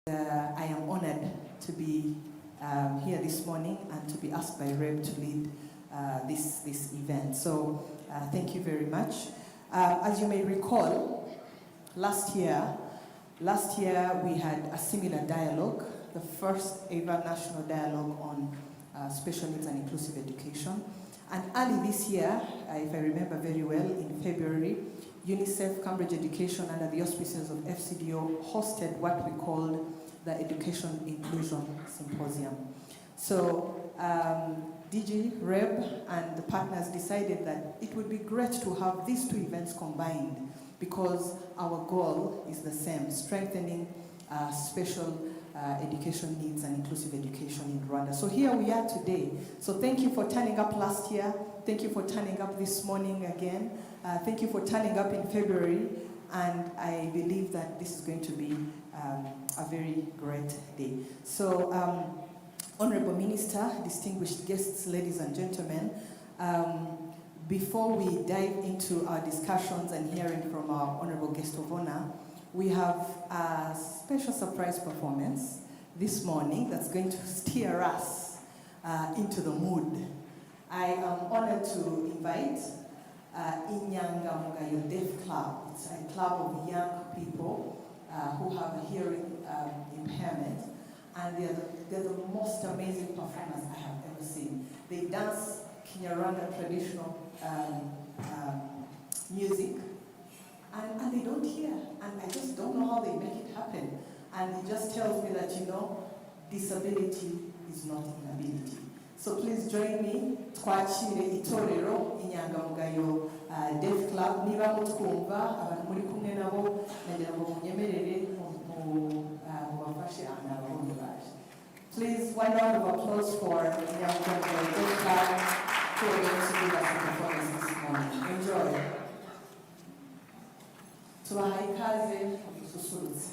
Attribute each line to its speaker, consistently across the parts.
Speaker 1: I am honored to be here this morning and to be asked by Reb to lead this event. So thank you very much. As you may recall, last year we had a similar dialogue, the first ever national dialogue on special needs and inclusive education. And early this year, if I remember very well, in February, UNICEF Cambridge Education under the auspices of FCDO hosted what we called the Education Inclusion Symposium. So DG, Reb, and the partners decided that it would be great to have these two events combined because our goal is the same, strengthening special education needs and inclusive education in Rwanda. So here we are today. So thank you for turning up last year. Thank you for turning up this morning again. Thank you for turning up in February. And I believe that this is going to be a very great day. So Honorable Minister, distinguished guests, ladies and gentlemen, before we dive into our discussions and hearing from our honorable guest of honor, we have a special surprise performance this morning that's going to steer us into the mood. I am honored to invite Inyanga Mugayo Deaf Club. It's a club of young people who have a hearing impairment, and they're the most amazing performers I have ever seen. They dance Kinyarwanda traditional music, and they don't hear, and I just don't know how they make it happen. And it just tells me that, you know, disability is not inability. So please join me, twakire itorero Inyangamugayo Deaf Club. Niba mutwumva abantu muri kumwe nabo nagira ngo munyemerere mubafashe ahantu abahungu baje. Please, one round of applause for Inyangamugayo Deaf Club who are going to give us a performance this morning. Enjoy. Tubahaye ikaze mususurutse.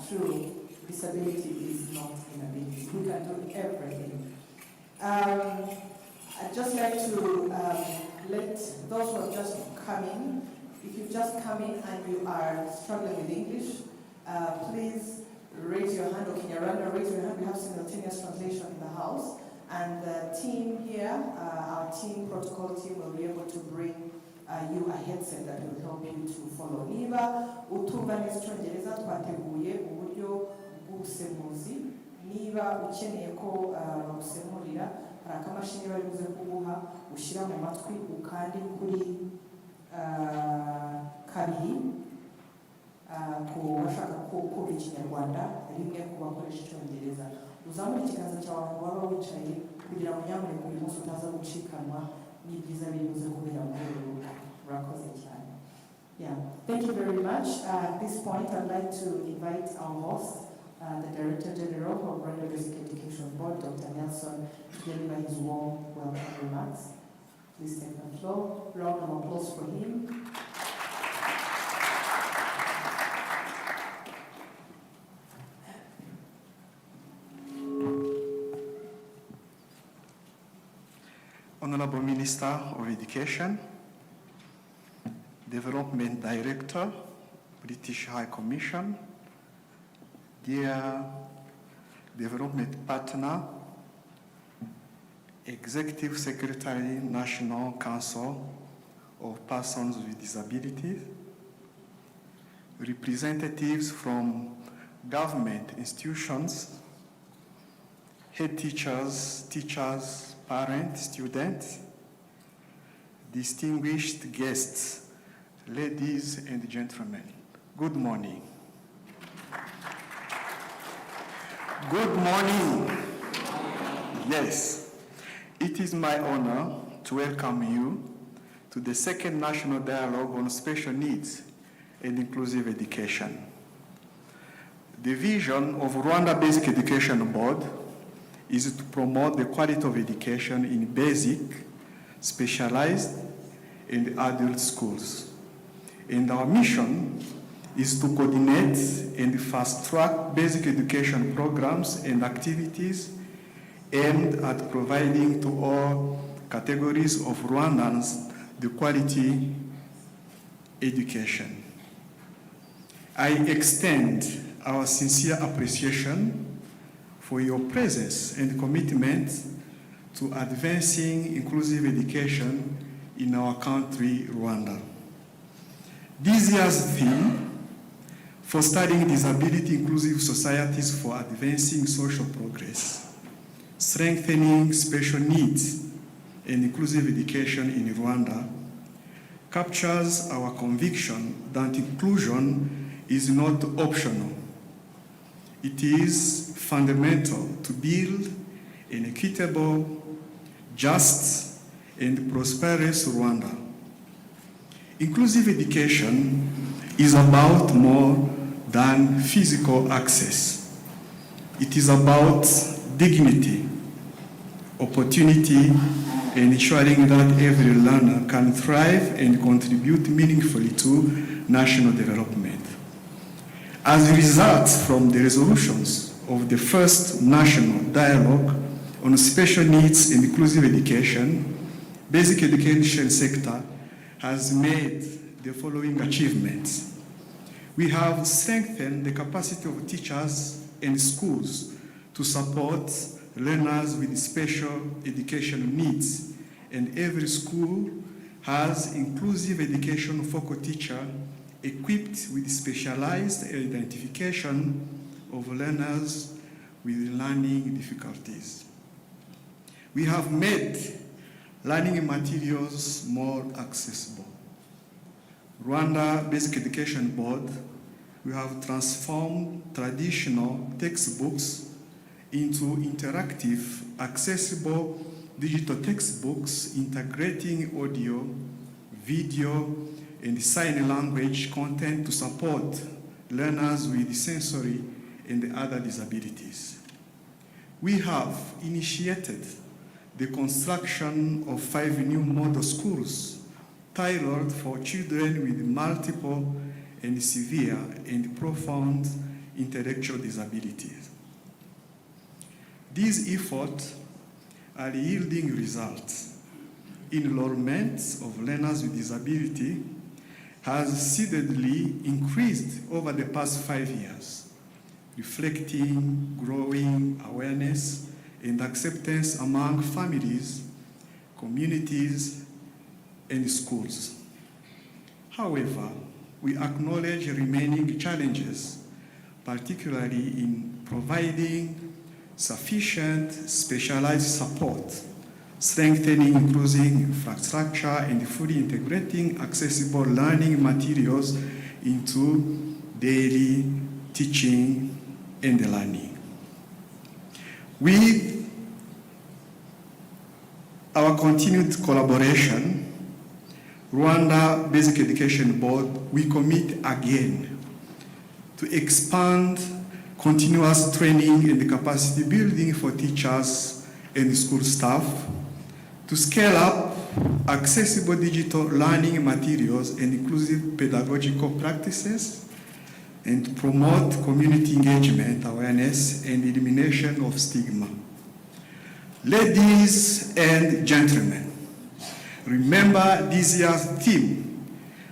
Speaker 1: true, disability is not inability. We can do everything. I'd just like to let those who have just come in, if you've just come in and you are struggling with English, please raise your hand, or Kinyarwanda, raise your hand. We have simultaneous translation in the house. And the team here, our team, protocol team, will be able to bring you a headset that will help you to follow. Niba utumva neza icyongereza twateguye uburyo bw'ubusemuzi. Niba ukeneye ko bagusemurira, hari akamashini bari buze kuguha, ushyira mu matwi ukandi kuri kabiri ku bashaka kumva Ikinyarwanda, rimwe ku bakoresha Icyongereza. Uzamura ikiganza cyawe aho waba wicaye kugira ngo nyamuneka uyu munsi utaza gucikanwa n'ibyiza biri buze kubera muri uru rugo. Murakoze cyane. Yeah, thank you very much. At this point, I'd like to invite our host, the Director General of Rwanda Basic Education Board, Dr. Nelson, to deliver his warm welcome remarks. Please take the floor. Round of applause for him.
Speaker 2: Honorable Minister of Education, Development Director, British High Commission, dear Development Partner, Executive Secretary, National Council of Persons with Disabilities, representatives from government institutions, head teachers, parents, students, distinguished guests, ladies and gentlemen, good morning. Good morning. Yes, it is my honor to welcome you to the second National Dialogue on Special Needs and Inclusive Education. The vision of Rwanda Basic Education Board is to promote the quality of education in basic, specialized, and adult schools. And our mission is to coordinate and fast-track basic education programs and activities aimed at providing to all categories of Rwandans the quality education. I extend our sincere appreciation for your presence and commitment to advancing inclusive education in our country, Rwanda. This year's theme, Fostering Disability Inclusive Societies for Advancing Social Progress, Strengthening Special Needs and Inclusive Education in Rwanda, captures our conviction that inclusion is not optional. It is fundamental to build an equitable, just, and prosperous Rwanda. Inclusive education is about more than physical access. It is about dignity, opportunity, and ensuring that every learner can thrive and contribute meaningfully to national development. As a result from the resolutions of the first National Dialogue on Special Needs and Inclusive Education, basic education sector has made the following achievements. We have strengthened the capacity of teachers and schools to support learners with special educational needs, and every school has inclusive education focal teacher equipped with specialized identification of learners with learning difficulties. We have made learning materials more accessible. Rwanda Basic Education Board, we have transformed traditional textbooks into interactive, accessible digital textbooks integrating audio, video, and sign language content to support learners with sensory and other disabilities. We have initiated the construction of 5 new model schools tailored for children with multiple and severe and profound intellectual disabilities. These efforts are yielding results. Enrollment of learners with disability has steadily increased over the past 5 years, reflecting growing awareness and acceptance among families, communities, and schools. However, we acknowledge remaining challenges, particularly in providing sufficient specialized support, strengthening inclusive infrastructure, and fully integrating accessible learning materials into daily teaching and learning. With our continued collaboration, Rwanda Basic Education Board, we commit again to expand continuous training and capacity building for teachers and school staff, to scale up accessible digital learning materials and inclusive pedagogical practices, and to promote community engagement, awareness, and elimination of stigma. Ladies and gentlemen, remember this year's theme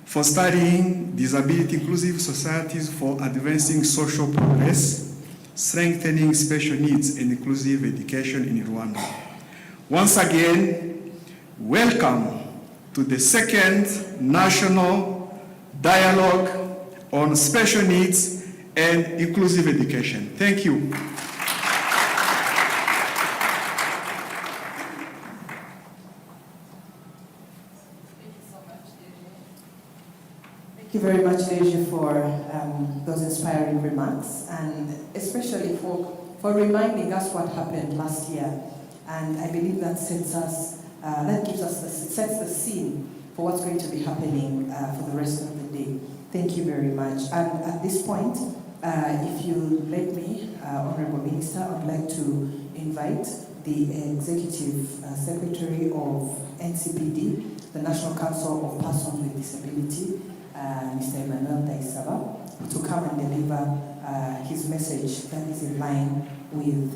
Speaker 2: for studying disability inclusive societies for advancing social progress, strengthening special needs and inclusive education in Rwanda. Once again, welcome to the second National Dialogue on Special Needs and Inclusive Education. Thank you.
Speaker 1: Thank you very much, Deji, for those inspiring remarks, and especially for reminding us what happened last year. And I believe that sets the scene for what's going to be happening for the rest of the day. Thank you very much. And at this point, if you let me, Honorable Minister, I'd like to invite the Executive Secretary of NCPD, the National Council of Persons with Disability, Mr. Emmanuel Daisaba, to come and deliver his message that is in line with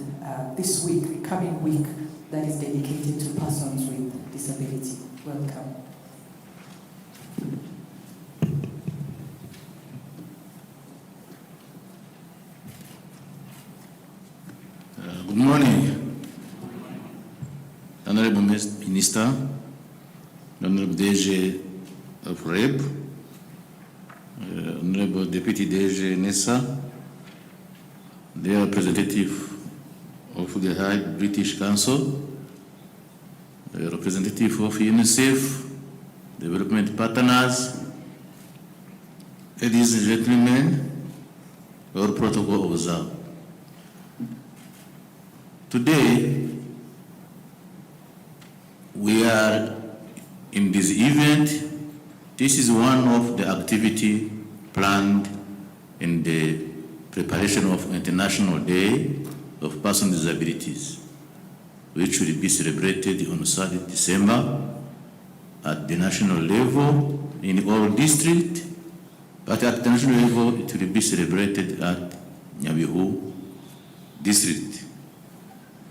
Speaker 1: this week, the coming week, that is dedicated to persons with disability. Welcome.
Speaker 3: Good morning, Honorable Minister, Honorable DG of REB, Honorable Deputy DG NESA, the representative of the High British Council, the representative of UNICEF, development partners, ladies and gentlemen, all protocol observed. Today, we are in this event. This is one of the activity planned in the preparation of International Day of Persons with Disabilities, which will be celebrated on 3rd December at the national level in all districts, but at the national level it will be celebrated at Nyabihu district.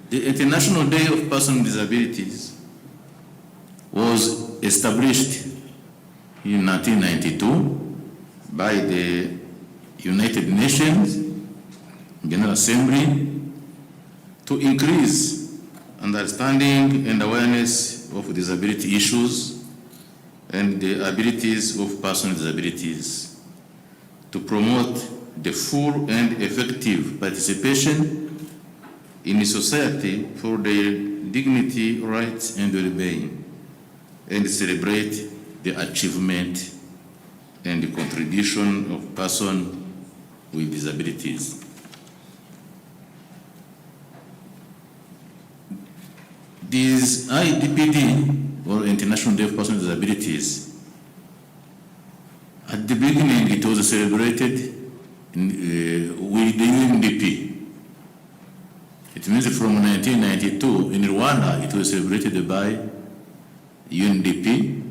Speaker 3: The International Day of Persons with Disabilities was established in 1992 by the United Nations General Assembly to increase understanding and awareness of disability issues and the abilities of persons with disabilities, to promote the full and effective participation in society for their dignity, rights, and well-being, and celebrate the achievement and the contribution of persons with disabilities. This IDPD, or International Day of Persons with Disabilities, at the beginning it was celebrated with the UNDP. It means from 1992 in Rwanda it was celebrated by UNDP,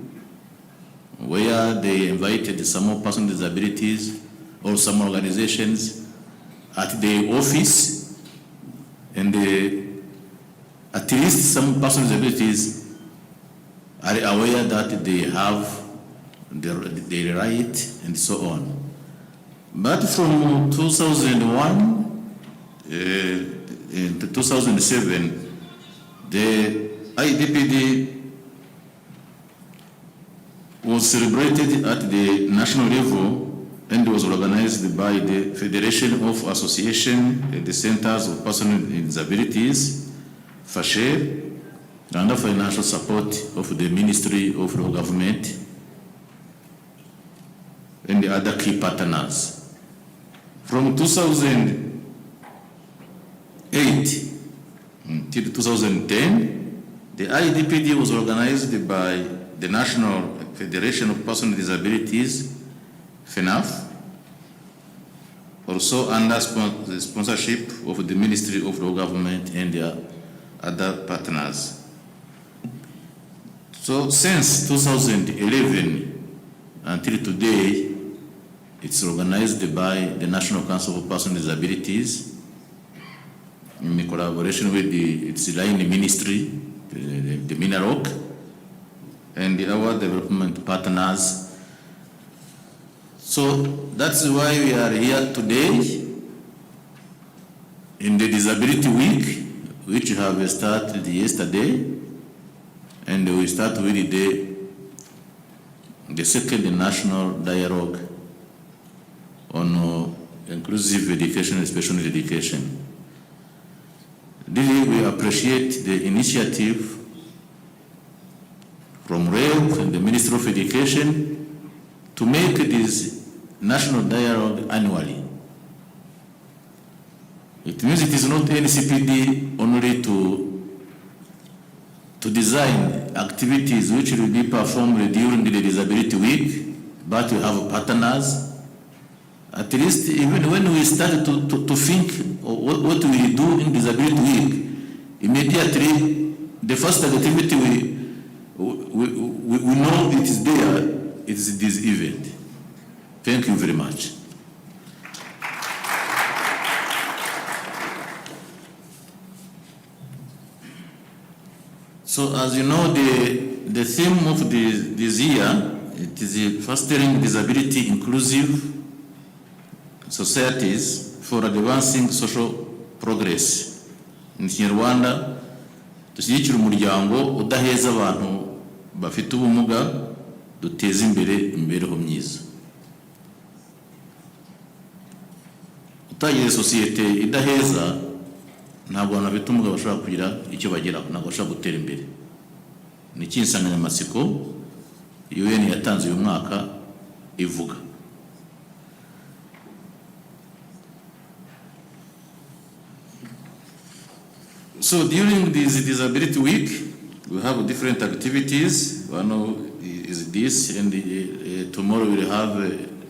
Speaker 3: where they invited some persons with disabilities or some organizations at their office, and at least some persons with disabilities are aware that they have their right and so on. But from 2001 to 2007, the IDPD was celebrated at the national level and was organized by the Federation of Association and the Centers of Persons with Disabilities, FASHE, under financial support of the Ministry of Local Government and the other key partners. From 2008 till 2010, the IDPD was organized by the National Federation of Persons with Disabilities, FENAF, also under the sponsorship of the Ministry of Local Government and their other partners. So since 2011 until today, it's organized by the National Council of Persons with Disabilities in collaboration with its line ministry, the MINAROC, and our development partners. So that's why we are here today in the Disability Week, which have started yesterday, and we start with the second national dialogue on inclusive education and special education. Really, we appreciate the initiative from REL and the Ministry of Education to make this national dialogue annually. It means it is not NCPD only to design activities which will be performed during the Disability Week, but we have partners. At least even when we start to think what we do in Disability Week, immediately the first activity we know it is there, it is this event. Thank you very much. So as you know, the theme of this year, it is fostering disability inclusive societies for advancing social progress. Mu Kinyarwanda dushyigikira umuryango udaheza abantu bafite ubumuga, duteza imbere imibereho myiza. Utagize sosiyete idaheza, ntabwo abantu bafite ubumuga bashobora kugira icyo bageraho, ntabwo bashobora gutera imbere. Ni iki insanganyamatsiko UN yatanze uyu mwaka ivuga. So during this Disability Week, we have different activities. One is this, and tomorrow we'll have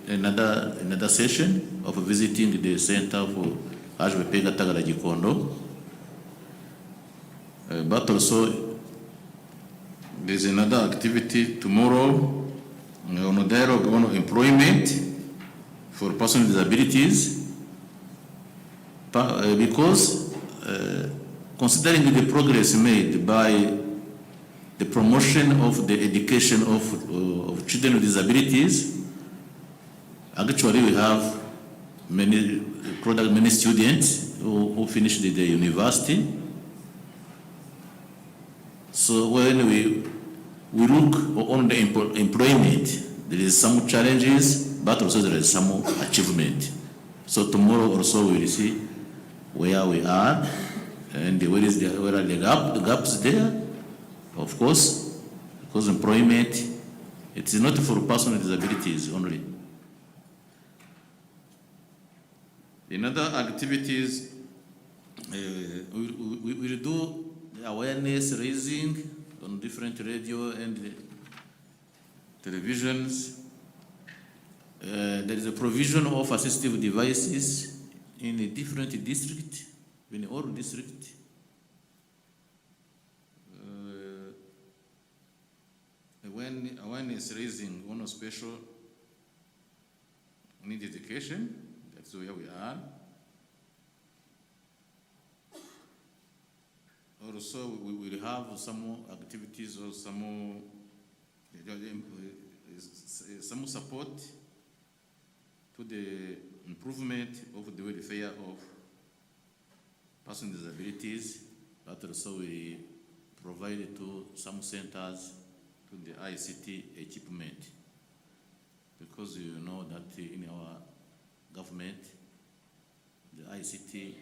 Speaker 3: another session of visiting the Center for HVP Gatagara Gikondo. But also, there's another activity tomorrow on a dialogue on employment for persons with disabilities, because considering the progress made by the promotion of the education of children with disabilities, actually we have many students who finished the university. So when we look on the employment, there is some challenges, but also there is some achievement. So tomorrow also we will see where we are and where are the gaps there. Of course, because employment, it is not for persons with disabilities only. In other activities, we will do awareness raising on different radio and televisions. There is a provision of assistive devices in a different district, in all districts. When awareness raising on a special need education, that's where we are. Also, we will have some activities or some support to the improvement of the welfare of persons with disabilities, but also we provide to some centers to the ICT equipment, because you know that in our government the ICT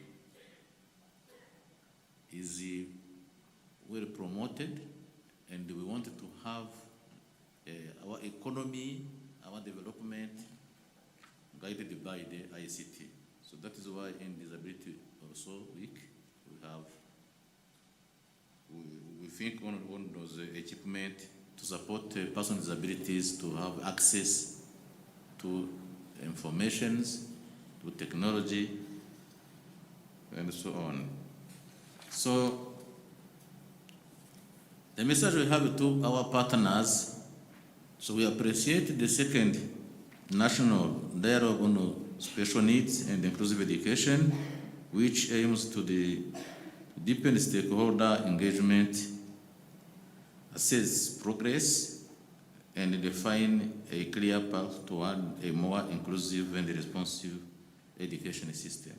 Speaker 3: is well promoted, and we wanted to have our economy, our development guided by the ICT. So that is why in Disability also Week we think on those equipment to support persons with disabilities to have access to informations, to technology, and so on. So the message we have to our partners, so we appreciate the second National Dialogue on Special Needs and Inclusive Education, which aims to deepen stakeholder engagement, assess progress, and define a clear path toward a more inclusive and responsive education system.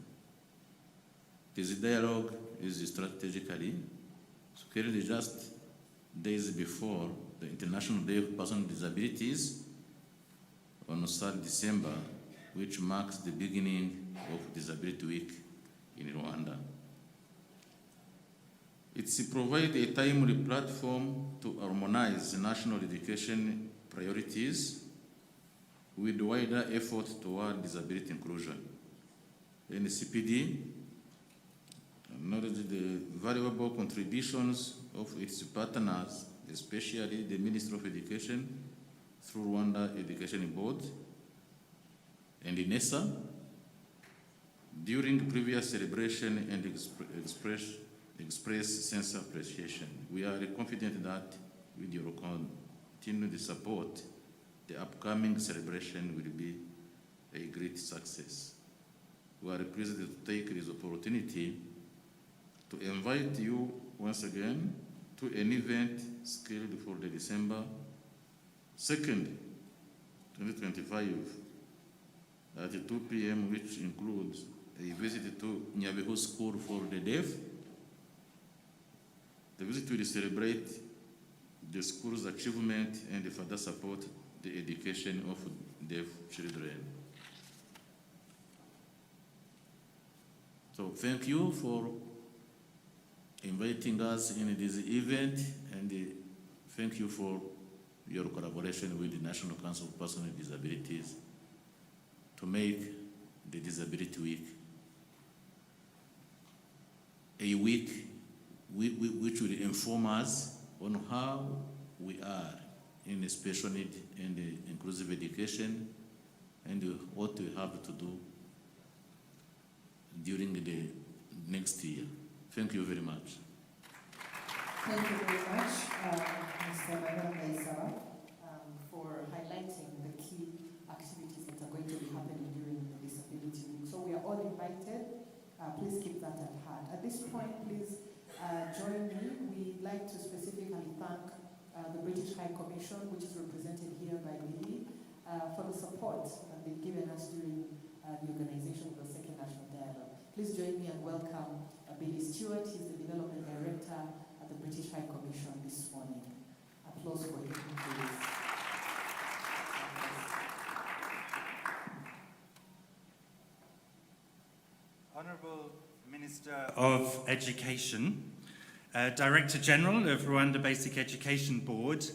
Speaker 3: This dialogue is strategically, so currently just days before the International Day of Persons with Disabilities on 3rd December, which marks the beginning of Disability Week in Rwanda. It provides a timely platform to harmonize national education priorities with wider effort toward disability inclusion. NCPD acknowledges the valuable contributions of its partners, especially the Ministry of Education through Rwanda Education Board and INESA, during previous celebration and express sense of appreciation. We are confident that with your continued support, the upcoming celebration will be a great success. We are pleased to take this opportunity to invite you once again to an event scheduled for the December 2nd, 2025 at 2 p.m., which includes a visit to Nyabihu School for the Deaf. The visit will celebrate the school's achievement and further support the education of deaf children. So thank you for inviting us in this event, and thank you for your collaboration with the National Council of Persons with Disabilities to make the Disability Week a week which will inform us on how we are in special need and inclusive education, and what we have to do during the next year. Thank you very much.
Speaker 1: Thank you very much, Mr. Baisa, for highlighting the key activities that are going to be happening during the Disability Week. So we are all invited. Please keep that at heart. At this point, please join me. We'd like to specifically thank the British High Commission, which is represented here by Billy, for the support that they've given us during the organization of the Second National Dialogue. Please join me and welcome Billy Stewart. He's the Development Director at the British High Commission this morning. Applause for him, please.
Speaker 4: Honourable Minister of Education, Director General of Rwanda Basic Education Board,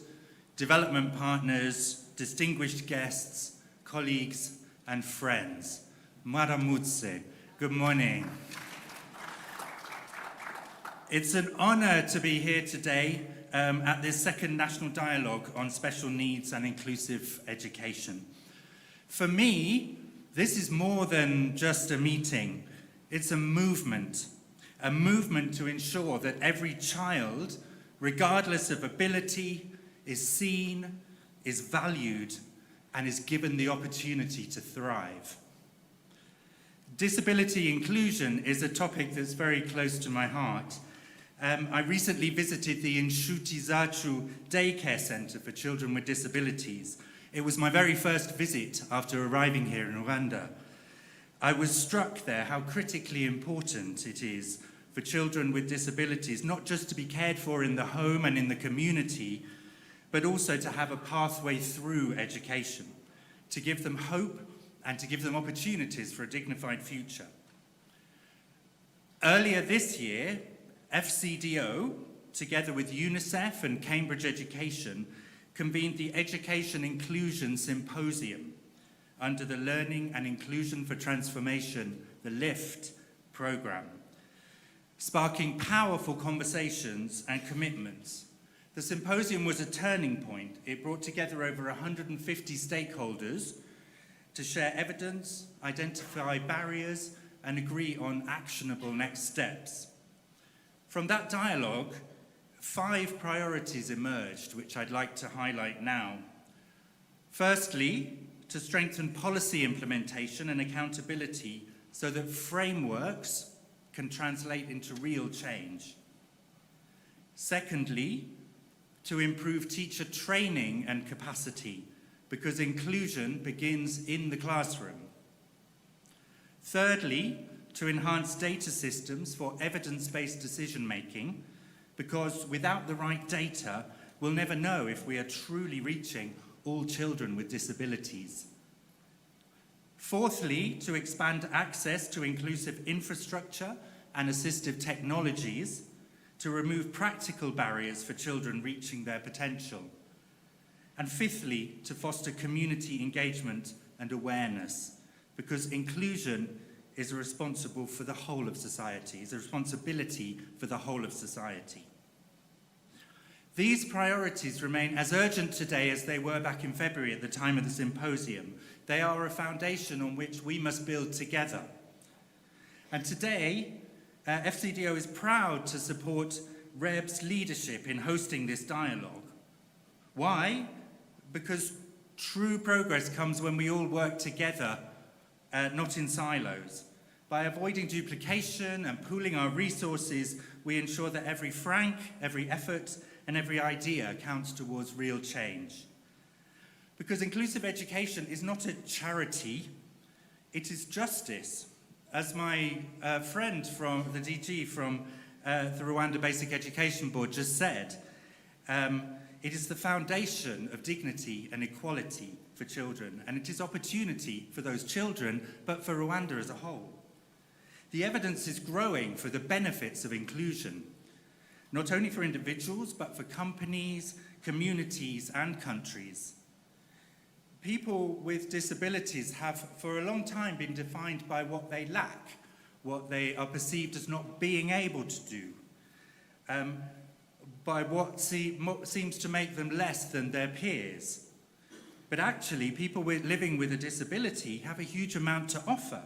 Speaker 4: development partners, distinguished guests, colleagues and friends. Mwaramutse, good morning. It's an honour to be here today at this second National Dialogue on Special Needs and Inclusive Education. For me, this is more than just a meeting. It's a movement to ensure that every child, regardless of ability, is seen, is valued, and is given the opportunity to thrive. Disability inclusion is a topic that's very close to my heart. I recently visited the Inshuti Zachu Daycare Center for Children with Disabilities. It was my very first visit after arriving here in Rwanda. I was struck there how critically important it is for children with disabilities, not just to be cared for in the home and in the community, but also to have a pathway through education, to give them hope and to give them opportunities for a dignified future. Earlier this year, FCDO, together with UNICEF and Cambridge Education, convened the Education Inclusion Symposium under the Learning and Inclusion for Transformation, the LIFT program, sparking powerful conversations and commitments. The symposium was a turning point. It brought together over 150 stakeholders to share evidence, identify barriers, and agree on actionable next steps. From that dialogue, 5 priorities emerged, which I'd like to highlight now. Firstly, to strengthen policy implementation and accountability so that frameworks can translate into real change. Secondly, to improve teacher training and capacity, because inclusion begins in the classroom. Thirdly, to enhance data systems for evidence-based decision-making, because without the right data, we'll never know if we are truly reaching all children with disabilities. Fourthly, to expand access to inclusive infrastructure and assistive technologies to remove practical barriers for children reaching their potential. And fifthly, to foster community engagement and awareness, because inclusion is responsible for the whole of society, is a responsibility for the whole of society. These priorities remain as urgent today as they were back in February at the time of the symposium. They are a foundation on which we must build together. And today, FCDO is proud to support REB's leadership in hosting this dialogue. Why? Because true progress comes when we all work together, not in silos. By avoiding duplication and pooling our resources, we ensure that every franc, every effort, and every idea counts towards real change. Because inclusive education is not a charity, it is justice. As my friend from the DG from the Rwanda Basic Education Board just said, it is the foundation of dignity and equality for children, and it is opportunity for those children, but for Rwanda as a whole. The evidence is growing for the benefits of inclusion, not only for individuals, but for companies, communities, and countries. People with disabilities have for a long time been defined by what they lack, what they are perceived as not being able to do, by what seems to make them less than their peers. But actually, people living with a disability have a huge amount to offer,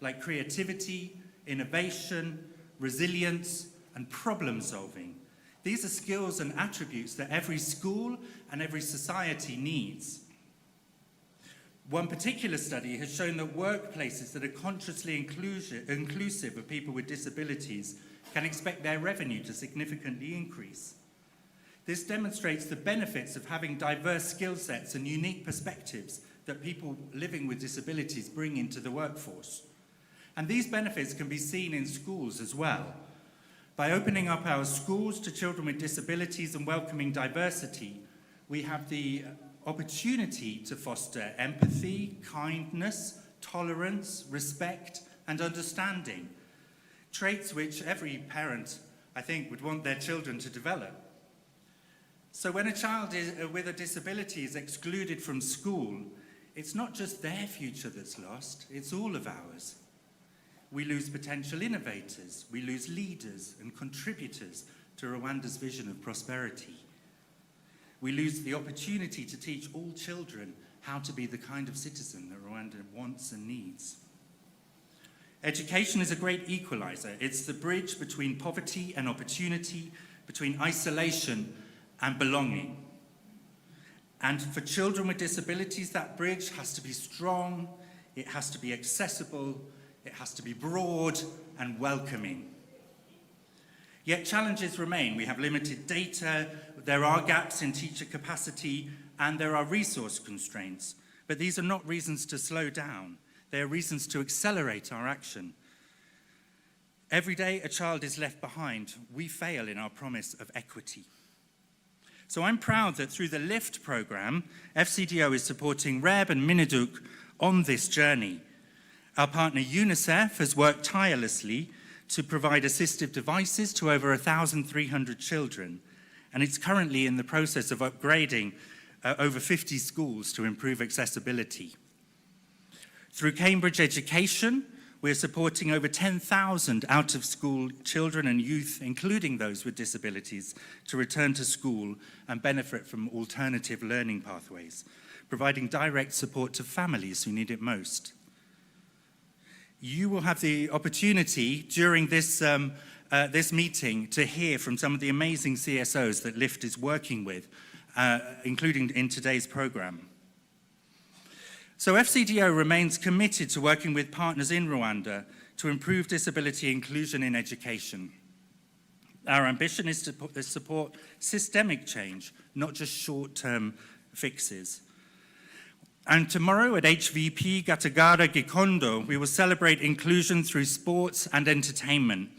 Speaker 4: like creativity, innovation, resilience, and problem solving. These are skills and attributes that every school and every society needs. One particular study has shown that workplaces that are consciously inclusive of people with disabilities can expect their revenue to significantly increase. This demonstrates the benefits of having diverse skill sets and unique perspectives that people living with disabilities bring into the workforce. And these benefits can be seen in schools as well. By opening up our schools to children with disabilities and welcoming diversity, we have the opportunity to foster empathy, kindness, tolerance, respect, and understanding, traits which every parent, I think, would want their children to develop. So when a child with a disability is excluded from school, it's not just their future that's lost, it's all of ours. We lose potential innovators, we lose leaders and contributors to Rwanda's vision of prosperity. We lose the opportunity to teach all children how to be the kind of citizen that Rwanda wants and needs. Education is a great equalizer. It's the bridge between poverty and opportunity, between isolation and belonging. And for children with disabilities, that bridge has to be strong, it has to be accessible, it has to be broad and welcoming. Yet challenges remain. We have limited data, there are gaps in teacher capacity, and there are resource constraints. But these are not reasons to slow down. They are reasons to accelerate our action. Every day a child is left behind, we fail in our promise of equity. So I'm proud that through the LIFT program, FCDO is supporting Reb and Miniduk on this journey. Our partner UNICEF has worked tirelessly to provide assistive devices to over 1,300 children, and it's currently in the process of upgrading over 50 schools to improve accessibility. Through Cambridge Education, we're supporting over 10,000 out-of-school children and youth, including those with disabilities, to return to school and benefit from alternative learning pathways, providing direct support to families who need it most. You will have the opportunity during this meeting to hear from some of the amazing CSOs that LIFT is working with, including in today's program. So FCDO remains committed to working with partners in Rwanda to improve disability inclusion in education. Our ambition is to support systemic change, not just short-term fixes. And tomorrow at HVP Gatagara Gikondo, we will celebrate inclusion through sports and entertainment.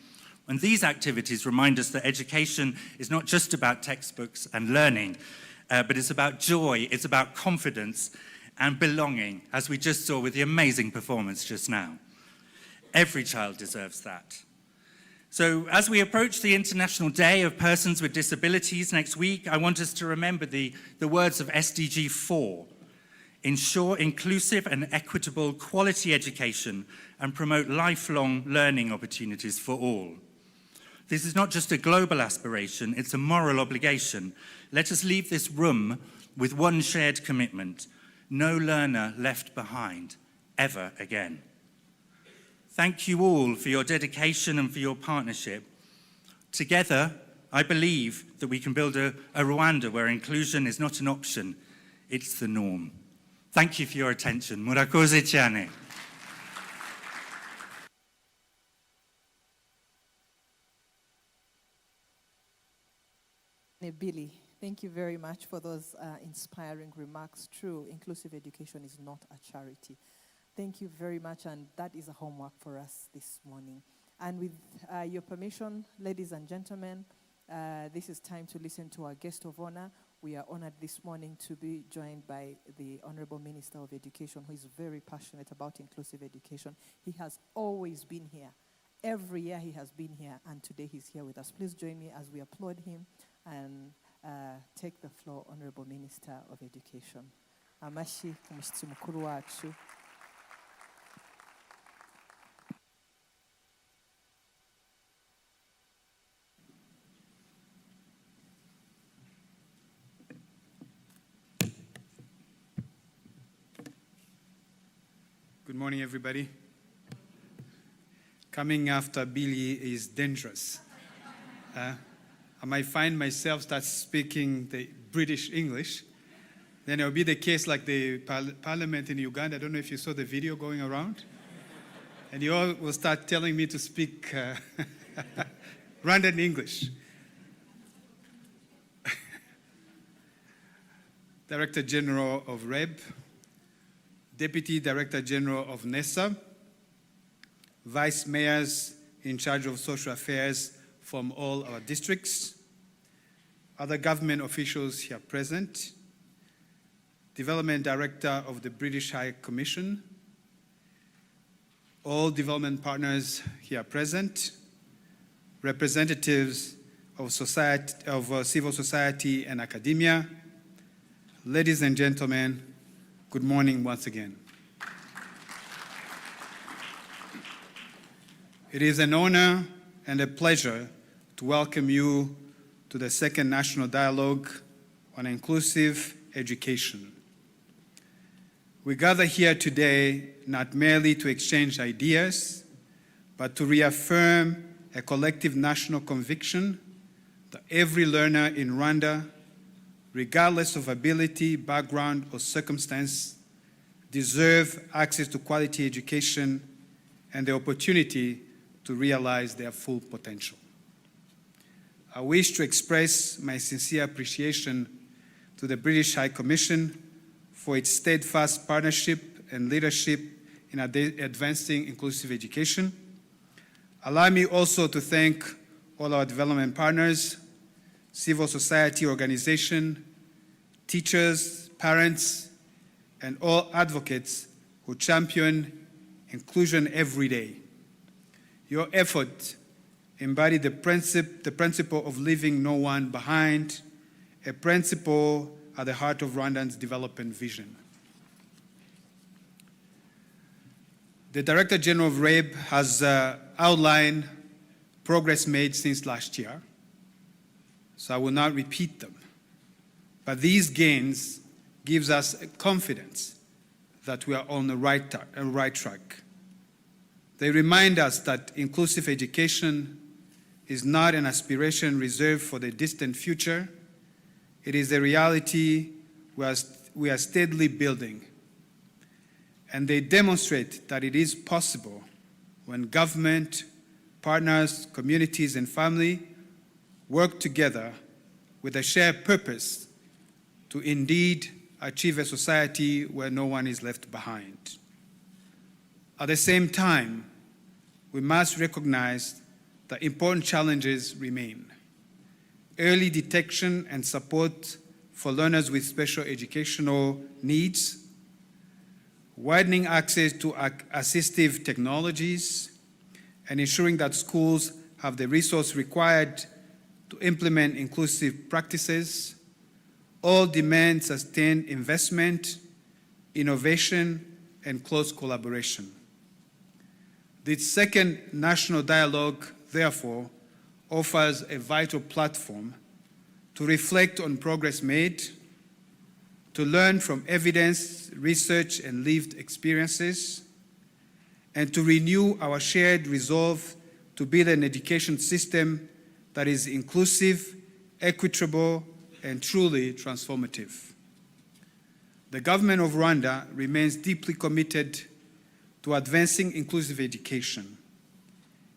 Speaker 4: And these activities remind us that education is not just about textbooks and learning, but it's about joy, it's about confidence and belonging, as we just saw with the amazing performance just now. Every child deserves that. So as we approach the International Day of Persons with Disabilities next week, I want us to remember the words of SDG 4. Ensure inclusive and equitable quality education and promote lifelong learning opportunities for all. This is not just a global aspiration, it's a moral obligation. Let us leave this room with one shared commitment: no learner left behind, ever again. Thank you all for your dedication and for your partnership. Together, I believe that we can build a Rwanda where inclusion is not an option, it's the norm. Thank you for your attention. Murakoze cyane.
Speaker 1: Billy, thank you very much for those inspiring remarks. True, inclusive education is not a charity. Thank you very much, and that is a homework for us this morning. And with your permission, ladies and gentlemen, this is time to listen to our guest of honor. We are honored this morning to be joined by the Honorable Minister of Education, who is very passionate about inclusive education. He has always been here. Every year he has been here, and today he's here with us. Please join me as we applaud him and take the floor, Honorable Minister of Education. Amashi ku mushyitsi mukuru wacu.
Speaker 5: Good morning, everybody. Coming after Billy is dangerous. I might find myself start speaking the British English. Then it will be the case like the parliament in Uganda. I don't know if you saw the video going around. And you all will start telling me to speak Rwandan English. Director General of REB, Deputy Director General of NESA, Vice Mayors in charge of social affairs from all our districts, other government officials here present, Development Director of the British High Commission, all development partners here present, representatives of civil society and academia, ladies and gentlemen, good morning once again. It is an honor and a pleasure to welcome you to the second National Dialogue on Inclusive Education. We gather here today not merely to exchange ideas, but to reaffirm a collective national conviction that every learner in Rwanda, regardless of ability, background, or circumstance, deserve access to quality education and the opportunity to realize their full potential. I wish to express my sincere appreciation to the British High Commission for its steadfast partnership and leadership in advancing inclusive education. Allow me also to thank all our development partners, civil society organizations, teachers, parents, and all advocates who champion inclusion every day. Your effort embodied the principle of leaving no one behind, a principle at the heart of Rwanda's development vision. The Director General of RAIB has outlined progress made since last year, so I will not repeat them. But these gains gives us confidence that we are on the right track. They remind us that inclusive education is not an aspiration reserved for the distant future. It is a reality we are steadily building. And they demonstrate that it is possible when government, partners, communities, and family work together with a shared purpose to indeed achieve a society where no one is left behind. At the same time, we must recognize that important challenges remain. Early detection and support for learners with special educational needs, widening access to assistive technologies, and ensuring that schools have the resources required to implement inclusive practices, all demand sustained investment, innovation, and close collaboration. This second national dialogue, therefore, offers a vital platform to reflect on progress made, to learn from evidence, research, and lived experiences, and to renew our shared resolve to build an education system that is inclusive, equitable, and truly transformative. The government of Rwanda remains deeply committed to advancing inclusive education.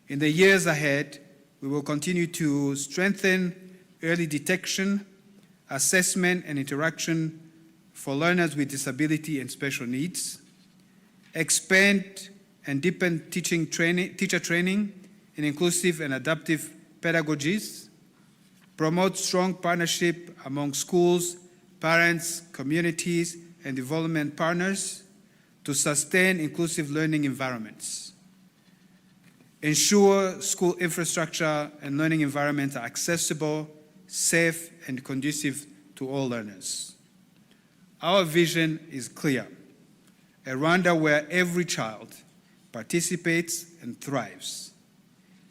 Speaker 5: In the years ahead, we will continue to strengthen early detection, assessment, and interaction for learners with disability and special needs, expand and deepen teacher training in inclusive and adaptive pedagogies, promote strong partnership among schools, parents, communities, and development partners to sustain inclusive learning environments, ensure school infrastructure and learning environments are accessible, safe, and conducive to all learners. Our vision is clear: a Rwanda where every child participates and thrives.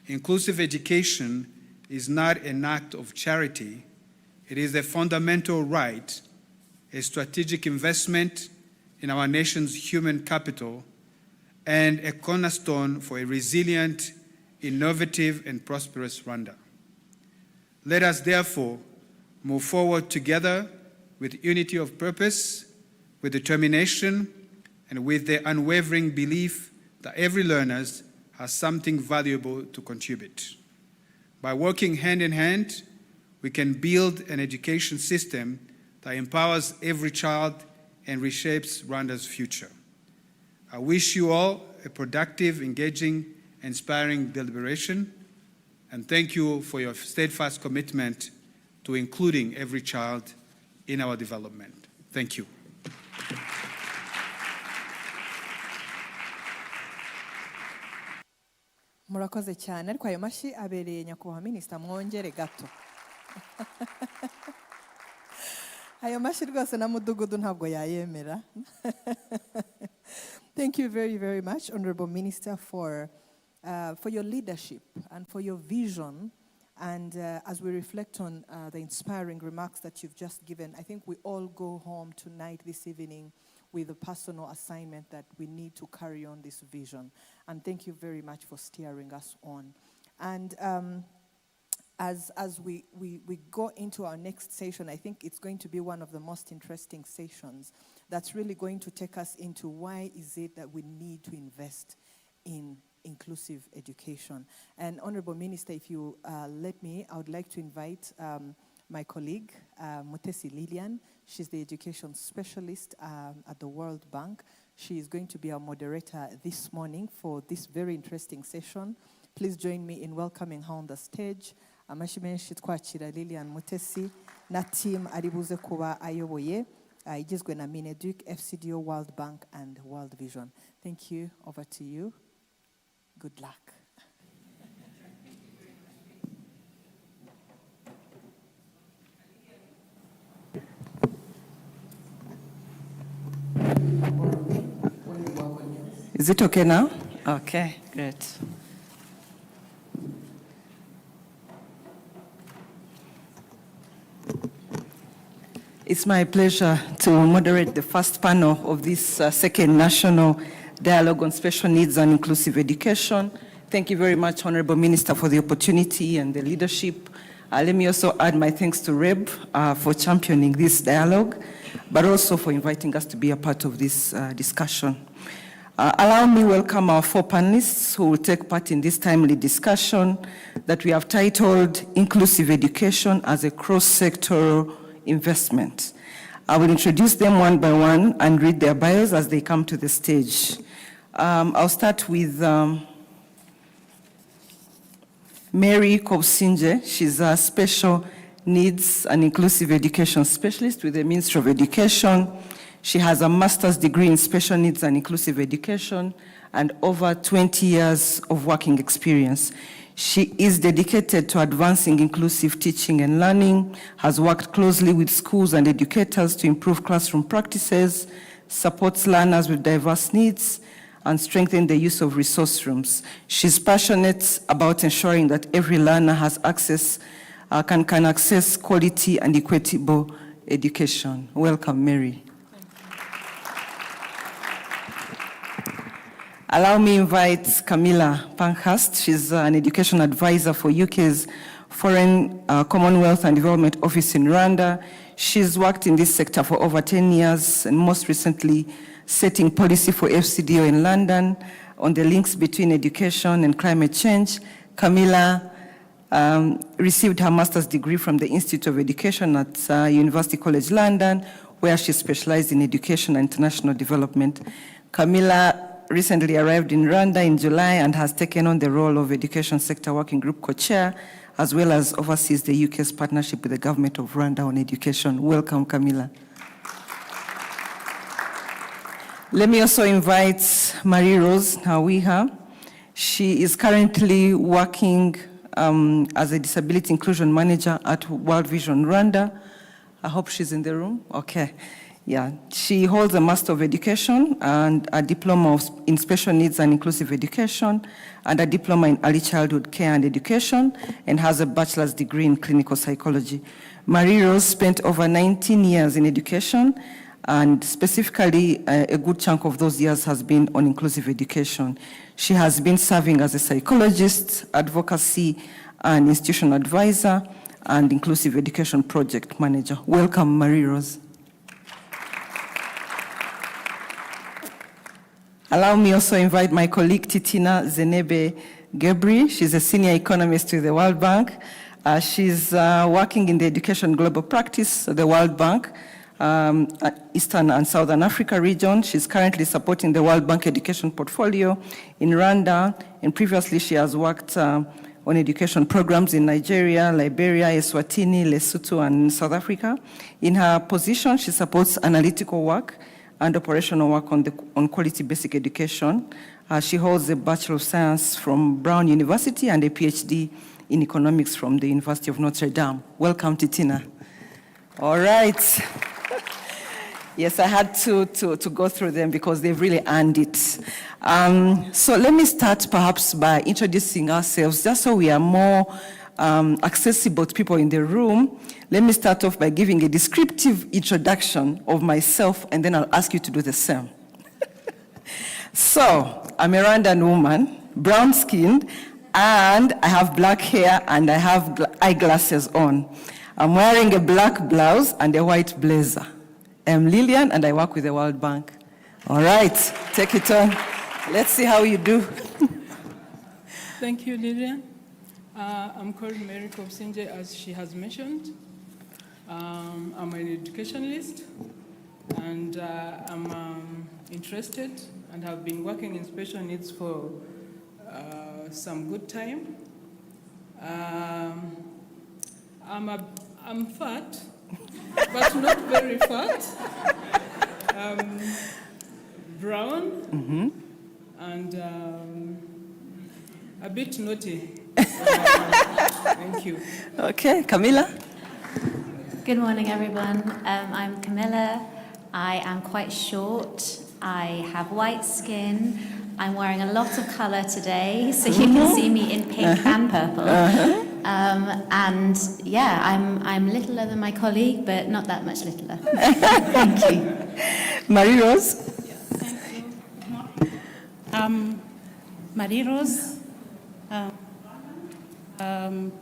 Speaker 5: Inclusive education is not an act of charity. It is a fundamental right, a strategic investment in our nation's human capital, and a cornerstone for a resilient, innovative, and prosperous Rwanda. Let us therefore move forward together with unity of purpose, with determination, and with the unwavering belief that every learner has something valuable to contribute. By working hand in hand, we can build an education system that empowers every child and reshapes Rwanda's future. I wish you all a productive, engaging, inspiring deliberation, and thank you for your steadfast commitment to including every child in our development. Thank you.
Speaker 1: Murakoze cyane, ariko ayo mashyi abereye nyakubahwa minisita, mwongere gato. Ayo mashyi rwose na mudugudu ntabwo yayemera. Thank you very, very much, Honorable Minister, for your leadership and for your vision. And as we reflect on the inspiring remarks that you've just given, I think we all go home tonight, this evening, with a personal assignment that we need to carry on this vision. And thank you very much for steering us on. And as we go into our next session, I think it's going to be one of the most interesting sessions that's really going to take us into why is it that we need to invest in inclusive education. And Honorable Minister, if you let me, I would like to invite my colleague, Mutesi Lilian. She's the education specialist at the World Bank. She is going to be our moderator this morning for this very interesting session. Please join me in welcoming her on the stage. Amashyi menshi twakira Lilian Mutesi na team aribuze kuba ayoboye igizwe na Mineduc, FCDO, World Bank and World Vision. Thank you. Over to you. Good luck.
Speaker 6: Is it okay now? Okay, great. It's my pleasure to moderate the first panel of this second National Dialogue on Special Needs and Inclusive Education. Thank you very much, Honorable Minister, for the opportunity and the leadership. Let me also add my thanks to REB for championing this dialogue, but also for inviting us to be a part of this discussion. Allow me to welcome our four panelists who will take part in this timely discussion that we have titled Inclusive Education as a Cross-Sectoral Investment. I will introduce them one by one and read their bios as they come to the stage. I'll start with Mary Kobsinje. She's a Special Needs and Inclusive Education Specialist with the Ministry of Education. She has a master's degree in Special Needs and Inclusive Education and over 20 years of working experience. She is dedicated to advancing inclusive teaching and learning, has worked closely with schools and educators to improve classroom practices, supports learners with diverse needs, and strengthen the use of resource rooms. She's passionate about ensuring that every learner has access, can access quality and equitable education. Welcome, Mary. Allow me to invite Camilla Pankhurst. She's an education advisor for UK's Foreign Commonwealth and Development Office in Rwanda. She's worked in this sector for over 10 years and most recently setting policy for FCDO in London on the links between education and climate change. Camilla received her master's degree from the Institute of Education at University College London, where she specialized in education and international development. Camilla recently arrived in Rwanda in July and has taken on the role of Education Sector Working Group co-chair, as well as oversees the UK's partnership with the government of Rwanda on education. Welcome, Camilla. Let me also invite Marie-Rose Nawiha. She is currently working as a disability inclusion manager at World Vision Rwanda. I hope she's in the room. Okay. Yeah, she holds a Master of Education and a Diploma in Special Needs and Inclusive Education and a Diploma in Early Childhood Care and Education and has a bachelor's degree in Clinical Psychology. Marie-Rose spent over 19 years in education and specifically a good chunk of those years has been on inclusive education. She has been serving as a psychologist, advocacy and institutional advisor and inclusive education project manager. Welcome, Marie-Rose. Allow me also invite my colleague Titina Zenebe Gebri. She's a senior economist with the World Bank. She's working in the education global practice at the World Bank, Eastern and Southern Africa region. She's currently supporting the World Bank education portfolio in Rwanda, and previously she has worked on education programs in Nigeria, Liberia, Eswatini, Lesotho, and South Africa. In her position, she supports analytical work and operational work on quality basic education. She holds a Bachelor of Science from Brown University and a PhD in economics from the University of Notre Dame. Welcome, Titina. All right. Yes, I had to go through them because they've really earned it. So let me start perhaps by introducing ourselves, just so we are more accessible to people in the room. Let me start off by giving a descriptive introduction of myself, and then I'll ask you to do the same. So, I'm a Rwandan woman, brown-skinned, and I have black hair, and I have eyeglasses on. I'm wearing a black blouse and a white blazer. I'm Lilian, and I work with the World Bank. All right, take it on. Let's see how you do.
Speaker 7: Thank you, Lillian. I'm called Mary Kopsinje, as she has mentioned. I'm an educationalist, and I'm interested and have been working in special needs for some good time. I'm fat, but not very fat. Brown, and a bit naughty. Thank you.
Speaker 6: Okay, Camilla?
Speaker 8: Good morning, everyone. I'm Camilla. I am quite short. I have white skin. I'm wearing a lot of colour today, so you can see me in pink and purple. And yeah, I'm littler than my colleague, but not that much littler. Thank you.
Speaker 6: Marie-Rose?
Speaker 9: Thank you. Marie-Rose,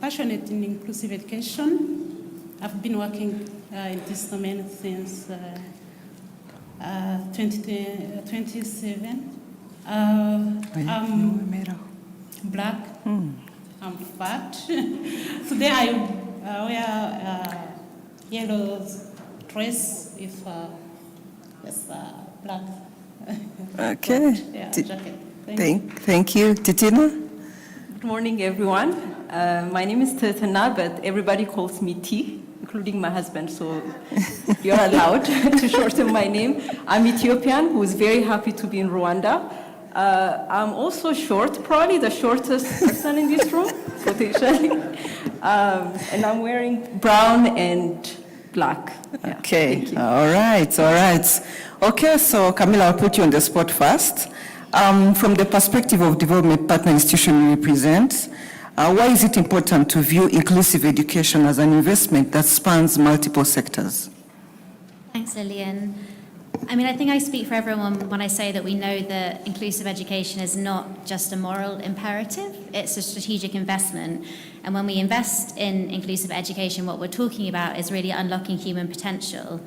Speaker 9: passionate in inclusive education. I've been working in this domain since 2007. I'm black, I'm fat. Today I wear yellow dress with black.
Speaker 6: Okay.
Speaker 9: Jacket.
Speaker 6: Thank you. Titina?
Speaker 10: Good morning, everyone. My name is Tetana, but everybody calls me T, including my husband, so you're allowed to shorten my name. I'm Ethiopian, who is very happy to be in Rwanda. I'm also short, probably the shortest person in this room, potentially. And I'm wearing brown and black. Yeah,
Speaker 6: Okay, all right. Okay, so Camilla, I'll put you on the spot first. From the perspective of development partner institution you represent, why is it important to view inclusive education as an investment that spans multiple sectors?
Speaker 8: Thanks, Lillian. I mean, I think I speak for everyone when I say that we know that inclusive education is not just a moral imperative, it's a strategic investment. And when we invest in inclusive education, what we're talking about is really unlocking human potential.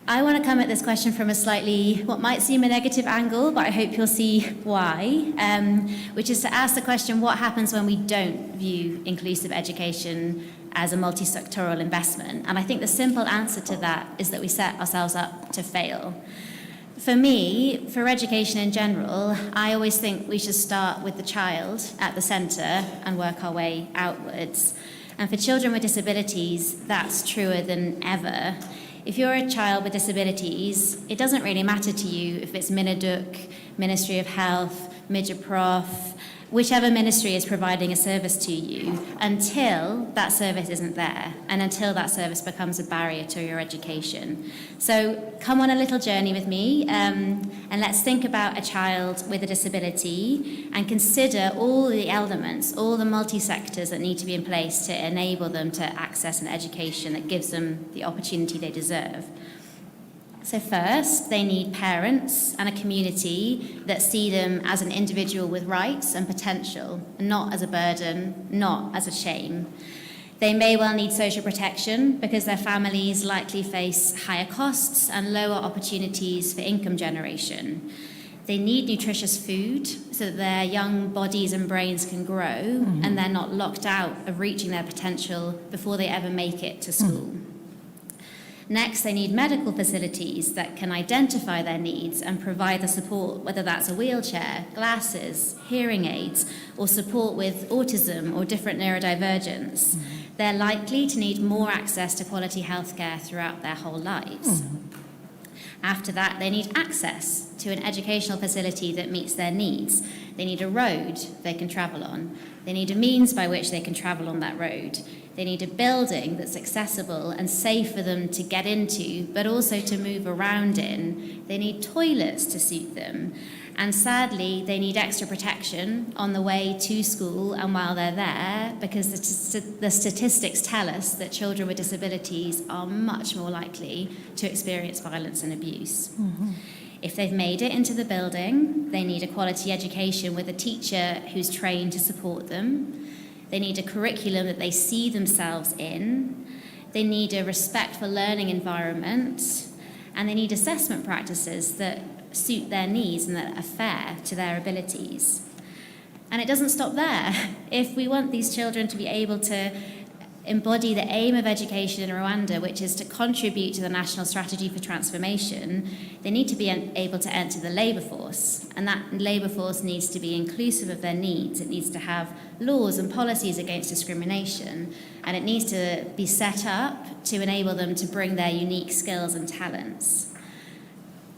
Speaker 8: I want to come at this question from a slightly, what might seem a negative angle, but I hope you'll see why, which is to ask the question, what happens when we don't view inclusive education as a multi-sectoral investment? And I think the simple answer to that is that we set ourselves up to fail. For me, for education in general, I always think we should start with the child at the centre and work our way outwards. And for children with disabilities, that's truer than ever. If you're a child with disabilities, it doesn't really matter to you if it's Minaduk, Ministry of Health, Midgeprof, whichever ministry is providing a service to you, until that service isn't there and until that service becomes a barrier to your education. So come on a little journey with me and let's think about a child with a disability and consider all the elements, all the multi-sectors that need to be in place to enable them to access an education that gives them the opportunity they deserve. So first, they need parents and a community that see them as an individual with rights and potential, not as a burden, not as a shame. They may well need social protection because their families likely face higher costs and lower opportunities for income generation. They need nutritious food so that their young bodies and brains can grow and they're not locked out of reaching their potential before they ever make it to school. Next, they need medical facilities that can identify their needs and provide the support, whether that's a wheelchair, glasses, hearing aids, or support with autism or different neurodivergence. They're likely to need more access to quality healthcare throughout their whole lives. After that, they need access to an educational facility that meets their needs. They need a road they can travel on. They need a means by which they can travel on that road. They need a building that's accessible and safe for them to get into, but also to move around in. They need toilets to suit them. And sadly, they need extra protection on the way to school and while they're there, because the statistics tell us that children with disabilities are much more likely to experience violence and abuse. If they've made it into the building, they need a quality education with a teacher who's trained to support them. They need a curriculum that they see themselves in. They need a respectful learning environment. And they need assessment practices that suit their needs and that are fair to their abilities. And it doesn't stop there. If we want these children to be able to embody the aim of education in Rwanda, which is to contribute to the national strategy for transformation, they need to be able to enter the labour force. And that labour force needs to be inclusive of their needs. It needs to have laws and policies against discrimination. And it needs to be set up to enable them to bring their unique skills and talents.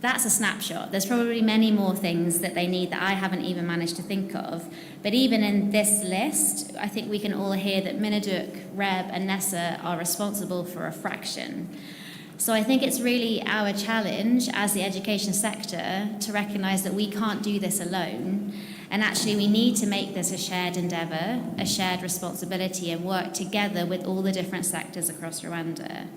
Speaker 8: That's a snapshot. There's probably many more things that they need that I haven't even managed to think of. But even in this list, I think we can all hear that Minaduk, Reb, and Nessa are responsible for a fraction. So I think it's really our challenge as the education sector to recognise that we can't do this alone. And actually we need to make this a shared endeavour, a shared responsibility, and work together with all the different sectors across Rwanda.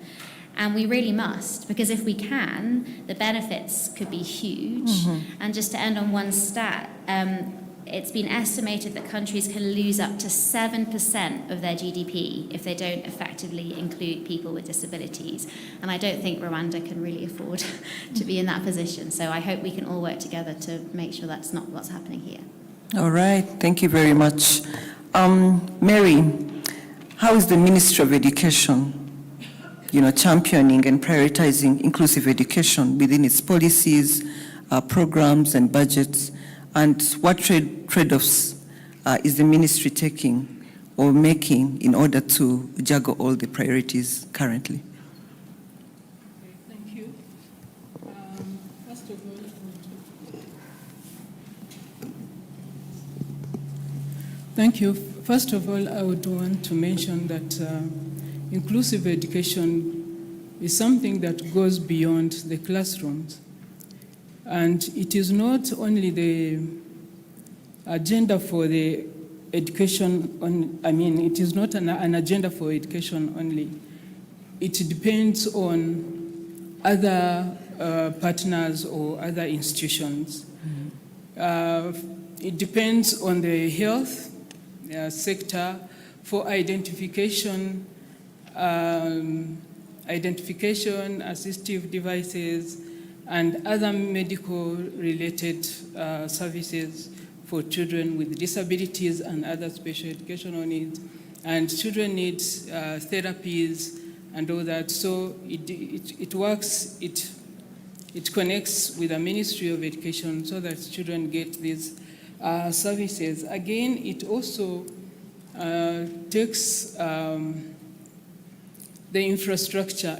Speaker 8: And we really must, because if we can, the benefits could be huge. And just to end on one stat, it's been estimated that countries can lose up to 7% of their GDP if they don't effectively include people with disabilities. And I don't think Rwanda can really afford to be in that position. So I hope we can all work together to make sure that's not what's happening here.
Speaker 6: All right, thank you very much. Mary, how is the Ministry of Education championing and prioritizing inclusive education within its policies, programs, and budgets? And what trade-offs is the ministry taking or making in order to juggle all the priorities currently?
Speaker 7: Thank you. First of all, thank you. First of all, I would want to mention that inclusive education is something that goes beyond the classrooms. And it is not only the agenda for the education, it is not an agenda for education only. It depends on other partners or other institutions. It depends on the health sector for identification, assistive devices, and other medical-related services for children with disabilities and other special educational needs. And children need therapies and all that. So it works, it connects with the Ministry of Education so that children get these services. Again, it also takes the infrastructure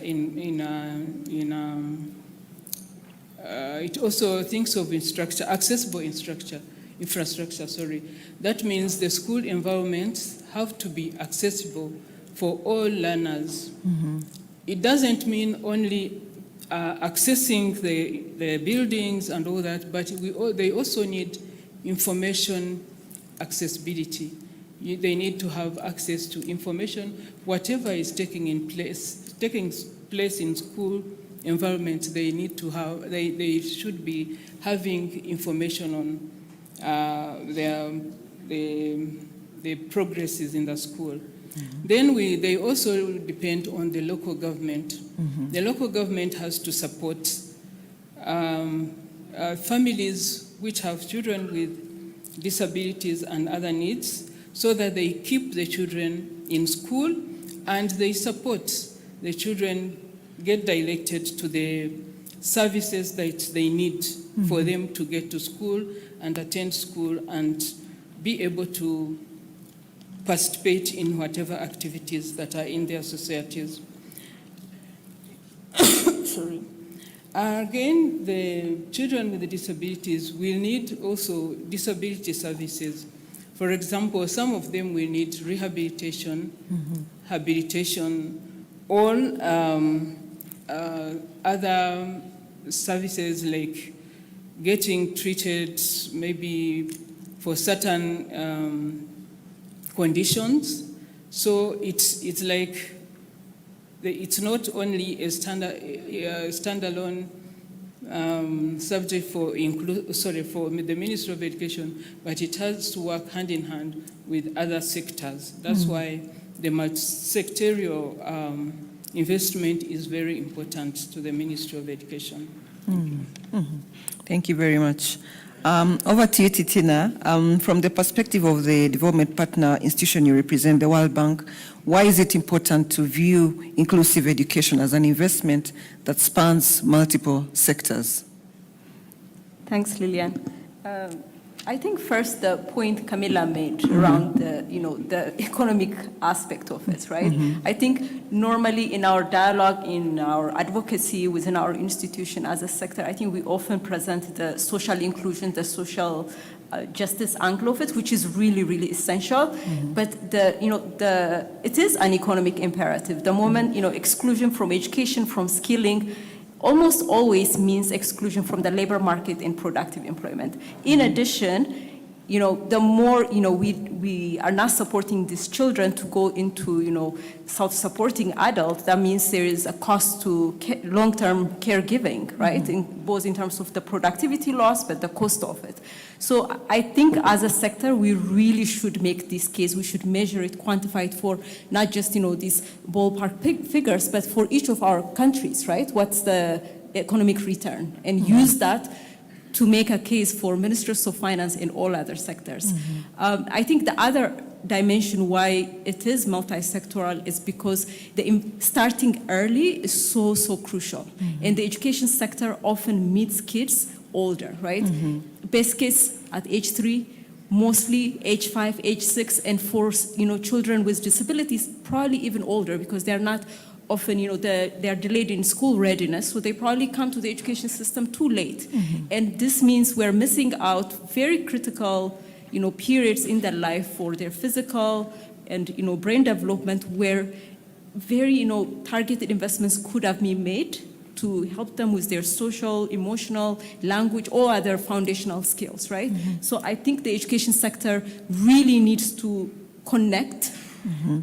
Speaker 7: it also thinks of accessible infrastructure. That means the school environments have to be accessible for all learners. It doesn't mean only accessing the buildings and all that, but they also need information accessibility. They need to have access to information. Whatever is taking place in school environment, they need to have. They should be having information on the progresses in the school. Then they also depend on the local government. The local government has to support families which have children with disabilities and other needs, so that they keep the children in school and they support the children get directed to the services that they need for them to get to school and attend school and be able to participate in whatever activities that are in their societies. Sorry. Again, the children with the disabilities will need also disability services. For example, some of them will need rehabilitation, habilitation, all other services like getting treated maybe for certain conditions. So it's like it's not only a standalone subject for the Ministry of Education, but it has to work hand in hand with other sectors. That's why the multi-sectorial investment is very important to the Ministry of Education.
Speaker 6: Thank you very much. Over to you, Titina. From the perspective of the development partner institution you represent, the World Bank, why is it important to view inclusive education as an investment that spans multiple sectors?
Speaker 10: Thanks, Lillian. I think first the point Camilla made around the, the economic aspect of it, right? I think normally in our dialogue, in our advocacy within our institution as a sector, I think we often present the social inclusion, the social justice angle of it, which is really, really essential. But it is an economic imperative. The moment, exclusion from education, from skilling, almost always means exclusion from the labor market and productive employment. In addition, the more, we are not supporting these children to go into, self-supporting adults, that means there is a cost to long-term caregiving, right? Both in terms of the productivity loss, but the cost of it. So I think as a sector, we really should make this case. We should measure it, quantify it for not just, these ballpark figures, but for each of our countries, right? What's the economic return? And use that to make a case for ministers of finance in all other sectors. I think the other dimension why it is multi-sectoral is because starting early is so crucial. And the education sector often meets kids older, right? Best case at age 3, mostly age 5, age 6, and for children with disabilities, probably even older because they're not often, they're delayed in school readiness, so they probably come to the education system too late. And this means we're missing out very critical, periods in their life for their physical and, brain development where very, targeted investments could have been made to help them with their social, emotional, language, or other foundational skills, right? So I think the education sector really needs to connect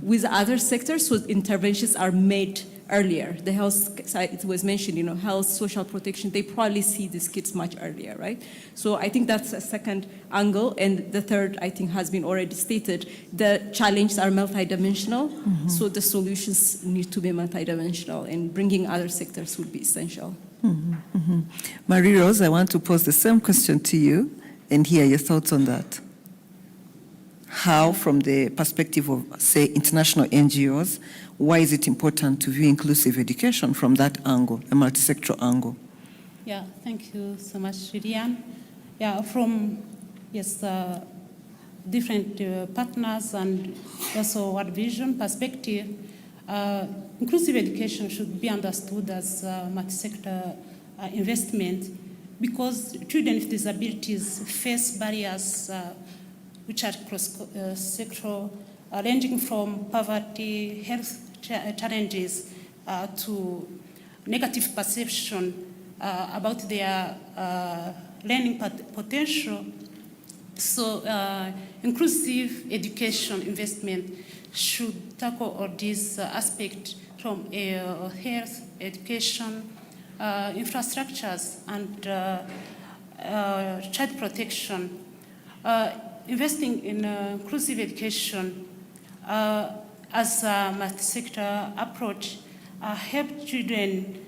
Speaker 10: with other sectors so interventions are made earlier. The health side, it was mentioned, health, social protection, they probably see these kids much earlier, right? So I think that's a second angle. And the third, I think, has been already stated. The challenges are multidimensional, so the solutions need to be multidimensional, and bringing other sectors would be essential.
Speaker 6: Marie-Rose, I want to pose the same question to you and hear your thoughts on that. How, from the perspective of, say, international NGOs, why is it important to view inclusive education from that angle, a multi-sectoral angle?
Speaker 9: Yeah, thank you so much, Lilian. Yeah, from different partners and also World Vision perspective, inclusive education should be understood as a multi-sector investment because children with disabilities face barriers which are cross-sectoral, ranging from poverty, health challenges, to negative perception about their learning potential. So inclusive education investment should tackle all these aspects from health, education, infrastructures, and child protection. Investing in inclusive education as a multi-sector approach help children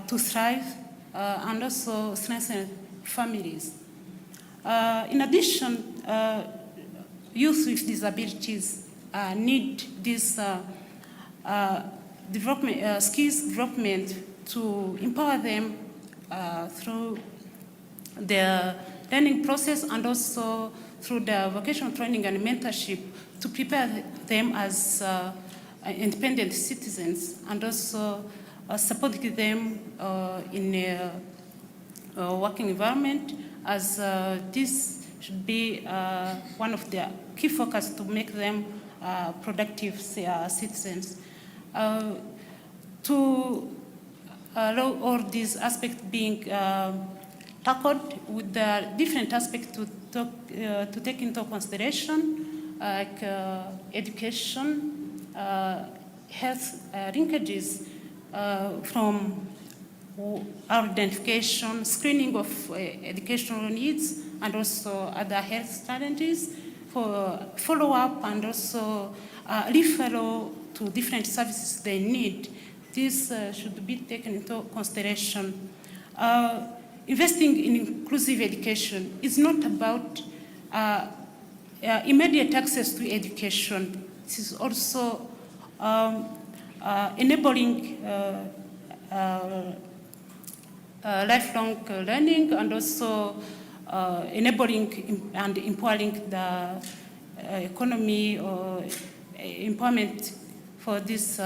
Speaker 9: to thrive and also strengthen families. In addition, youth with disabilities need this skills development to empower them through their learning process and also through the vocational training and mentorship to prepare them as independent citizens and also supporting them in a working environment, as this should be one of the key focus to make them productive citizens. To allow all these aspects being tackled with the different aspects to take into consideration, like education, health linkages from our identification, screening of educational needs, and also other health challenges, for follow-up and also referral to different services they need. This should be taken into consideration. investing in inclusive education is not about immediate access to education. It is also enabling lifelong learning, and also enabling and empowering the economy or empowerment for these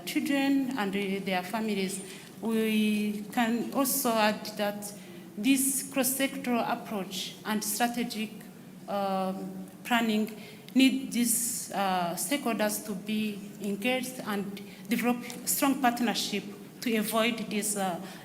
Speaker 9: children and their families. We can also add that this cross-sectoral approach and strategic planning need these stakeholders to be engaged and develop strong partnership to avoid this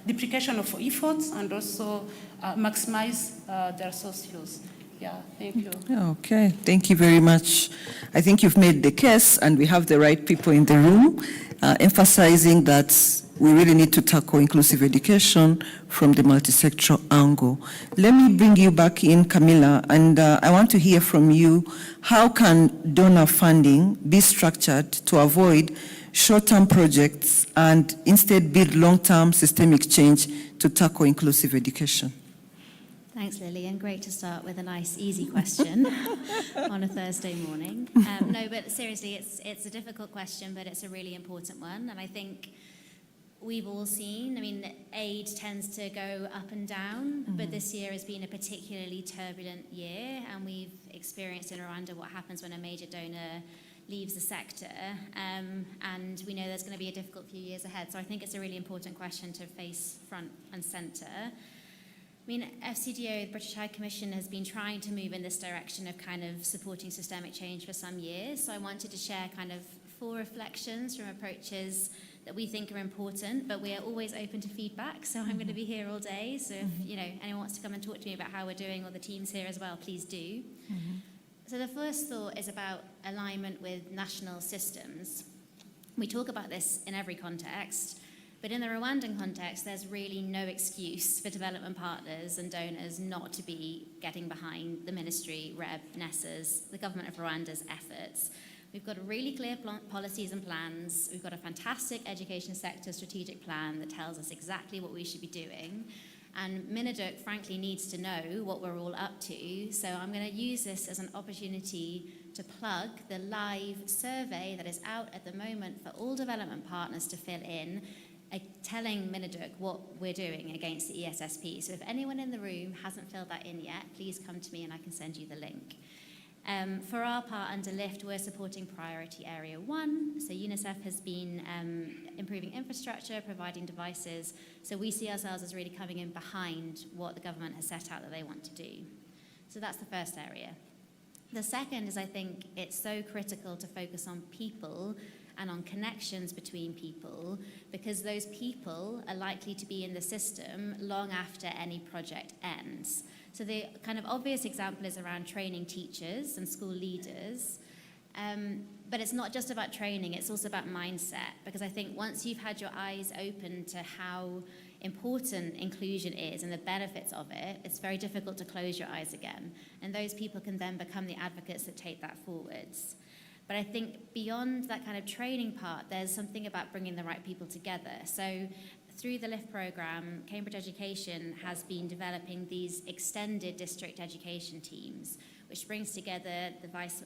Speaker 9: duplication of efforts and also maximize their resource use. Yeah, thank you.
Speaker 6: Okay, thank you very much. I think you've made the case, and we have the right people in the room, emphasizing that we really need to tackle inclusive education from the multi-sectoral angle. Let me bring you back in, Camilla, and I want to hear from you, how can donor funding be structured to avoid short-term projects and instead build long-term systemic change to tackle inclusive education?
Speaker 8: Thanks, Lillian. Great to start with a nice, easy question on a Thursday morning. No, but seriously, it's a difficult question, but it's a really important one. And I think we've all seen, I mean, aid tends to go up and down, but this year has been a particularly turbulent year, and we've experienced in Rwanda what happens when a major donor leaves the sector, and we know there's going to be a difficult few years ahead. So I think it's a really important question to face front and centre. I mean, FCDO, the British High Commission, has been trying to move in this direction of kind of supporting systemic change for some years. So I wanted to share kind of 4 reflections from approaches that we think are important, but we are always open to feedback. So I'm going to be here all day. So if anyone wants to come and talk to me about how we're doing, or the team's here as well, please do. So the first thought is about alignment with national systems. We talk about this in every context, but in the Rwandan context, there's really no excuse for development partners and donors not to be getting behind the ministry, REB, NESA's, the government of Rwanda's efforts. We've got really clear policies and plans. We've got a fantastic education sector strategic plan that tells us exactly what we should be doing. And Minidoc, frankly, needs to know what we're all up to. So I'm going to use this as an opportunity to plug the live survey that is out at the moment for all development partners to fill in, telling Minidoc what we're doing against the ESSP. So if anyone in the room hasn't filled that in yet, please come to me and I can send you the link. For our part under LIFT, we're supporting Priority Area 1. So UNICEF has been improving infrastructure, providing devices. So we see ourselves as really coming in behind what the government has set out that they want to do. So that's the first area. The second is, I think it's so critical to focus on people and on connections between people, because those people are likely to be in the system long after any project ends. So the kind of obvious example is around training teachers and school leaders. But it's not just about training, it's also about mindset, because I think once you've had your eyes open to how important inclusion is and the benefits of it, it's very difficult to close your eyes again. And those people can then become the advocates that take that forwards. But I think beyond that kind of training part, there's something about bringing the right people together. So through the LIFT program, Cambridge Education has been developing these extended district education teams, which brings together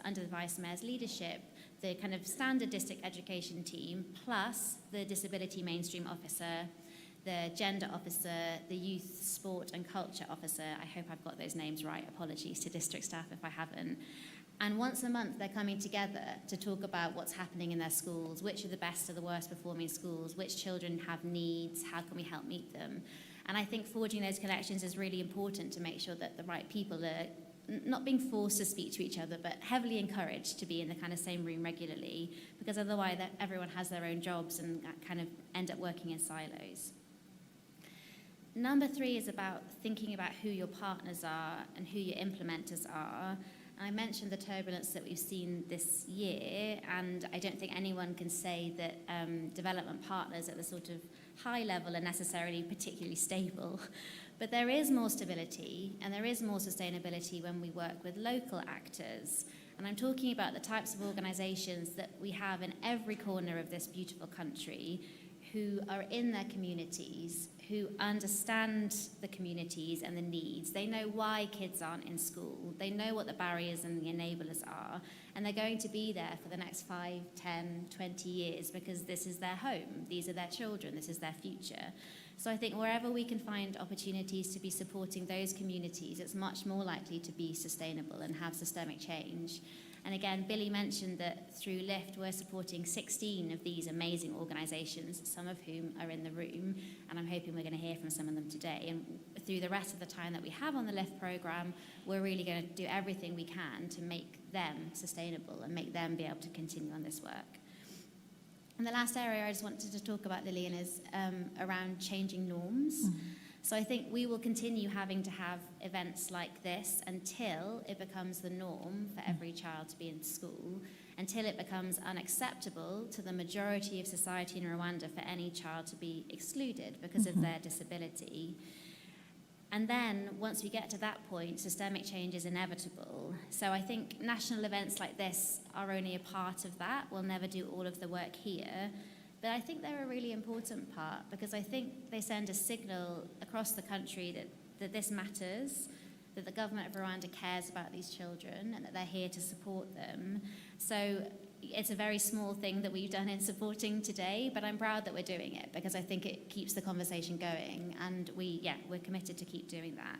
Speaker 8: under the Vice Mayor's leadership, the kind of standard district education team, plus the disability mainstream officer, the gender officer, the youth, sport and culture officer. I hope I've got those names right. Apologies to district staff if I haven't. And once a month, they're coming together to talk about what's happening in their schools, which are the best or the worst performing schools, which children have needs, how can we help meet them. And I think forging those connections is really important to make sure that the right people are not being forced to speak to each other, but heavily encouraged to be in the kind of same room regularly, because otherwise everyone has their own jobs and kind of end up working in silos. Number 3 is about thinking about who your partners are and who your implementers are. I mentioned the turbulence that we've seen this year, and I don't think anyone can say that development partners at the sort of high level are necessarily particularly stable. But there is more stability and there is more sustainability when we work with local actors. And I'm talking about the types of organisations that we have in every corner of this beautiful country, who are in their communities, who understand the communities and the needs. They know why kids aren't in school. They know what the barriers and the enablers are. And they're going to be there for the next 5, 10, 20 years because this is their home. These are their children. This is their future. So I think wherever we can find opportunities to be supporting those communities, it's much more likely to be sustainable and have systemic change. And again, Billy mentioned that through LIFT, we're supporting 16 of these amazing organisations, some of whom are in the room, and I'm hoping we're going to hear from some of them today. And through the rest of the time that we have on the LIFT programme, we're really going to do everything we can to make them sustainable and make them be able to continue on this work. And the last area I just wanted to talk about, Lillian, is around changing norms. So I think we will continue having to have events like this until it becomes the norm for every child to be in school, until it becomes unacceptable to the majority of society in Rwanda for any child to be excluded because of their disability. And then, once we get to that point, systemic change is inevitable. So I think national events like this are only a part of that. We'll never do all of the work here. But I think they're a really important part because I think they send a signal across the country that this matters, that the government of Rwanda cares about these children and that they're here to support them. So it's a very small thing that we've done in supporting today, but I'm proud that we're doing it because I think it keeps the conversation going, and we're committed to keep doing that.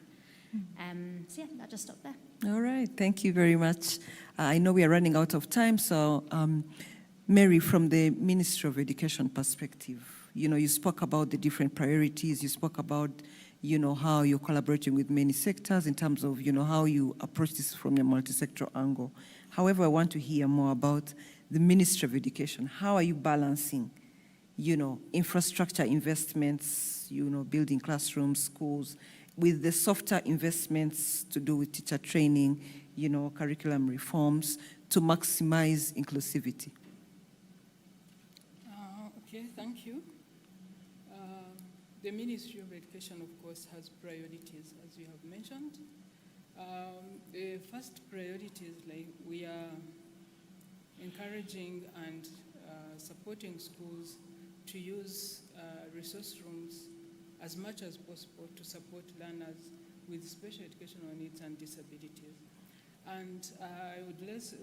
Speaker 8: I'll just stop there.
Speaker 6: All right, thank you very much. I know we are running out of time, so Mary, from the Ministry of Education perspective, you spoke about the different priorities, you spoke about, how you're collaborating with many sectors in terms of, how you approach this from a multi-sector angle. However, I want to hear more about the Ministry of Education. How are you balancing, infrastructure investments, building classrooms, schools, with the softer investments to do with teacher training, curriculum reforms to maximize inclusivity?
Speaker 7: Okay, thank you. The Ministry of Education, of course, has priorities, as you have mentioned. The first priority is we are encouraging and supporting schools to use resource rooms as much as possible to support learners with special educational needs and disabilities. And I would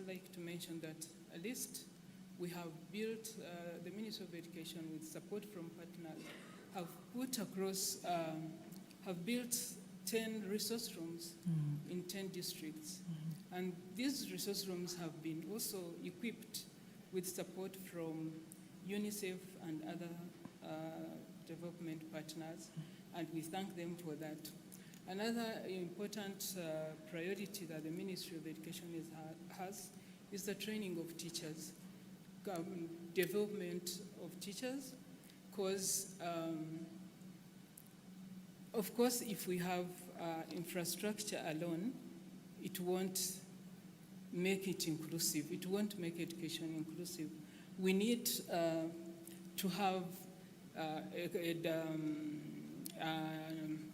Speaker 7: like to mention that at least we have built, the Ministry of Education with support from partners, have built 10 resource rooms in 10 districts. And these resource rooms have been also equipped with support from UNICEF and other development partners, and we thank them for that. Another important priority that the Ministry of Education has is the training of teachers, development of teachers, because of course if we have infrastructure alone, it won't make it inclusive. It won't make education inclusive. We need to have a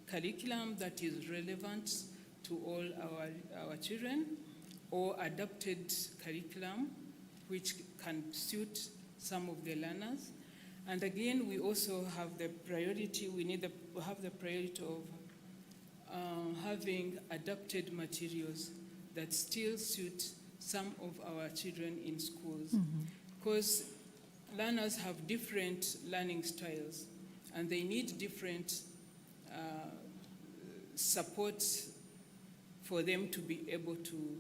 Speaker 7: curriculum that is relevant to all our children, or adapted curriculum which can suit some of the learners. And again, we also have the priority, we have the priority of having adapted materials that still suit some of our children in schools. Because learners have different learning styles and they need different support for them to be able to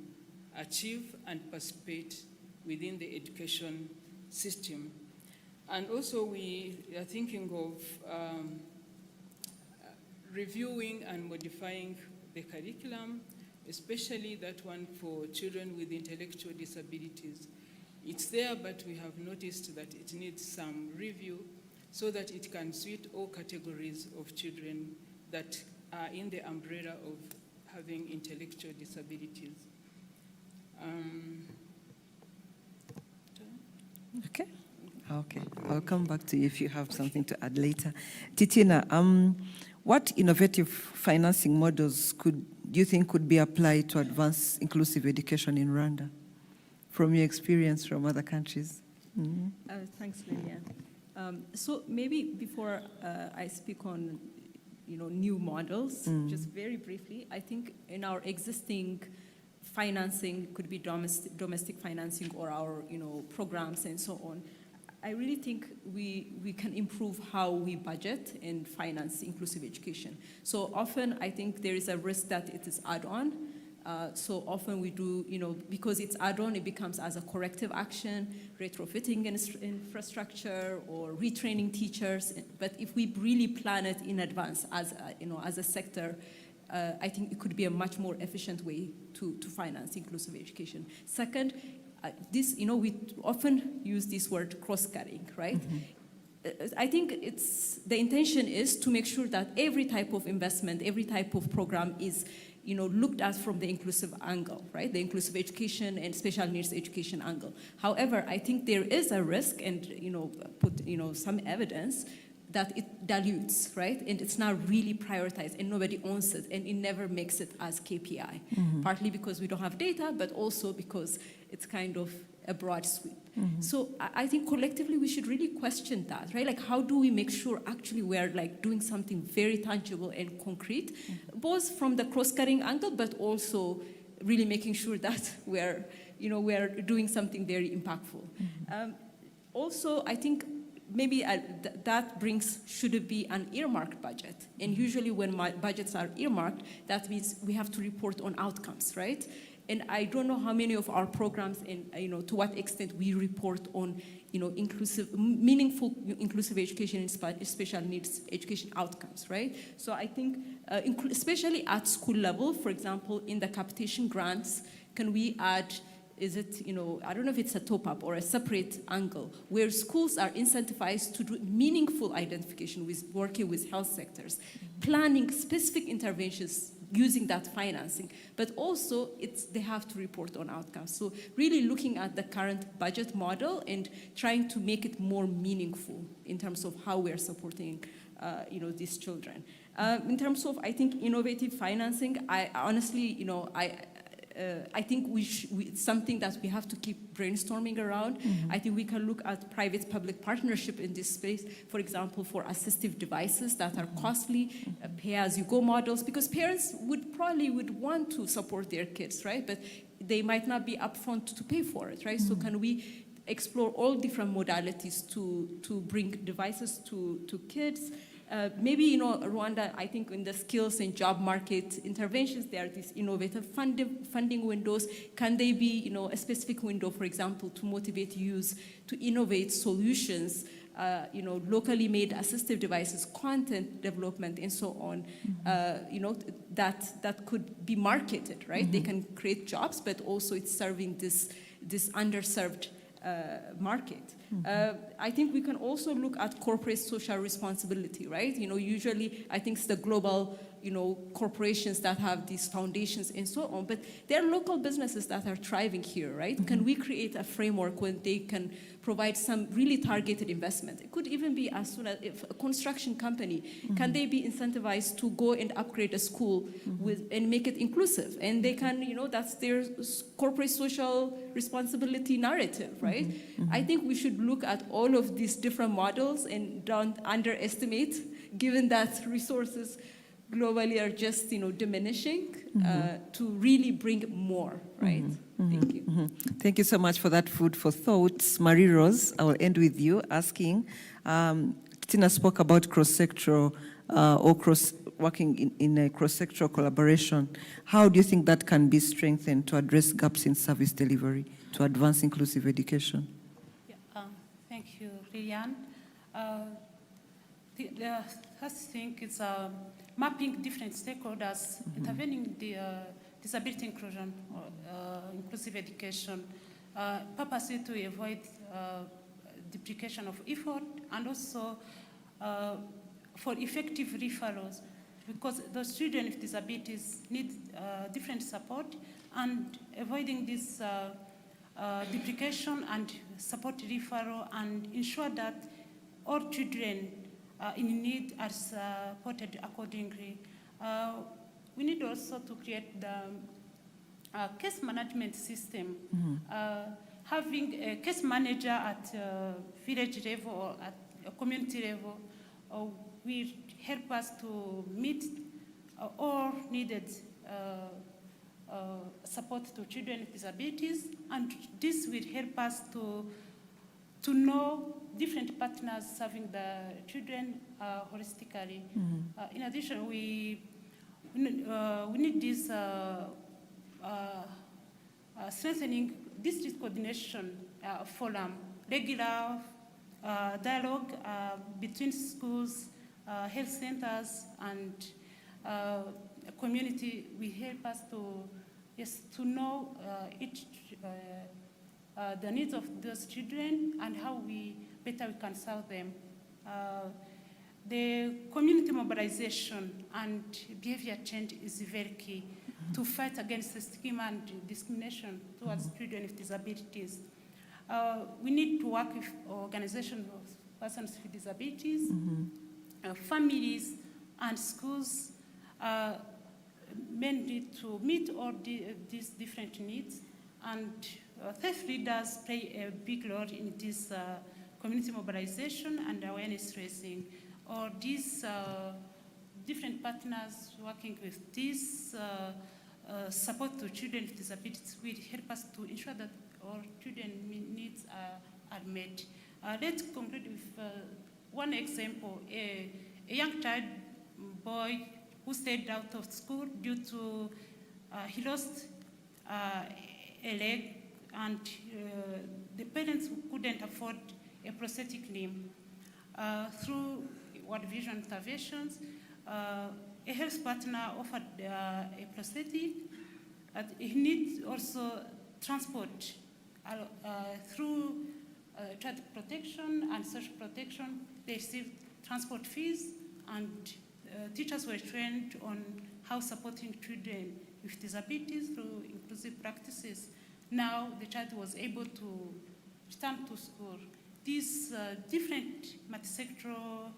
Speaker 7: achieve and participate within the education system. And also we are thinking of reviewing and modifying the curriculum, especially that one for children with intellectual disabilities. It's there, but we have noticed that it needs some review so that it can suit all categories of children that are in the umbrella of having intellectual disabilities.
Speaker 6: Okay, I'll come back to you if you have something to add later. Titina, what innovative financing models do you think could be applied to advance inclusive education in Rwanda, from your experience from other countries?
Speaker 10: Thanks, Lillian. So maybe before I speak on new models. Just very briefly, I think in our existing financing, could be domestic financing or our programs and so on, I really think we can improve how we budget and finance inclusive education. So often I think there is a risk that it is add-on. So often we do, because it's add-on, it becomes as a corrective action, retrofitting infrastructure or retraining teachers. But if we really plan it in advance as a sector, I think it could be a much more efficient way to finance inclusive education. Second, we often use this word cross-cutting, right? I think the intention is to make sure that every type of investment, every type of program is looked at from the inclusive angle, right? The inclusive education and special needs education angle. However, I think there is a risk and, some evidence that it dilutes, right? And it's not really prioritized and nobody owns it and it never makes it as KPI. Partly because we don't have data, but also because it's kind of a broad sweep. So I think collectively we should really question that, right? Like how do we make sure actually we're like doing something very tangible and concrete, both from the cross-cutting angle, but also really making sure that we're doing something very impactful. Also, I think maybe should it be an earmarked budget? And usually when budgets are earmarked, that means we have to report on outcomes, right? And I don't know how many of our programs and to what extent we report on meaningful inclusive education and special needs education outcomes, right? So I think especially at school level, for example, in the capitation grants, can we add, is it, I don't know if it's a top-up or a separate angle, where schools are incentivized to do meaningful identification with working with health sectors, planning specific interventions using that financing, but also they have to report on outcomes. So really looking at the current budget model and trying to make it more meaningful in terms of how we're supporting these children. In terms of, I think, innovative financing, I honestly, I think it's something that we have to keep brainstorming around. I think we can look at private-public partnership in this space, for example, for assistive devices that are costly, pay-as-you-go models, because parents would want to support their kids, right? But they might not be upfront to pay for it, right? So can we explore all different modalities to bring devices to kids? Maybe, Rwanda, I think in the skills and job market interventions, there are these innovative funding windows. Can they be, a specific window, for example, to motivate youth to innovate solutions, locally made assistive devices, content development, and so on, that could be marketed, right? They can create jobs, but also it's serving this underserved market. I think we can also look at corporate social responsibility, right? Usually I think it's the global, corporations that have these foundations and so on, but there are local businesses that are thriving here, right? Can we create a framework when they can provide some really targeted investment? It could even be as soon as if a construction company, can they be incentivized to go and upgrade a school and make it inclusive? And they can, that's their corporate social responsibility narrative, right? I think we should look at all of these different models and don't underestimate, given that resources globally are just, diminishing, to really bring more, right? Thank you.
Speaker 6: Thank you so much for that food for thought. Marie-Rose, I will end with you asking, Tina spoke about cross-sectoral working in a cross-sectoral collaboration. How do you think that can be strengthened to address gaps in service delivery, to advance inclusive education?
Speaker 9: Thank you, Lilian. The first thing is mapping different stakeholders, intervening the disability inclusion, inclusive education, purposely to avoid duplication of effort, and also for effective referrals, because those children with disabilities need different support, and avoiding this duplication and support referral, and ensure that all children in need are supported accordingly. We need also to create the case management system, having a case manager at village level or at a community level will help us to meet all needed support to children with disabilities, and this will help us to know different partners serving the children holistically. In addition, we need this strengthening district coordination forum, regular dialogue between schools, health centers, and community will help us to know the needs of those children and how we can serve them. The community mobilization and behavior change is very key to fight against the stigma and discrimination towards children with disabilities. We need to work with organizations of persons with disabilities, families, and schools, mainly to meet all these different needs. And faith leaders play a big role in this community mobilization and awareness raising. Or these different partners working with this support to children with disabilities will help us to ensure that all children's needs are met. Let's conclude with one example. A young child, boy, who stayed out of school due to he lost a leg, and the parents couldn't afford a prosthetic limb. Through World Vision interventions, a health partner offered a prosthetic. He needs also transport through child protection and social protection. They received transport fees, and teachers were trained on how supporting children with disabilities through inclusive practices. Now the child was able to return to school. These different multi-sector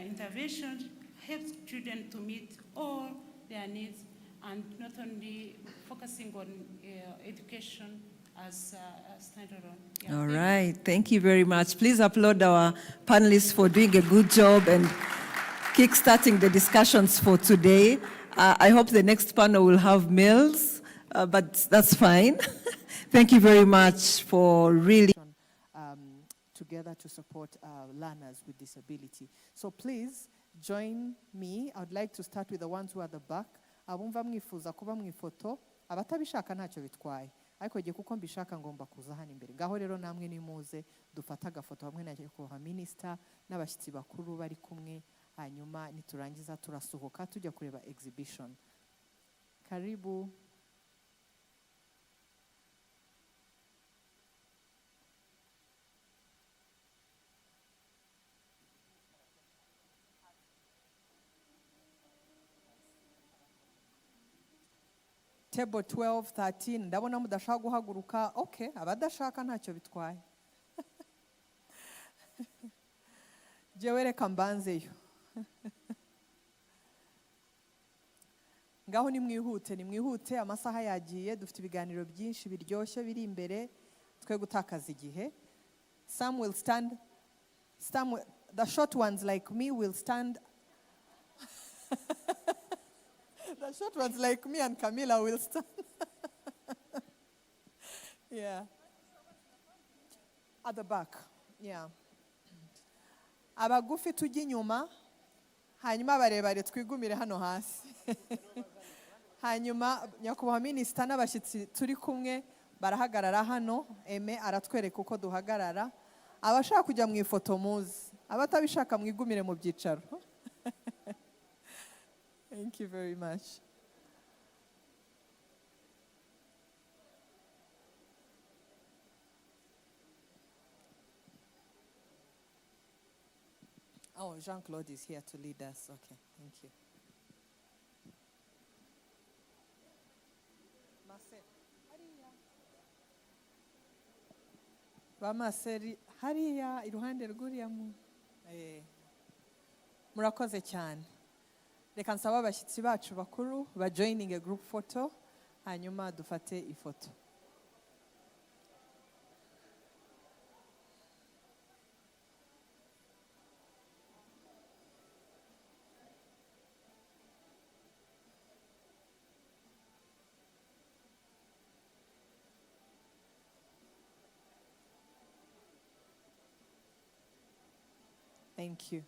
Speaker 9: interventions help children to meet all their needs, and not only focusing on education as standalone. Yeah,
Speaker 6: All right, thank you very much. Please applaud our panelists for doing a good job and kickstarting the discussions for today. I hope the next panel will have meals, but that's fine. Thank you very much for really
Speaker 1: together to support learners with disability. So please join me. I would like to start with the ones who are at the back. Abumva mwifuza kuba mu ifoto, abatabishaka ntacyo bitwaye. Ariko giye kuko mbishaka ngomba kuza hano imbere. Ngaho rero namwe nimuze dufata agafoto hamwe na nyakubahwa minister n'abashyitsi bakuru bari kumwe, hanyuma niturangiza turasohoka tujya kureba exhibition. Karibu. Table 12, 13, ndabona mudashaka guhaguruka. Okay, abadashaka ntacyo bitwaye. Jewe reka mbanzeyo. Ngaho nimwihute, amasaha yagiye, dufite ibiganiro byinshi biryoshye biri imbere, twe gutakaza igihe. Some will stand, the short ones like me will stand. The short ones like me and Camila will stand. Yeah. At the back. Yeah. Abagufi tujya inyuma, hanyuma abarebare twigumire hano hasi. Hanyuma nyakubahwa minisita n'abashyitsi turi kumwe barahagarara hano, Eme aratwereka uko duhagarara. Abashaka kujya mu ifoto muzi, abatabishaka mwigumire mu byicaro. Thank you very much. Oh, Jean-Claude is here to lead us. Okay, thank you. Bamaseri hariya iruhande rw'uriya mu. Murakoze cyane. Reka nsaba abashyitsi bacu bakuru ba joining a group photo, hanyuma dufate ifoto.
Speaker 6: Thank you.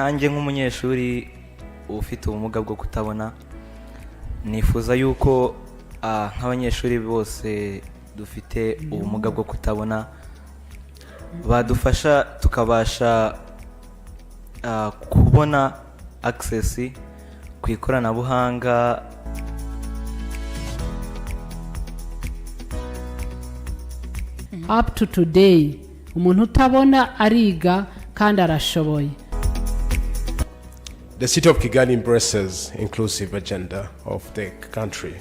Speaker 11: nkanjye nk'umunyeshuri ufite ubumuga bwo kutabona nifuza yuko nk'abanyeshuri bose dufite ubumuga bwo kutabona badufasha tukabasha kubona access ku ikoranabuhanga.
Speaker 12: Up to today umuntu utabona ariga kandi arashoboye.
Speaker 13: The city of Kigali embraces inclusive agenda of the country.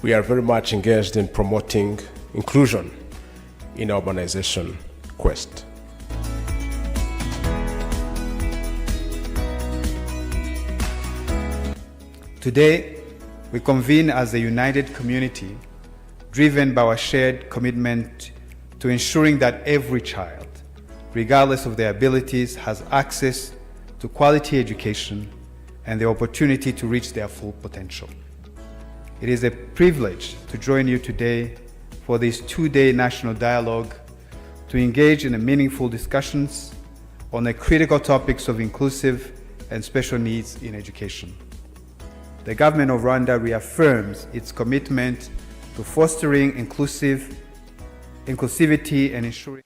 Speaker 13: We are very much engaged in promoting inclusion in urbanization quest.
Speaker 5: Today, we convene as a united community driven by our shared commitment to ensuring that every child, regardless of their abilities, has access to quality education and the opportunity to reach their full potential. It is a privilege to join you today for this two-day national dialogue to engage in meaningful discussions on the critical topics of inclusive and special needs in education. The government of Rwanda reaffirms its commitment to fostering inclusivity and ensuring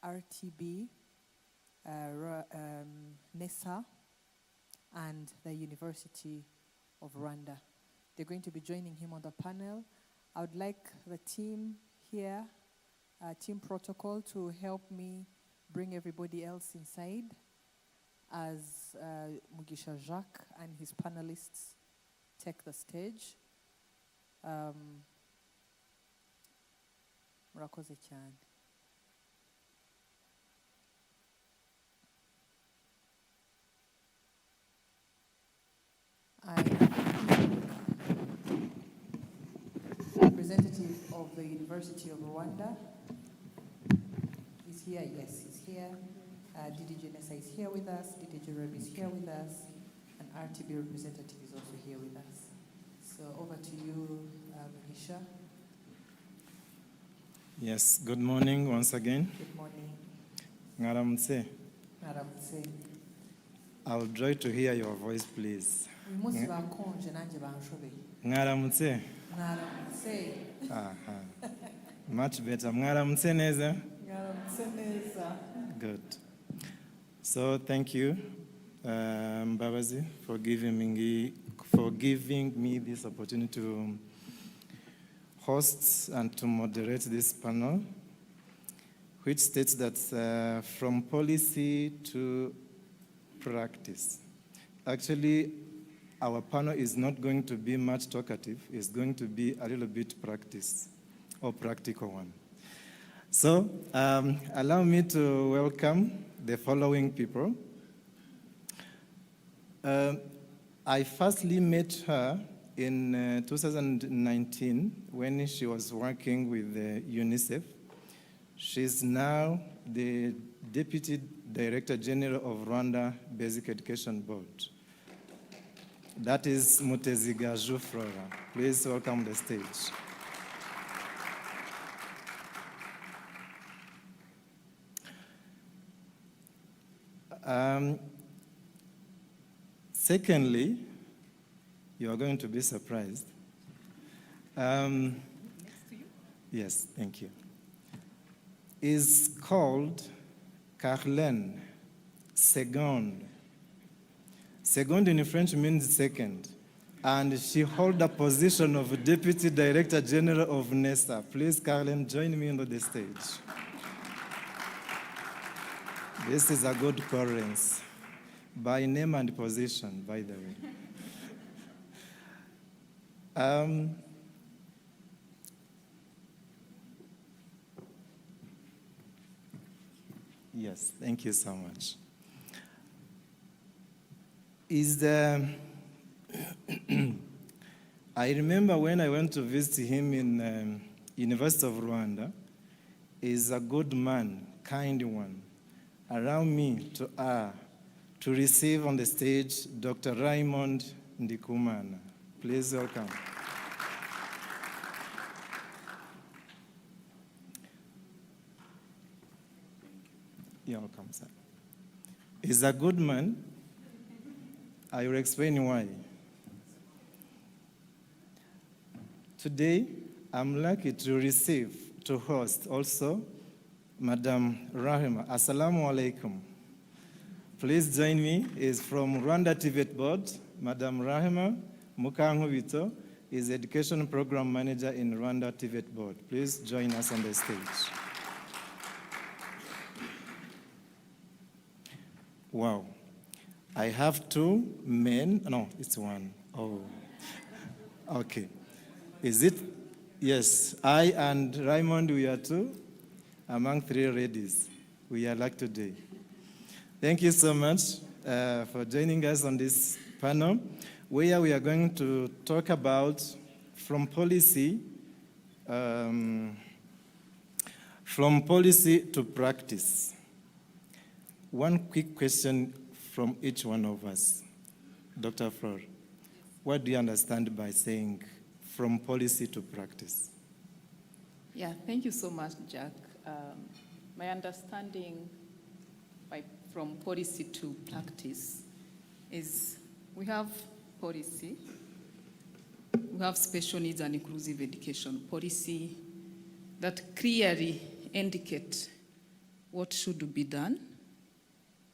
Speaker 1: RTB, NESA, and the University of Rwanda. They're going to be joining him on the panel. I would like the team here, team protocol, to help me bring everybody else inside as Mugisha Jacques and his panelists take the stage. Murakoze cyane. Representative of the University of Rwanda is here. Yes, he's here. DDJ Nessa is here with us. DDJ Reb is here with us. And RTB representative is also here with us. So over to you, Mugisha.
Speaker 14: Yes, good morning once again.
Speaker 1: Good morning.
Speaker 14: Ngaramutse.
Speaker 1: Ngaramutse.
Speaker 14: I'll try to hear your voice, please.
Speaker 1: Uyu munsi bakonje nanjye banshobeye.
Speaker 14: Ngaramutse.
Speaker 1: Ngaramutse.
Speaker 14: Aha. Much better. Ngaramutse neza.
Speaker 1: Ngaramutse neza.
Speaker 14: Good. So thank you, Mbabazi, for giving me this opportunity to host and to moderate this panel, which states that from policy to practice. Actually, our panel is not going to be much talkative. It's going to be a little bit practice or practical one. So allow me to welcome the following people. I firstly met her in 2019 when she was working with UNICEF. She's now the Deputy Director General of Rwanda Basic Education Board. That is Muteziga Jufrora. Please welcome the stage. Secondly, you are going to be surprised. Next to you? Yes, thank you. Is called Carlene Segonde. Segonde in French means second. And she holds the position of Deputy Director General of NESA. Please, Carlene, join me on the stage. This is a good occurrence, by name and position, by the way. Yes, thank you so much. I remember when I went to visit him in University of Rwanda. He's a good man, kind one. Allow me to receive on the stage Dr. Raymond Ndikumana. Please welcome. You're welcome, sir. He's a good man. I will explain why. Today, I'm lucky to host also Madam Rahima. Assalamu alaikum. Please join me. Is from Rwanda Tibet Board. Madam Rahima Mukankubito is Education Program Manager in Rwanda Tibet Board. Please join us on the stage. Wow. I have two men. No, it's one. Oh. Okay. Is it? Yes. I and Raymond, we are two among three ladies. We are lucky today. Thank you so much for joining us on this panel, where we are going to talk about from policy to practice. One quick question from each one of us. Dr. Flor, what do you understand by saying from policy to practice?
Speaker 15: Yeah, thank you so much, Jack. My understanding from policy to practice is we have policy, we have special needs and inclusive education policy that clearly indicate what should be done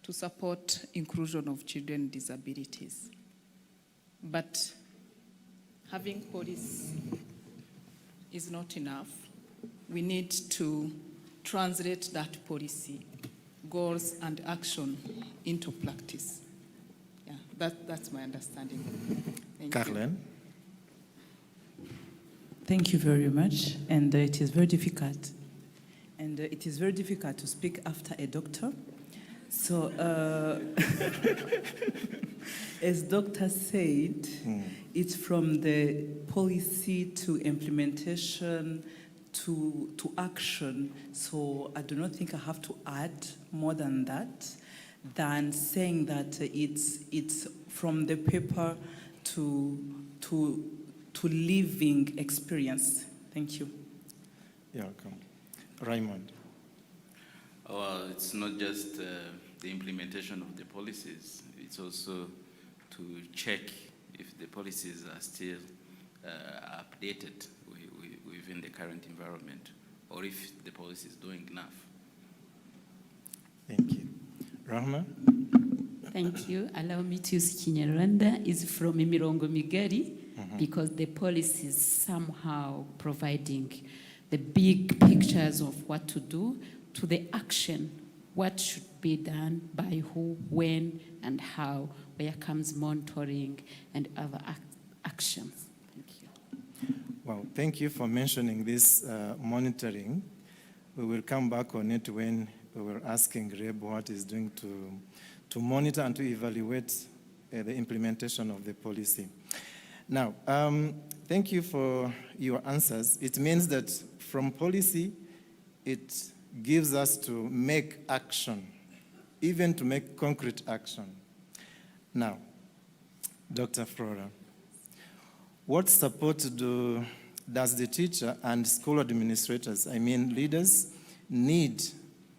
Speaker 15: to support inclusion of children with disabilities. But having policy is not enough. We need to translate that policy, goals and action into practice. Yeah, that's my understanding. Thank you.
Speaker 14: Carlene?
Speaker 16: Thank you very much. And it is very difficult. And it is very difficult to speak after a doctor. So, as doctor said, it's from the policy to implementation to action. So I do not think I have to add more than that, than saying that it's from the paper to living experience. Thank you.
Speaker 14: You're welcome. Raymond?
Speaker 3: Well, it's not just the implementation of the policies, it's also to check if the policies are still updated within the current environment, or if the policy is doing enough.
Speaker 14: Thank you. Rahma?
Speaker 17: Thank you. Allow me to use Kinyarwanda. Is from Imirongo Migari, because the policy is somehow providing the big pictures of what to do, to the action, what should be done by who, when, and how, where comes monitoring and other actions. Thank you.
Speaker 14: Well, thank you for mentioning this monitoring. We will come back on it when we were asking Reb what is doing to monitor and to evaluate the implementation of the policy. Now, thank you for your answers. It means that from policy, it gives us to make action, even to make concrete action. Now, Dr. Flora, what support does the teacher and school administrators, I mean leaders, need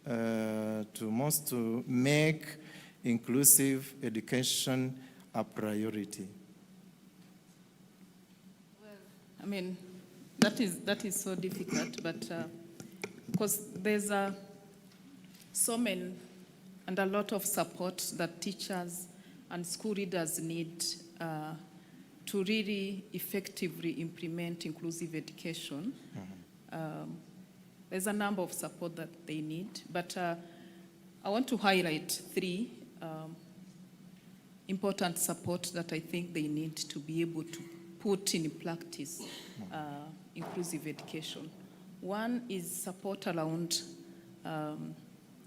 Speaker 14: to make inclusive education a priority?
Speaker 15: Well, I mean, that is so difficult, but because there's so many and a lot of support that teachers and school leaders need to really effectively implement inclusive education. There's a number of support that they need, but I want to highlight three important support that I think they need to be able to put in practice inclusive education. One is support around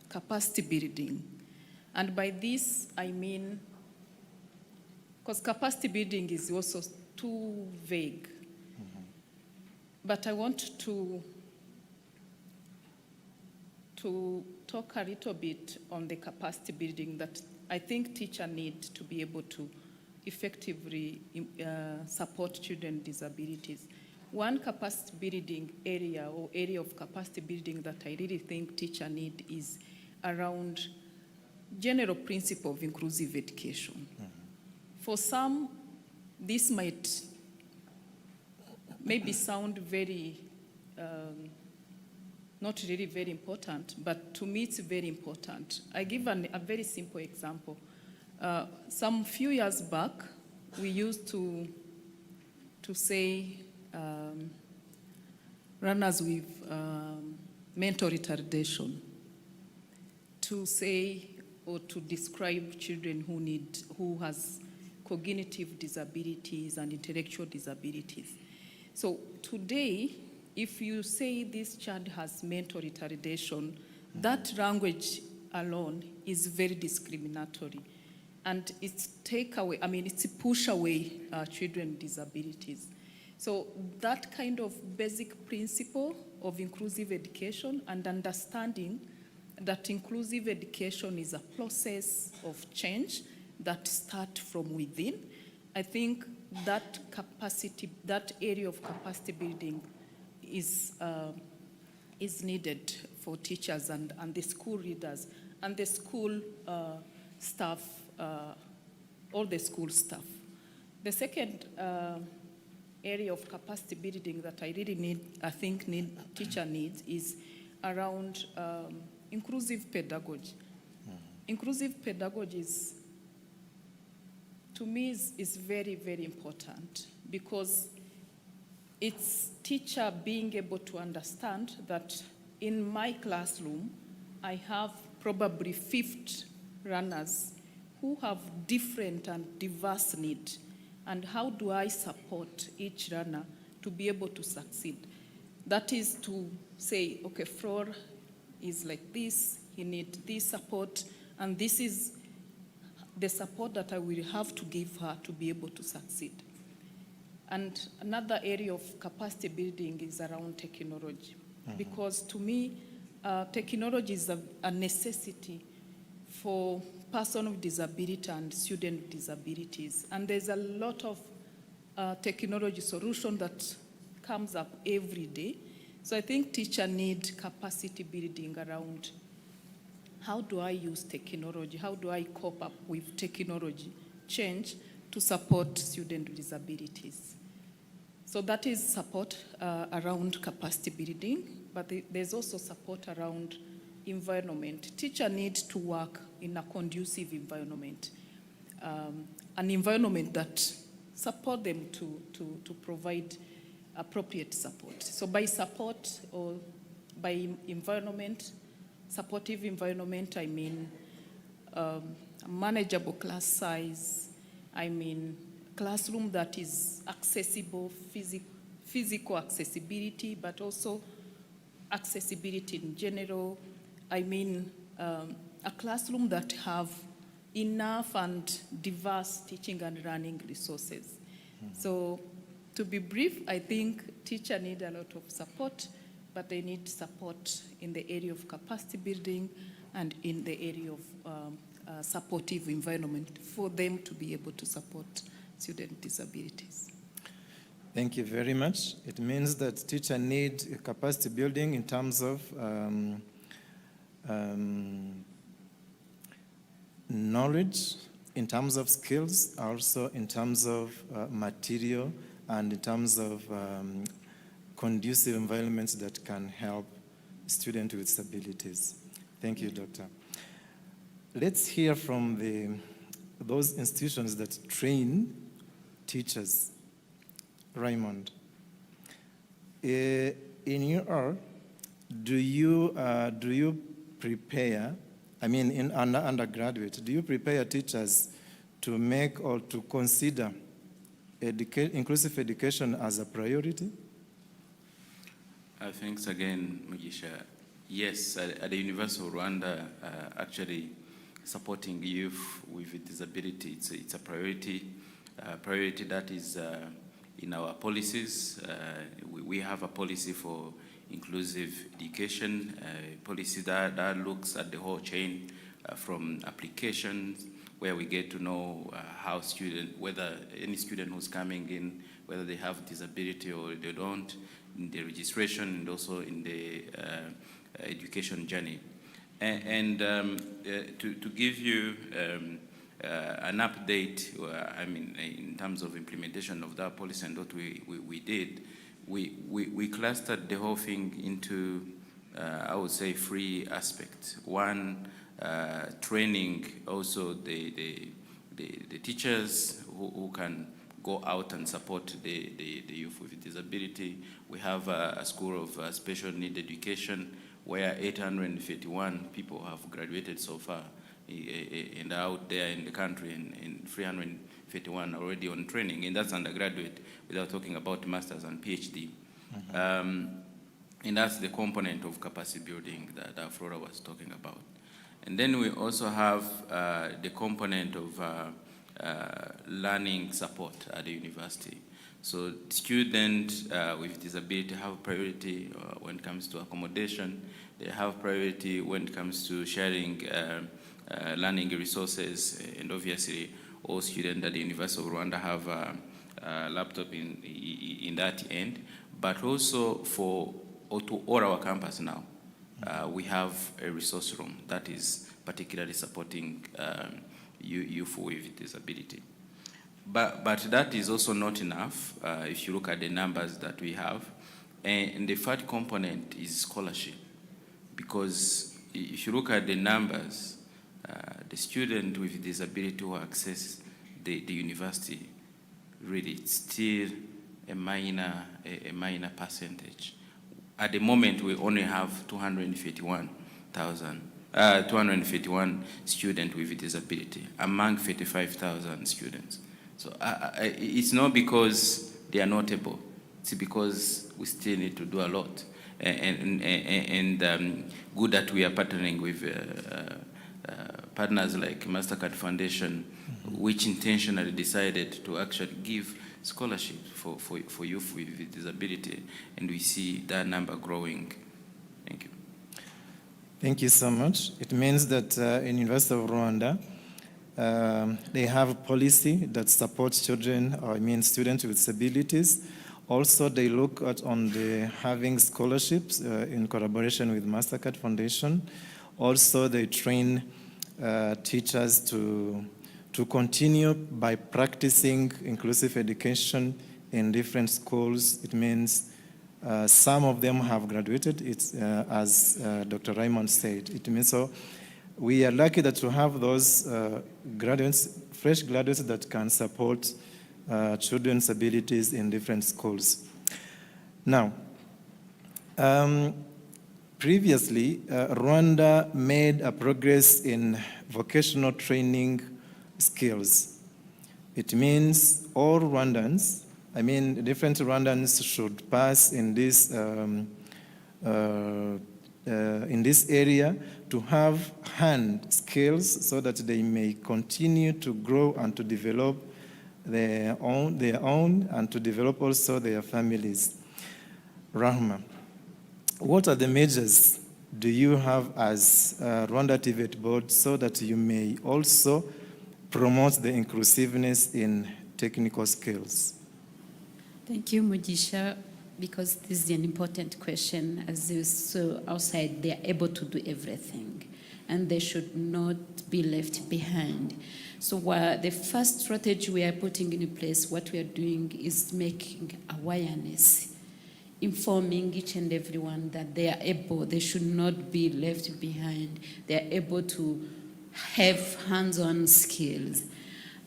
Speaker 15: capacity building. And by this, I mean, because capacity building is also too vague. But I want to talk a little bit on the capacity building that I think teachers need to be able to effectively support children with disabilities. One capacity building area or area of capacity building that I really think teachers need is around general principle of inclusive education. For some, this might maybe sound very, not really very important, but to me it's very important. I give a very simple example. Some few years back, we used to say runners with mental retardation, to say or to describe children who has cognitive disabilities and intellectual disabilities. So today, if you say this child has mental retardation, that language alone is very discriminatory. And it's it's push away children with disabilities. So that kind of basic principle of inclusive education and understanding that inclusive education is a process of change that starts from within, I think that area of capacity building is needed for teachers and the school leaders and the school staff, all the school staff. The second area of capacity building that I really think teacher needs is around inclusive pedagogy. Inclusive pedagogy is, to me, is very, very important because it's teacher being able to understand that in my classroom, I have probably 50 runners who have different and diverse needs. And how do I support each runner to be able to succeed? That is to say, okay, Flor is like this, he needs this support, and this is the support that I will have to give her to be able to succeed. And another area of capacity building is around technology. Because to me, technology is a necessity for person with disability and student with disabilities. And there's a lot of technology solution that comes up every day. So I think teachers need capacity building around how do I use technology? How do I cope up with technology change to support students with disabilities? So that is support around capacity building, but there's also support around environment. Teachers need to work in a conducive environment, an environment that support them to provide appropriate support. So by support or by environment, supportive environment, I mean a manageable class size, I mean classroom that is accessible, physical accessibility, but also accessibility in general. I mean a classroom that have enough and diverse teaching and learning resources. So to be brief, I think teachers need a lot of support, but they need support in the area of capacity building and in the area of supportive environment for them to be able to support student with disabilities.
Speaker 14: Thank you very much. It means that teachers need capacity building in terms of knowledge, in terms of skills, also in terms of material, and in terms of conducive environments that can help students with disabilities. Thank you, Doctor. Let's hear from those institutions that train teachers. Raymond, in your do you prepare, I mean in undergraduate, do you prepare teachers to make or to consider inclusive education as a priority?
Speaker 3: Thanks again, Mugisha. Yes, at the University of Rwanda, actually supporting youth with disability, it's a priority. Priority that is in our policies. We have a policy for inclusive education, a policy that looks at the whole chain from applications, where we get to know how whether any student who's coming in, whether they have disability or they don't, in the registration and also in the education journey. And to give you an update, I mean, in terms of implementation of that policy and what we did, we clustered the whole thing into, I would say, 3 aspects. One, training also the teachers who can go out and support the youth with disability. We have a school of special need education where 851 people have graduated so far, and out there in the country, and 351 already on training, and that's undergraduate, without talking about masters and PhD. And that's the component of capacity building that Flora was talking about. And then we also have the component of learning support at the university. So students with disability have priority when it comes to accommodation. They have priority when it comes to sharing learning resources, and obviously all students at the University of Rwanda have a laptop in that end. But also to all our campus now, we have a resource room that is particularly supporting youth with disability. But that is also not enough if you look at the numbers that we have. And the third component is scholarship, because
Speaker 18: if you look at the numbers, the student with disability who access the university, really it's still a minor percentage. At the moment, we only have 251 students with disability among 35,000 students. So it's not because they are not able, it's because we still need to do a lot. And good that we are partnering with partners like MasterCard Foundation, which intentionally decided to actually give scholarships for youth with disability, and we see that number growing. Thank you.
Speaker 14: Thank you so much. It means that in University of Rwanda, they have a policy that supports children, students with disabilities. Also, they look at having scholarships in collaboration with MasterCard Foundation. Also, they train teachers to continue by practicing inclusive education in different schools. It means some of them have graduated, as Dr. Raymond said. It means so we are lucky that to have those fresh graduates that can support children's abilities in different schools. Now, previously, Rwanda made a progress in vocational training skills. It means all Rwandans, different Rwandans should pass in this area to have hand skills so that they may continue to grow and to develop their own and to develop also their families. Rahma, what are the measures do you have as Rwanda TVET board so that you may also promote the inclusiveness in technical skills?
Speaker 17: Thank you, Mugisha, because this is an important question. As you saw outside, they are able to do everything, and they should not be left behind. So the first strategy we are putting in place, what we are doing is making awareness, informing each and everyone that they are able, they should not be left behind. They are able to have hands-on skills.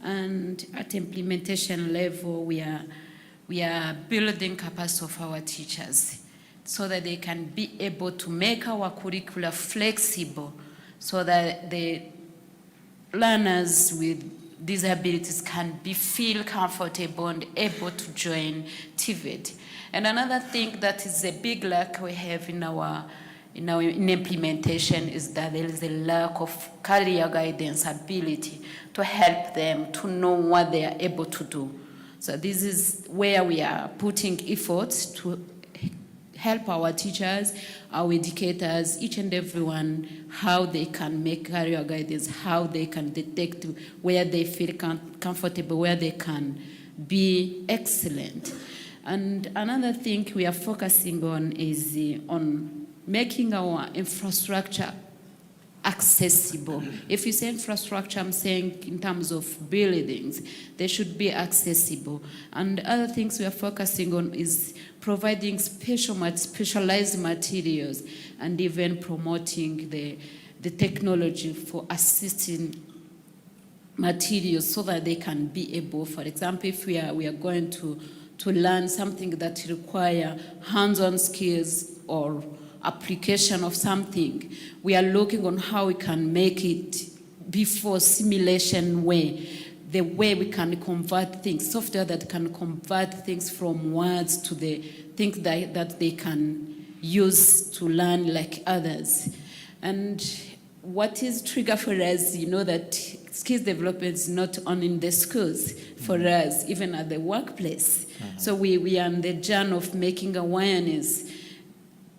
Speaker 17: And at implementation level, we are building capacity of our teachers so that they can be able to make our curricula flexible so that the learners with disabilities can feel comfortable and able to join TVET. And another thing that is a big lack we have in implementation is that there is a lack of career guidance ability to help them to know what they are able to do. So this is where we are putting efforts to help our teachers, our educators, each and everyone, how they can make career guidance, how they can detect where they feel comfortable, where they can be excellent. And another thing we are focusing on is on making our infrastructure accessible. If you say infrastructure, I'm saying in terms of buildings, they should be accessible. And other things we are focusing on is providing specialized materials and even promoting the technology for assisting materials so that they can be able, for example, if we are going to learn something that require hands-on skills or application of something, we are looking on how we can make it before simulation way, the way we can convert things, software that can convert things from words to the things that they can use to learn like others. And what is trigger for us, you know that skills development is not only in the schools, for us, even at the workplace. So we are on the journey of making awareness,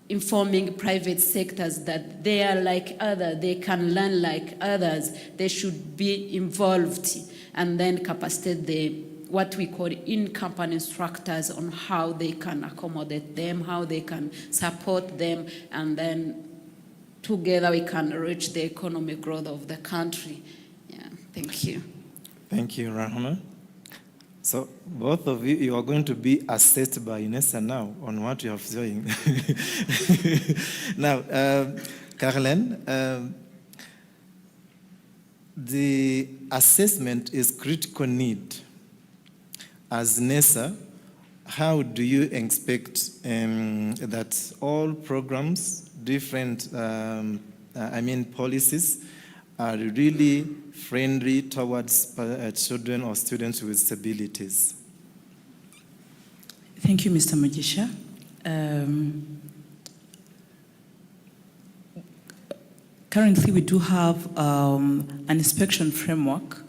Speaker 17: informing private sectors that they are like others, they can learn like others, they should be involved, and then capacitate what we call in-company instructors on how they can accommodate them, how they can support them, and then together we can reach the economic growth of the country. Yeah, thank you.
Speaker 14: Thank you, Rahma. So both of you are going to be assessed by UNESA now on what you have saying. Now, Carlen, the assessment is critical need. As NESA, how do you expect that all programs, different, policies, are really friendly towards children or students with disabilities?
Speaker 16: Thank you, Mr. Mugisha. Currently, we do have an inspection framework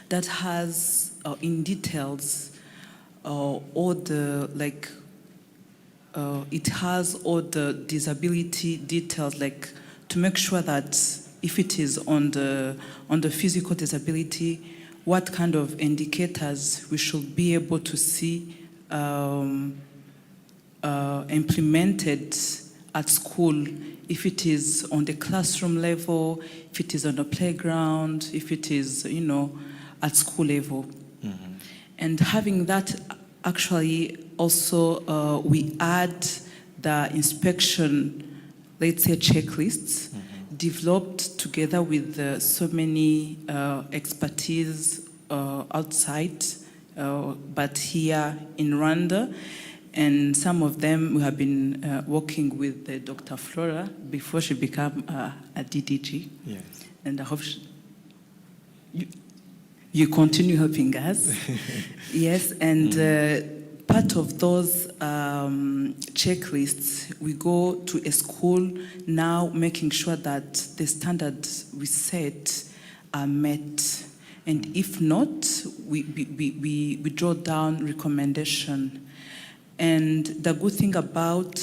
Speaker 16: that has, in details, all the it has all the disability details, like to make sure that if it is on the physical disability, what kind of indicators we should be able to see implemented at school, if it is on the classroom level, if it is on the playground, if it is, at school level. Mm-hmm. And having that, actually, also we add the inspection, let's say, checklists, mm-hmm. developed together with so many expertise outside, but here in Rwanda. And some of them we have been working with Dr. Flora before she became a DDG. Yes. And I hope you continue helping us. Yes, and part of those checklists, we go to a school now making sure that the standards we set are met. And if not, we draw down recommendation. And the good thing about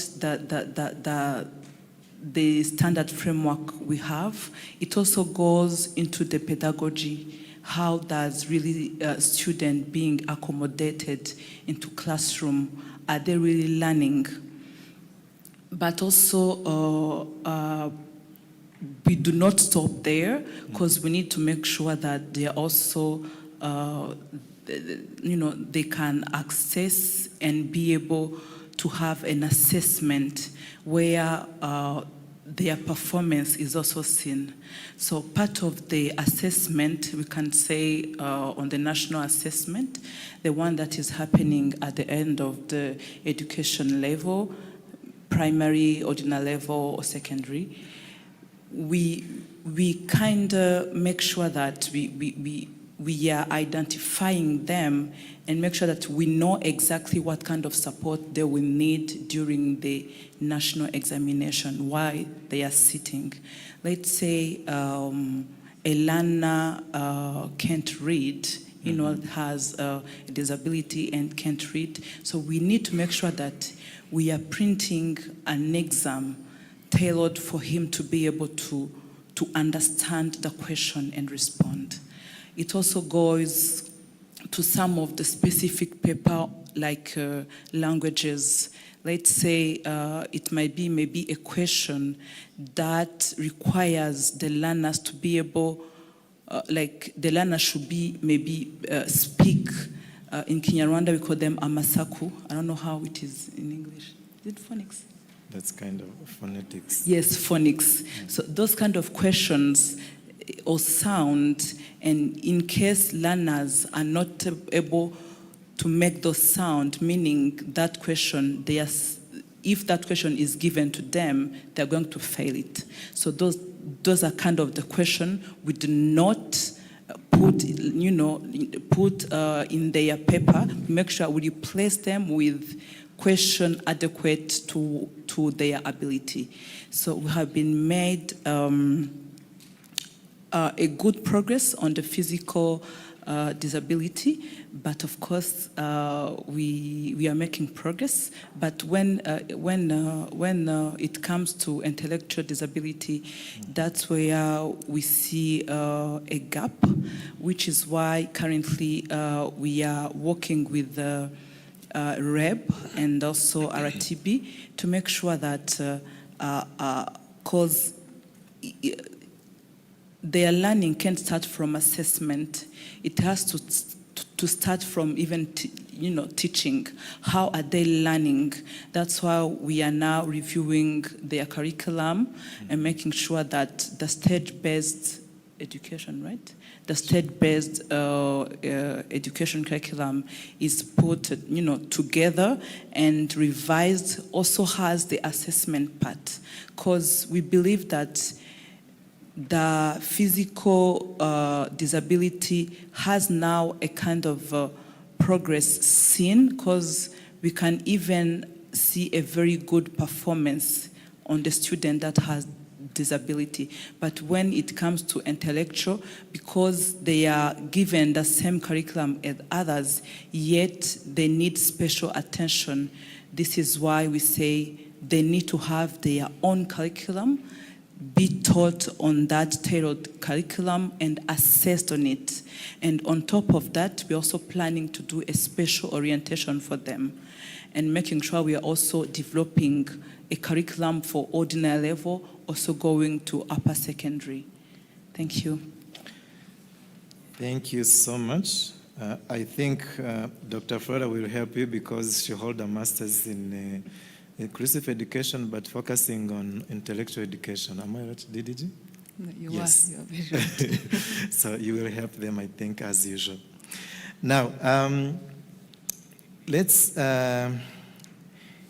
Speaker 16: the standard framework we have, it also goes into the pedagogy. How does really student being accommodated into classroom? Are they really learning? But also, we do not stop there, because we need to make sure that they are also they can access and be able to have an assessment where their performance is also seen. So part of the assessment, we can say on the national assessment, the one that is happening at the end of the education level, primary, ordinary level, or secondary, we kind of make sure that we are identifying them and make sure that we know exactly what kind of support they will need during the national examination, why they are sitting. Let's say a learner can't read, has a disability and can't read. So we need to make sure that we are printing an exam tailored for him to be able to understand the question and respond. It also goes to some of the specific paper, like languages. Let's say it might be maybe a question that requires the learners to be able, the learner should be maybe speak, in Kinyarwanda we call them amasaku. I don't know how it is in English. Is it phonics?
Speaker 14: That's kind of phonetics.
Speaker 16: Yes, phonics. So those kind of questions or sound, and in case learners are not able to make those sound, meaning that question, if that question is given to them, they're going to fail it. So those are kind of the question we do not put in their paper. Make sure we replace them with question adequate to their ability. So we have been made a good progress on the physical disability, but of course we are making progress. But when it comes to intellectual disability, that's where we see a gap, which is why currently we are working with REB and also RTB to make sure that because their learning can't start from assessment. It has to start from even teaching. How are they learning? That's why we are now reviewing their curriculum and making sure that the state-based education, right? The state-based education curriculum is put, together and revised. Also has the assessment part, because we believe that the physical disability has now a kind of progress seen, because we can even see a very good performance on the student that has disability. But when it comes to intellectual, because they are given the same curriculum as others, yet they need special attention, this is why we say they need to have their own curriculum, be taught on that tailored curriculum and assessed on it. And on top of that, we're also planning to do a special orientation for them and making sure we are also developing a curriculum for ordinary level, also going to upper secondary. Thank you.
Speaker 14: Thank you so much. I think Dr. Flora will help you because she holds a master's in inclusive education, but focusing on intellectual education. Am I right, DDG?
Speaker 15: No, you
Speaker 14: yes.
Speaker 15: are. You are very right.
Speaker 14: So you will help them, I think, as usual. Now, let's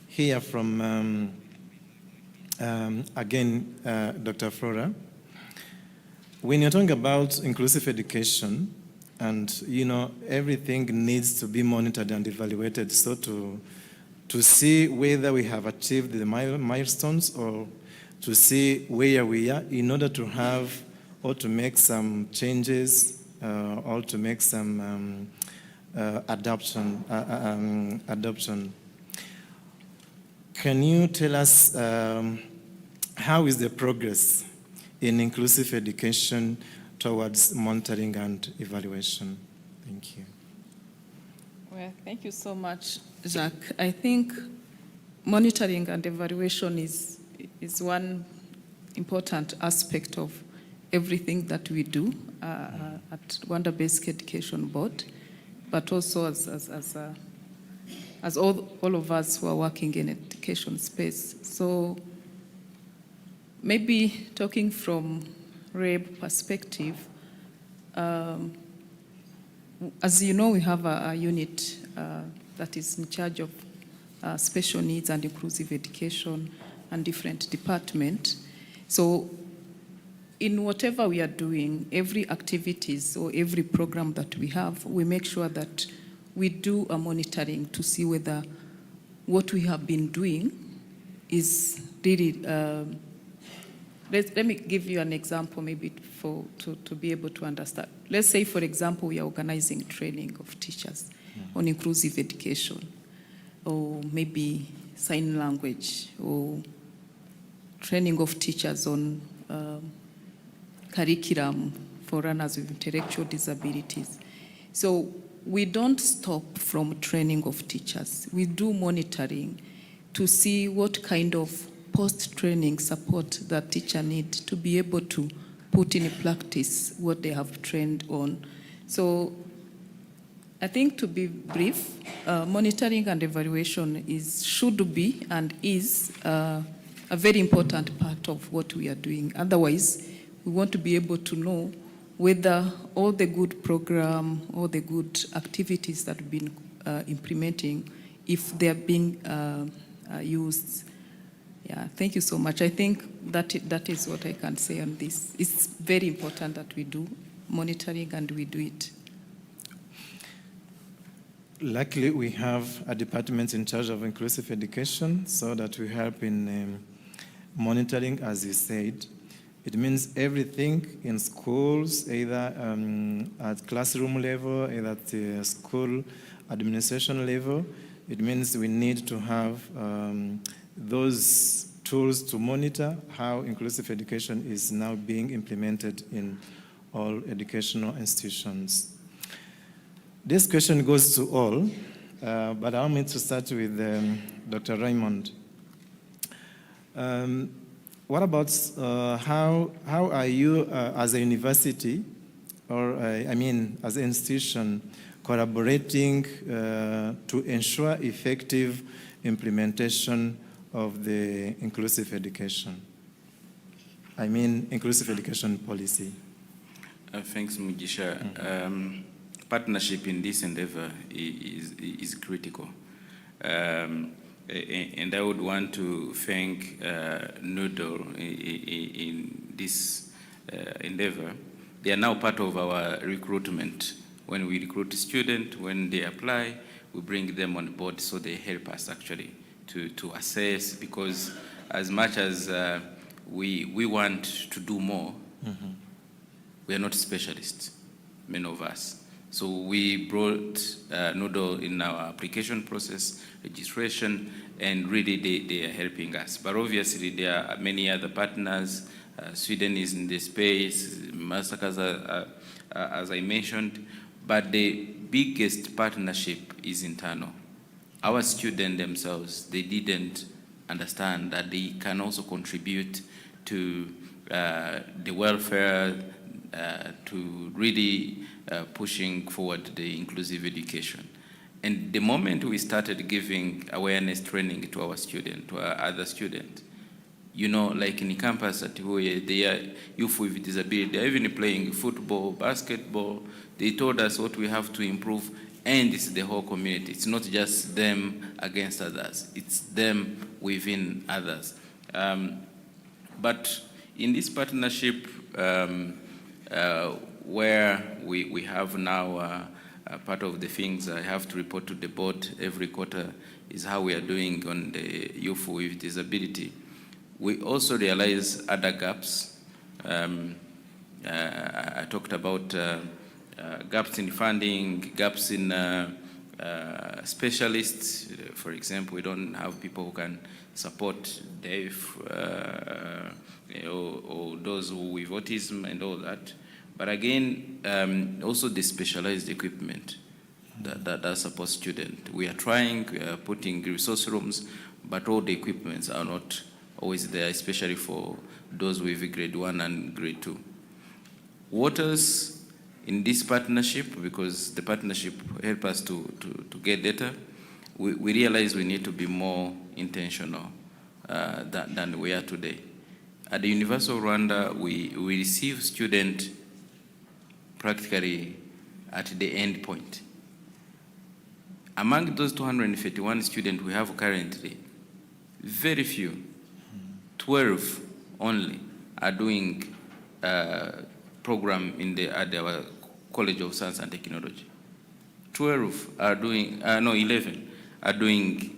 Speaker 14: hear from, again, Dr. Flora. When you're talking about inclusive education, and, everything needs to be monitored and evaluated, so to see whether we have achieved the milestones or to see where we are in order to have or to make some changes or to make some adoption. Can you tell us how is the progress in inclusive education towards monitoring and evaluation? Thank you.
Speaker 15: Well, thank you so much, Jacques. I think monitoring and evaluation is one important aspect of everything that we do at Rwanda Basic Education Board, but also as all of us who are working in education space. So maybe talking from REB perspective, as you know, we have a unit that is in charge of special needs and inclusive education and different departments. So in whatever we are doing, every activities or every program that we have, we make sure that we do a monitoring to see whether what we have been doing is really, let me give you an example maybe to be able to understand. Let's say, for example, we are organizing training of teachers on inclusive education, or maybe sign language, or training of teachers on curriculum for runners with intellectual disabilities. So we don't stop from training of teachers. We do monitoring to see what kind of post-training support that teacher needs to be able to put in practice what they have trained on. So I think, to be brief, monitoring and evaluation should be and is a very important part of what we are doing. Otherwise, we want to be able to know whether all the good program, all the good activities that we've been implementing, if they're being used. Yeah, thank you so much. I think that is what I can say on this. It's very important that we do monitoring and we do it.
Speaker 14: Luckily, we have a department in charge of inclusive education so that we help in monitoring, as you said. It means everything in schools, either at classroom level, either at the school administration level. It means we need to have those tools to monitor how inclusive education is now being implemented in all educational institutions. This question goes to all, but I want me to start with Dr. Raymond. What about how are you as a university, or I mean as an institution, collaborating to ensure effective implementation of the inclusive education. I mean, inclusive education policy.
Speaker 18: Thanks, Mugisha. Partnership in this endeavor is critical. And I would want to thank Noodle in this endeavor. They are now part of our recruitment. When we recruit a student, when they apply, we bring them on board, so they help us actually to assess, because as much as we want to do more, we are not specialists, many of us. So we brought Noodle in our application process, registration, and really they are helping us. But obviously there are many other partners. Sweden is in the space, Massacres, as I mentioned, but the biggest partnership is internal. Our students themselves, they didn't understand that they can also contribute to the welfare, to really pushing forward the inclusive education. And the moment we started giving awareness training to our students, to our other students, you know, like in the campus at Huye, they are youth with disability, they're even playing football, basketball. They told us what we have to improve, and it's the whole community. It's not just them against others, it's them within others. But in this partnership, where we have now part of the things I have to report to the board every quarter is how we are doing on the youth with disability. We also realize other gaps. I talked about gaps in funding, gaps in specialists. For example, we don't have people who can support deaf or those with autism and all that. But again, also the specialized equipment that supports students. We are trying, we are putting resource rooms, but all the equipments are not always there, especially for those with grade 1 and grade 2. What else in this partnership, because the partnership helps us to get data, we realize we need to be more intentional than we are today. At the University of Rwanda, we receive students practically at the end point. Among those 251 students we have currently, very few, 12 only, are doing program at our College of Science and Technology. 12 are doing, 11 are doing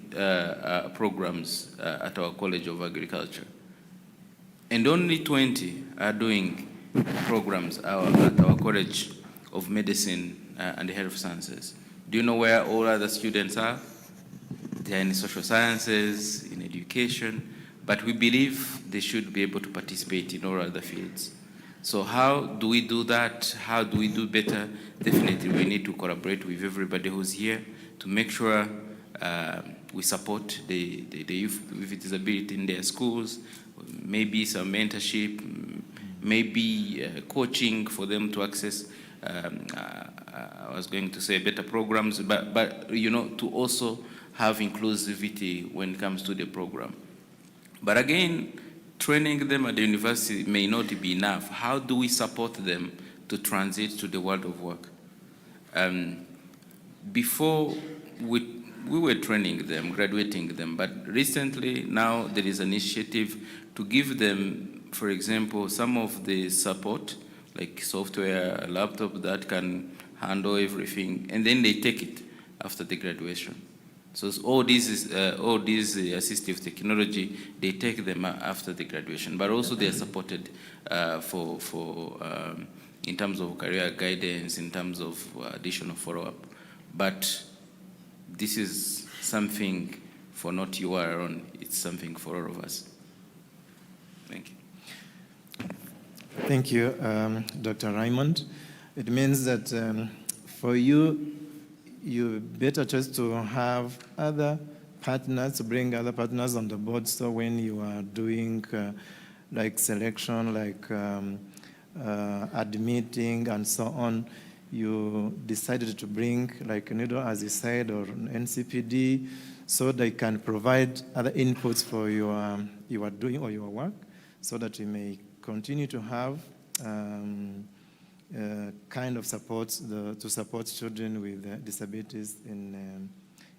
Speaker 18: programs at our College of Agriculture. And only 20 are doing programs at our College of Medicine and Health Sciences. Do you know where all other students are? They are in social sciences, in education, but we believe they should be able to participate in all other fields. So how do we do that? How do we do better? Definitely we need to collaborate with everybody who's here to make sure we support the youth with disability in their schools, maybe some mentorship, maybe coaching for them to access, I was going to say better programs, but you know, to also have inclusivity when it comes to the program. But again, training them at the university may not be enough. How do we support them to transit to the world of work? Before we were training them, graduating them, but recently now there is an initiative to give them, for example, some of the support, like software, a laptop that can handle everything, and then they take it after the graduation. So all these assistive technology, they take them after the graduation, but also they are supported in terms of career guidance, in terms of additional follow-up. But this is something for not you alone, it's something for all of us. Thank you.
Speaker 14: Thank you, Dr. Raymond. It means that for you, you better just to have other partners, bring other partners on the board, so when you are doing like selection, like admitting and so on, you decided to bring like NIDO, as you said, or NCPD, so they can provide other inputs for your doing or your work, so that you may continue to have kind of support to support children with disabilities in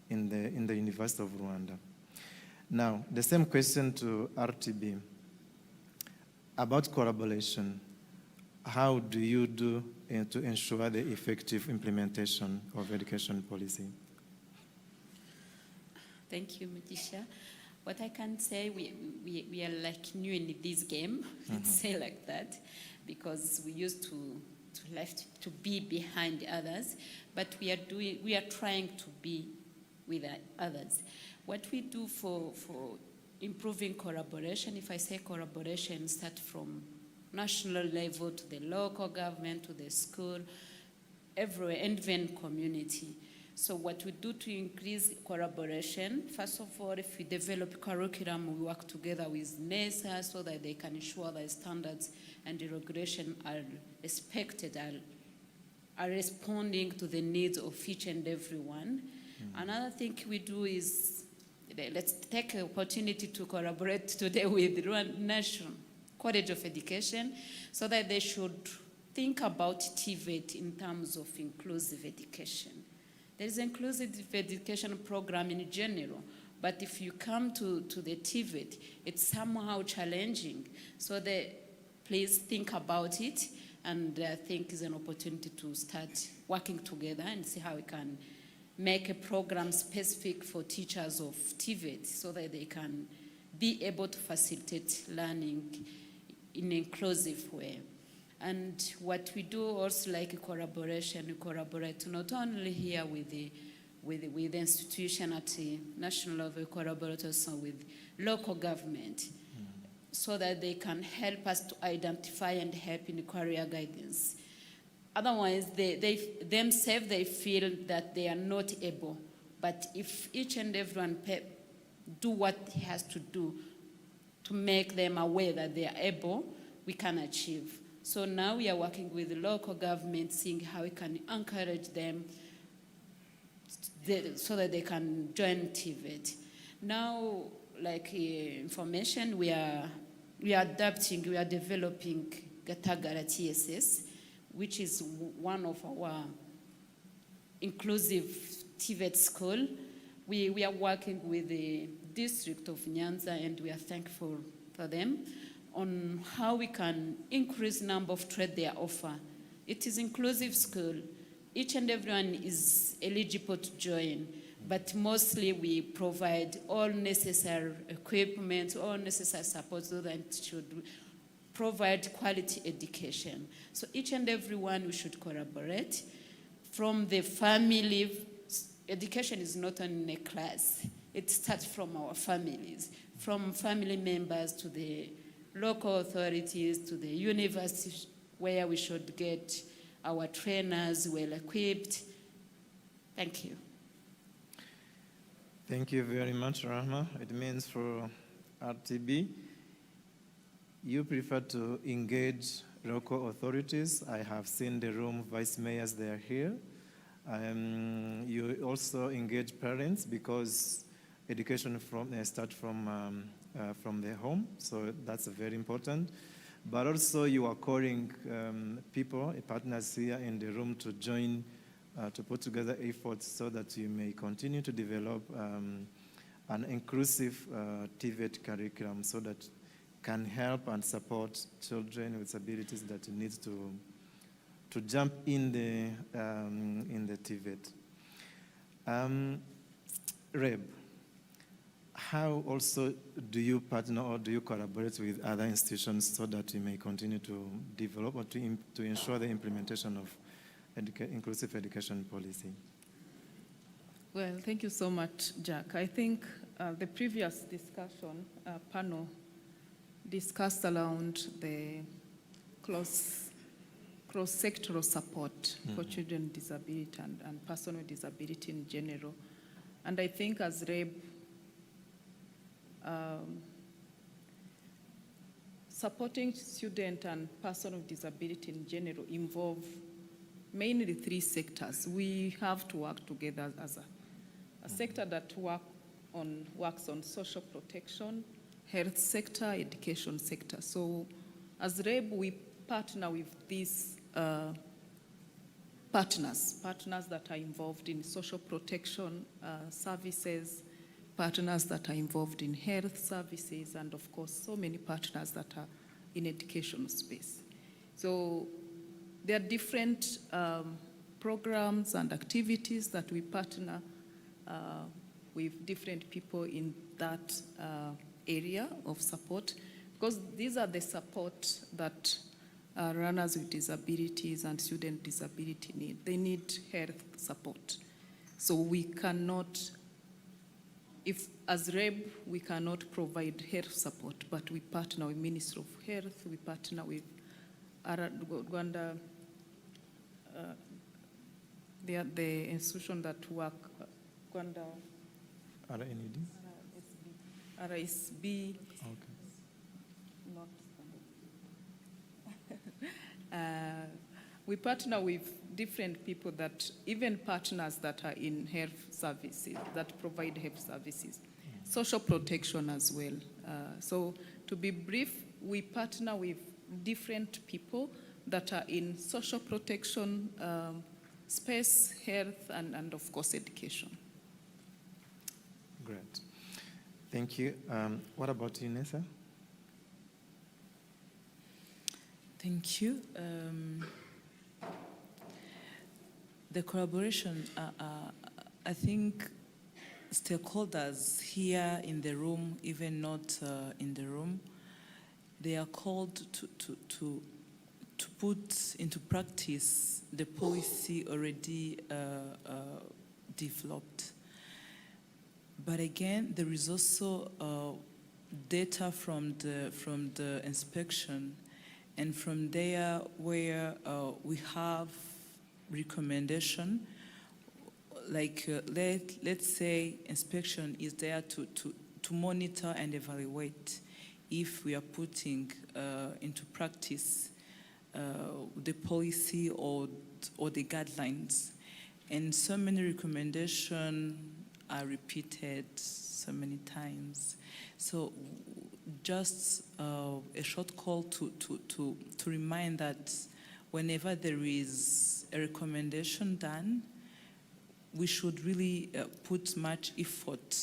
Speaker 14: the University of Rwanda. Now, the same question to RTB about collaboration. How do you do to ensure the effective implementation of education policy?
Speaker 17: Thank you, Mugisha. What I can say, we are like new in this game, let's say like that, because we used to be behind others, but we are trying to be with others. What we do for improving collaboration, if I say collaboration, start from national level to the local government, to the school, everywhere, and even community. So what we do to increase collaboration, first of all, if we develop curriculum, we work together with NESA so that they can ensure that standards and the regulation are respected, are responding to the needs of each and everyone. Another thing we do is, let's take an opportunity to collaborate today with Rwanda National College of Education, so that they should think about TVET in terms of inclusive education. There is an inclusive education program in general, but if you come to the TVET, it's somehow challenging. So please think about it, and I think it's an opportunity to start working together and see how we can make a program specific for teachers of TVET, so that they can be able to facilitate learning in an inclusive way. And what we do also, like a collaboration, we collaborate not only here with the institution at the national level, we collaborate also with local government, so that they can help us to identify and help in the career guidance. Otherwise, they themselves, they feel that they are not able. But if each and everyone do what he has to do to make them aware that they are able, we can achieve. So now we are working with the local government, seeing how we can encourage them so that they can join TVET. Now, like information, we are adapting, we are developing Gatagara TSS, which is one of our inclusive TVET school. We are working with the district of Nyanza, and we are thankful for them, on how we can increase number of trade they offer. It is inclusive school. Each and everyone is eligible to join, but mostly we provide all necessary equipment, all necessary support, so that it should provide quality education. So each and everyone, we should collaborate. From the family, education is not only in a class. It starts from our families, from family members to the local authorities, to the universities, where we should get our trainers well equipped. Thank you.
Speaker 14: Thank you very much, Rahma. It means for RTB, you prefer to engage local authorities. I have seen the room vice mayors, they are here. You also engage parents, because education starts from the home, so that's very important. But also you are calling people, partners here in the room, to join, to put together efforts so that you may continue to develop an inclusive TVET curriculum, so that can help and support children with disabilities that need to jump in the TVET. Reb, how also do you partner or do you collaborate with other institutions so that you may continue to develop or to ensure the implementation of inclusive education policy?
Speaker 7: Well, thank you so much, Jack. I think the previous discussion panel discussed around the cross-sectoral support for children with disability and person with disability in general. And I think as Reb, supporting student and person with disability in general involve
Speaker 15: mainly three sectors. We have to work together as a sector that works on social protection, health sector, education sector. So as REB, we partner with these partners that are involved in social protection services, partners that are involved in health services, and of course, so many partners that are in education space. So there are different programs and activities that we partner with different people in that area of support, because these are the support that runners with disabilities and student disability need. They need health support. So we cannot, if as REB, we cannot provide health support, but we partner with Ministry of Health, we partner with Rwanda, the institution that work, Rwanda, RSB.
Speaker 14: Okay.
Speaker 15: We partner with different people that, even partners that are in health services, that provide health services, social protection as well. So to be brief, we partner with different people that are in social protection, space, health, and of course education.
Speaker 14: Great. Thank you. What about you, Nessa?
Speaker 16: Thank you. The collaboration, I think stakeholders here in the room, even not in the room, they are called to put into practice the policy already developed. But again, there is also data from the inspection, and from there where we have recommendation, like let's say inspection is there to monitor and evaluate if we are putting into practice the policy or the guidelines. And so many recommendations are repeated so many times. So just a short call to remind that whenever there is a recommendation done, we should really put much effort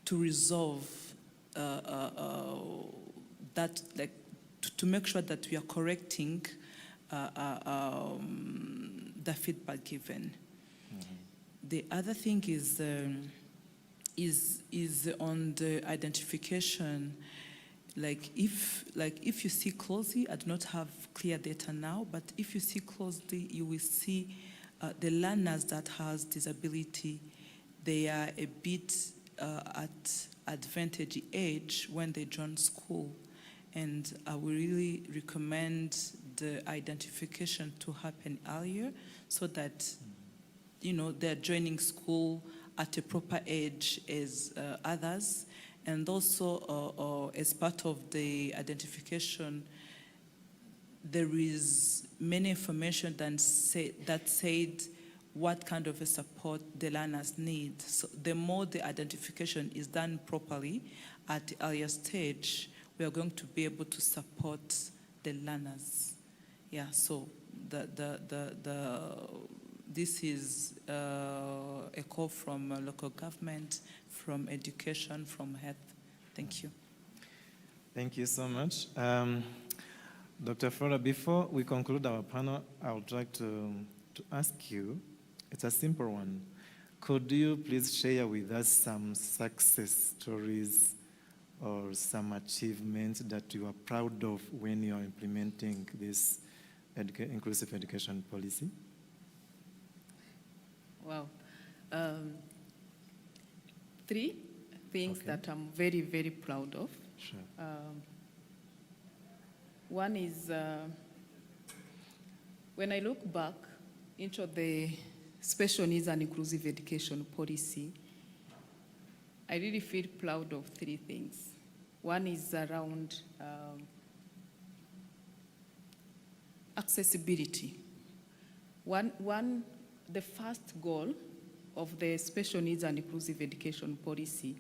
Speaker 16: to resolve that, like to make sure that we are correcting the feedback given. The other thing is on the identification. Like if you see closely, I do not have clear data now, but if you see closely, you will see the learners that has disability, they are a bit at advantage age when they join school. And I would really recommend the identification to happen earlier so that, you know, they're joining school at a proper age as others. And also, as part of the identification, there is many information that said what kind of a support the learners need. So the more the identification is done properly at the earlier stage, we are going to be able to support the learners. Yeah, so this is a call from local government, from education, from health. Thank you.
Speaker 14: Thank you so much. Dr. Flora, before we conclude our panel, I would like to ask you, it's a simple one. Could you please share with us some success stories or some achievements that you are proud of when you are implementing this inclusive education policy?
Speaker 15: Wow. 3 things that I'm very, very proud of.
Speaker 14: Sure.
Speaker 15: One is when I look back into the special needs and inclusive education policy, I really feel proud of 3 things. One is around accessibility. The first goal of the special needs and inclusive education policy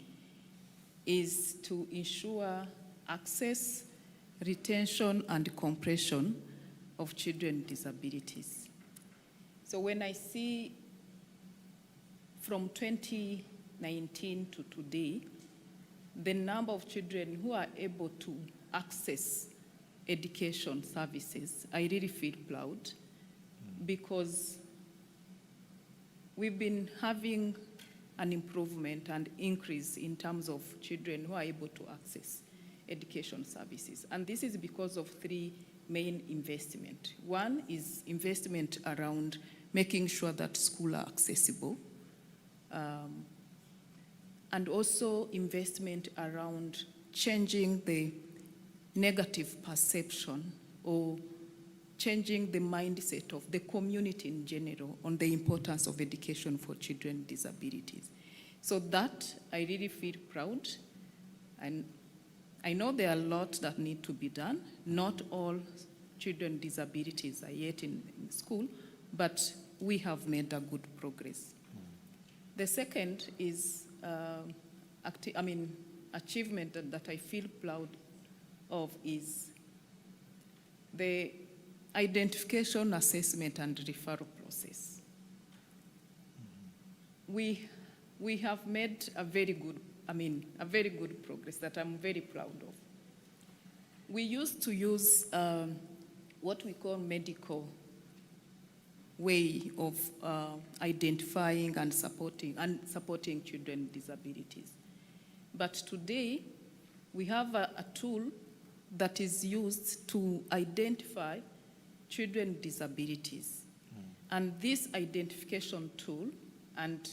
Speaker 15: is to ensure access, retention, and comprehension of children with disabilities. So when I see from 2019 to today, the number of children who are able to access education services, I really feel proud because we've been having an improvement and increase in terms of children who are able to access education services. And this is because of three main investments. One is investment around making sure that schools are accessible, and also investment around changing the negative perception or changing the mindset of the community in general on the importance of education for children with disabilities. So that I really feel proud, and I know there are a lot that need to be done. Not all children with disabilities are yet in school, but we have made a good progress. The second is achievement that I feel proud of is the identification, assessment, and referral process. We have made a very good progress that I'm very proud of. We used to use what we call medical way of identifying and supporting children with disabilities. But today, we have a tool that is used to identify children with disabilities. And this identification tool and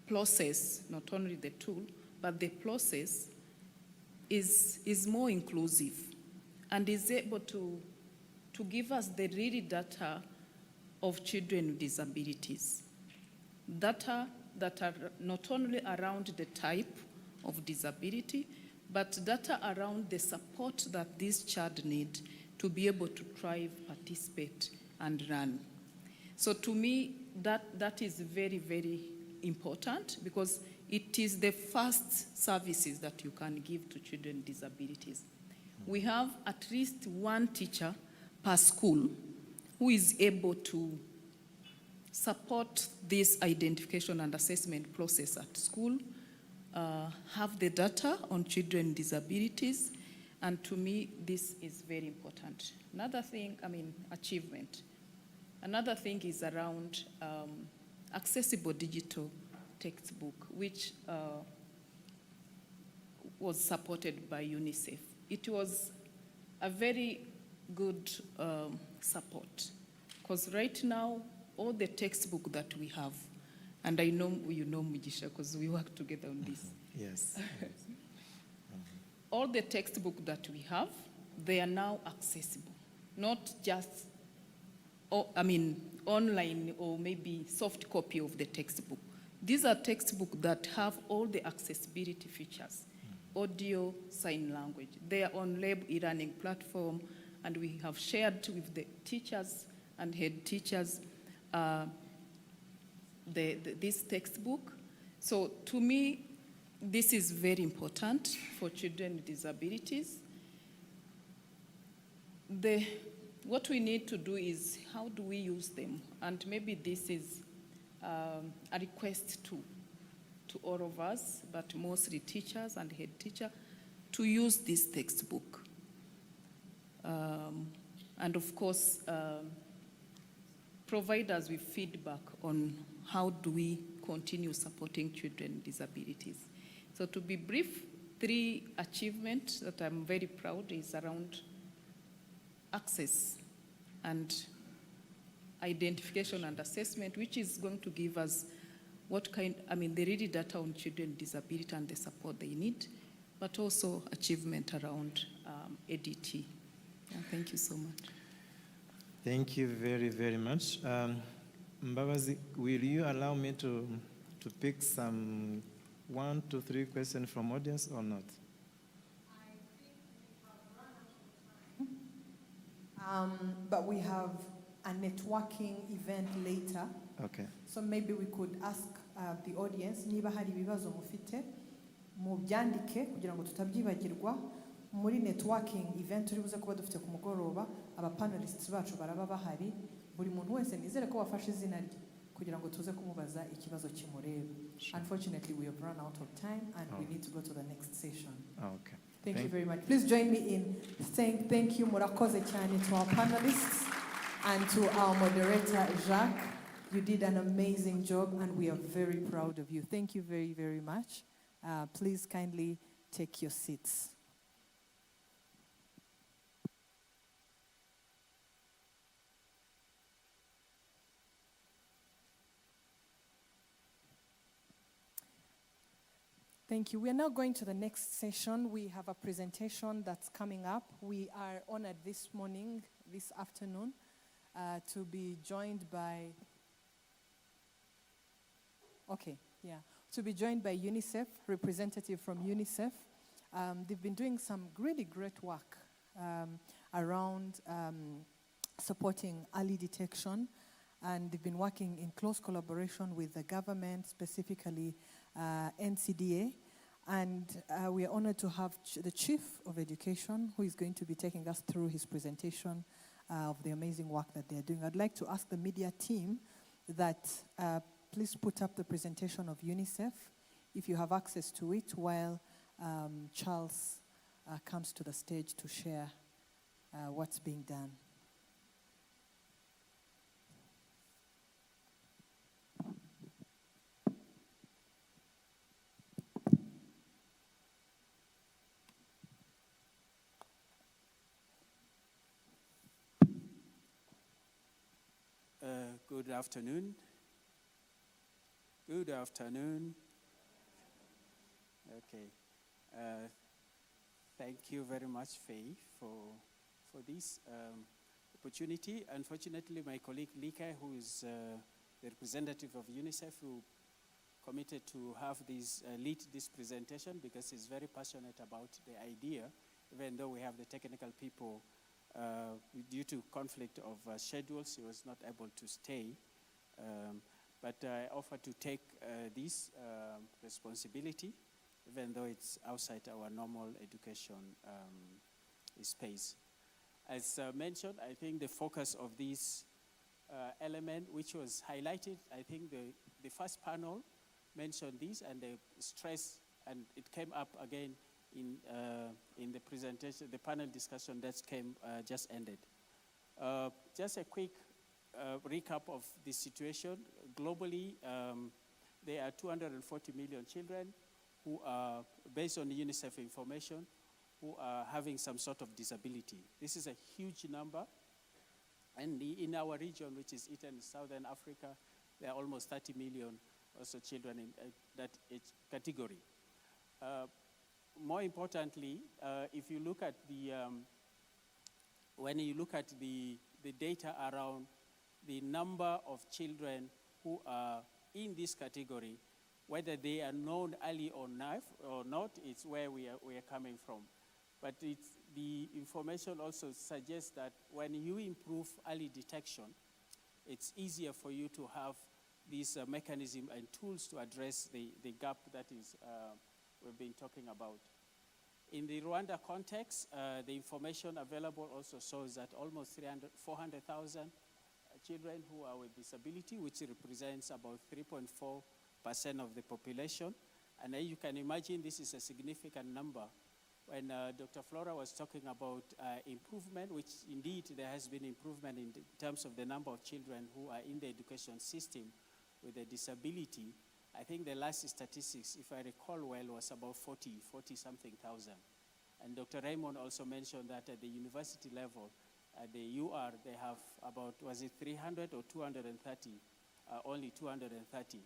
Speaker 15: process, not only the tool, but the process is more inclusive and is able to give us the real data of children with disabilities. Data that are not only around the type of disability, but data around the support that this child needs to be able to thrive, participate, and learn. So to me, that is very, very important because it is the first services that you can give to children with disabilities. We have at least one teacher per school who is able to support this identification and assessment process at school, have the data on children with disabilities, and to me, this is very important. Another thing, achievement. Another thing is around accessible digital textbook, which was supported by UNICEF. It was a very good support, because right now, all the textbook that we have, and I know you know Mugisha, because we work together on this.
Speaker 14: Yes.
Speaker 15: All the textbook that we have, they are now accessible, not just online or maybe soft copy of the textbook. These are textbooks that have all the accessibility features, audio, sign language. They are on Lab e-learning platform, and we have shared with the teachers and head teachers this textbook. So to me, this is very important for children with disabilities. What we need to do is, how do we use them? And maybe this is a request to all of us, but mostly teachers and head teacher, to use this textbook. And of course, provide us with feedback on how do we continue supporting children with disabilities. So to be brief, 3 achievements that I'm very proud is around access and identification and assessment, which is going to give us the real data on children with disability and the support they need, but also achievement around ADT. Thank you so much.
Speaker 14: Thank you very, very much. Mbabazi, will you allow me to pick some 1 to 3 questions from audience or not?
Speaker 1: But we have a networking event later.
Speaker 14: Okay.
Speaker 1: So maybe we could ask the audience, niba hari ibibazo mufite, mubyandike kugira ngo tutabyibagirwa. Muri networking event turi buze kuba dufite ku mugoroba, aba panelists bacu baraba bahari, buri muntu wese nizere ko wafashe izina rye kugira ngo tuze kumubaza ikibazo kimureba. Unfortunately, we have run out of time and we need to go to the next session.
Speaker 14: Okay.
Speaker 1: Thank you very much. Please join me in saying thank you, murakoze cyane, to our panelists and to our moderator, Jacques. You did an amazing job and we are very proud of you. Thank you very, very much. Please kindly take your seats. Thank you. We are now going to the next session. We have a presentation that's coming up. We are honored this afternoon, to be joined by, to be joined by UNICEF, representative from UNICEF. They've been doing some really great work around supporting early detection, and they've been working in close collaboration with the government, specifically NCDA. And we are honored to have the Chief of Education, who is going to be taking us through his presentation of the amazing work that they are doing. I'd like to ask the media team that please put up the presentation of UNICEF, if you have access to it, while Charles comes to the stage to share what's being done.
Speaker 19: Good afternoon. Good afternoon. Okay. Thank you very much, Faye, for this opportunity. Unfortunately, my colleague Lika, who is the representative of UNICEF, who committed to have this lead this presentation because he's very passionate about the idea, even though we have the technical people. Due to conflict of schedules, he was not able to stay. But I offer to take this responsibility, even though it's outside our normal education space. As mentioned, I think the focus of this element, which was highlighted, I think the first panel mentioned this and the stress, and it came up again in the presentation, the panel discussion that came just ended. Just a quick recap of the situation. Globally, there are 240 million children who are, based on the UNICEF information, who are having some sort of disability. This is a huge number. And in our region, which is Eastern and Southern Africa, there are almost 30 million also children in that age category. More importantly, if you look at when you look at the data around the number of children who are in this category, whether they are known early or not, it's where we are coming from. But the information also suggests that when you improve early detection, it's easier for you to have this mechanism and tools to address the gap that is we've been talking about. In the Rwanda context, the information available also shows that almost 400,000 children who are with disability, which represents about 3.4% of the population. And then you can imagine this is a significant number. When Dr. Flora was talking about improvement, which indeed there has been improvement in terms of the number of children who are in the education system with a disability, I think the last statistics, if I recall well, was about 40-something thousand. And Dr. Raymond also mentioned that at the university level, at the UR, they have about, was it 300 or 230? Only 230.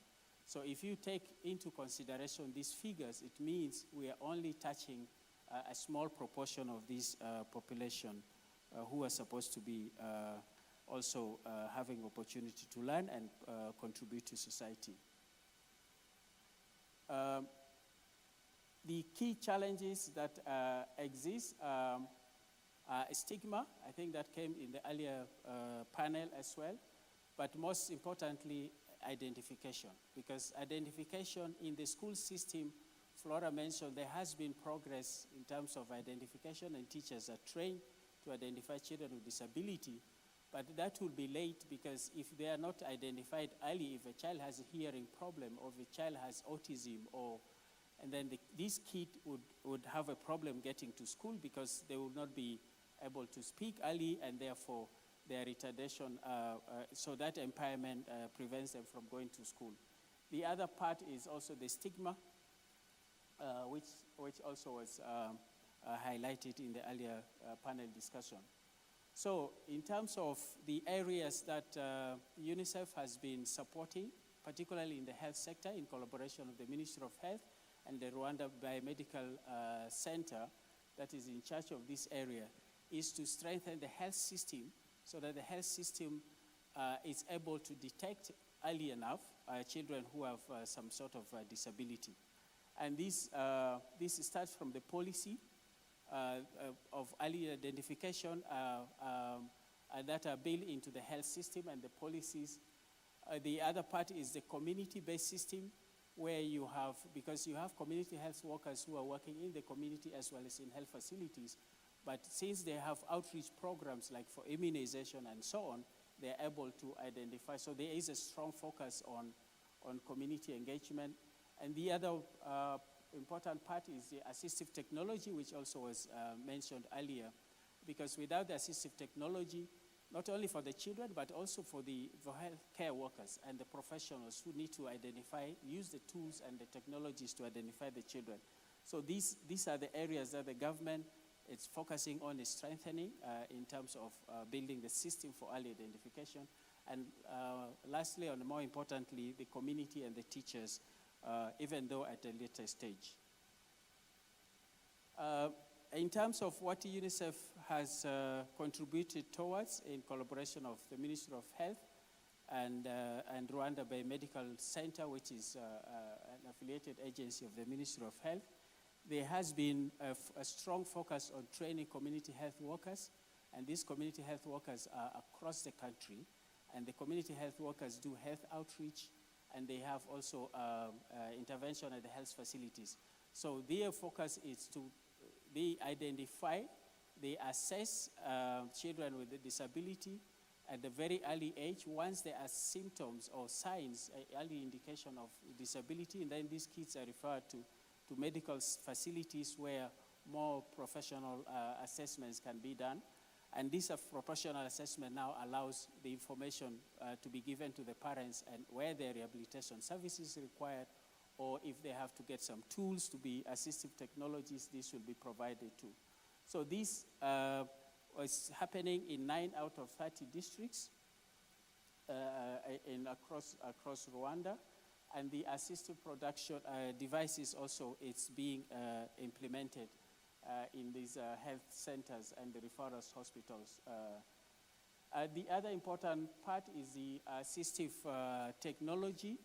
Speaker 19: So if you take into consideration these figures, it means we are only touching a small proportion of this population who are supposed to be also having opportunity to learn and contribute to society. The key challenges that exist Stigma, I think that came in the earlier panel as well, but most importantly, identification, because identification in the school system, Flora mentioned there has been progress in terms of identification, and teachers are trained to identify children with disability, but that will be late because if they are not identified early, if a child has a hearing problem or if a child has autism, and then this kid would have a problem getting to school because they will not be able to speak early, and therefore their retardation, so that impairment prevents them from going to school. The other part is also the stigma, which also was highlighted in the earlier panel discussion. So in terms of the areas that UNICEF has been supporting, particularly in the health sector in collaboration with the Ministry of Health and the Rwanda Biomedical Center that is in charge of this area, is to strengthen the health system so that the health system is able to detect early enough children who have some sort of disability. And this starts from the policy of early identification that are built into the health system and the policies. The other part is the community-based system, where you have, because you have community health workers who are working in the community as well as in health facilities, but since they have outreach programs like for immunization and so on, they're able to identify. So there is a strong focus on community engagement. And the other important part is the assistive technology, which also was mentioned earlier, because without the assistive technology, not only for the children, but also for healthcare workers and the professionals who need to use the tools and the technologies to identify the children. So these are the areas that the government is focusing on, is strengthening in terms of building the system for early identification. And lastly, and more importantly, the community and the teachers, even though at a later stage. In terms of what UNICEF has contributed towards in collaboration of the Ministry of Health and Rwanda Biomedical Center, which is an affiliated agency of the Ministry of Health, there has been a strong focus on training community health workers, and these community health workers are across the country, and the community health workers do health outreach, and they have also intervention at the health facilities. So their focus is to identify, they assess children with a disability at a very early age. Once there are symptoms or signs, early indication of disability, and then these kids are referred to medical facilities where more professional assessments can be done. And this professional assessment now allows the information to be given to the parents, and where their rehabilitation services required, or if they have to get some tools to be assistive technologies, this will be provided too. So this was happening in 9 out of 30 districts across Rwanda. And the assistive production devices also, it's being implemented in these health centers and the referral hospitals. The other important part is the assistive technology.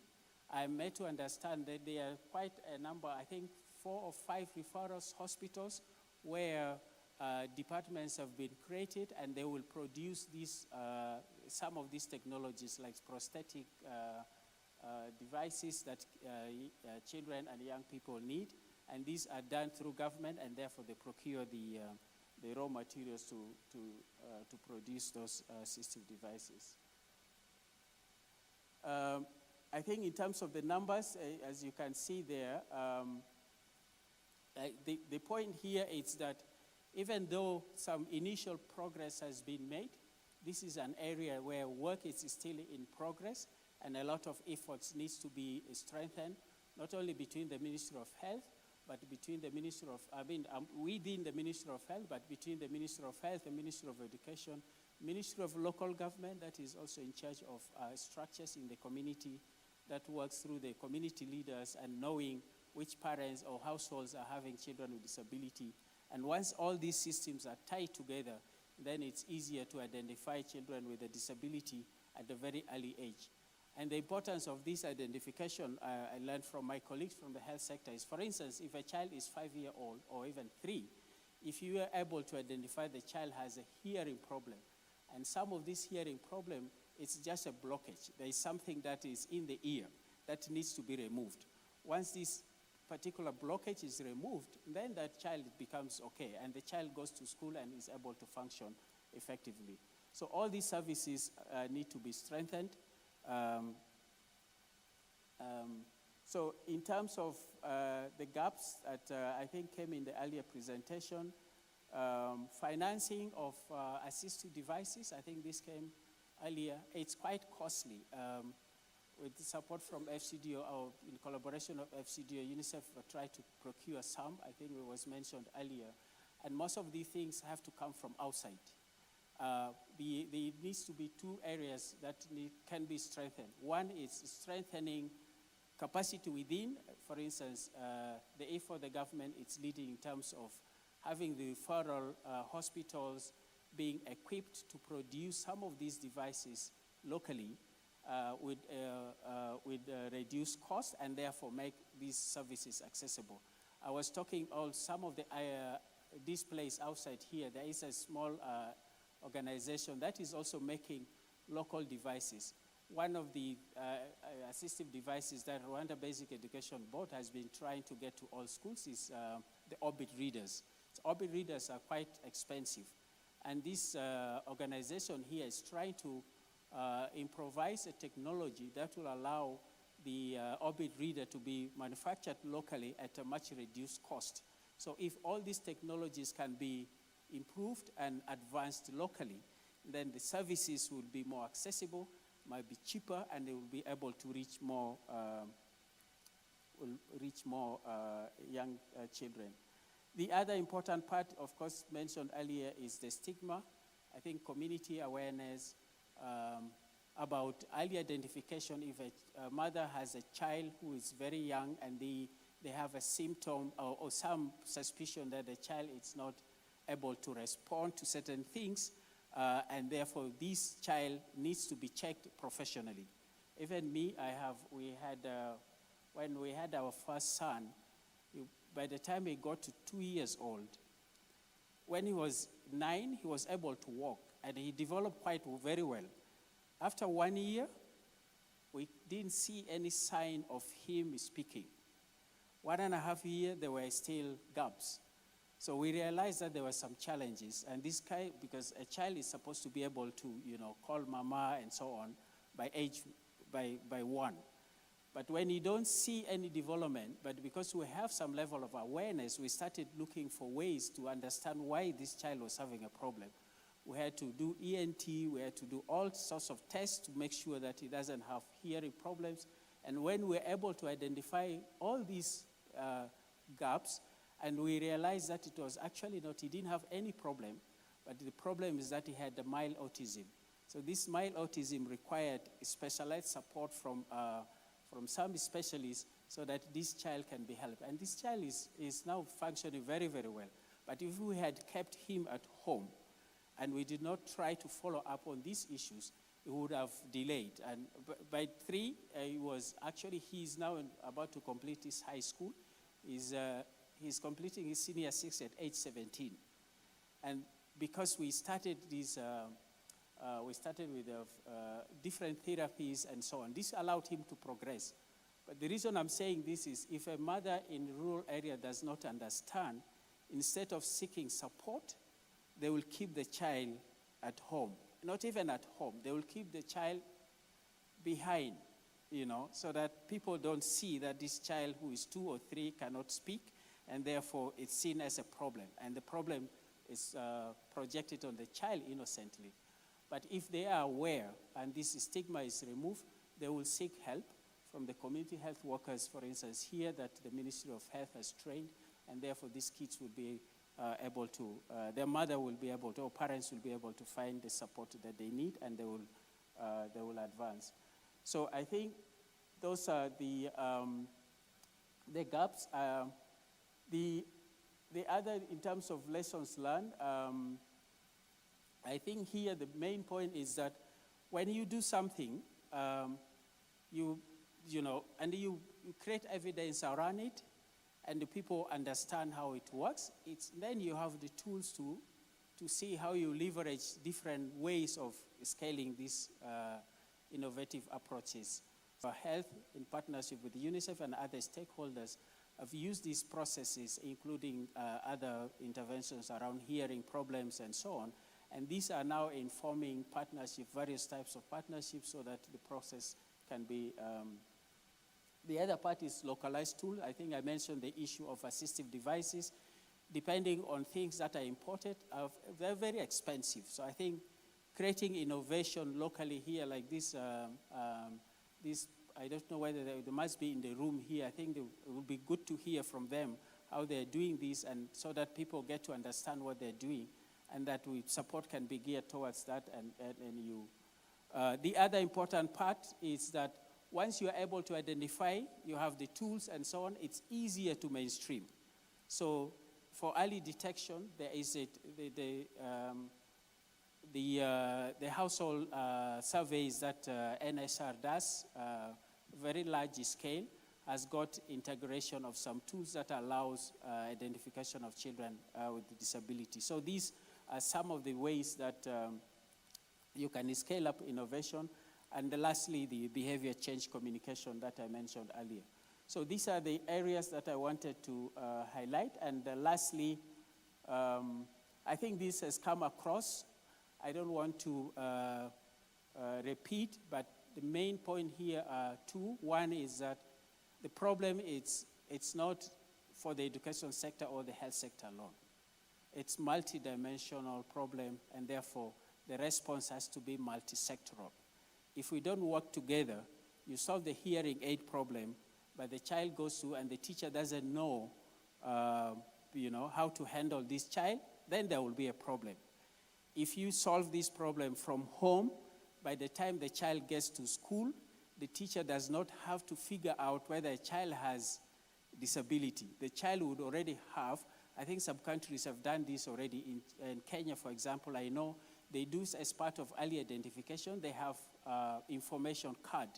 Speaker 19: I'm made to understand that there are quite a number, I think 4 or 5 referral hospitals where departments have been created, and they will produce these, some of these technologies like prosthetic devices that children and young people need, and these are done through government, and therefore they procure the raw materials to produce those assistive devices. I think in terms of the numbers, as you can see there, the point here is that even though some initial progress has been made, this is an area where work is still in progress, and a lot of efforts needs to be strengthened, not only between the Ministry of Health, but between the Ministry of, within the Ministry of Health, but between the Ministry of Health, the Ministry of Education, Ministry of Local Government, that is also in charge of structures in the community that works through the community leaders and knowing which parents or households are having children with disability. And once all these systems are tied together, then it's easier to identify children with a disability at a very early age. And the importance of this identification, I learned from my colleagues from the health sector, is, for instance, if a child is 5 years old or even 3, if you are able to identify the child has a hearing problem, and some of this hearing problem, it's just a blockage. There is something that is in the ear that needs to be removed. Once this particular blockage is removed, then that child becomes okay, and the child goes to school and is able to function effectively. So all these services need to be strengthened. So in terms of the gaps that I think came in the earlier presentation, financing of assistive devices, I think this came earlier. It's quite costly. With the support from FCDO, or in collaboration of FCDO, UNICEF tried to procure some, I think it was mentioned earlier. And most of these things have to come from outside. There needs to be two areas that can be strengthened. One is strengthening capacity within. For instance, the A4, the government, it's leading in terms of having the referral hospitals being equipped to produce some of these devices locally with reduced cost, and therefore make these services accessible. I was talking about some of the displays outside here. There is a small organization that is also making local devices. One of the assistive devices that Rwanda Basic Education Board has been trying to get to all schools is the Orbit readers. So Orbit readers are quite expensive. And this organization here is trying to improvise a technology that will allow the Orbit reader to be manufactured locally at a much reduced cost. So if all these technologies can be improved and advanced locally, then the services will be more accessible, might be cheaper, and they will be able to reach more young children. The other important part, of course, mentioned earlier is the stigma. I think community awareness about early identification. If a mother has a child who is very young and they have a symptom or some suspicion that the child is not able to respond to certain things, and therefore this child needs to be checked professionally. Even me, when we had our first son, by the time he got to 2 years old, when he was 9, he was able to walk, and he developed quite very well. After 1 year, we didn't see any sign of him speaking. 1.5 years, there were still gaps. So we realized that there were some challenges, and this guy, because a child is supposed to be able to, call mama and so on by 1. But when you don't see any development, but because we have some level of awareness, we started looking for ways to understand why this child was having a problem. We had to do ENT, we had to do all sorts of tests to make sure that he doesn't have hearing problems. And when we were able to identify all these gaps, and we realized that it was actually not, he didn't have any problem, but the problem is that he had a mild autism. So this mild autism required specialized support from some specialists so that this child can be helped. And this child is now functioning very, very well. But if we had kept him at home and we did not try to follow up on these issues, it would have delayed. And by 3, he's now about to complete his high school. He's completing his senior 6 at age 17. And because we started this, with different therapies and so on, this allowed him to progress. But the reason I'm saying this is if a mother in a rural area does not understand, instead of seeking support, they will keep the child at home. Not even at home, they will keep the child behind, so that people don't see that this child who is 2 or 3 cannot speak, and therefore it's seen as a problem. And the problem is projected on the child innocently. But if they are aware and this stigma is removed, they will seek help from the community health workers, for instance, here that the Ministry of Health has trained, and therefore these kids will be able to, their mother will be able to, or parents will be able to find the support that they need, and they will advance. So I think those are the gaps. The other, in terms of lessons learned, I think here the main point is that when you do something, you create evidence around it, and the people understand how it works, then you have the tools to see how you leverage different ways of scaling these innovative approaches. For health, in partnership with UNICEF and other stakeholders, have used these processes, including other interventions around hearing problems and so on. And these are now informing partnership, various types of partnerships, so that the process can be. The other part is localized tool. I think I mentioned the issue of assistive devices. Depending on things that are imported, they're very expensive. So I think creating innovation locally here, like this, I don't know whether they must be in the room here. I think it would be good to hear from them how they're doing this, and so that people get to understand what they're doing, and that support can be geared towards that. And you. The other important part is that once you're able to identify, you have the tools and so on, it's easier to mainstream. So for early detection, there is the household surveys that NSR does, very large scale, has got integration of some tools that allows identification of children with disability. So these are some of the ways that you can scale up innovation. And lastly, the behavior change communication that I mentioned earlier. So these are the areas that I wanted to highlight. And lastly, I think this has come across. I don't want to repeat, but the main point here are two. One is that the problem is it's not for the education sector or the health sector alone. It's multidimensional problem, and therefore the response has to be multi-sectoral. If we don't work together, you solve the hearing aid problem, but the child goes through and the teacher doesn't know, how to handle this child, then there will be a problem. If you solve this problem from home, by the time the child gets to school, the teacher does not have to figure out whether a child has disability. The child would already have. I think some countries have done this already. In Kenya, for example, I know they do as part of early identification, they have information card.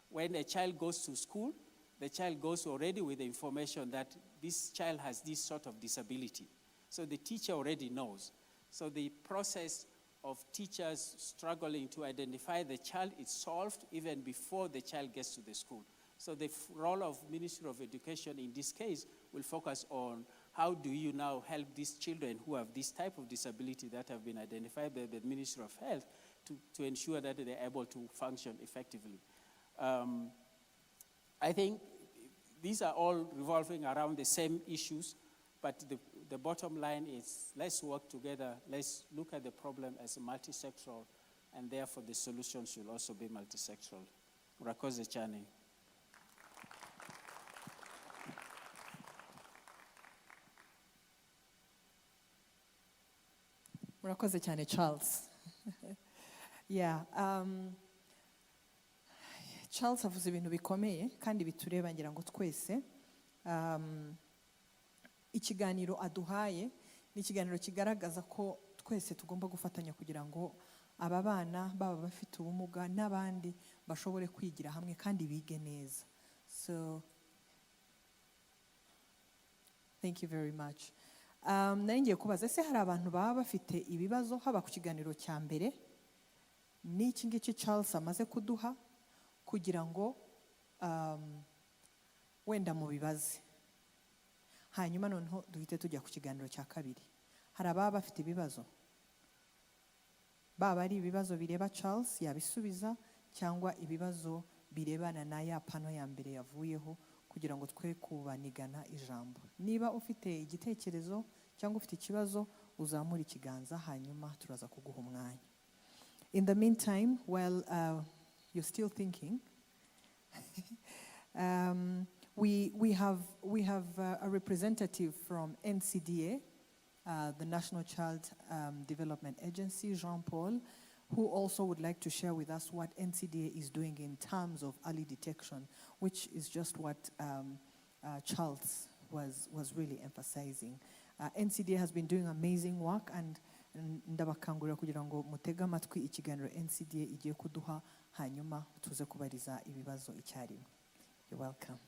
Speaker 19: When a child goes to school, the child goes already with the information that this child has this sort of disability. So the teacher already knows. So the process of teachers struggling to identify the child is solved even before the child gets to the school. So the role of Ministry of Education in this case will focus on how do you now help these children who have this type of disability that have been identified by the Ministry of Health to ensure that they're able to function effectively. I think these are all revolving around the same issues, but the bottom line is let's work together, let's look at the problem as a multi-sectoral, and therefore the solution should also be multi-sectoral. Urakoze cyane.
Speaker 1: Murakoze cyane, Charles. Yeah, Charles avuze ibintu bikomeye kandi bitureba ngira ngo twese. Ikiganiro aduhaye ni ikiganiro kigaragaza ko twese tugomba gufatanya kugira ngo aba bana baba bafite ubumuga n'abandi bashobore kwigira hamwe kandi bige neza. So thank you very much. Nari ngiye kubaza ese hari abantu baba bafite ibibazo haba ku kiganiro cya mbere n'iki ngiki Charles amaze kuduha kugira ngo wenda mu bibaze, hanyuma noneho duhite tujya ku kiganiro cya kabiri. Hari ababa bafite ibibazo, baba ari ibibazo bireba Charles yabisubiza cyangwa ibibazo birebana na ya pano ya mbere yavuyeho, kugira ngo twe kubanigana ijambo. Niba ufite igitekerezo cyangwa ufite ikibazo uzamura ikiganza, hanyuma turaza kuguha umwanya. In the meantime, while you're still thinking, we have a representative from NCDA, the National Child Development Agency, Jean-Paul, who also would like to share with us what NCDA is doing in terms of early detection, which is just what Charles was really emphasizing. NCDA has been doing amazing work, and ndabakangurira kugira ngo mutege amatwi ikiganiro NCDA igiye kuduha, hanyuma tuze kubariza ibibazo icyarimwe. You're welcome.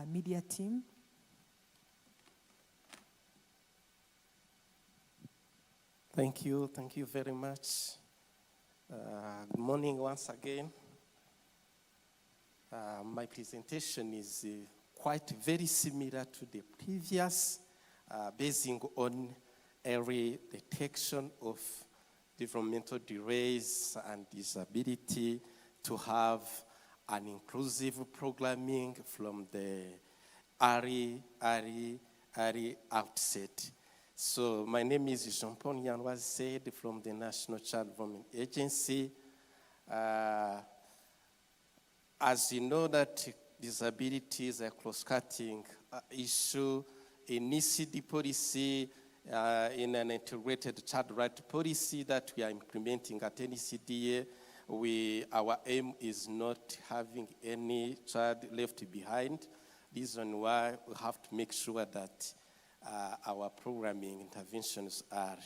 Speaker 1: Media team,
Speaker 20: Thank you very much. Good morning once again. My presentation is quite very similar to the previous, basing on early detection of developmental delays and disability, to have an inclusive programming from the early outset. So my name is Jean-Paul Nyanwa said from the National Child Development Agency. As you know that disability is a cross-cutting issue in ECD policy, in an integrated child right policy that we are implementing at NCDA. Our aim is not having any child left behind. Reason why we have to make sure that our programming interventions are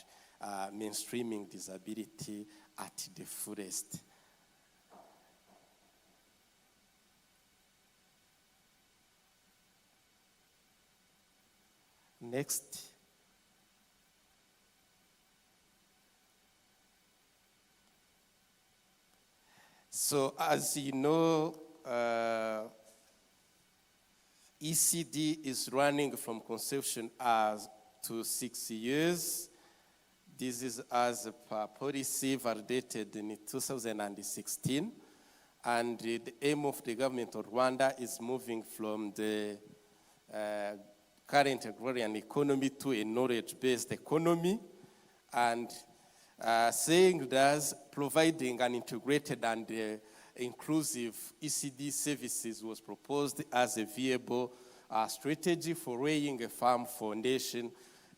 Speaker 20: mainstreaming disability at the fullest. Next. So as you know, ECD is running from conception to 6 years. This is as per policy validated in 2016. And the aim of the government of Rwanda is moving from the current agrarian economy to a knowledge-based economy, and saying that providing an integrated and inclusive ECD services was proposed as a viable strategy for laying a firm foundation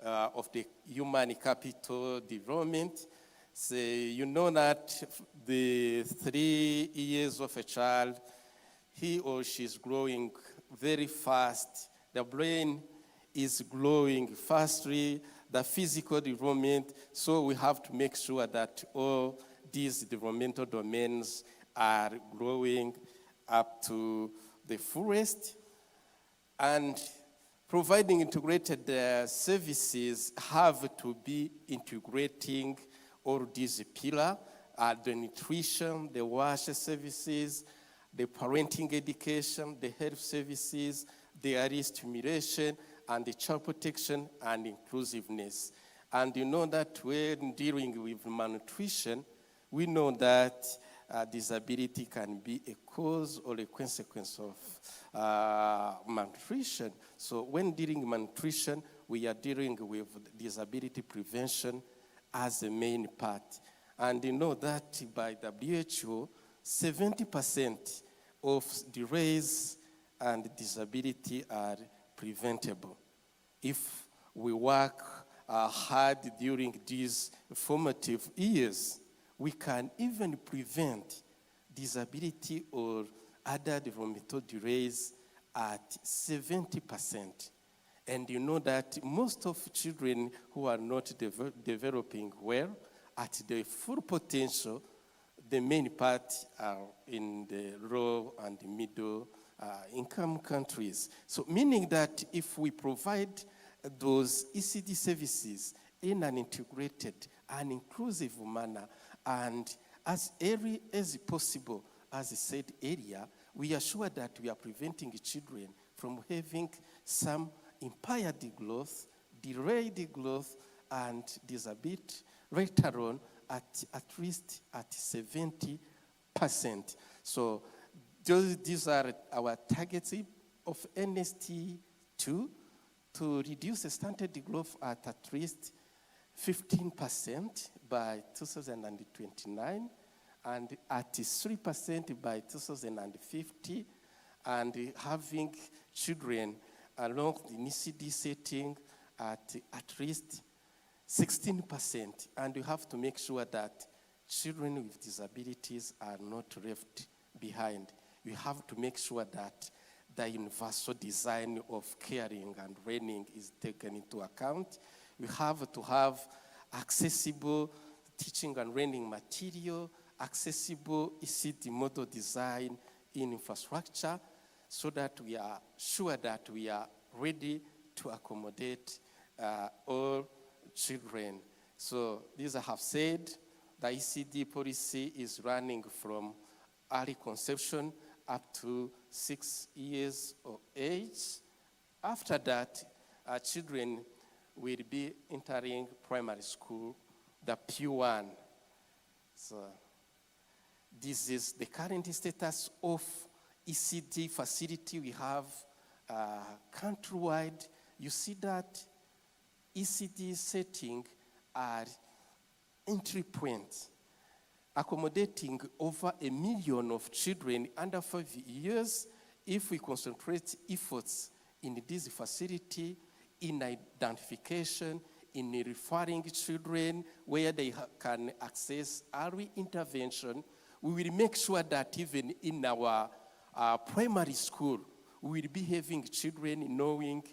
Speaker 20: of the human capital development. So you know that the 3 years of a child, he or she is growing very fast. The brain is growing fastly, the physical development, so we have to make sure that all these developmental domains are growing up to the fullest. And providing integrated services have to be integrating all these pillars, the nutrition, the wash services, the parenting education, the health services, the early stimulation, and the child protection and inclusiveness. And you know that when dealing with malnutrition, we know that disability can be a cause or a consequence of malnutrition. So when dealing with malnutrition, we are dealing with disability prevention as a main part. And you know that by WHO, 70% of delays and disability are preventable. If we work hard during these formative years, we can even prevent disability or other developmental delays at 70%. And you know that most of children who are not developing well at the full potential, the main part are in the low and middle income countries. So meaning that if we provide those ECD services in an integrated and inclusive manner, and as early as possible, as I said earlier, we are sure that we are preventing children from having some impaired growth, delayed growth, and disability later on at least at 70%. So these are our targets of NST2, to reduce the stunted growth at least 15% by 2029, and at 3% by 2050, and having children along the ECD setting at least 16%. And we have to make sure that children with disabilities are not left behind. We have to make sure that the universal design of caring and learning is taken into account. We have to have accessible teaching and learning material, accessible ECD model design in infrastructure, so that we are sure that we are ready to accommodate all children. So these I have said, the ECD policy is running from early conception up to 6 years of age. After that, children will be entering primary school, the P1. So this is the current status of ECD facility we have countrywide. You see that ECD setting are entry points, accommodating over 1 million of children under 5 years if we concentrate efforts in this facility, in identification, in referring children where they can access early intervention. We will make sure that even in our primary school, we will be having children knowing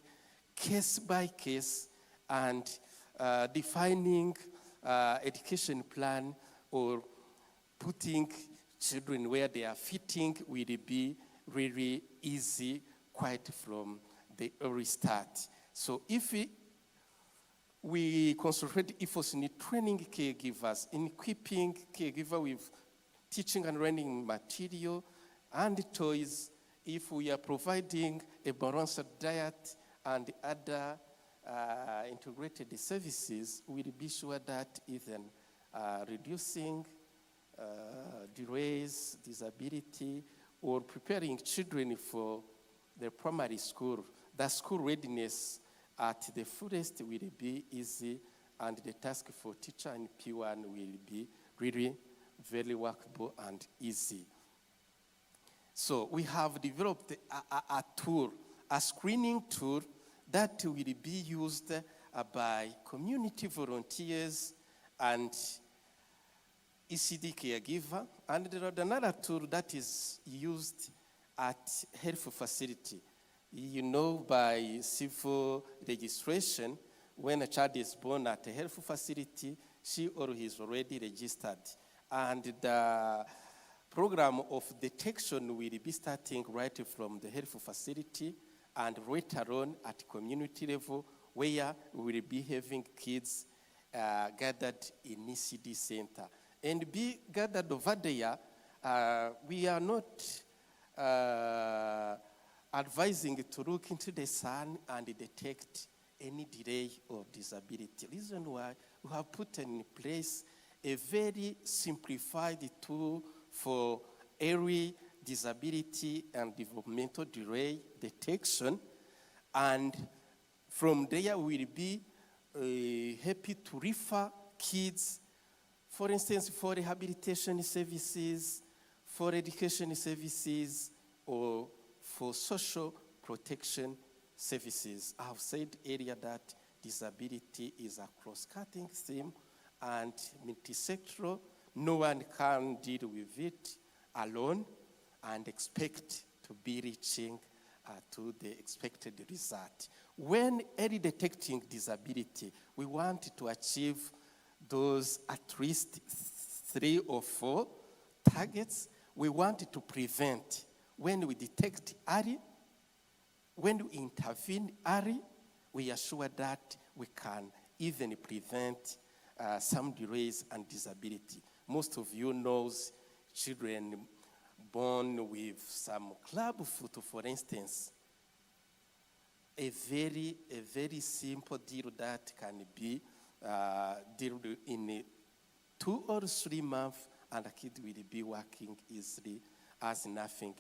Speaker 20: case by case and defining education plan or putting children where they are fitting will be really easy quite from the early start. So if we concentrate efforts in training caregivers, in equipping caregiver with teaching and learning material and toys, if we are providing a balanced diet and other integrated services, we'll be sure that even reducing delays, disability, or preparing children for the primary school, the school readiness at the fullest will be easy, and the task for teacher and P1 will be really very workable and easy. So we have developed a tool, a screening tool that will be used by community volunteers and ECD caregiver, and there is another tool that is used at health facility. You know, by civil registration, when a child is born at a health facility, she or he is already registered. And the program of detection will be starting right from the health facility and later on at community level, where we will be having kids gathered in ECD center. And be gathered over there, we are not advising to look into the sun and detect any delay or disability. Reason why we have put in place a very simplified tool for early disability and developmental delay detection, and from there we'll be happy to refer kids, for instance, for rehabilitation services, for education services, or for social protection services. I have said earlier that disability is a cross-cutting theme and multi-sectoral. No one can deal with it alone and expect to be reaching to the expected result. When early detecting disability, we want to achieve those at least 3 or 4 targets. We want to prevent. When we detect early, when we intervene early, we are sure that we can even prevent some delays and disability. Most of you knows children born with some club foot, for instance. A very simple deal that can be dealt in 2 or 3 months, and a kid will be working easily as nothing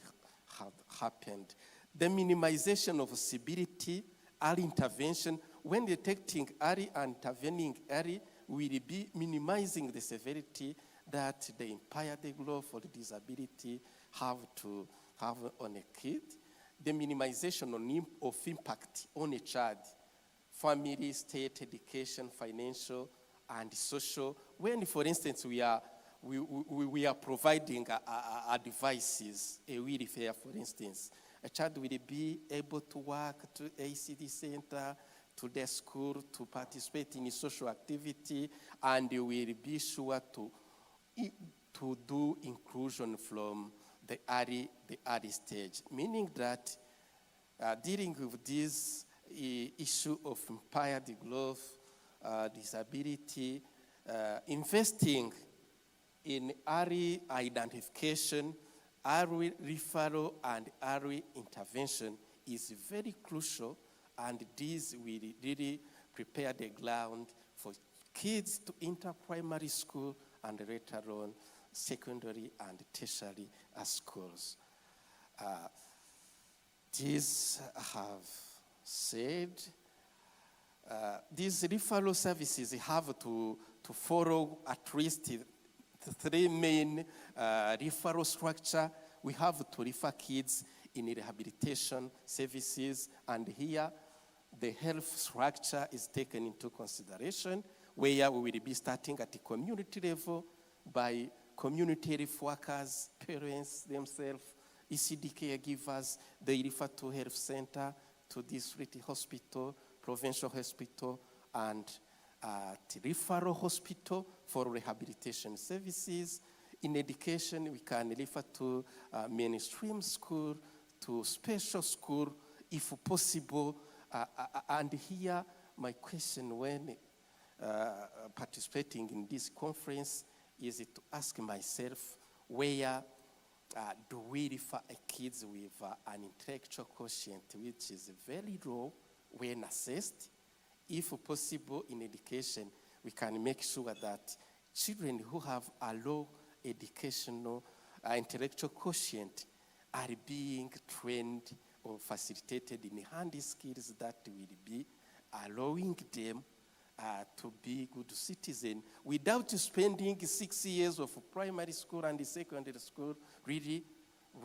Speaker 20: had happened. The minimization of severity, early intervention, when detecting early and intervening early, will be minimizing the severity that the impaired growth or the disability have to have on a kid. The minimization of impact on a child, family, state, education, financial, and social. When, for instance, we are providing devices, a wheelchair, for instance, a child will be able to work to ACD center, to their school, to participate in social activity, and will be sure to do inclusion from the early stage, meaning that dealing with this issue of impaired growth, disability, investing in early identification, early referral, and early intervention is very crucial, and this will really prepare the ground for kids to enter primary school and later on secondary and tertiary schools. This have said, these referral services have to follow at least the three main referral structure. We have to refer kids in rehabilitation services, and here the health structure is taken into consideration, where we will be starting at the community level by community health workers, parents themselves, ECD caregivers. They refer to health center, to district hospital, provincial hospital, and referral hospital for rehabilitation services. In education, we can refer to mainstream school, to special school, if possible. And here, my question when participating in this conference is to ask myself, where do we refer kids with an intellectual quotient which is very low when assessed? If possible, in education, we can make sure that children who have a low educational intellectual quotient are being trained or facilitated in handy skills that will be allowing them to be good citizens without spending 6 years of primary school and secondary school really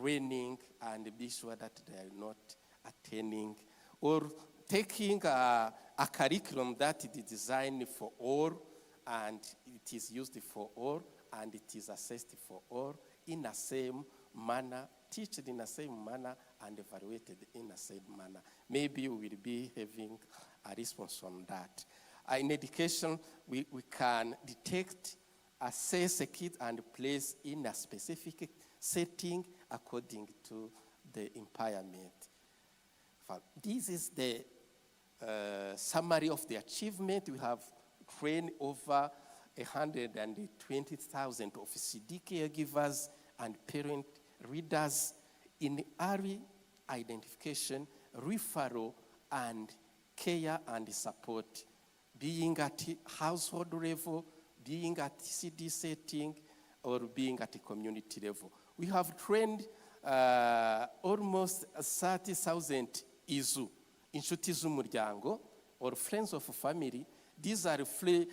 Speaker 20: learning and be sure that they are not attending or taking a curriculum that is designed for all and it is used for all and it is assessed for all in the same manner, taught in the same manner, and evaluated in the same manner. Maybe we will be having a response on that. In education, we can detect, assess a kid and place in a specific setting according to the impairment. This is the summary of the achievement. We have trained over 120,000 of CD caregivers and parent readers in early identification, referral, and care and support, being at household level, being at CD setting, or being at a community level. We have trained almost 30,000 IZU, inshuti z'umuryango, or friends of family. These are free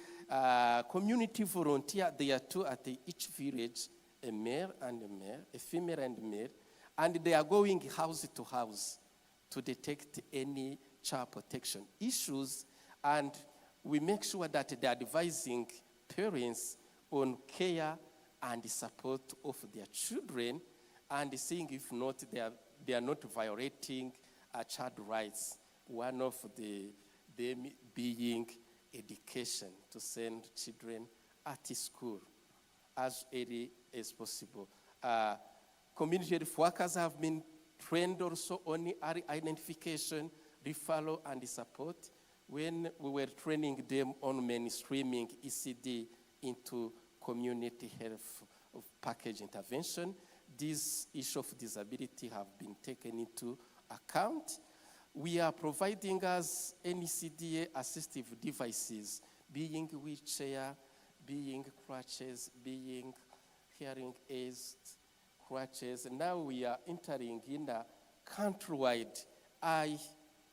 Speaker 20: community volunteers. They are two at each village, a male and a male, a female and a male, and they are going house to house to detect any child protection issues, and we make sure that they are advising parents on care and support of their children, and seeing if not they are not violating child rights. One of them being education, to send children at school as early as possible. Community health workers have been trained also on identification, referral, and support. When we were training them on mainstreaming ECD into community health package intervention, this issue of disability have been taken into account. We are providing us NCDA assistive devices, being wheelchair, being crutches, being hearing aids, crutches. Now we are entering in a countrywide eye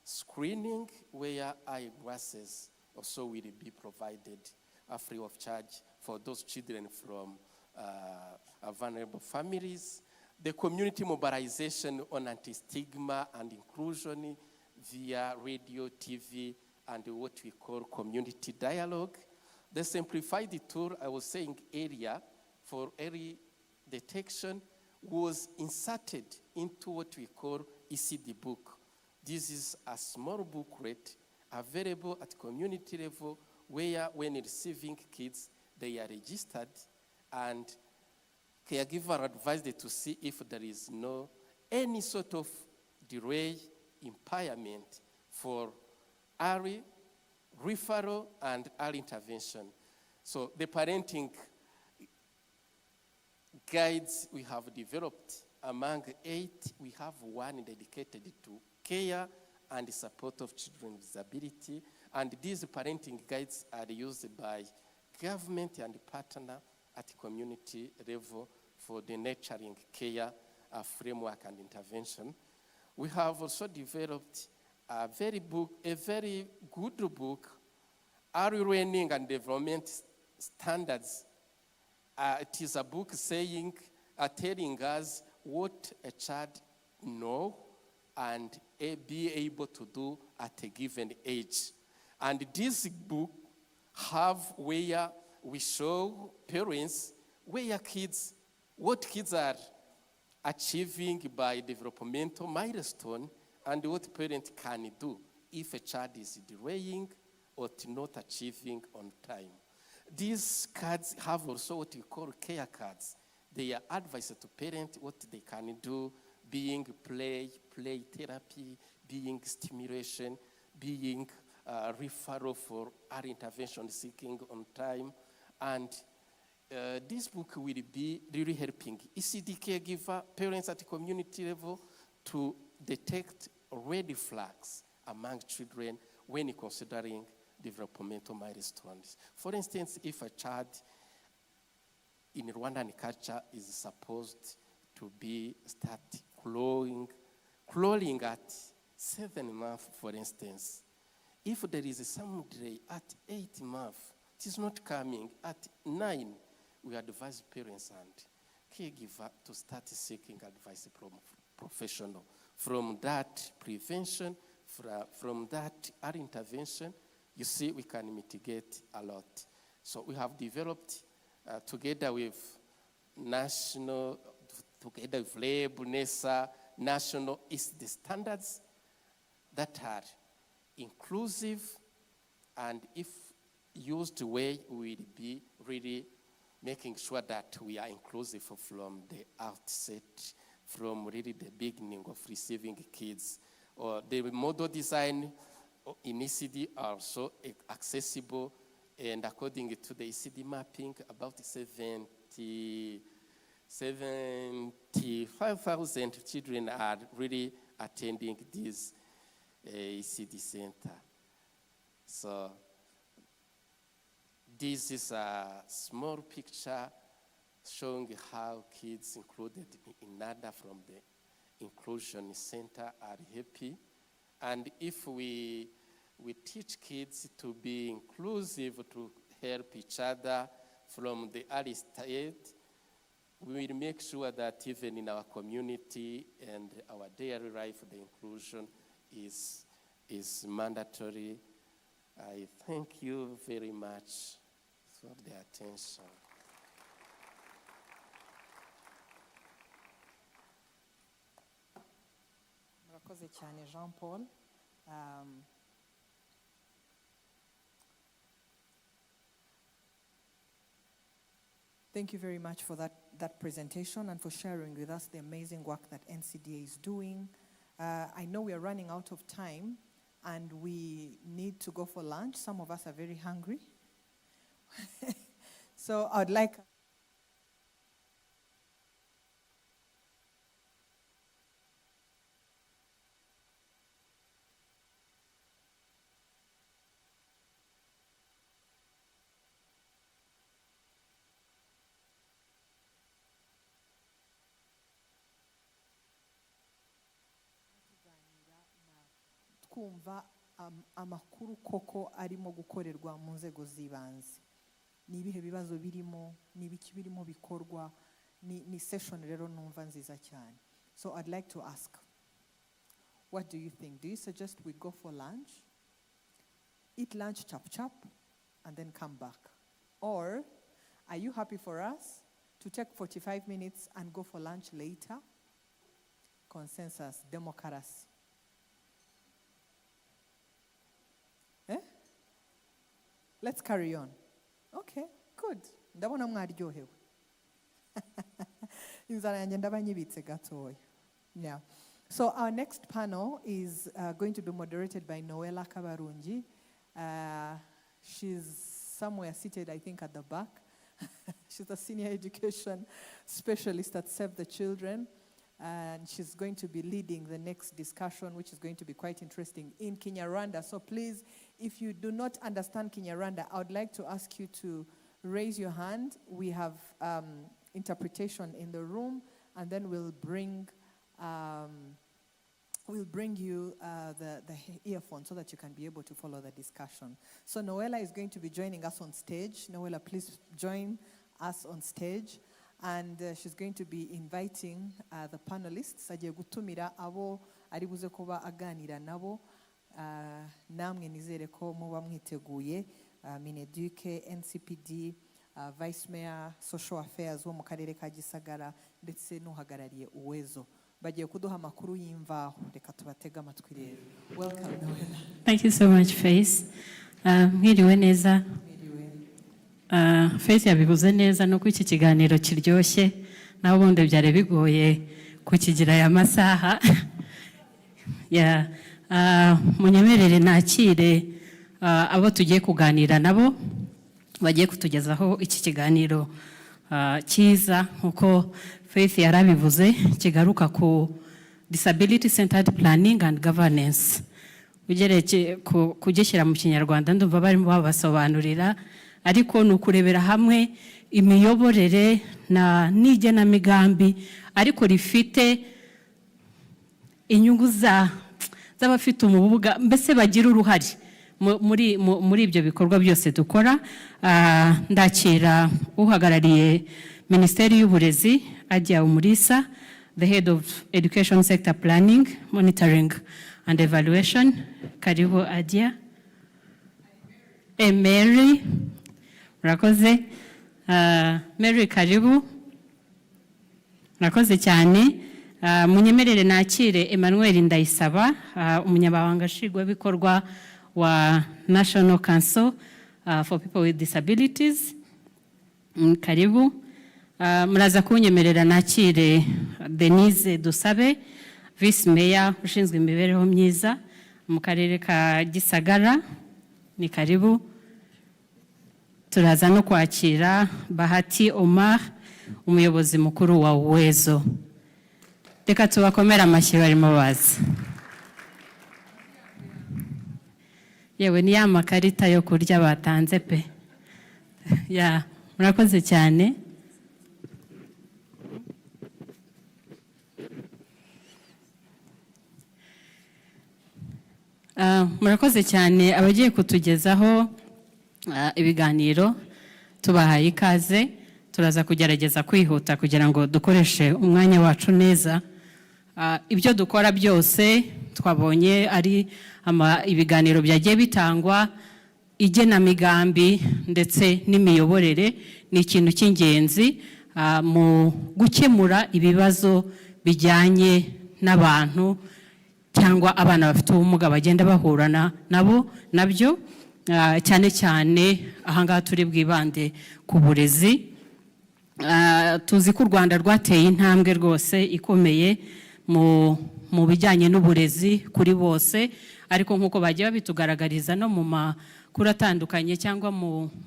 Speaker 20: screening where eyeglasses also will be provided free of charge for those children from vulnerable families. The community mobilization on anti-stigma and inclusion via radio, TV, and what we call community dialogue. The simplified tool I was saying earlier for early detection was inserted into what we call ECD book. This is a small booklet available at community level where when receiving kids, they are registered and caregiver are advised to see if there is no any sort of delay, impairment for early referral and early intervention. So the parenting guides we have developed, among 8, we have one dedicated to care and support of children with disability. And these parenting guides are used by government and partner at community level for the nurturing care framework and intervention. We have also developed a very good book, Early Learning and Development Standards. It is a book telling us what a child know and be able to do at a given age. And this book have where we show parents what kids are achieving by developmental milestone and what parent can do if a child is delaying or not achieving on time. These cards have also what we call care cards. They are advice to parents what they can do, being play therapy, being stimulation, being referral for our intervention seeking on time. And this book will be really helping ECD caregiver, parents at community level to detect red flags among children when considering developmental milestones. For instance, if a child in Rwandan culture is supposed to start crawling at 7 months, for instance, if there is some delay at 8 months, it is not coming. At 9, we advise parents and caregiver to start seeking advice from professional. From that prevention, from that early intervention, you see we can mitigate a lot. So we have developed together with LABE, NESA, national is the standards that are inclusive, and if used way, will be really making sure that we are inclusive from the outset, from really the beginning of receiving kids. Or the model design in ECD are also accessible, and according to the ECD mapping, about 75,000 children are really attending this ECD center. So this is a small picture showing how kids included in NADA from the inclusion center are happy. And if we teach kids to be inclusive, to help each other from the early stage, we will make sure that even in our community and our daily life, the inclusion is mandatory. I thank you very much for the attention.
Speaker 1: Murakoze cyane Jean Paul. Thank you very much for that presentation and for sharing with us the amazing work that NCDA is doing. I know we are running out of time and we need to go for lunch. Some of us are very hungry. So I'd like... kumva amakuru koko arimo gukorerwa mu nzego z'ibanze. Ni ibihe bibazo birimo, ni ibiki birimo bikorwa, ni session rero numva nziza cyane. So I'd like to ask, what do you think? Do you suggest we go for lunch, eat lunch chap, and then come back? Or are you happy for us to take 45 minutes and go for lunch later? Consensus, democracy. Let's carry on. Okay, good. Ndabona mwaryohewe. Inzara yanjye ndabanyibitse gatoya. Yeah. So our next panel is going to be moderated by Noella Kabarungi. She's somewhere seated, I think, at the back. She's a senior education specialist at Save the Children. And she's going to be leading the next discussion, which is going to be quite interesting, in Kinyarwanda. So please, if you do not understand Kinyarwanda, I would like to ask you to raise your hand. We have interpretation in the room, and then we'll bring you the earphone so that you can be able to follow the discussion. So Noella is going to be joining us on stage. Noella, please join us on stage. And she's going to be inviting the panelists. Agiye gutumira abo ari buze kuba aganira nabo. Namwe nizere ko muba mwiteguye. Mineduc, NCPD, Vice Mayor, Social Affairs wo mu karere ka Gisagara ndetse n'uhagarariye Uwezo. Bagiye kuduha amakuru y'imvaho. Reka tubatega amatwi rero. Welcome, Noella.
Speaker 21: Thank you so much, Faith. Mwiriwe neza. Faith yabivuze neza nuko iki kiganiro kiryoshye naho ubundi byari bigoye kukigira aya masaha. Munyemerere nakire abo tugiye kuganira nabo bagiye kutugezaho iki kiganiro cyiza nkuko Faith yarabivuze kigaruka ku disability centered planning and governance. Ugereke kugishyira mu Kinyarwanda ndumva barimo babasobanurira, ariko nukurebera hamwe imiyoborere na n'igenamigambi ariko rifite inyungu z'abafite umubuga, mbese bagira uruhare muri ibyo bikorwa byose dukora. Ndakira uhagarariye Minisiteri y'Uburezi Ajya Umulisa, the head of Education Sector Planning, Monitoring and Evaluation. Karibu Ajya. Mary. Murakoze. Mary karibu. Murakoze cyane. Munyemerere nakire Emmanuel Ndayisaba, umunyabanga nshingwabikorwa wa National Council for People with Disabilities. Karibu. Muraza kunyemerera nakire Denise Dusabe, Vice Mayor ushinzwe imibereho myiza mu karere ka Gisagara. Ni karibu. Turaza no kwakira Bahati Omar, umuyobozi mukuru wa Uwezo. Reka tubakomera amashyi barimo baza. Yewe ni ya makarita yo kurya batanze pe. Murakoze cyane. Murakoze cyane abagiye kutugezaho ibiganiro, tubahaye ikaze. Turaza kugerageza kwihuta kugira ngo dukoreshe umwanya wacu neza. Ibyo dukora byose twabonye ari ibiganiro byagiye bitangwa, igenamigambi ndetse n'imiyoborere ni ikintu cy'ingenzi mu gukemura ibibazo bijyanye n'abantu cyangwa abana bafite ubumuga bagenda bahura nabyo, cyane cyane ahangaha turi bwibande ku burezi. Tuzi ko u Rwanda rwateye intambwe rwose ikomeye mu bijyanye n'uburezi kuri bose, ariko nk'uko bagiye babitugaragariza no mu makuru atandukanye cyangwa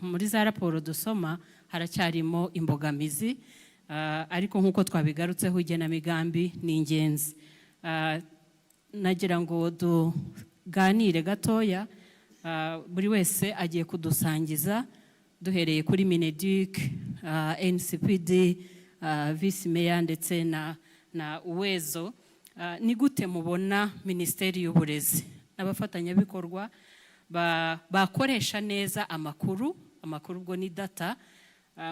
Speaker 21: muri za raporo dusoma haracyarimo imbogamizi, ariko nk'uko twabigarutseho igenamigambi ni ingenzi. Nagira ngo tuganire gatoya, buri wese agiye kudusangiza duhereye kuri Mineduc, NCPD, Vice Mayor ndetse na Uwezo. Ni gute mubona Minisiteri y'Uburezi n'abafatanyabikorwa bakoresha neza amakuru ubwo ni data,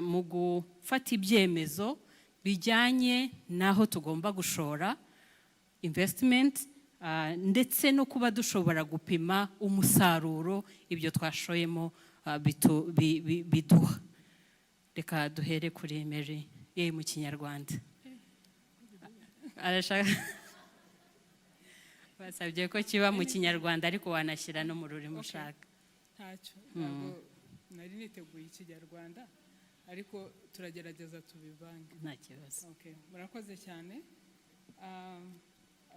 Speaker 21: mu gufata ibyemezo bijyanye n'aho tugomba gushora investment, ndetse no kuba dushobora gupima umusaruro ibyo twashoyemo biduha. Reka duhere kuri Mary mu Kinyarwanda. Basabye ko kiba mu Kinyarwanda ariko wanashyira no mu rurimi ushaka.
Speaker 7: Ntacyo, nari niteguye Ikinyarwanda ariko turagerageza tubivange.
Speaker 21: Nta kibazo.
Speaker 7: Murakoze cyane.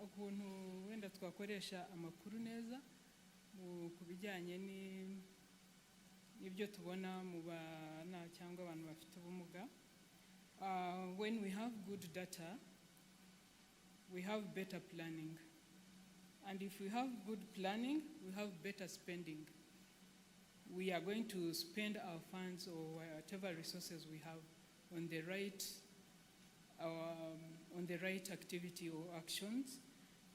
Speaker 7: Ukuntu wenda twakoresha amakuru neza ku bijyanye nibyo tubona mu bana cyangwa abantu bafite ubumuga. When we have good data, we have better planning. And if we have good planning, we have better spending. We are going to spend our funds or whatever resources we have on the right activity or actions.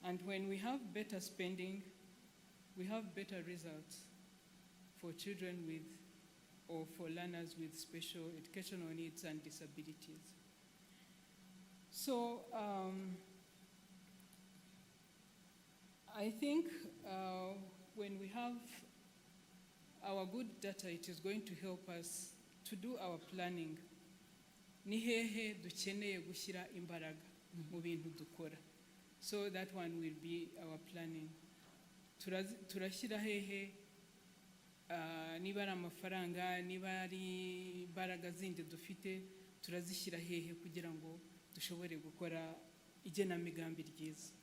Speaker 7: And when we have better spending, we have better results for children with or for learners with special educational needs and disabilities. So I think when we have our good data, it is going to help us to do our planning. Ni hehe dukeneye gushyira imbaraga mu bintu dukora. So that one will be our planning. Turashyira hehe niba ari amafaranga, niba ari imbaraga zindi dufite, turazishyira hehe kugira ngo dushobore gukora igenamigambi ryiza.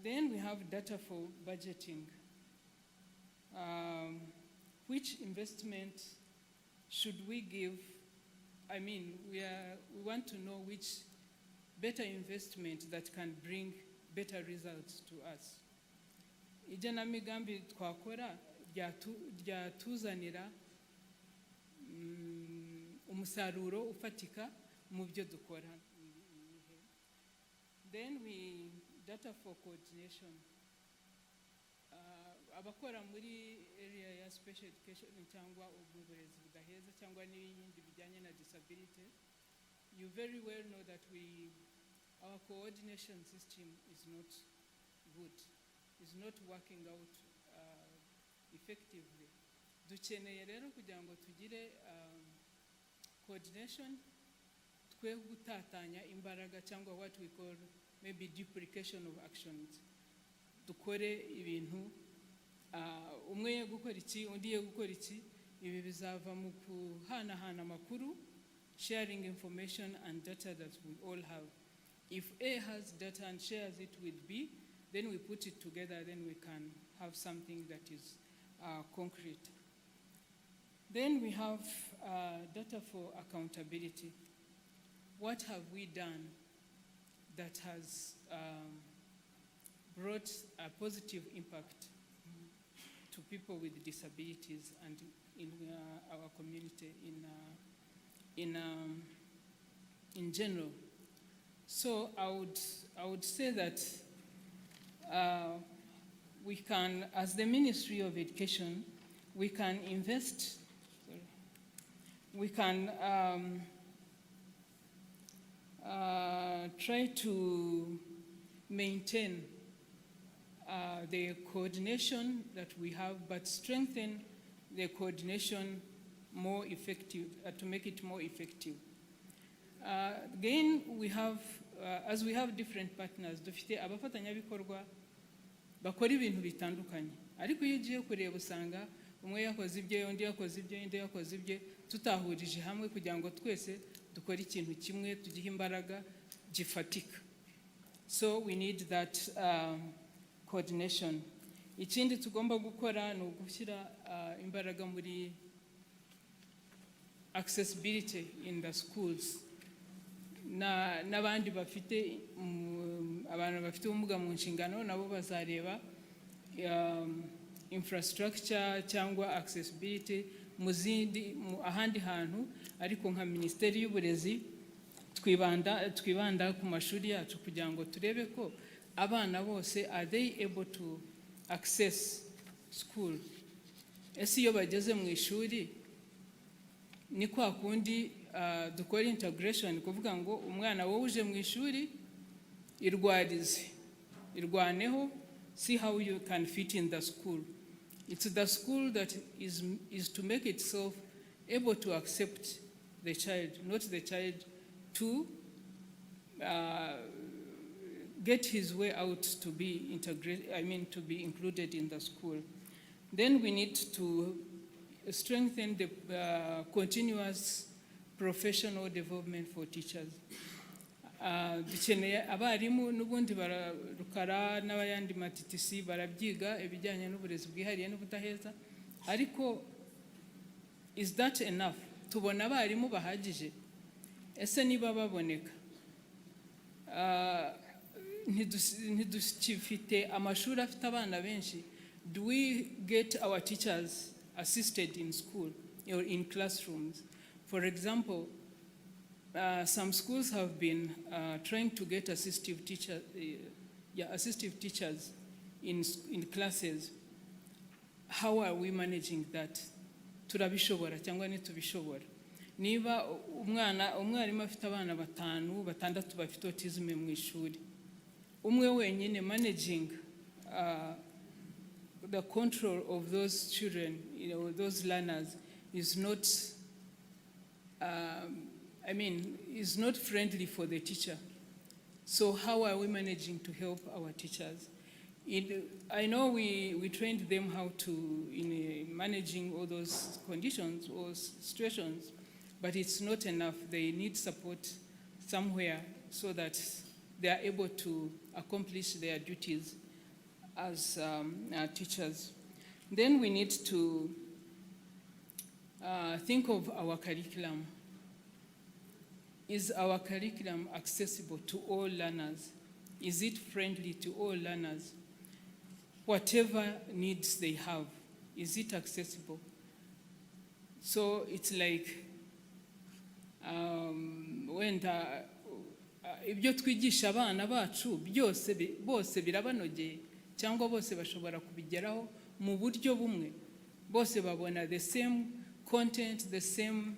Speaker 7: Then we have data for budgeting. Which investment should we give? I mean, we want to know which better investment that can bring better results to us. Igenamigambi twakora ryatuzanira umusaruro ufatika mu byo dukora. Then we data for coordination. Abakora muri area ya special education cyangwa uburezi budaheza cyangwa n'ibindi bijyanye na disability, you very well know that our coordination system is not good, is not working out effectively. Dukeneye rero kugira ngo tugire coordination, twe gutatanya imbaraga cyangwa what we call maybe duplication of actions. Dukore ibintu umwe ye gukora iki undi ye gukora iki, ibi bizava mu kuhanahana amakuru, sharing information and data that we all have. If A has data and shares it with B, then we put it together, then we can have something that is concrete. Then we have data for accountability. What have we done that has brought a positive impact to people with disabilities and in our community in general? So I would say that we can, as the Ministry of Education, we can invest. We can try to maintain the coordination that we have, but strengthen the coordination more effective, to make it more effective. Again, we have, as we have different partners, dufite abafatanyabikorwa bakora ibintu bitandukanye, ariko iyo ugiye kureba usanga umwe yakoze ibye, undi yakoze ibye, undi yakoze ibye, tutahurije hamwe kugira ngo twese dukore ikintu kimwe, tugihe imbaraga gifatika. So we need that coordination. Ikindi tugomba gukora ni ugushyira imbaraga muri accessibility in the schools. N'abandi bafite abantu bafite ubumuga mu nshingano nabo bazareba infrastructure cyangwa accessibility mu zindi ahandi hantu, ariko nka Minisiteri y'Uburezi twibanda ku mashuri yacu kugira ngo turebe ko abana bose are they able to access school. Ese iyo bageze mu ishuri ni kwa kundi dukora integration, kuvuga ngo umwana wowe uje mu ishuri irwaneho, see how you can fit in the school. It's the school that is to make itself able to accept the child, not the child to get his way out to be integrated, to be included in the school. Then we need to strengthen the continuous professional development for teachers. Dukeneye abarimu n'ubundi barukara n'abayandi matitisi barabyiga ibijyanye n'uburezi bwihariye n'ubudaheza, ariko Is that enough? Tubona abarimu bahagije? Ese niba baboneka? Ntidukifite amashuri afite abana benshi. Do we get our teachers assisted in school or in classrooms? For example, some schools have been trying to get assistive teachers in classes. How are we managing that? Turabishobora cyangwa ntitubishobora? Niba umwarimu afite abana 5, 6 bafite autism mu ishuri, umwe wenyine managing the control of those children, those learners is not, is not friendly for the teacher. So how are we managing to help our teachers? I know we trained them how to, in managing all those conditions or situations, but it's not enough. They need support somewhere so that they are able to accomplish their duties as teachers. Then we need to think of our curriculum. Is our curriculum accessible to all learners? Is it friendly to all learners? Whatever needs they have, is it accessible? So it's like, when ibyo twigisha abana bacu byose bose birabanogeye cyangwa bose bashobora kubigeraho mu buryo bumwe, bose babona the same content, the same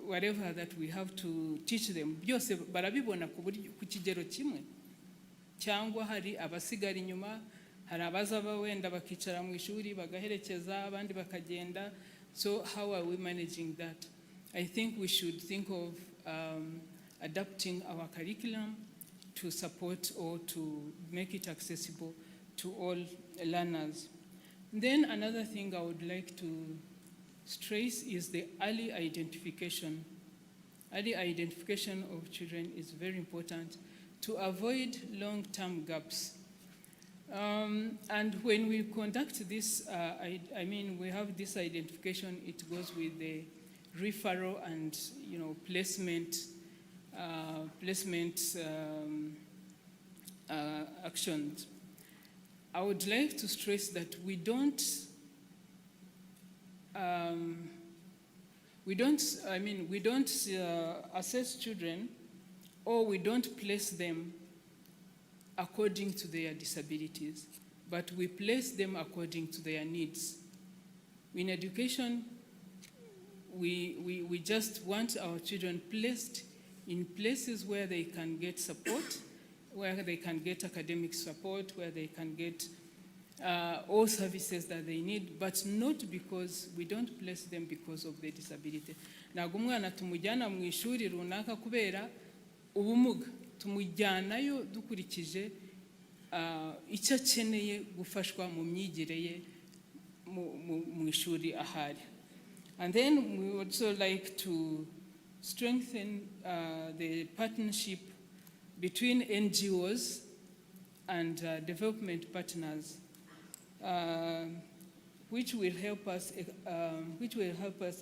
Speaker 7: whatever that we have to teach them, byose barabibona ku kigero kimwe, cyangwa hari abasigara inyuma, hari abaza wenda bakicara mu ishuri bagaherekeza abandi bakagenda. So how are we managing that? I think we should think of adapting our curriculum to support or to make it accessible to all learners. Then another thing I would like to stress is the early identification. Early identification of children is very important to avoid long-term gaps. And when we conduct this, we have this identification, it goes with the referral and placement actions. I would like to stress that we don't assess children, or we don't place them according to their disabilities, but we place them according to their needs. In education, we just want our children placed in places where they can get support, where they can get academic support, where they can get all services that they need, but not because we don't place them because of their disability. Ntabwo umwana tumujyana mu ishuri runaka kubera ubumuga, tumujyanayo dukurikije icyo akeneye gufashwa mu myigire ye mu ishuri ahari. And then we would also like to strengthen the partnership between NGOs and development partners, which will help us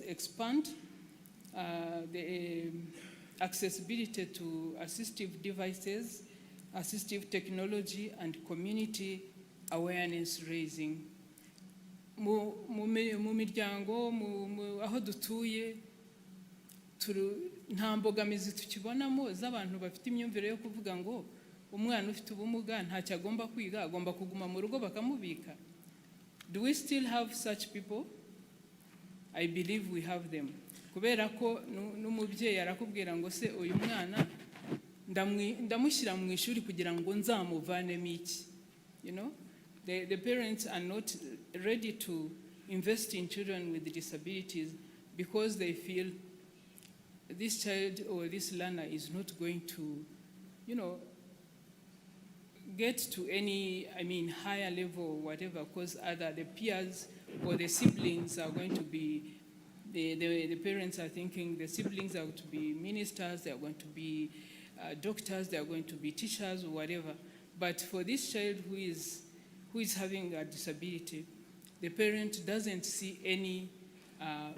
Speaker 7: expand the accessibility to assistive devices, assistive technology, and community awareness raising. Mu miryango, aho dutuye, nta mbogamizi tukibonamo z'abantu bafite imyumvire yo kuvuga ngo umwana ufite ubumuga ntacyo agomba kwiga, agomba kuguma mu rugo bakamubika. Do we still have such people? I believe we have them. Kubera ko n'umubyeyi arakubwira ngo se uyu mwana ndamushyira mu ishuri kugira ngo nzamuvanemo iki. The parents are not ready to invest in children with disabilities because they feel this child or this learner is not going to, get to any, higher level or whatever, because either the peers or the siblings are going to be, the parents are thinking the siblings are going to be ministers, they are going to be doctors, they are going to be teachers or whatever. But for this child who is having a disability, the parent doesn't see any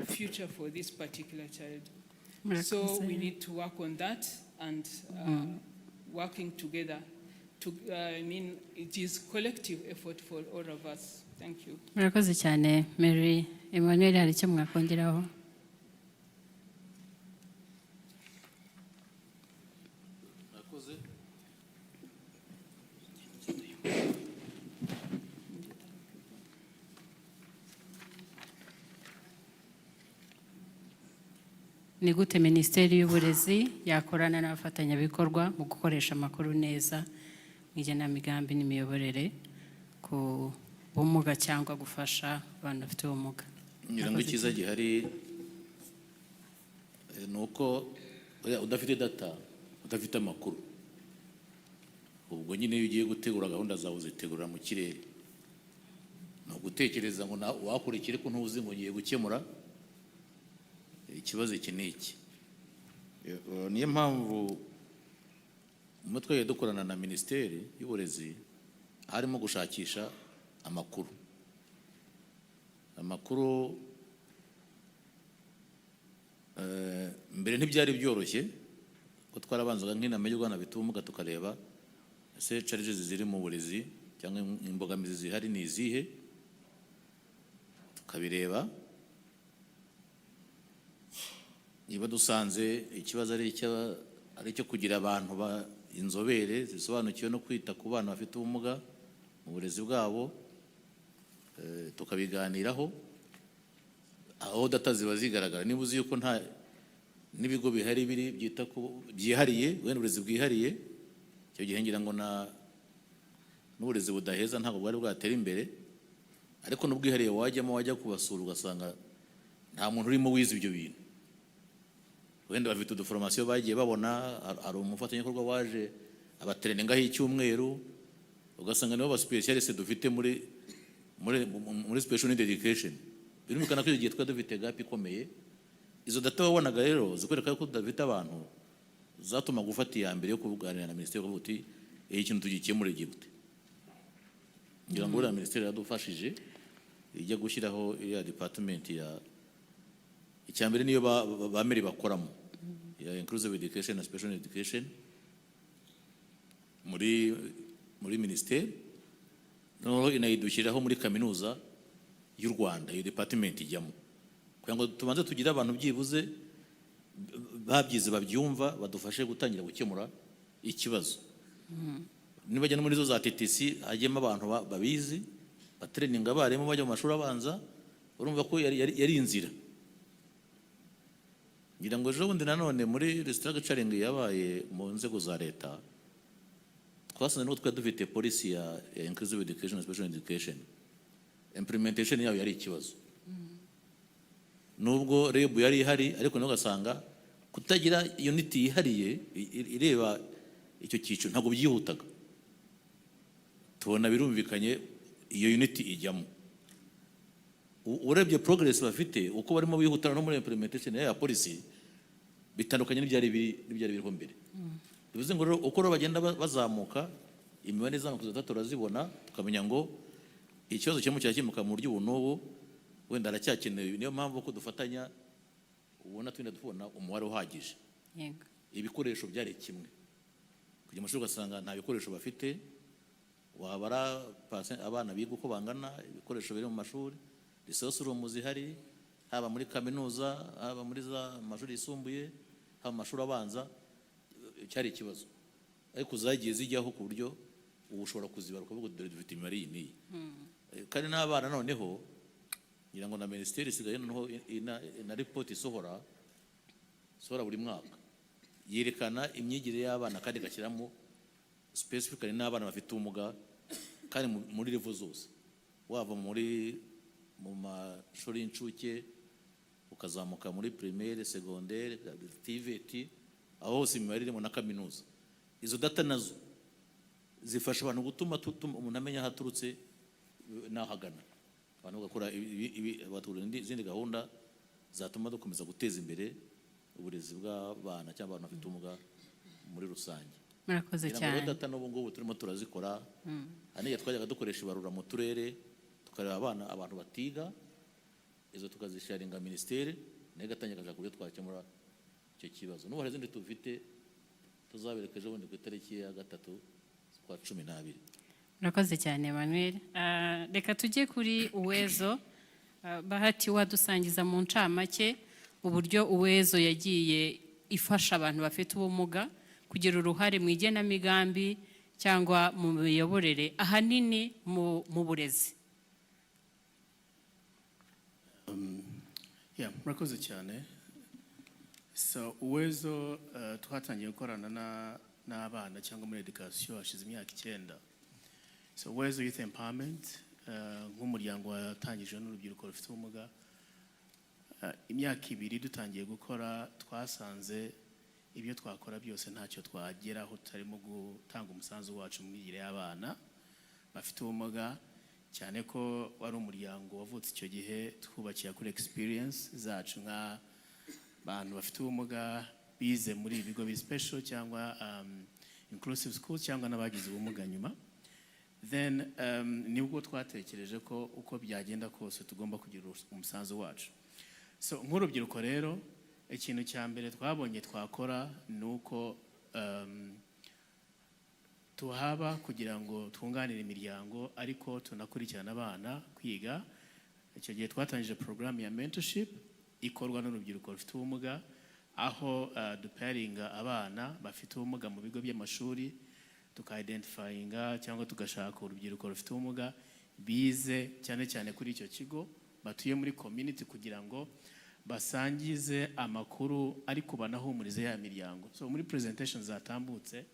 Speaker 7: future for this particular child. So we need to work on that and working together. I mean, it is collective effort for all of us. Thank you.
Speaker 21: Murakoze cyane Mary. Emmanuel, hari icyo mwakongeraho? Ni gute Minisiteri y'Uburezi yakorana n'abafatanyabikorwa mu gukoresha amakuru neza mu igenamigambi n'imiyoborere ku bumuga cyangwa gufasha abantu bafite ubumuga?
Speaker 3: ngira ngo icyiza gihari ni uko udafite data udafite amakuru, ubwo nyine iyo ugiye gutegura gahunda zawe uzitegurira mu kirere. Ni ugutekereza ngo wakurikire ko ntuzi ngo ngiye gukemura ikibazo iki n'iki. Niyo mpamvu umutwe dukorana na Minisiteri y'Uburezi harimo gushakisha amakuru. Mbere ntibyari byoroshye ko twarabanzaga nk'inama y'u Rwanda bitumuga tukareba ese challenges ziri mu burezi cyangwa imbogamizi zihari ni izihe, tukabireba. Niba dusanze ikibazo ari icyo kugira abantu inzobere zisobanukiwe no kwita ku bana bafite ubumuga mu burezi bwabo, tukabiganiraho aho data ziba zigaragara. Niba uzi yuko nta n'ibigo bihari biri byita ku byihariye wenda uburezi bwihariye, icyo gihe ngira ngo n'uburezi budaheza ntabwo bwari bwatera imbere. Ariko n'ubwihariye wajya kubasura ugasanga nta muntu urimo wize ibyo bintu, wenda bafite uduforomasiyo bagiye babona. Hari umufatanyabikorwa waje abatereningaho icyumweru, ugasanga nibo ba specialist dufite muri special need education. Birumvikana ko igihe twari dufite gap ikomeye. Izo data wabonaga rero zikwereka ko dufite abantu zatuma gufata iya mbere yo kuganira na Minisiteri kuvuga uti ikintu tugikemure gute. Ngira ngo Minisiteri yadufashije ijya gushyiraho iriya department ya icyambere niyo bameri bakoramo ya inclusive education na special education muri Minisiteri, noneho inayidushyiraho muri kaminuza y'u Rwanda iyo department ijyamo, kugira ngo tubanze tugire abantu byibuze babyize babyumva badufashe gutangira gukemura ikibazo. Nibajya no muri zo za TTC hajyemo abantu babizi batreninga abarimu bajya mu mashuri abanza, urumva ko yari inzira. Ngira ngo ejo bundi nanone muri restructuring yabaye mu nzego za leta twasanze n'uko twari dufite policy ya inclusive education na special education, implementation yayo yari ikibazo. Nubwo REB yari ihari ariko nawe ugasanga kutagira unity yihariye ireba icyo cyiciro ntabwo byihutaga. Tubona birumvikanye iyo unity ijyamo. Urebye progress bafite uko barimo bihutana no muri implementation ya policy bitandukanye n'ibyari biriho mbere. Bivuze ngo uko bagenda bazamuka imibare zamuka turazibona tukamenya ngo ikibazo cyemo cyakemuka mu buryo ubu n'ubu, wenda aracyakenewe. Niyo mpamvu ko dufatanya ubona twenda tubona umubare uhagije. Ibikoresho byari kimwe kujya amashuri ugasanga nta bikoresho bafite, wabara abana biga uko bangana, ibikoresho biri mu mashuri, resource room zihari haba muri kaminuza haba muri za mashuri yisumbuye haba mu mashuri abanza, cyari ikibazo. Ariko zagiye zijyaho ku buryo ubu ushobora kuzibara ukavuga dore dufite imibare iyi n'iyi. Kandi n'abana noneho ngira ngo na Minisiteri isigaye noneho na report isohora buri mwaka yerekana imyigire y'abana kandi gashyiramo specifically n'abana bafite ubumuga kandi muri level zose, wava mu mashuri y'incuke ukazamuka muri primaire secondaire TVET, aho hose imibare irimo na kaminuza. Izo data nazo zifasha abantu gutuma umuntu amenya aho aturutse n'ahagana, abantu bagakora izindi gahunda zatuma dukomeza guteza imbere uburezi bw'abana cyangwa abantu bafite ubumuga muri rusange.
Speaker 21: Murakoze cyane.
Speaker 3: Data n'ubu ngubu turimo turazikora. Haniya twajyaga dukoresha ibarura mu turere tukareba abantu batiga, izo tukazisharinga ministeri nayo igatangira kaza kubyo twakemura icyo kibazo. N'ubu hari izindi tufite tuzabereka ejo bundi ku itariki ya 3 kwa 12.
Speaker 21: Murakoze cyane Emmanuel. Reka tujye kuri Uwezo. Bahati wadusangiza mu ncamake uburyo Uwezo yagiye ifasha abantu bafite ubumuga kugira uruhare mu igenamigambi cyangwa mu miyoborere ahanini mu burezi.
Speaker 2: Murakoze cyane. So Uwezo twatangiye gukorana n'abana cyangwa muri education hashize imyaka 9. So Uwezo Youth Empowerment nk'umuryango watangijwe n'urubyiruko rufite ubumuga, imyaka 2 dutangiye gukora, twasanze ibyo twakora byose ntacyo twageraho tutarimo gutanga umusanzu wacu mu myigire y'abana bafite ubumuga, cyane ko wari umuryango wavutse icyo gihe twubakiye kuri experience zacu nk'abantu bafite ubumuga bize muri ibigo bi special cyangwa inclusive schools cyangwa n'abagize ubumuga nyuma. Then nibwo twatekereje ko uko byagenda kose tugomba kugira umusanzu wacu. So nk'urubyiruko rero ikintu cya mbere twabonye twakora nuko tuhaba kugira ngo twunganire imiryango ariko tunakurikirana abana kwiga. Icyo gihe twatangije program ya mentorship ikorwa n'urubyiruko rufite ubumuga, aho duparinga abana bafite ubumuga mu bigo by'amashuri, tuka-identifyinga cyangwa tugashaka urubyiruko rufite ubumuga bize cyane cyane kuri icyo kigo, batuye muri community kugira ngo basangize amakuru ariko banahumurize ya miryango. So muri presentation zatambutse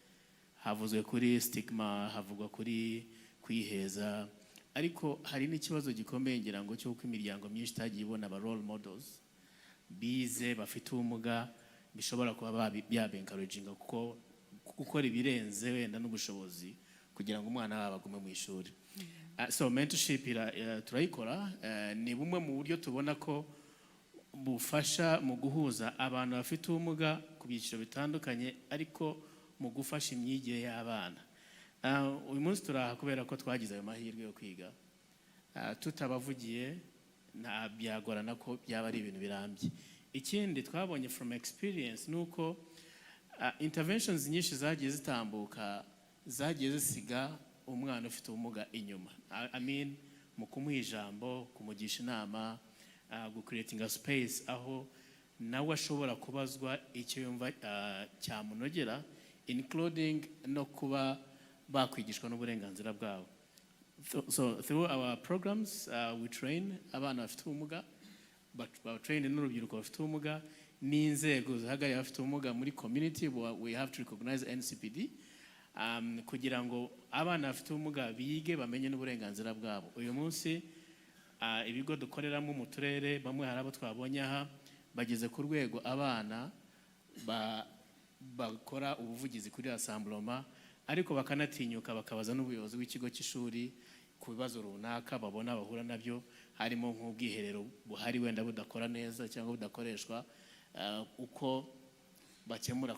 Speaker 2: havuzwe kuri stigma, havugwa kuri kwiheza, ariko hari n'ikibazo gikomeye ngira ngo cy'uko imiryango myinshi itagiye ibona aba role models bize bafite ubumuga bishobora kuba byabencouraginga kuko gukora ibirenze wenda n'ubushobozi kugira ngo umwana wabo agume mu ishuri. So mentorship turayikora, ni bumwe mu buryo tubona ko bufasha mu guhuza abantu bafite ubumuga ku byiciro bitandukanye ariko mu gufasha imyigire y'abana. Uyu munsi turaha kubera ko twagize ayo mahirwe yo kwiga, tutabavugiye byagorana ko byaba ari ibintu birambye. Ikindi twabonye from experience nuko interventions nyinshi zagiye zitambuka zagiye zisiga umwana ufite ubumuga inyuma. I mean mu kumuha ijambo, kumugisha inama, gucreating a space aho nawe ashobora kubazwa icyo yumva cyamunogera, including no kuba bakwigishwa n'uburenganzira bwabo. So through our programs we train abana bafite ubumuga, but train n'urubyiruko bafite ubumuga n'inzego zihagarariye abafite ubumuga muri community. We have to recognize NCPD kugira ngo abana bafite ubumuga bige bamenye n'uburenganzira bwabo. Uyu munsi ibigo dukoreramo mu turere bamwe hari abo twabonye aha bageze ku rwego abana bakora ubuvugizi kuri assemblement, ariko bakanatinyuka bakabaza n'ubuyobozi bw'ikigo cy'ishuri ku bibazo runaka babona bahura nabyo, harimo nk'ubwiherero buhari wenda budakora neza cyangwa budakoreshwa, uko bakemura